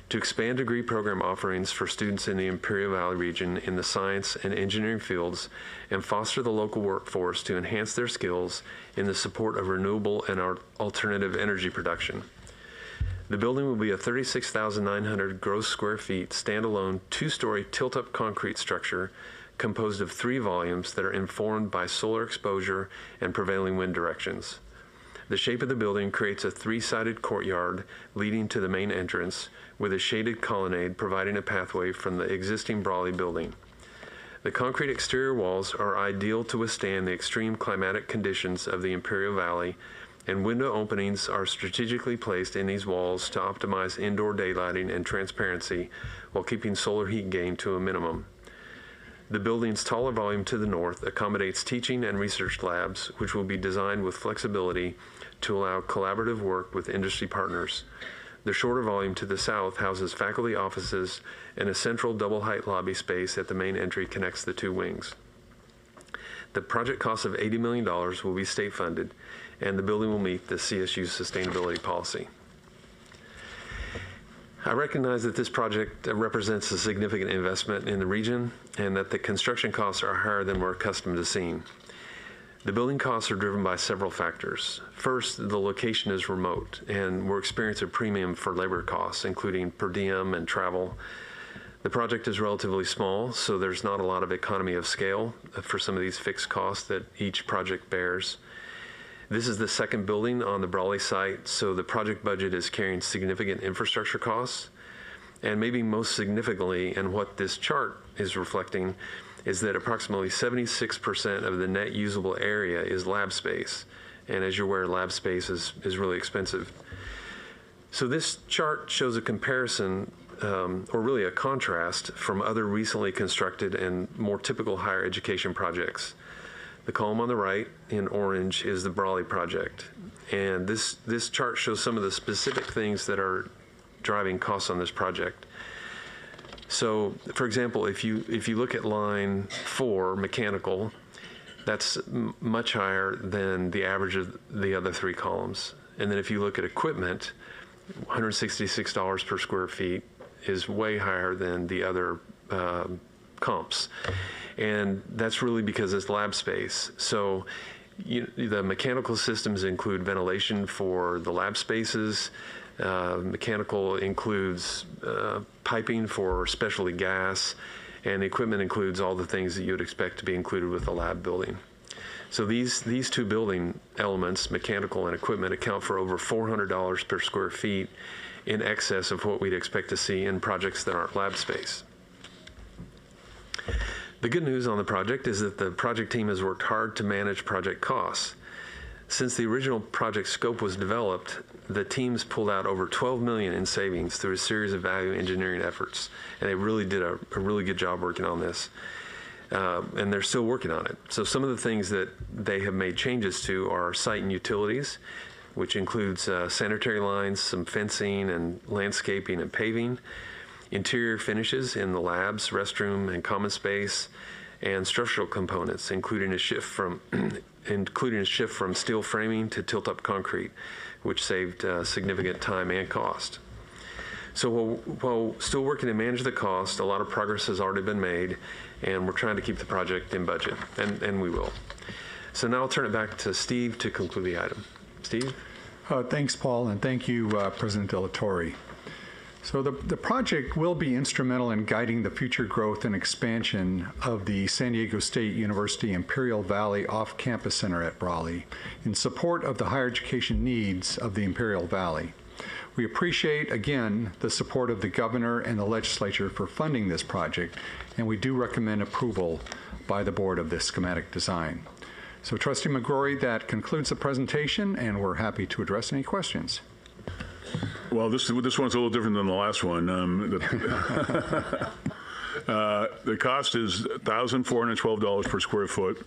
to expand degree program offerings for students in the Imperial Valley region in the science and engineering fields, and foster the local workforce to enhance their skills in the support of renewable and alternative energy production. The building will be a 36,900 gross square feet standalone 2-story tilt-up concrete structure composed of 3 volumes that are informed by solar exposure and prevailing wind directions. The shape of the building creates a 3-sided courtyard leading to the main entrance with a shaded colonnade providing a pathway from the existing Brawley building. The concrete exterior walls are ideal to withstand the extreme climatic conditions of the Imperial Valley, and window openings are strategically placed in these walls to optimize indoor daylighting and transparency while keeping solar heat gain to a minimum. The building's taller volume to the north accommodates teaching and research labs, which will be designed with flexibility to allow collaborative work with industry partners. The shorter volume to the south houses faculty offices, and a central double-height lobby space at the main entry connects the 2 wings. The project cost of $80 million will be state funded, and the building will meet the CSU's sustainability policy. I recognize that this project represents a significant investment in the region and that the construction costs are higher than we're accustomed to seeing. The building costs are driven by several factors. First, the location is remote, and we're experiencing a premium for labor costs, including per diem and travel. The project is relatively small, so there's not a lot of economy of scale for some of these fixed costs that each project bears. This is the second building on the Brawley site, so the project budget is carrying significant infrastructure costs. And maybe most significantly, and what this chart is reflecting, is that approximately 76% of the net usable area is lab space. And as you're aware, lab space is really expensive. So this chart shows a comparison, or really a contrast, from other recently constructed and more typical higher education projects. The column on the right in orange is the Brawley project. And this chart shows some of the specific things that are driving costs on this project. So, for example, if you look at line 4, mechanical, that's much higher than the average of the other 3 columns. And then if you look at equipment, $166 per square feet is way higher than the other comps. And that's really because it's lab space. So the mechanical systems include ventilation for the lab spaces. Mechanical includes piping for specialty gas, and the equipment includes all the things that you would expect to be included with a lab building. So these 2 building elements, mechanical and equipment, account for over $400 per square feet, in excess of what we'd expect to see in projects that aren't lab space. The good news on the project is that the project team has worked hard to manage project costs. Since the original project scope was developed, the teams pulled out over $12 million in savings through a series of value engineering efforts, and they really did a really good job working on this. And they're still working on it. So some of the things that they have made changes to are site and utilities, which includes sanitary lines, some fencing and landscaping and paving, interior finishes in the labs, restroom, and common space, and structural components, including a shift from steel framing to tilt-up concrete, which saved significant time and cost. So while still working to manage the cost, a lot of progress has already been made, and we're trying to keep the project in budget, and we will. So now I'll turn it back to Steve to conclude the item. Steve? Thanks, Paul, and thank you, President Delatorre. So the project will be instrumental in guiding the future growth and expansion of the San Diego State University Imperial Valley Off-Campus Center at Brawley in support of the higher education needs of the Imperial Valley. We appreciate, again, the support of the governor and the legislature for funding this project, and we do recommend approval by the board of this schematic design. So Trustee McGrory, that concludes the presentation, and we're happy to address any questions. Well, this one's a little different than the last one. The cost is $1,412 per square foot.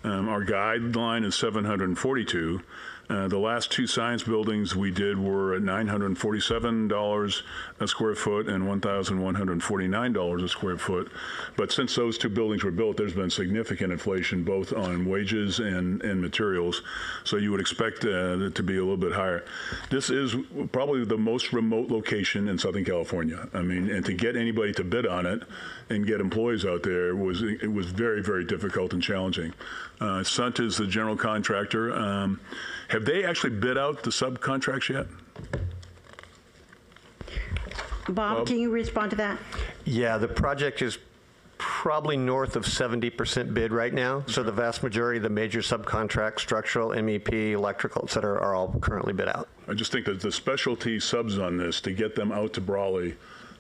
Our guideline is $742. The last 2 science buildings we did were at $947 a square foot and $1,149 a square foot. But since those 2 buildings were built, there's been significant inflation both on wages and materials. So you would expect it to be a little bit higher. This is probably the most remote location in Southern California. I mean, and to get anybody to bid on it and get employees out there it was very, very difficult and challenging. Sunt is the general contractor. Have they actually bid out the subcontracts yet? Bob, can you respond to that? Yeah, the project is probably north of 70% bid right now. So the vast majority of the major subcontracts, structural, MEP, electrical, et cetera, are all currently bid out. I just think that the specialty subs on this, to get them out to Brawley,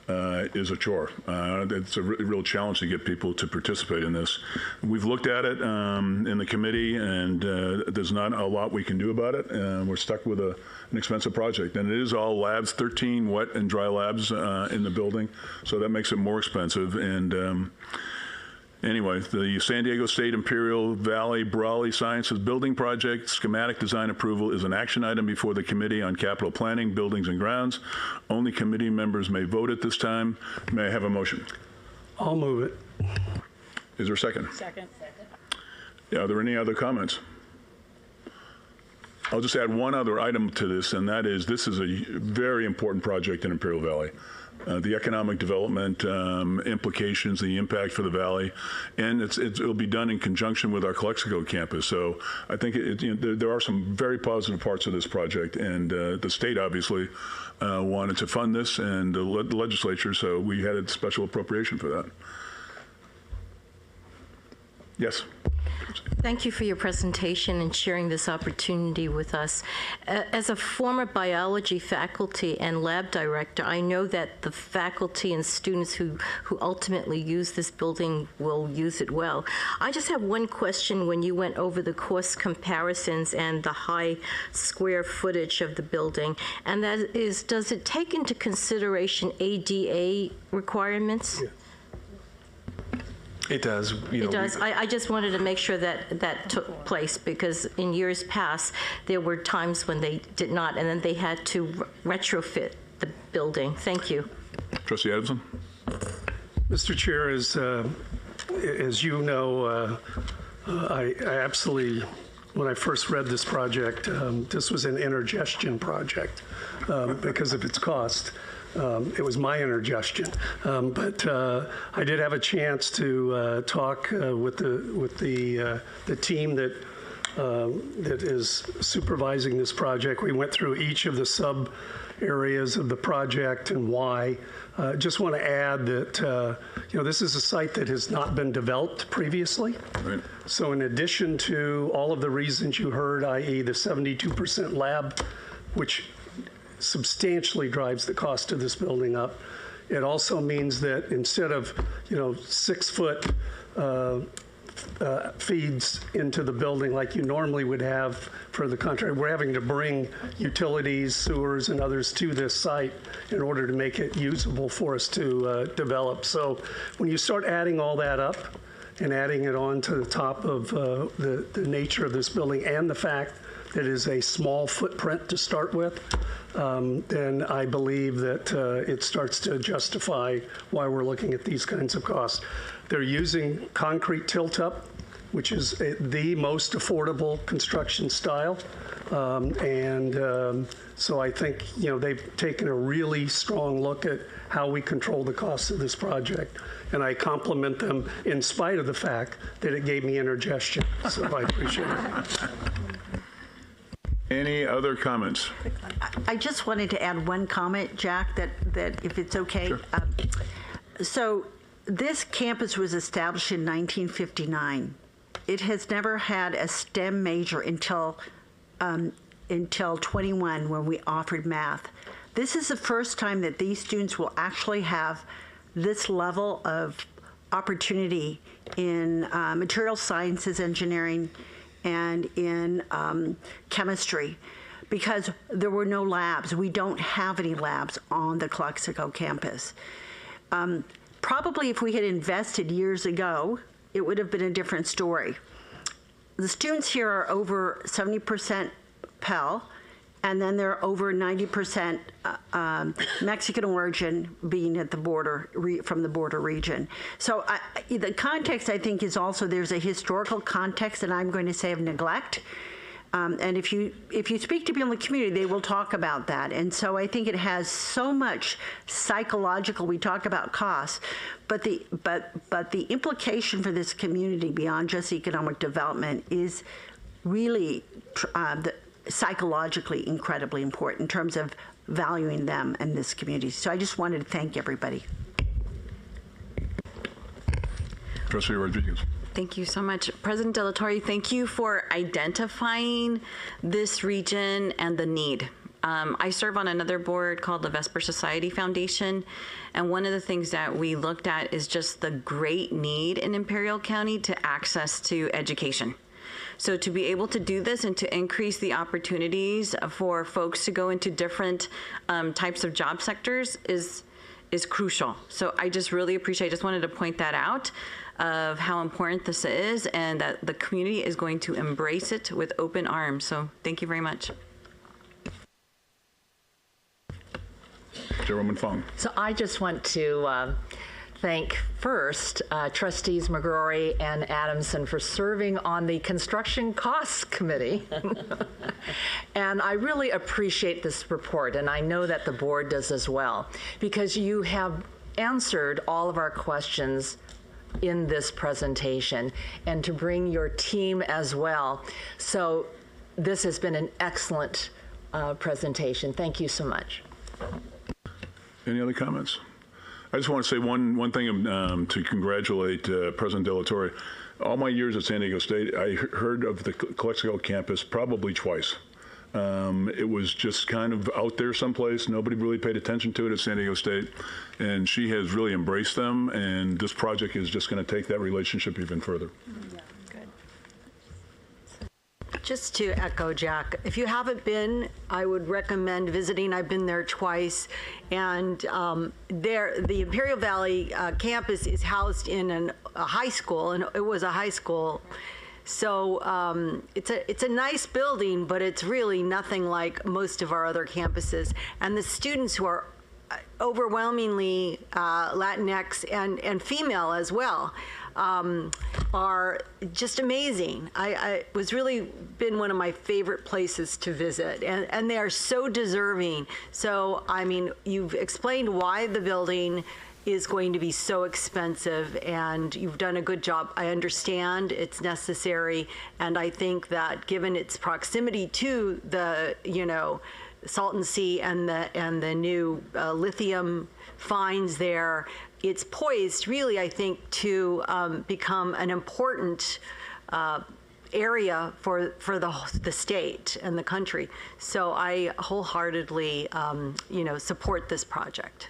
is a chore. It's a real challenge to get people to participate in this. We've looked at it in the committee, and there's not a lot we can do about it. We're stuck with an expensive project, and it is all labs, 13 wet and dry labs in the building, so that makes it more expensive. And anyway, the San Diego State Imperial Valley Brawley Sciences Building Project schematic design approval is an action item before the Committee on Capital Planning, Buildings and Grounds. Only committee members may vote at this time. May I have a motion? I'll move it. Is there a second? Second. Are there any other comments? I'll just add one other item to this, and that is this is a very important project in Imperial Valley. The economic development implications, the impact for the valley, and it'll be done in conjunction with our Calexico campus. So I think there are some very positive parts of this project, and the state obviously wanted to fund this, and the legislature, so we had a special appropriation for that. Yes. Thank you for your presentation and sharing this opportunity with us. As a former biology faculty and lab director, I know that the faculty and students who ultimately use this building will use it well. I just have one question when you went over the cost comparisons and the high square footage of the building, and that is, does it take into consideration ADA requirements? Yeah. It does. It does. I just wanted to make sure that that took place, because in years past, there were times when they did not, and then they had to retrofit the building. Thank you. Trustee Adamson? Mr. Chair, as you know, I absolutely, when I first read this project, this was an intergestion project because of its cost. It was my intergestion, but I did have a chance to talk with the team that is supervising this project. We went through each of the sub areas of the project and why. Just want to add that this is a site that has not been developed previously. Right. So in addition to all of the reasons you heard, i.e. the 72% lab, which substantially drives the cost of this building up. It also means that instead of 6 foot feeds into the building like you normally would have for the contract, we're having to bring utilities, sewers, and others to this site in order to make it usable for us to develop. So when you start adding all that up and adding it on to the top of the nature of this building and the fact that it is a small footprint to start with, then I believe that it starts to justify why we're looking at these kinds of costs. They're using concrete tilt-up, which is the most affordable construction style. So I think they've taken a really strong look at how we control the costs of this project. And I compliment them in spite of the fact that it gave me indigestion. So I appreciate it. Any other comments? I just wanted to add one comment, Jack, that if it's okay. Sure. So this campus was established in 1959. It has never had a STEM major until 21, when we offered math. This is the first time that these students will actually have this level of opportunity in material sciences, engineering, and in chemistry, because there were no labs. We don't have any labs on the Calexico campus. Probably if we had invested years ago, it would have been a different story. The students here are over 70% Pell, and then they're over 90% Mexican origin, being at the border, from the border region. So the context, I think, is also, there's a historical context, and I'm going to say of neglect. And if you speak to people in the community, they will talk about that. And so I think it has so much psychological, we talk about costs, but the implication for this community beyond just economic development is really psychologically incredibly important in terms of valuing them and this community. So I just wanted to thank everybody. Trustee Rodriguez. Thank you so much. President Delatorre, thank you for identifying this region and the need. I serve on another board called the Vesper Society Foundation, and one of the things that we looked at is just the great need in Imperial County to access to education. So to be able to do this and to increase the opportunities for folks to go into different types of job sectors is crucial. So I just really appreciate, I just wanted to point that out of how important this is and that the community is going to embrace it with open arms. So thank you very much. Chairwoman Fong. So I just want to thank first Trustees McGrory and Adamson for serving on the Construction Costs Committee. And I really appreciate this report, and I know that the board does as well, because you have answered all of our questions in this presentation, and to bring your team as well. So this has been an excellent presentation. Thank you so much. Any other comments? I just want to say one thing to congratulate President Delatorre. All my years at San Diego State, I heard of the Calexico campus probably twice. It was just kind of out there someplace. Nobody really paid attention to it at San Diego State, and she has really embraced them, and this project is just going to take that relationship even further. Just to echo Jack, if you haven't been, I would recommend visiting. I've been there twice, and the Imperial Valley campus is housed in a high school, and it was a high school. So it's a nice building, but it's really nothing like most of our other campuses. And the students, who are overwhelmingly Latinx and female as well, are just amazing. I was really been one of my favorite places to visit, and they are so deserving. So, I mean, you've explained why the building is going to be so expensive, and you've done a good job. I understand it's necessary, and I think that given its proximity to the, Salton Sea and the new lithium finds there, it's poised really, I think, to become an important area for the state and the country. So I wholeheartedly, support this project.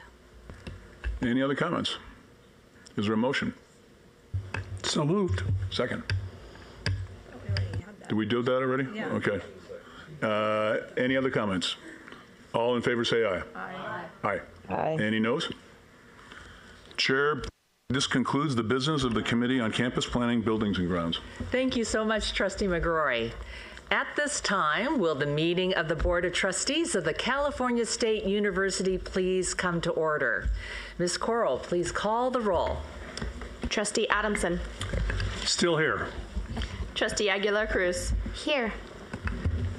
Any other comments? Is there a motion? So moved. Second. Did we do that already? Yeah. Okay. Any other comments? All in favor say aye. Aye. Aye. Aye. Any noes? Chair, this concludes the business of the Committee on Campus Planning, Buildings and Grounds. Thank you so much, Trustee McGrory. At this time, will the meeting of the Board of Trustees of the California State University please come to order? Ms. Corral, please call the roll. Trustee Adamson. Still here. Trustee Aguilar Cruz. Here.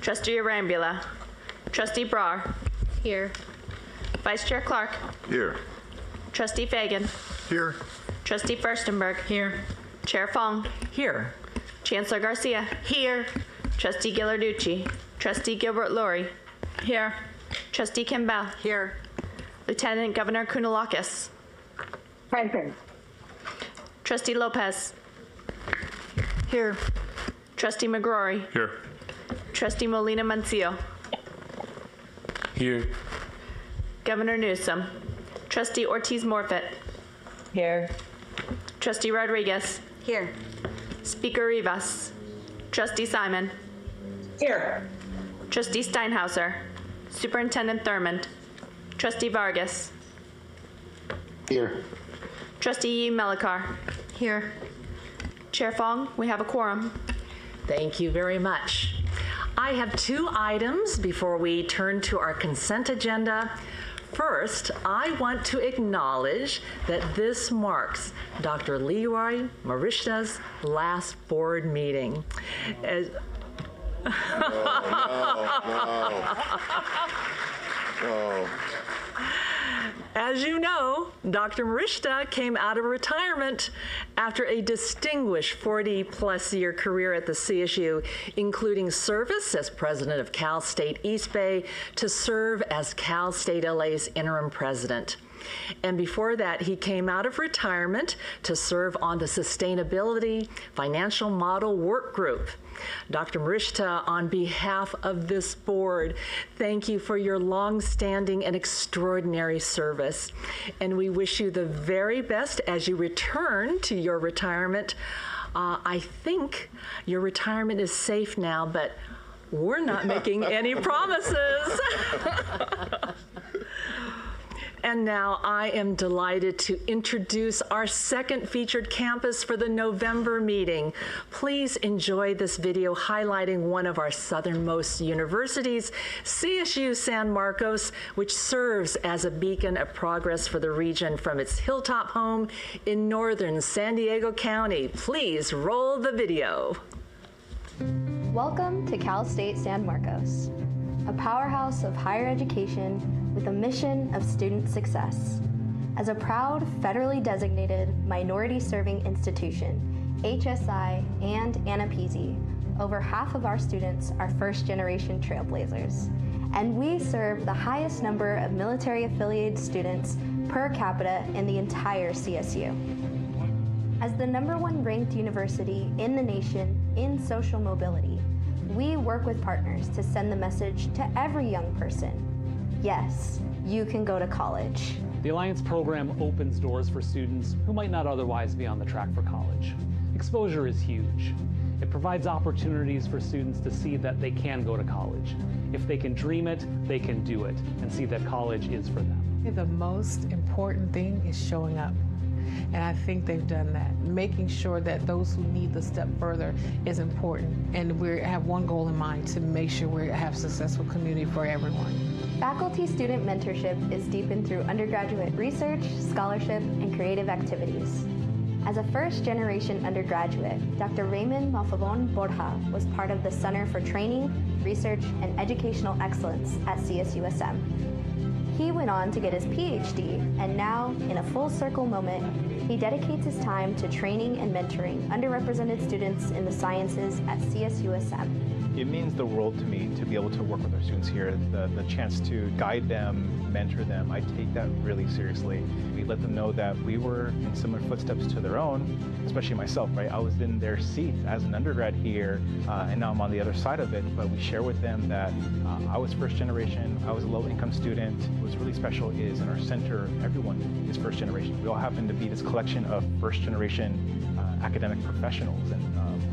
Trustee Arambula. Trustee Brar. Here. Vice Chair Clark. Here. Trustee Fagan. Here. Trustee Furstenberg. Here. Chair Fong. Here. Chancellor Garcia. Here. Trustee Ghilarducci. Trustee Gilbert Lori. Here. Trustee Kimball. Here. Lieutenant Governor Kounalakis. Present. Trustee Lopez. Here. Trustee McGrory. Here. Trustee Molina Mancillo. Here. Governor Newsom. Trustee Ortiz Morfett. Here. Trustee Rodriguez. Here. Speaker Rivas. Trustee Simon. Here. Trustee Steinhauser. Superintendent Thurmond. Trustee Vargas. Here. Trustee Melikar. Here. Chair Fong, we have a quorum. Thank you very much. I have 2 items before we turn to our consent agenda. First, I want to acknowledge that this marks Dr. Leroy Marishta's last board meeting. As you know, Dr. Marishta came out of retirement after a distinguished 40-plus year career at the CSU, including service as president of Cal State East Bay to serve as Cal State LA's interim president. And before that, he came out of retirement to serve on the Sustainability Financial Model Work Group. Dr. Marishta, on behalf of this board, thank you for your long-standing and extraordinary service. And we wish you the very best as you return to your retirement. I think your retirement is safe now, but we're not making any promises. And now I am delighted to introduce our second featured campus for the November meeting. Please enjoy this video highlighting one of our southernmost universities, CSU San Marcos, which serves as a beacon of progress for the region from its hilltop home in northern San Diego County. Please roll the video. Welcome to Cal State San Marcos, a powerhouse of higher education with a mission of student success. As a proud federally designated minority-serving institution, HSI and ANAPISI, over half of our students are first-generation trailblazers, and we serve the highest number of military-affiliated students per capita in the entire CSU. As the #1 ranked university in the nation in social mobility, we work with partners to send the message to every young person: yes, you can go to college. The Alliance program opens doors for students who might not otherwise be on the track for college. Exposure is huge. It provides opportunities for students to see that they can go to college. If they can dream it, they can do it, and see that college is for them. The most important thing is showing up. And I think they've done that. Making sure that those who need the step further is important. And we have one goal in mind, to make sure we have a successful community for everyone. Faculty-student mentorship is deepened through undergraduate research, scholarship, and creative activities. As a first-generation undergraduate, Dr. Raymond Malfavon Borja was part of the Center for Training, Research, and Educational Excellence at CSUSM. He went on to get his PhD, and now, in a full circle moment, he dedicates his time to training and mentoring underrepresented students in the sciences at CSUSM. It means the world to me to be able to work with our students here, the chance to guide them, mentor them. I take that really seriously. We let them know that we were in similar footsteps to their own, especially myself, right? I was in their seat as an undergrad here, and now I'm on the other side of it, but we share with them that I was first generation, I was a low-income student. What's really special is in our center, everyone is first generation. We all happen to be this collection of first generation academic professionals, and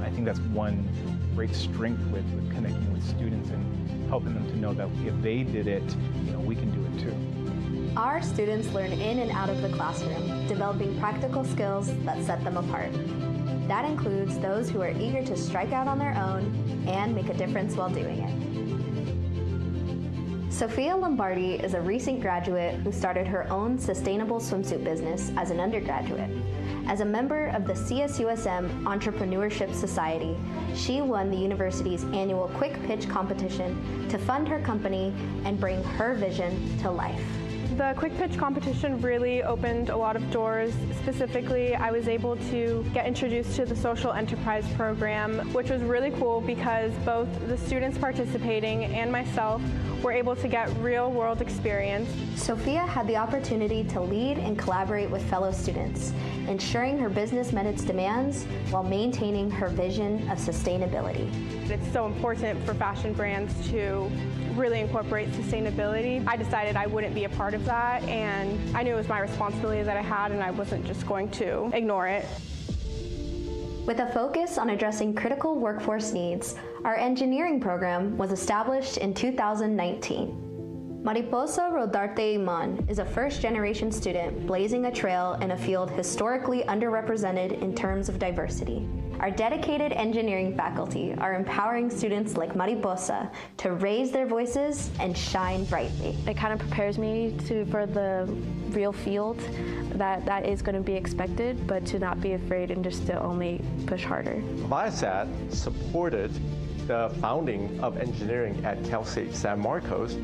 I think that's one great strength with connecting with students and helping them to know that if they did it, we can do it too. Our students learn in and out of the classroom, developing practical skills that set them apart. That includes those who are eager to strike out on their own and make a difference while doing it. Sophia Lombardi is a recent graduate who started her own sustainable swimsuit business as an undergraduate. As a member of the CSUSM Entrepreneurship Society, she won the university's annual Quick Pitch competition to fund her company and bring her vision to life. The Quick Pitch competition really opened a lot of doors. Specifically, I was able to get introduced to the Social Enterprise Program, which was really cool because both the students participating and myself were able to get real-world experience. Sophia had the opportunity to lead and collaborate with fellow students, ensuring her business met its demands while maintaining her vision of sustainability. It's so important for fashion brands to really incorporate sustainability. I decided I wouldn't be a part of that, and I knew it was my responsibility that I had, and I wasn't just going to ignore it. With a focus on addressing critical workforce needs, our engineering program was established in 2019. Mariposa Rodarte Iman is a first-generation student blazing a trail in a field historically underrepresented in terms of diversity. Our dedicated engineering faculty are empowering students like Mariposa to raise their voices and shine brightly. It kind of prepares me for the real field that is going to be expected, but to not be afraid and just to only push harder. Viasat supported the founding of engineering at Cal State San Marcos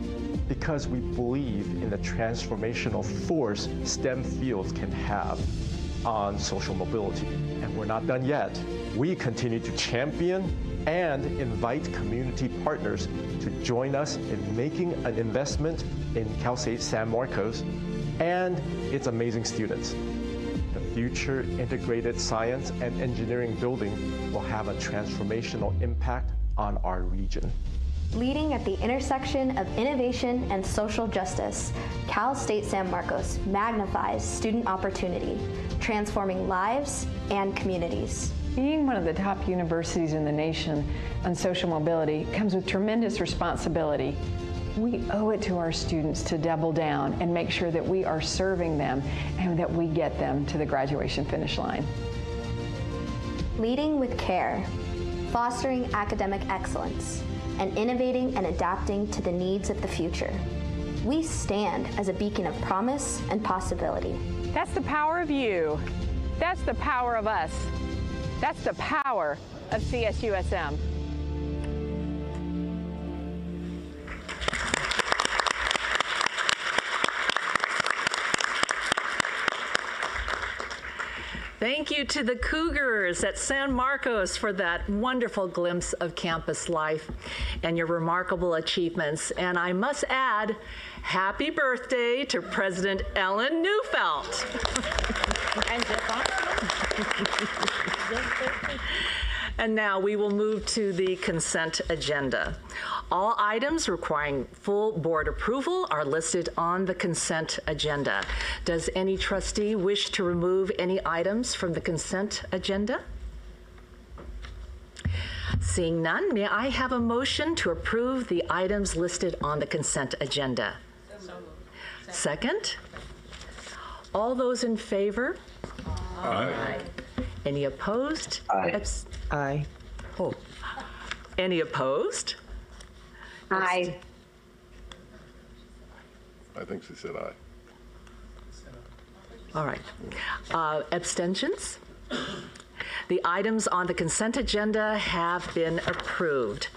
because we believe in the transformational force STEM fields can have on social mobility. And we're not done yet. We continue to champion and invite community partners to join us in making an investment in Cal State San Marcos and its amazing students. The future integrated science and engineering building will have a transformational impact on our region. Leading at the intersection of innovation and social justice, Cal State San Marcos magnifies student opportunity, transforming lives and communities. Being one of the top universities in the nation on social mobility comes with tremendous responsibility. We owe it to our students to double down and make sure that we are serving them and that we get them to the graduation finish line. Leading with care, fostering academic excellence, and innovating and adapting to the needs of the future. We stand as a beacon of promise and possibility. That's the power of you. That's the power of us. That's the power of CSUSM. Thank you to the Cougars at San Marcos for that wonderful glimpse of campus life and your remarkable achievements. And I must add, happy birthday to President Ellen Neufeld. And now we will move to the consent agenda. All items requiring full board approval are listed on the consent agenda. Does any trustee wish to remove any items from the consent agenda? Seeing none, may I have a motion to approve the items listed on the consent agenda? Second? All those in favor? Aye. Any opposed? Aye. Aye. Oh. Any opposed? Aye. I think she said aye. All right. Abstentions? The items on the consent agenda have been approved.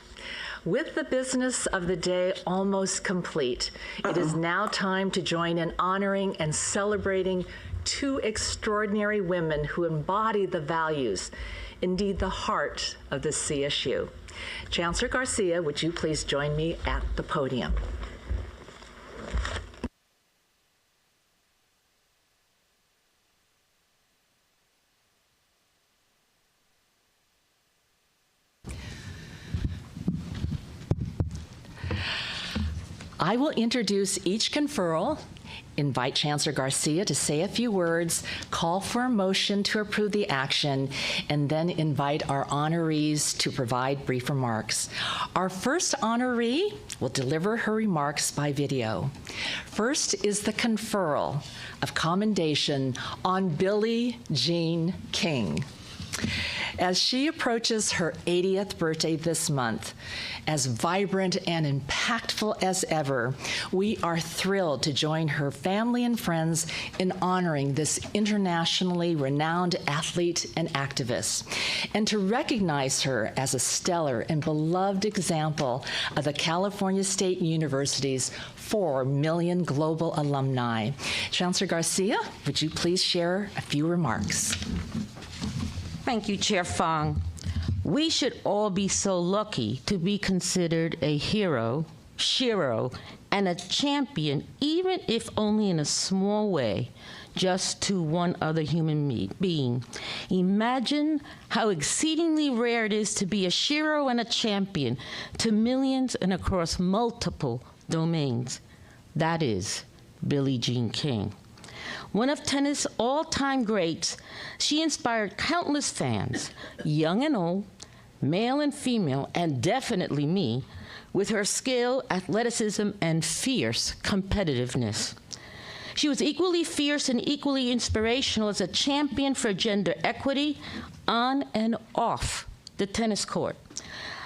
With the business of the day almost complete, it is now time to join in honoring and celebrating two extraordinary women who embody the values, indeed the heart of the CSU. Chancellor Garcia, would you please join me at the podium? I will introduce each conferral, invite Chancellor Garcia to say a few words, call for a motion to approve the action, and then invite our honorees to provide brief remarks. Our first honoree will deliver her remarks by video. First is the conferral of commendation on Billie Jean King. As she approaches her 80th birthday this month, as vibrant and impactful as ever, we are thrilled to join her family and friends in honoring this internationally renowned athlete and activist, and to recognize her as a stellar and beloved example of the California State University's 4 million global alumni. Chancellor Garcia, would you please share a few remarks? Thank you, Chair Fong. We should all be so lucky to be considered a hero, shiro, and a champion, even if only in a small way, just to one other human being. Imagine how exceedingly rare it is to be a shiro and a champion to millions and across multiple domains. That is Billie Jean King. One of tennis' all-time greats, she inspired countless fans, young and old, male and female, and definitely me, with her skill, athleticism, and fierce competitiveness. She was equally fierce and equally inspirational as a champion for gender equity on and off the tennis court.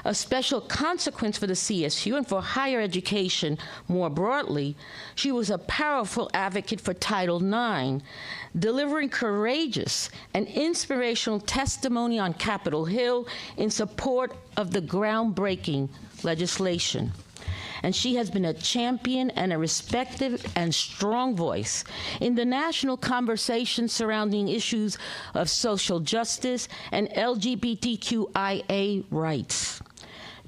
A special consequence for the CSU and for higher education more broadly, she was a powerful advocate for Title IX, delivering courageous and inspirational testimony on Capitol Hill in support of the groundbreaking legislation. And she has been a champion and a respected and strong voice in the national conversation surrounding issues of social justice and LGBTQIA rights.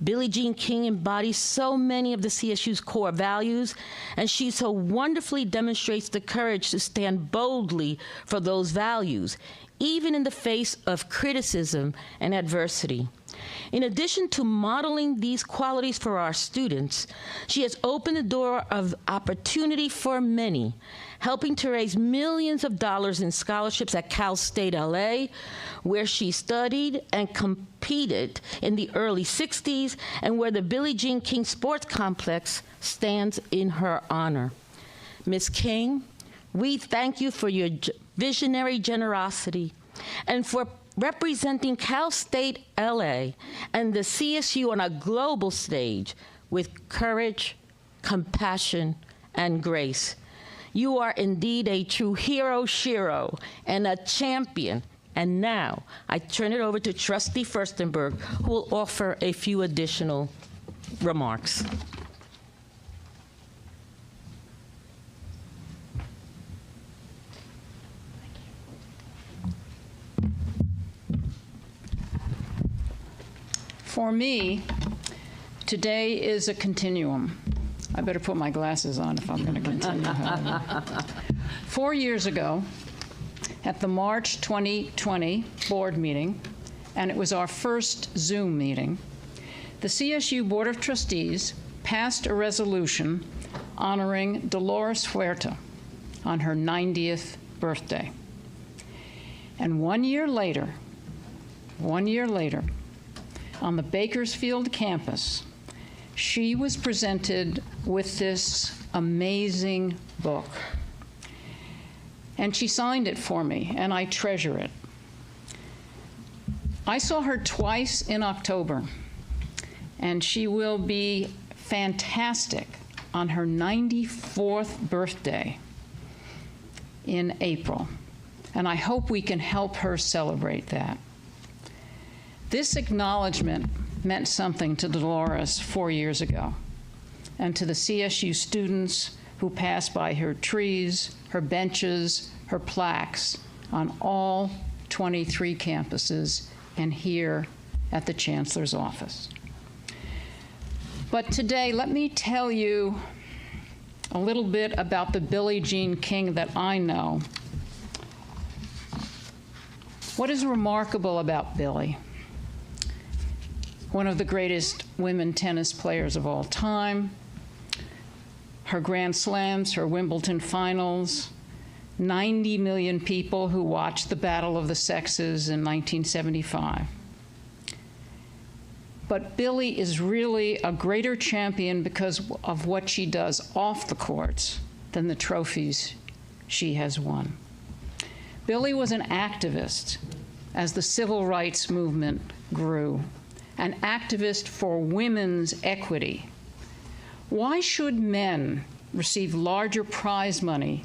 Billie Jean King embodies so many of the CSU's core values, and she so wonderfully demonstrates the courage to stand boldly for those values, even in the face of criticism and adversity. In addition to modeling these qualities for our students, she has opened the door of opportunity for many, helping to raise millions of dollars in scholarships at Cal State LA, where she studied and competed in the early 60s, and where the Billie Jean King Sports Complex stands in her honor. Ms. King, we thank you for your visionary generosity and for representing Cal State LA and the CSU on a global stage with courage, compassion, and grace. You are indeed a true hero, Shiro, and a champion. And now, I turn it over to Trustee Furstenberg, who will offer a few additional remarks. For me, today is a continuum. I better put my glasses on if I'm going to continue. 4 years ago, at the March 2020 board meeting, and it was our first Zoom meeting, the CSU Board of Trustees passed a resolution honoring Dolores Huerta on her 90th birthday. And 1 year later, on the Bakersfield campus, she was presented with this amazing book. And she signed it for me, and I treasure it. I saw her twice in October, and she will be fantastic on her 94th birthday in April. And I hope we can help her celebrate that. This acknowledgement meant something to Dolores 4 years ago, and to the CSU students who passed by her trees, her benches, her plaques on all 23 campuses and here at the Chancellor's office. But today, let me tell you a little bit about the Billie Jean King that I know. What is remarkable about Billie? One of the greatest women tennis players of all time, her Grand Slams, her Wimbledon finals, 90 million people who watched the Battle of the Sexes in 1975. But Billie is really a greater champion because of what she does off the courts than the trophies she has won. Billie was an activist as the civil rights movement grew, an activist for women's equity. Why should men receive larger prize money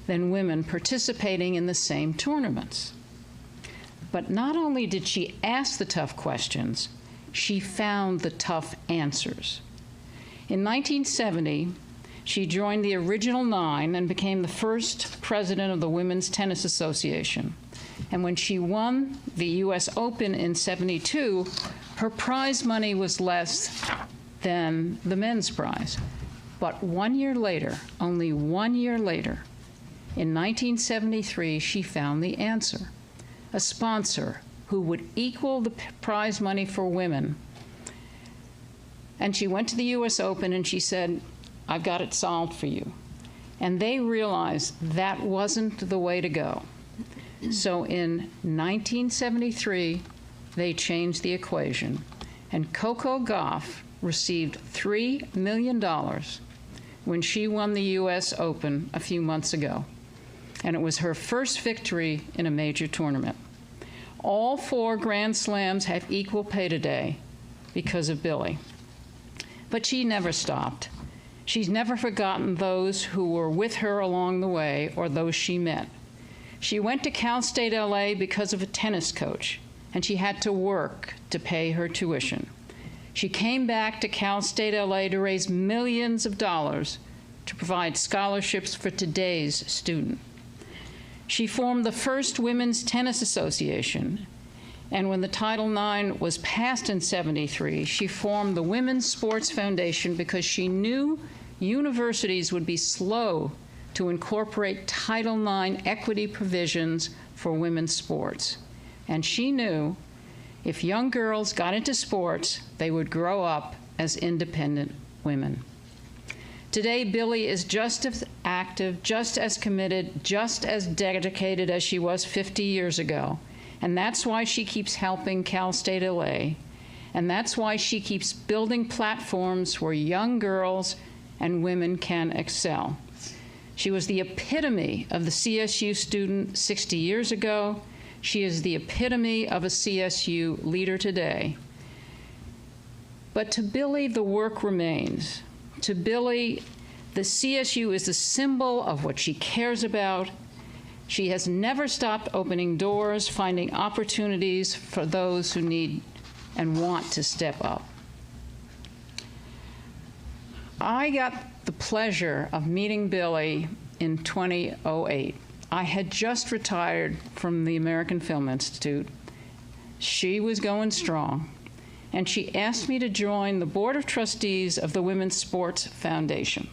than women participating in the same tournaments? But not only did she ask the tough questions, she found the tough answers. In 1970, she joined the original 9 and became the first president of the Women's Tennis Association. And when she won the US Open in '72, her prize money was less than the men's prize. But 1 year later, only 1 year later, in 1973, she found the answer: a sponsor who would equal the prize money for women. And she went to the US Open and she said, "I've got it solved for you." And they realized that wasn't the way to go. So in 1973, they changed the equation, and Coco Gauff received $3 million when she won the US Open a few months ago. And it was her first victory in a major tournament. All 4 Grand Slams have equal pay today because of Billie. But she never stopped. She's never forgotten those who were with her along the way or those she met. She went to Cal State LA because of a tennis coach, and she had to work to pay her tuition. She came back to Cal State LA to raise millions of dollars to provide scholarships for today's student. She formed the first Women's Tennis Association, And when the Title IX was passed in '73, she formed the Women's Sports Foundation because she knew universities would be slow to incorporate Title IX equity provisions for women's sports. And she knew if young girls got into sports, they would grow up as independent women. Today, Billy is just as active, just as committed, just as dedicated as she was 50 years ago. And that's why she keeps helping Cal State LA. And that's why she keeps building platforms where young girls and women can excel. She was the epitome of the CSU student 60 years ago. She is the epitome of a CSU leader today. But to Billy, the work remains. To Billy, the CSU is the symbol of what she cares about. She has never stopped opening doors, finding opportunities for those who need and want to step up. I got the pleasure of meeting Billy in 2008. I had just retired from the American Film Institute. She was going strong, and she asked me to join the Board of Trustees of the Women's Sports Foundation.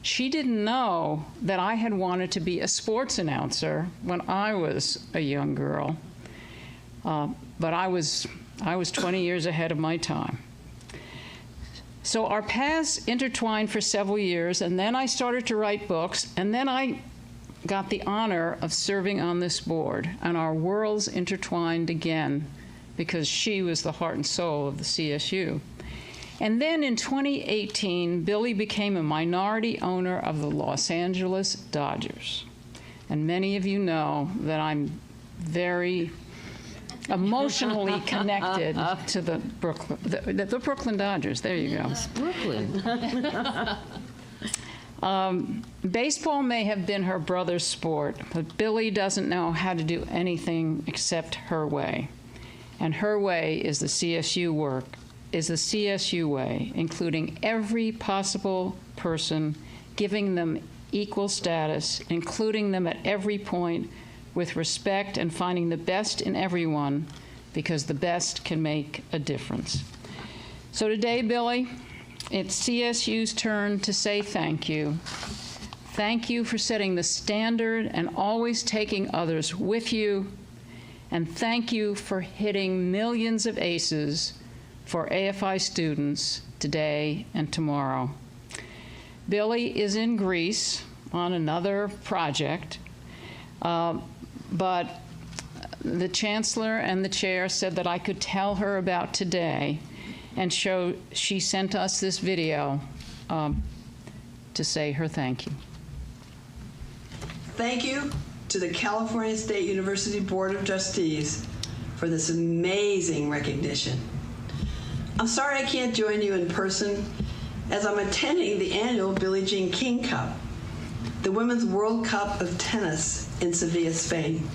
She didn't know that I had wanted to be a sports announcer when I was a young girl, but I was 20 years ahead of my time. So our paths intertwined for several years, and then I started to write books, and then I got the honor of serving on this board, and our worlds intertwined again because she was the heart and soul of the CSU. And then in 2018, Billy became a minority owner of the Los Angeles Dodgers. And many of you know that I'm very emotionally connected to the Brooklyn Dodgers. There you go. Yes, Brooklyn. Baseball may have been her brother's sport, but Billy doesn't know how to do anything except her way. And her way is the CSU way, including every possible person, giving them equal status, including them at every point with respect, and finding the best in everyone, because the best can make a difference. So today, Billy, it's CSU's turn to say thank you. Thank you for setting the standard and always taking others with you. And thank you for hitting millions of aces for AFI students today and tomorrow. Billy is in Greece on another project, but the chancellor and the chair said that I could tell her about today, and she sent us this video to say her thank you. Thank you to the California State University Board of Trustees for this amazing recognition. I'm sorry I can't join you in person, as I'm attending the annual Billie Jean King Cup, the Women's World Cup of Tennis in Sevilla, Spain.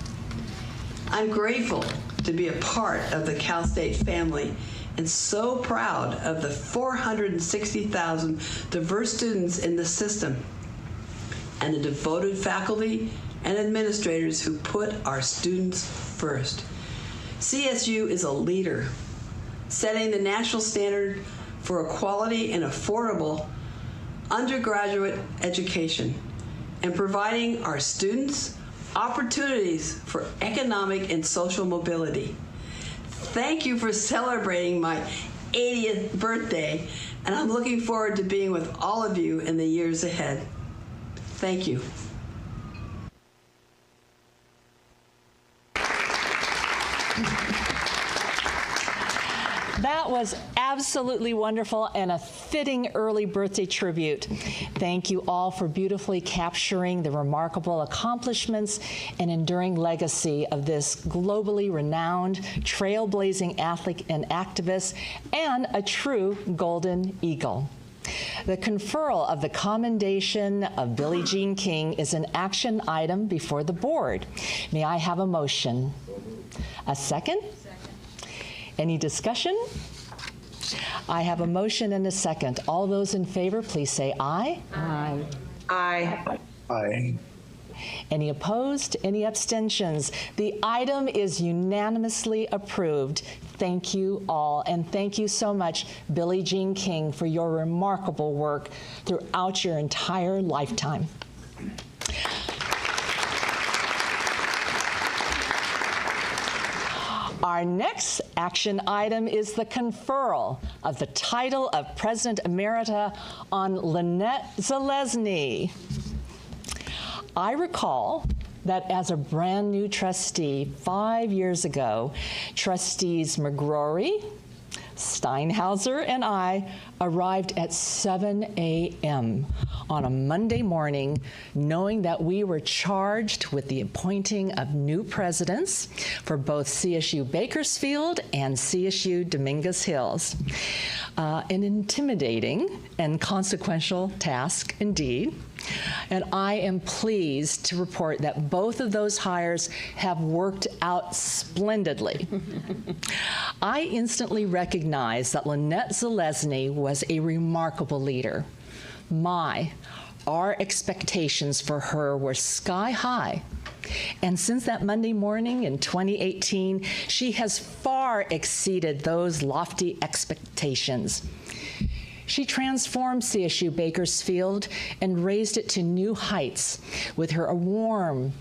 I'm grateful to be a part of the Cal State family and so proud of the 460,000 diverse students in the system and the devoted faculty and administrators who put our students first. CSU is a leader, setting the national standard for a quality and affordable undergraduate education and providing our students opportunities for economic and social mobility. Thank you for celebrating my 80th birthday, and I'm looking forward to being with all of you in the years ahead. Thank you. That was absolutely wonderful and a fitting early birthday tribute. Thank you all for beautifully capturing the remarkable accomplishments and enduring legacy of this globally renowned, trailblazing athlete and activist, and a true golden eagle. The conferral of the Commendation of Billie Jean King is an action item before the board. May I have a motion? A second? Any discussion? I have a motion and a second. All those in favor, please say aye. Aye. Aye. Aye. Any opposed? Any abstentions? The item is unanimously approved. Thank you all, and thank you so much, Billie Jean King, for your remarkable work throughout your entire lifetime. Our next action item is the conferral of the title of President Emerita on Lynette Zalesny. I recall that as a brand new trustee 5 years ago, Trustees McGrory, Steinhauser, and I arrived at 7 a.m. on a Monday morning, knowing that we were charged with the appointing of new presidents for both CSU Bakersfield and CSU Dominguez Hills. An intimidating and consequential task indeed. And I am pleased to report that both of those hires have worked out splendidly. I instantly recognized that Lynette Zalesny was a remarkable leader. Our expectations for her were sky high. And since that Monday morning in 2018, she has far exceeded those lofty expectations. She transformed CSU Bakersfield and raised it to new heights with her warm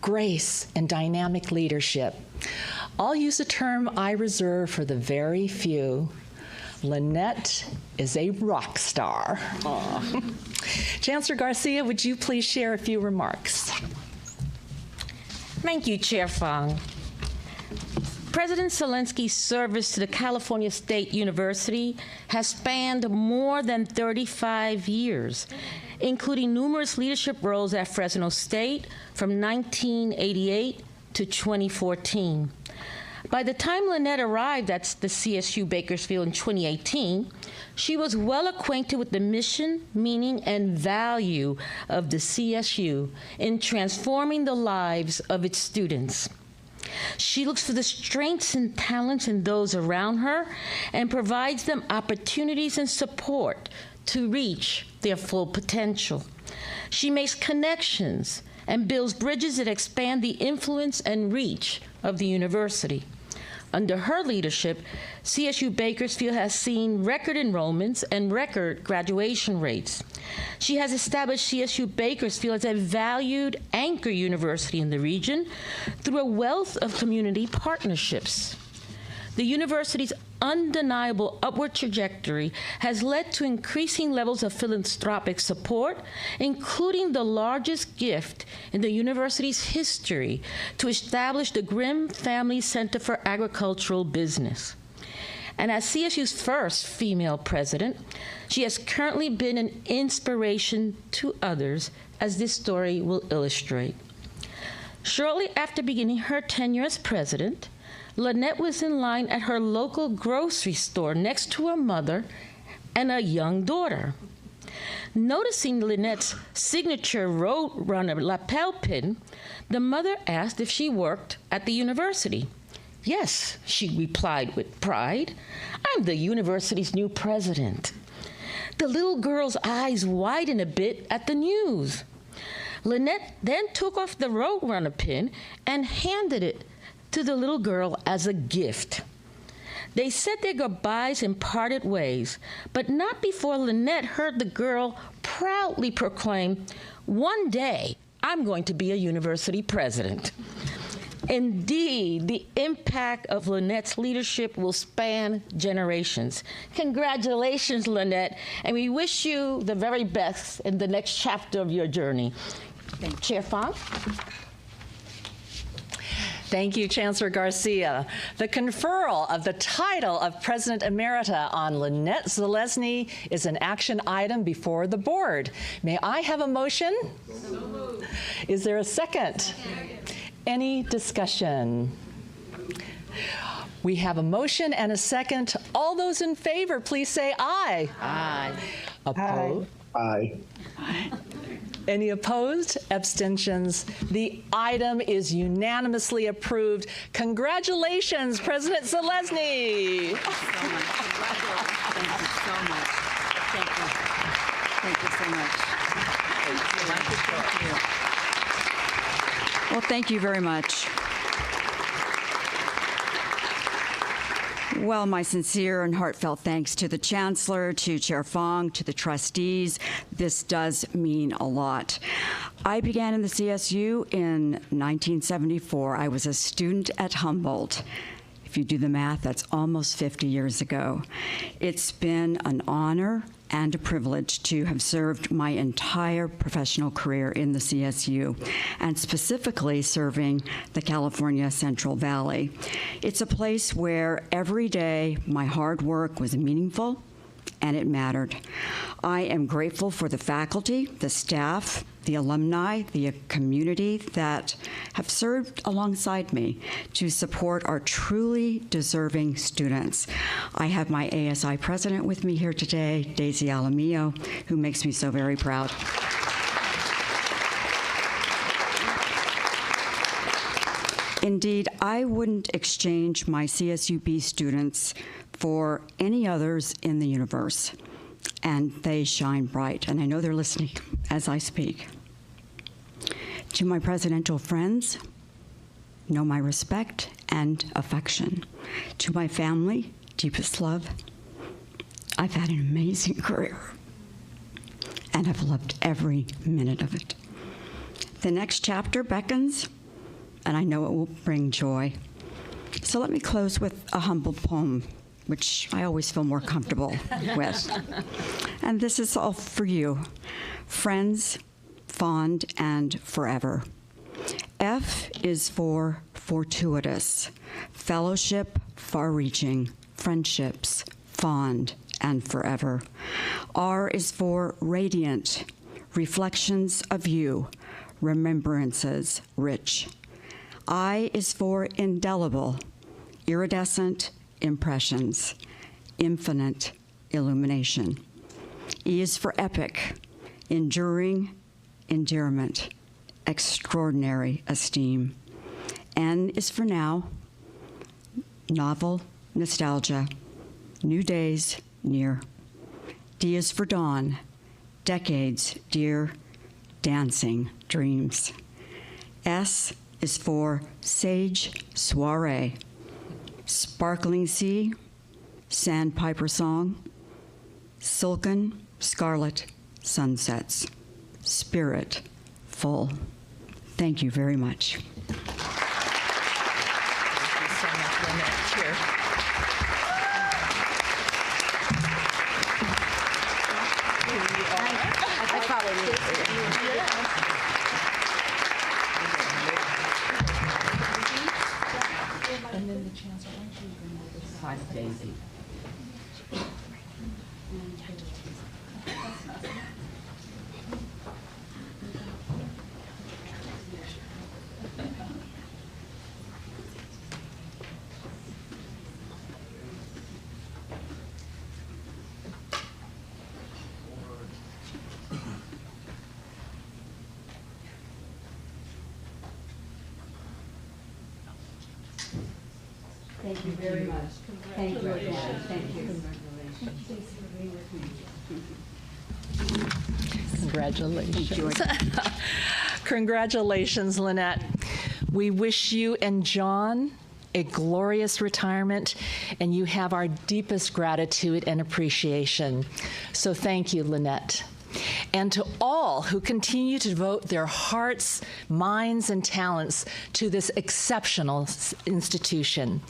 grace and dynamic leadership. I'll use a term I reserve for the very few. Lynette is a rock star. Chancellor Garcia, would you please share a few remarks? Thank you, Chair Fong. President Zelensky's service to the California State University has spanned more than 35 years, including numerous leadership roles at Fresno State from 1988 to 2014. By the time Lynette arrived at the CSU Bakersfield in 2018, she was well acquainted with the mission, meaning, and value of the CSU in transforming the lives of its students. She looks for the strengths and talents in those around her and provides them opportunities and support to reach their full potential. She makes connections and builds bridges that expand the influence and reach of the university. Under her leadership, CSU Bakersfield has seen record enrollments and record graduation rates. She has established CSU Bakersfield as a valued anchor university in the region through a wealth of community partnerships. The university's undeniable upward trajectory has led to increasing levels of philanthropic support, including the largest gift in the university's history to establish the Grimm Family Center for Agricultural Business. And as CSU's first female president, she has currently been an inspiration to others, as this story will illustrate. Shortly after beginning her tenure as president, Lynette was in line at her local grocery store next to her mother and a young daughter. Noticing Lynette's signature Roadrunner lapel pin, the mother asked if she worked at the university. "Yes," she replied with pride. "I'm the university's new president." The little girl's eyes widened a bit at the news. Lynette then took off the Roadrunner pin and handed it to the little girl as a gift. They said their goodbyes and parted ways, but not before Lynette heard the girl proudly proclaim, "One day, I'm going to be a university president." Indeed, the impact of Lynette's leadership will span generations. Congratulations, Lynette, and we wish you the very best in the next chapter of your journey. Chair Fong? Thank you, Chancellor Garcia. The conferral of the title of President Emerita on Lynette Zalesny is an action item before the board. May I have a motion? So moved. Is there a second? Any discussion? We have a motion and a second. All those in favor, please say aye. Aye. Opposed? Aye. Any opposed? Abstentions? The item is unanimously approved. Congratulations, President Zalesny. Thank you so much. Thank you so much. Thank you. Well, thank you very much. Well, my sincere and heartfelt thanks to the Chancellor, to Chair Fong, to the trustees. This does mean a lot. I began in the CSU in 1974. I was a student at Humboldt. If you do the math, that's almost 50 years ago. It's been an honor and a privilege to have served my entire professional career in the CSU, and specifically serving the California Central Valley. It's a place where every day my hard work was meaningful and it mattered. I am grateful for the faculty, the staff, the alumni, the community that have served alongside me to support our truly deserving students. I have my ASI president with me here today, Daisy Alamillo, who makes me so very proud. Indeed, I wouldn't exchange my CSUB students for any others in the universe, and they shine bright, and I know they're listening as I speak. To my presidential friends, know my respect and affection. To my family, deepest love. I've had an amazing career, and I've loved every minute of it. The next chapter beckons, and I know it will bring joy. So let me close with a humble poem, which I always feel more comfortable with. And this is all for you, friends, fond and forever. F is for fortuitous, fellowship, far-reaching, friendships, fond and forever. R is for radiant, reflections of you, remembrances rich. I is for indelible, iridescent impressions, infinite illumination. E is for epic, enduring endearment, extraordinary esteem. N is for now, novel nostalgia, new days near. D is for dawn, decades dear, dancing dreams. S is for sage soiree, sparkling sea, sandpiper song, silken scarlet sunsets, spirit full. Thank you very much. Thank you so much, Lynette. Cheers. I probably need to. And then the chancellor, why don't you bring over the side of Daisy? Thank you very much. Thank you. Thank you. Congratulations. Congratulations, Lynette. We wish you and John a glorious retirement, and you have our deepest gratitude and appreciation. So thank you, Lynette. And to all who continue to devote their hearts, minds, and talents to this exceptional institution.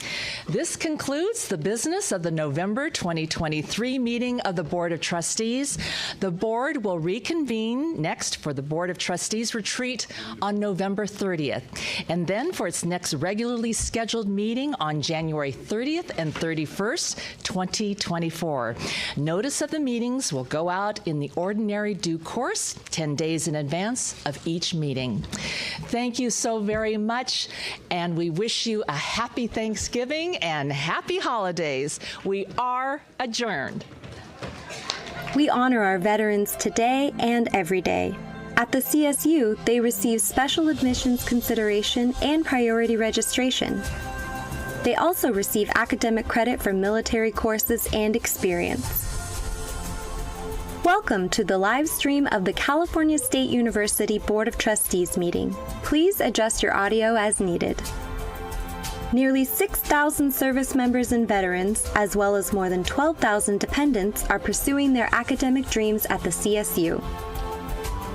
This concludes the business of the November 2023 meeting of the Board of Trustees. The board will reconvene next for the Board of Trustees retreat on November 30th, and then for its next regularly scheduled meeting on January 30th and 31st, 2024. Notice of the meetings will go out in the ordinary due course 10 days in advance of each meeting. Thank you so very much, and we wish you a happy Thanksgiving and happy holidays. We are adjourned. We honor our veterans today and every day. At the CSU, they receive special admissions consideration and priority registration. They also receive academic credit for military courses and experience. Welcome to the live stream of the California State University Board of Trustees meeting. Please adjust your audio as needed. Nearly 6,000 service members and veterans, as well as more than 12,000 dependents, are pursuing their academic dreams at the CSU.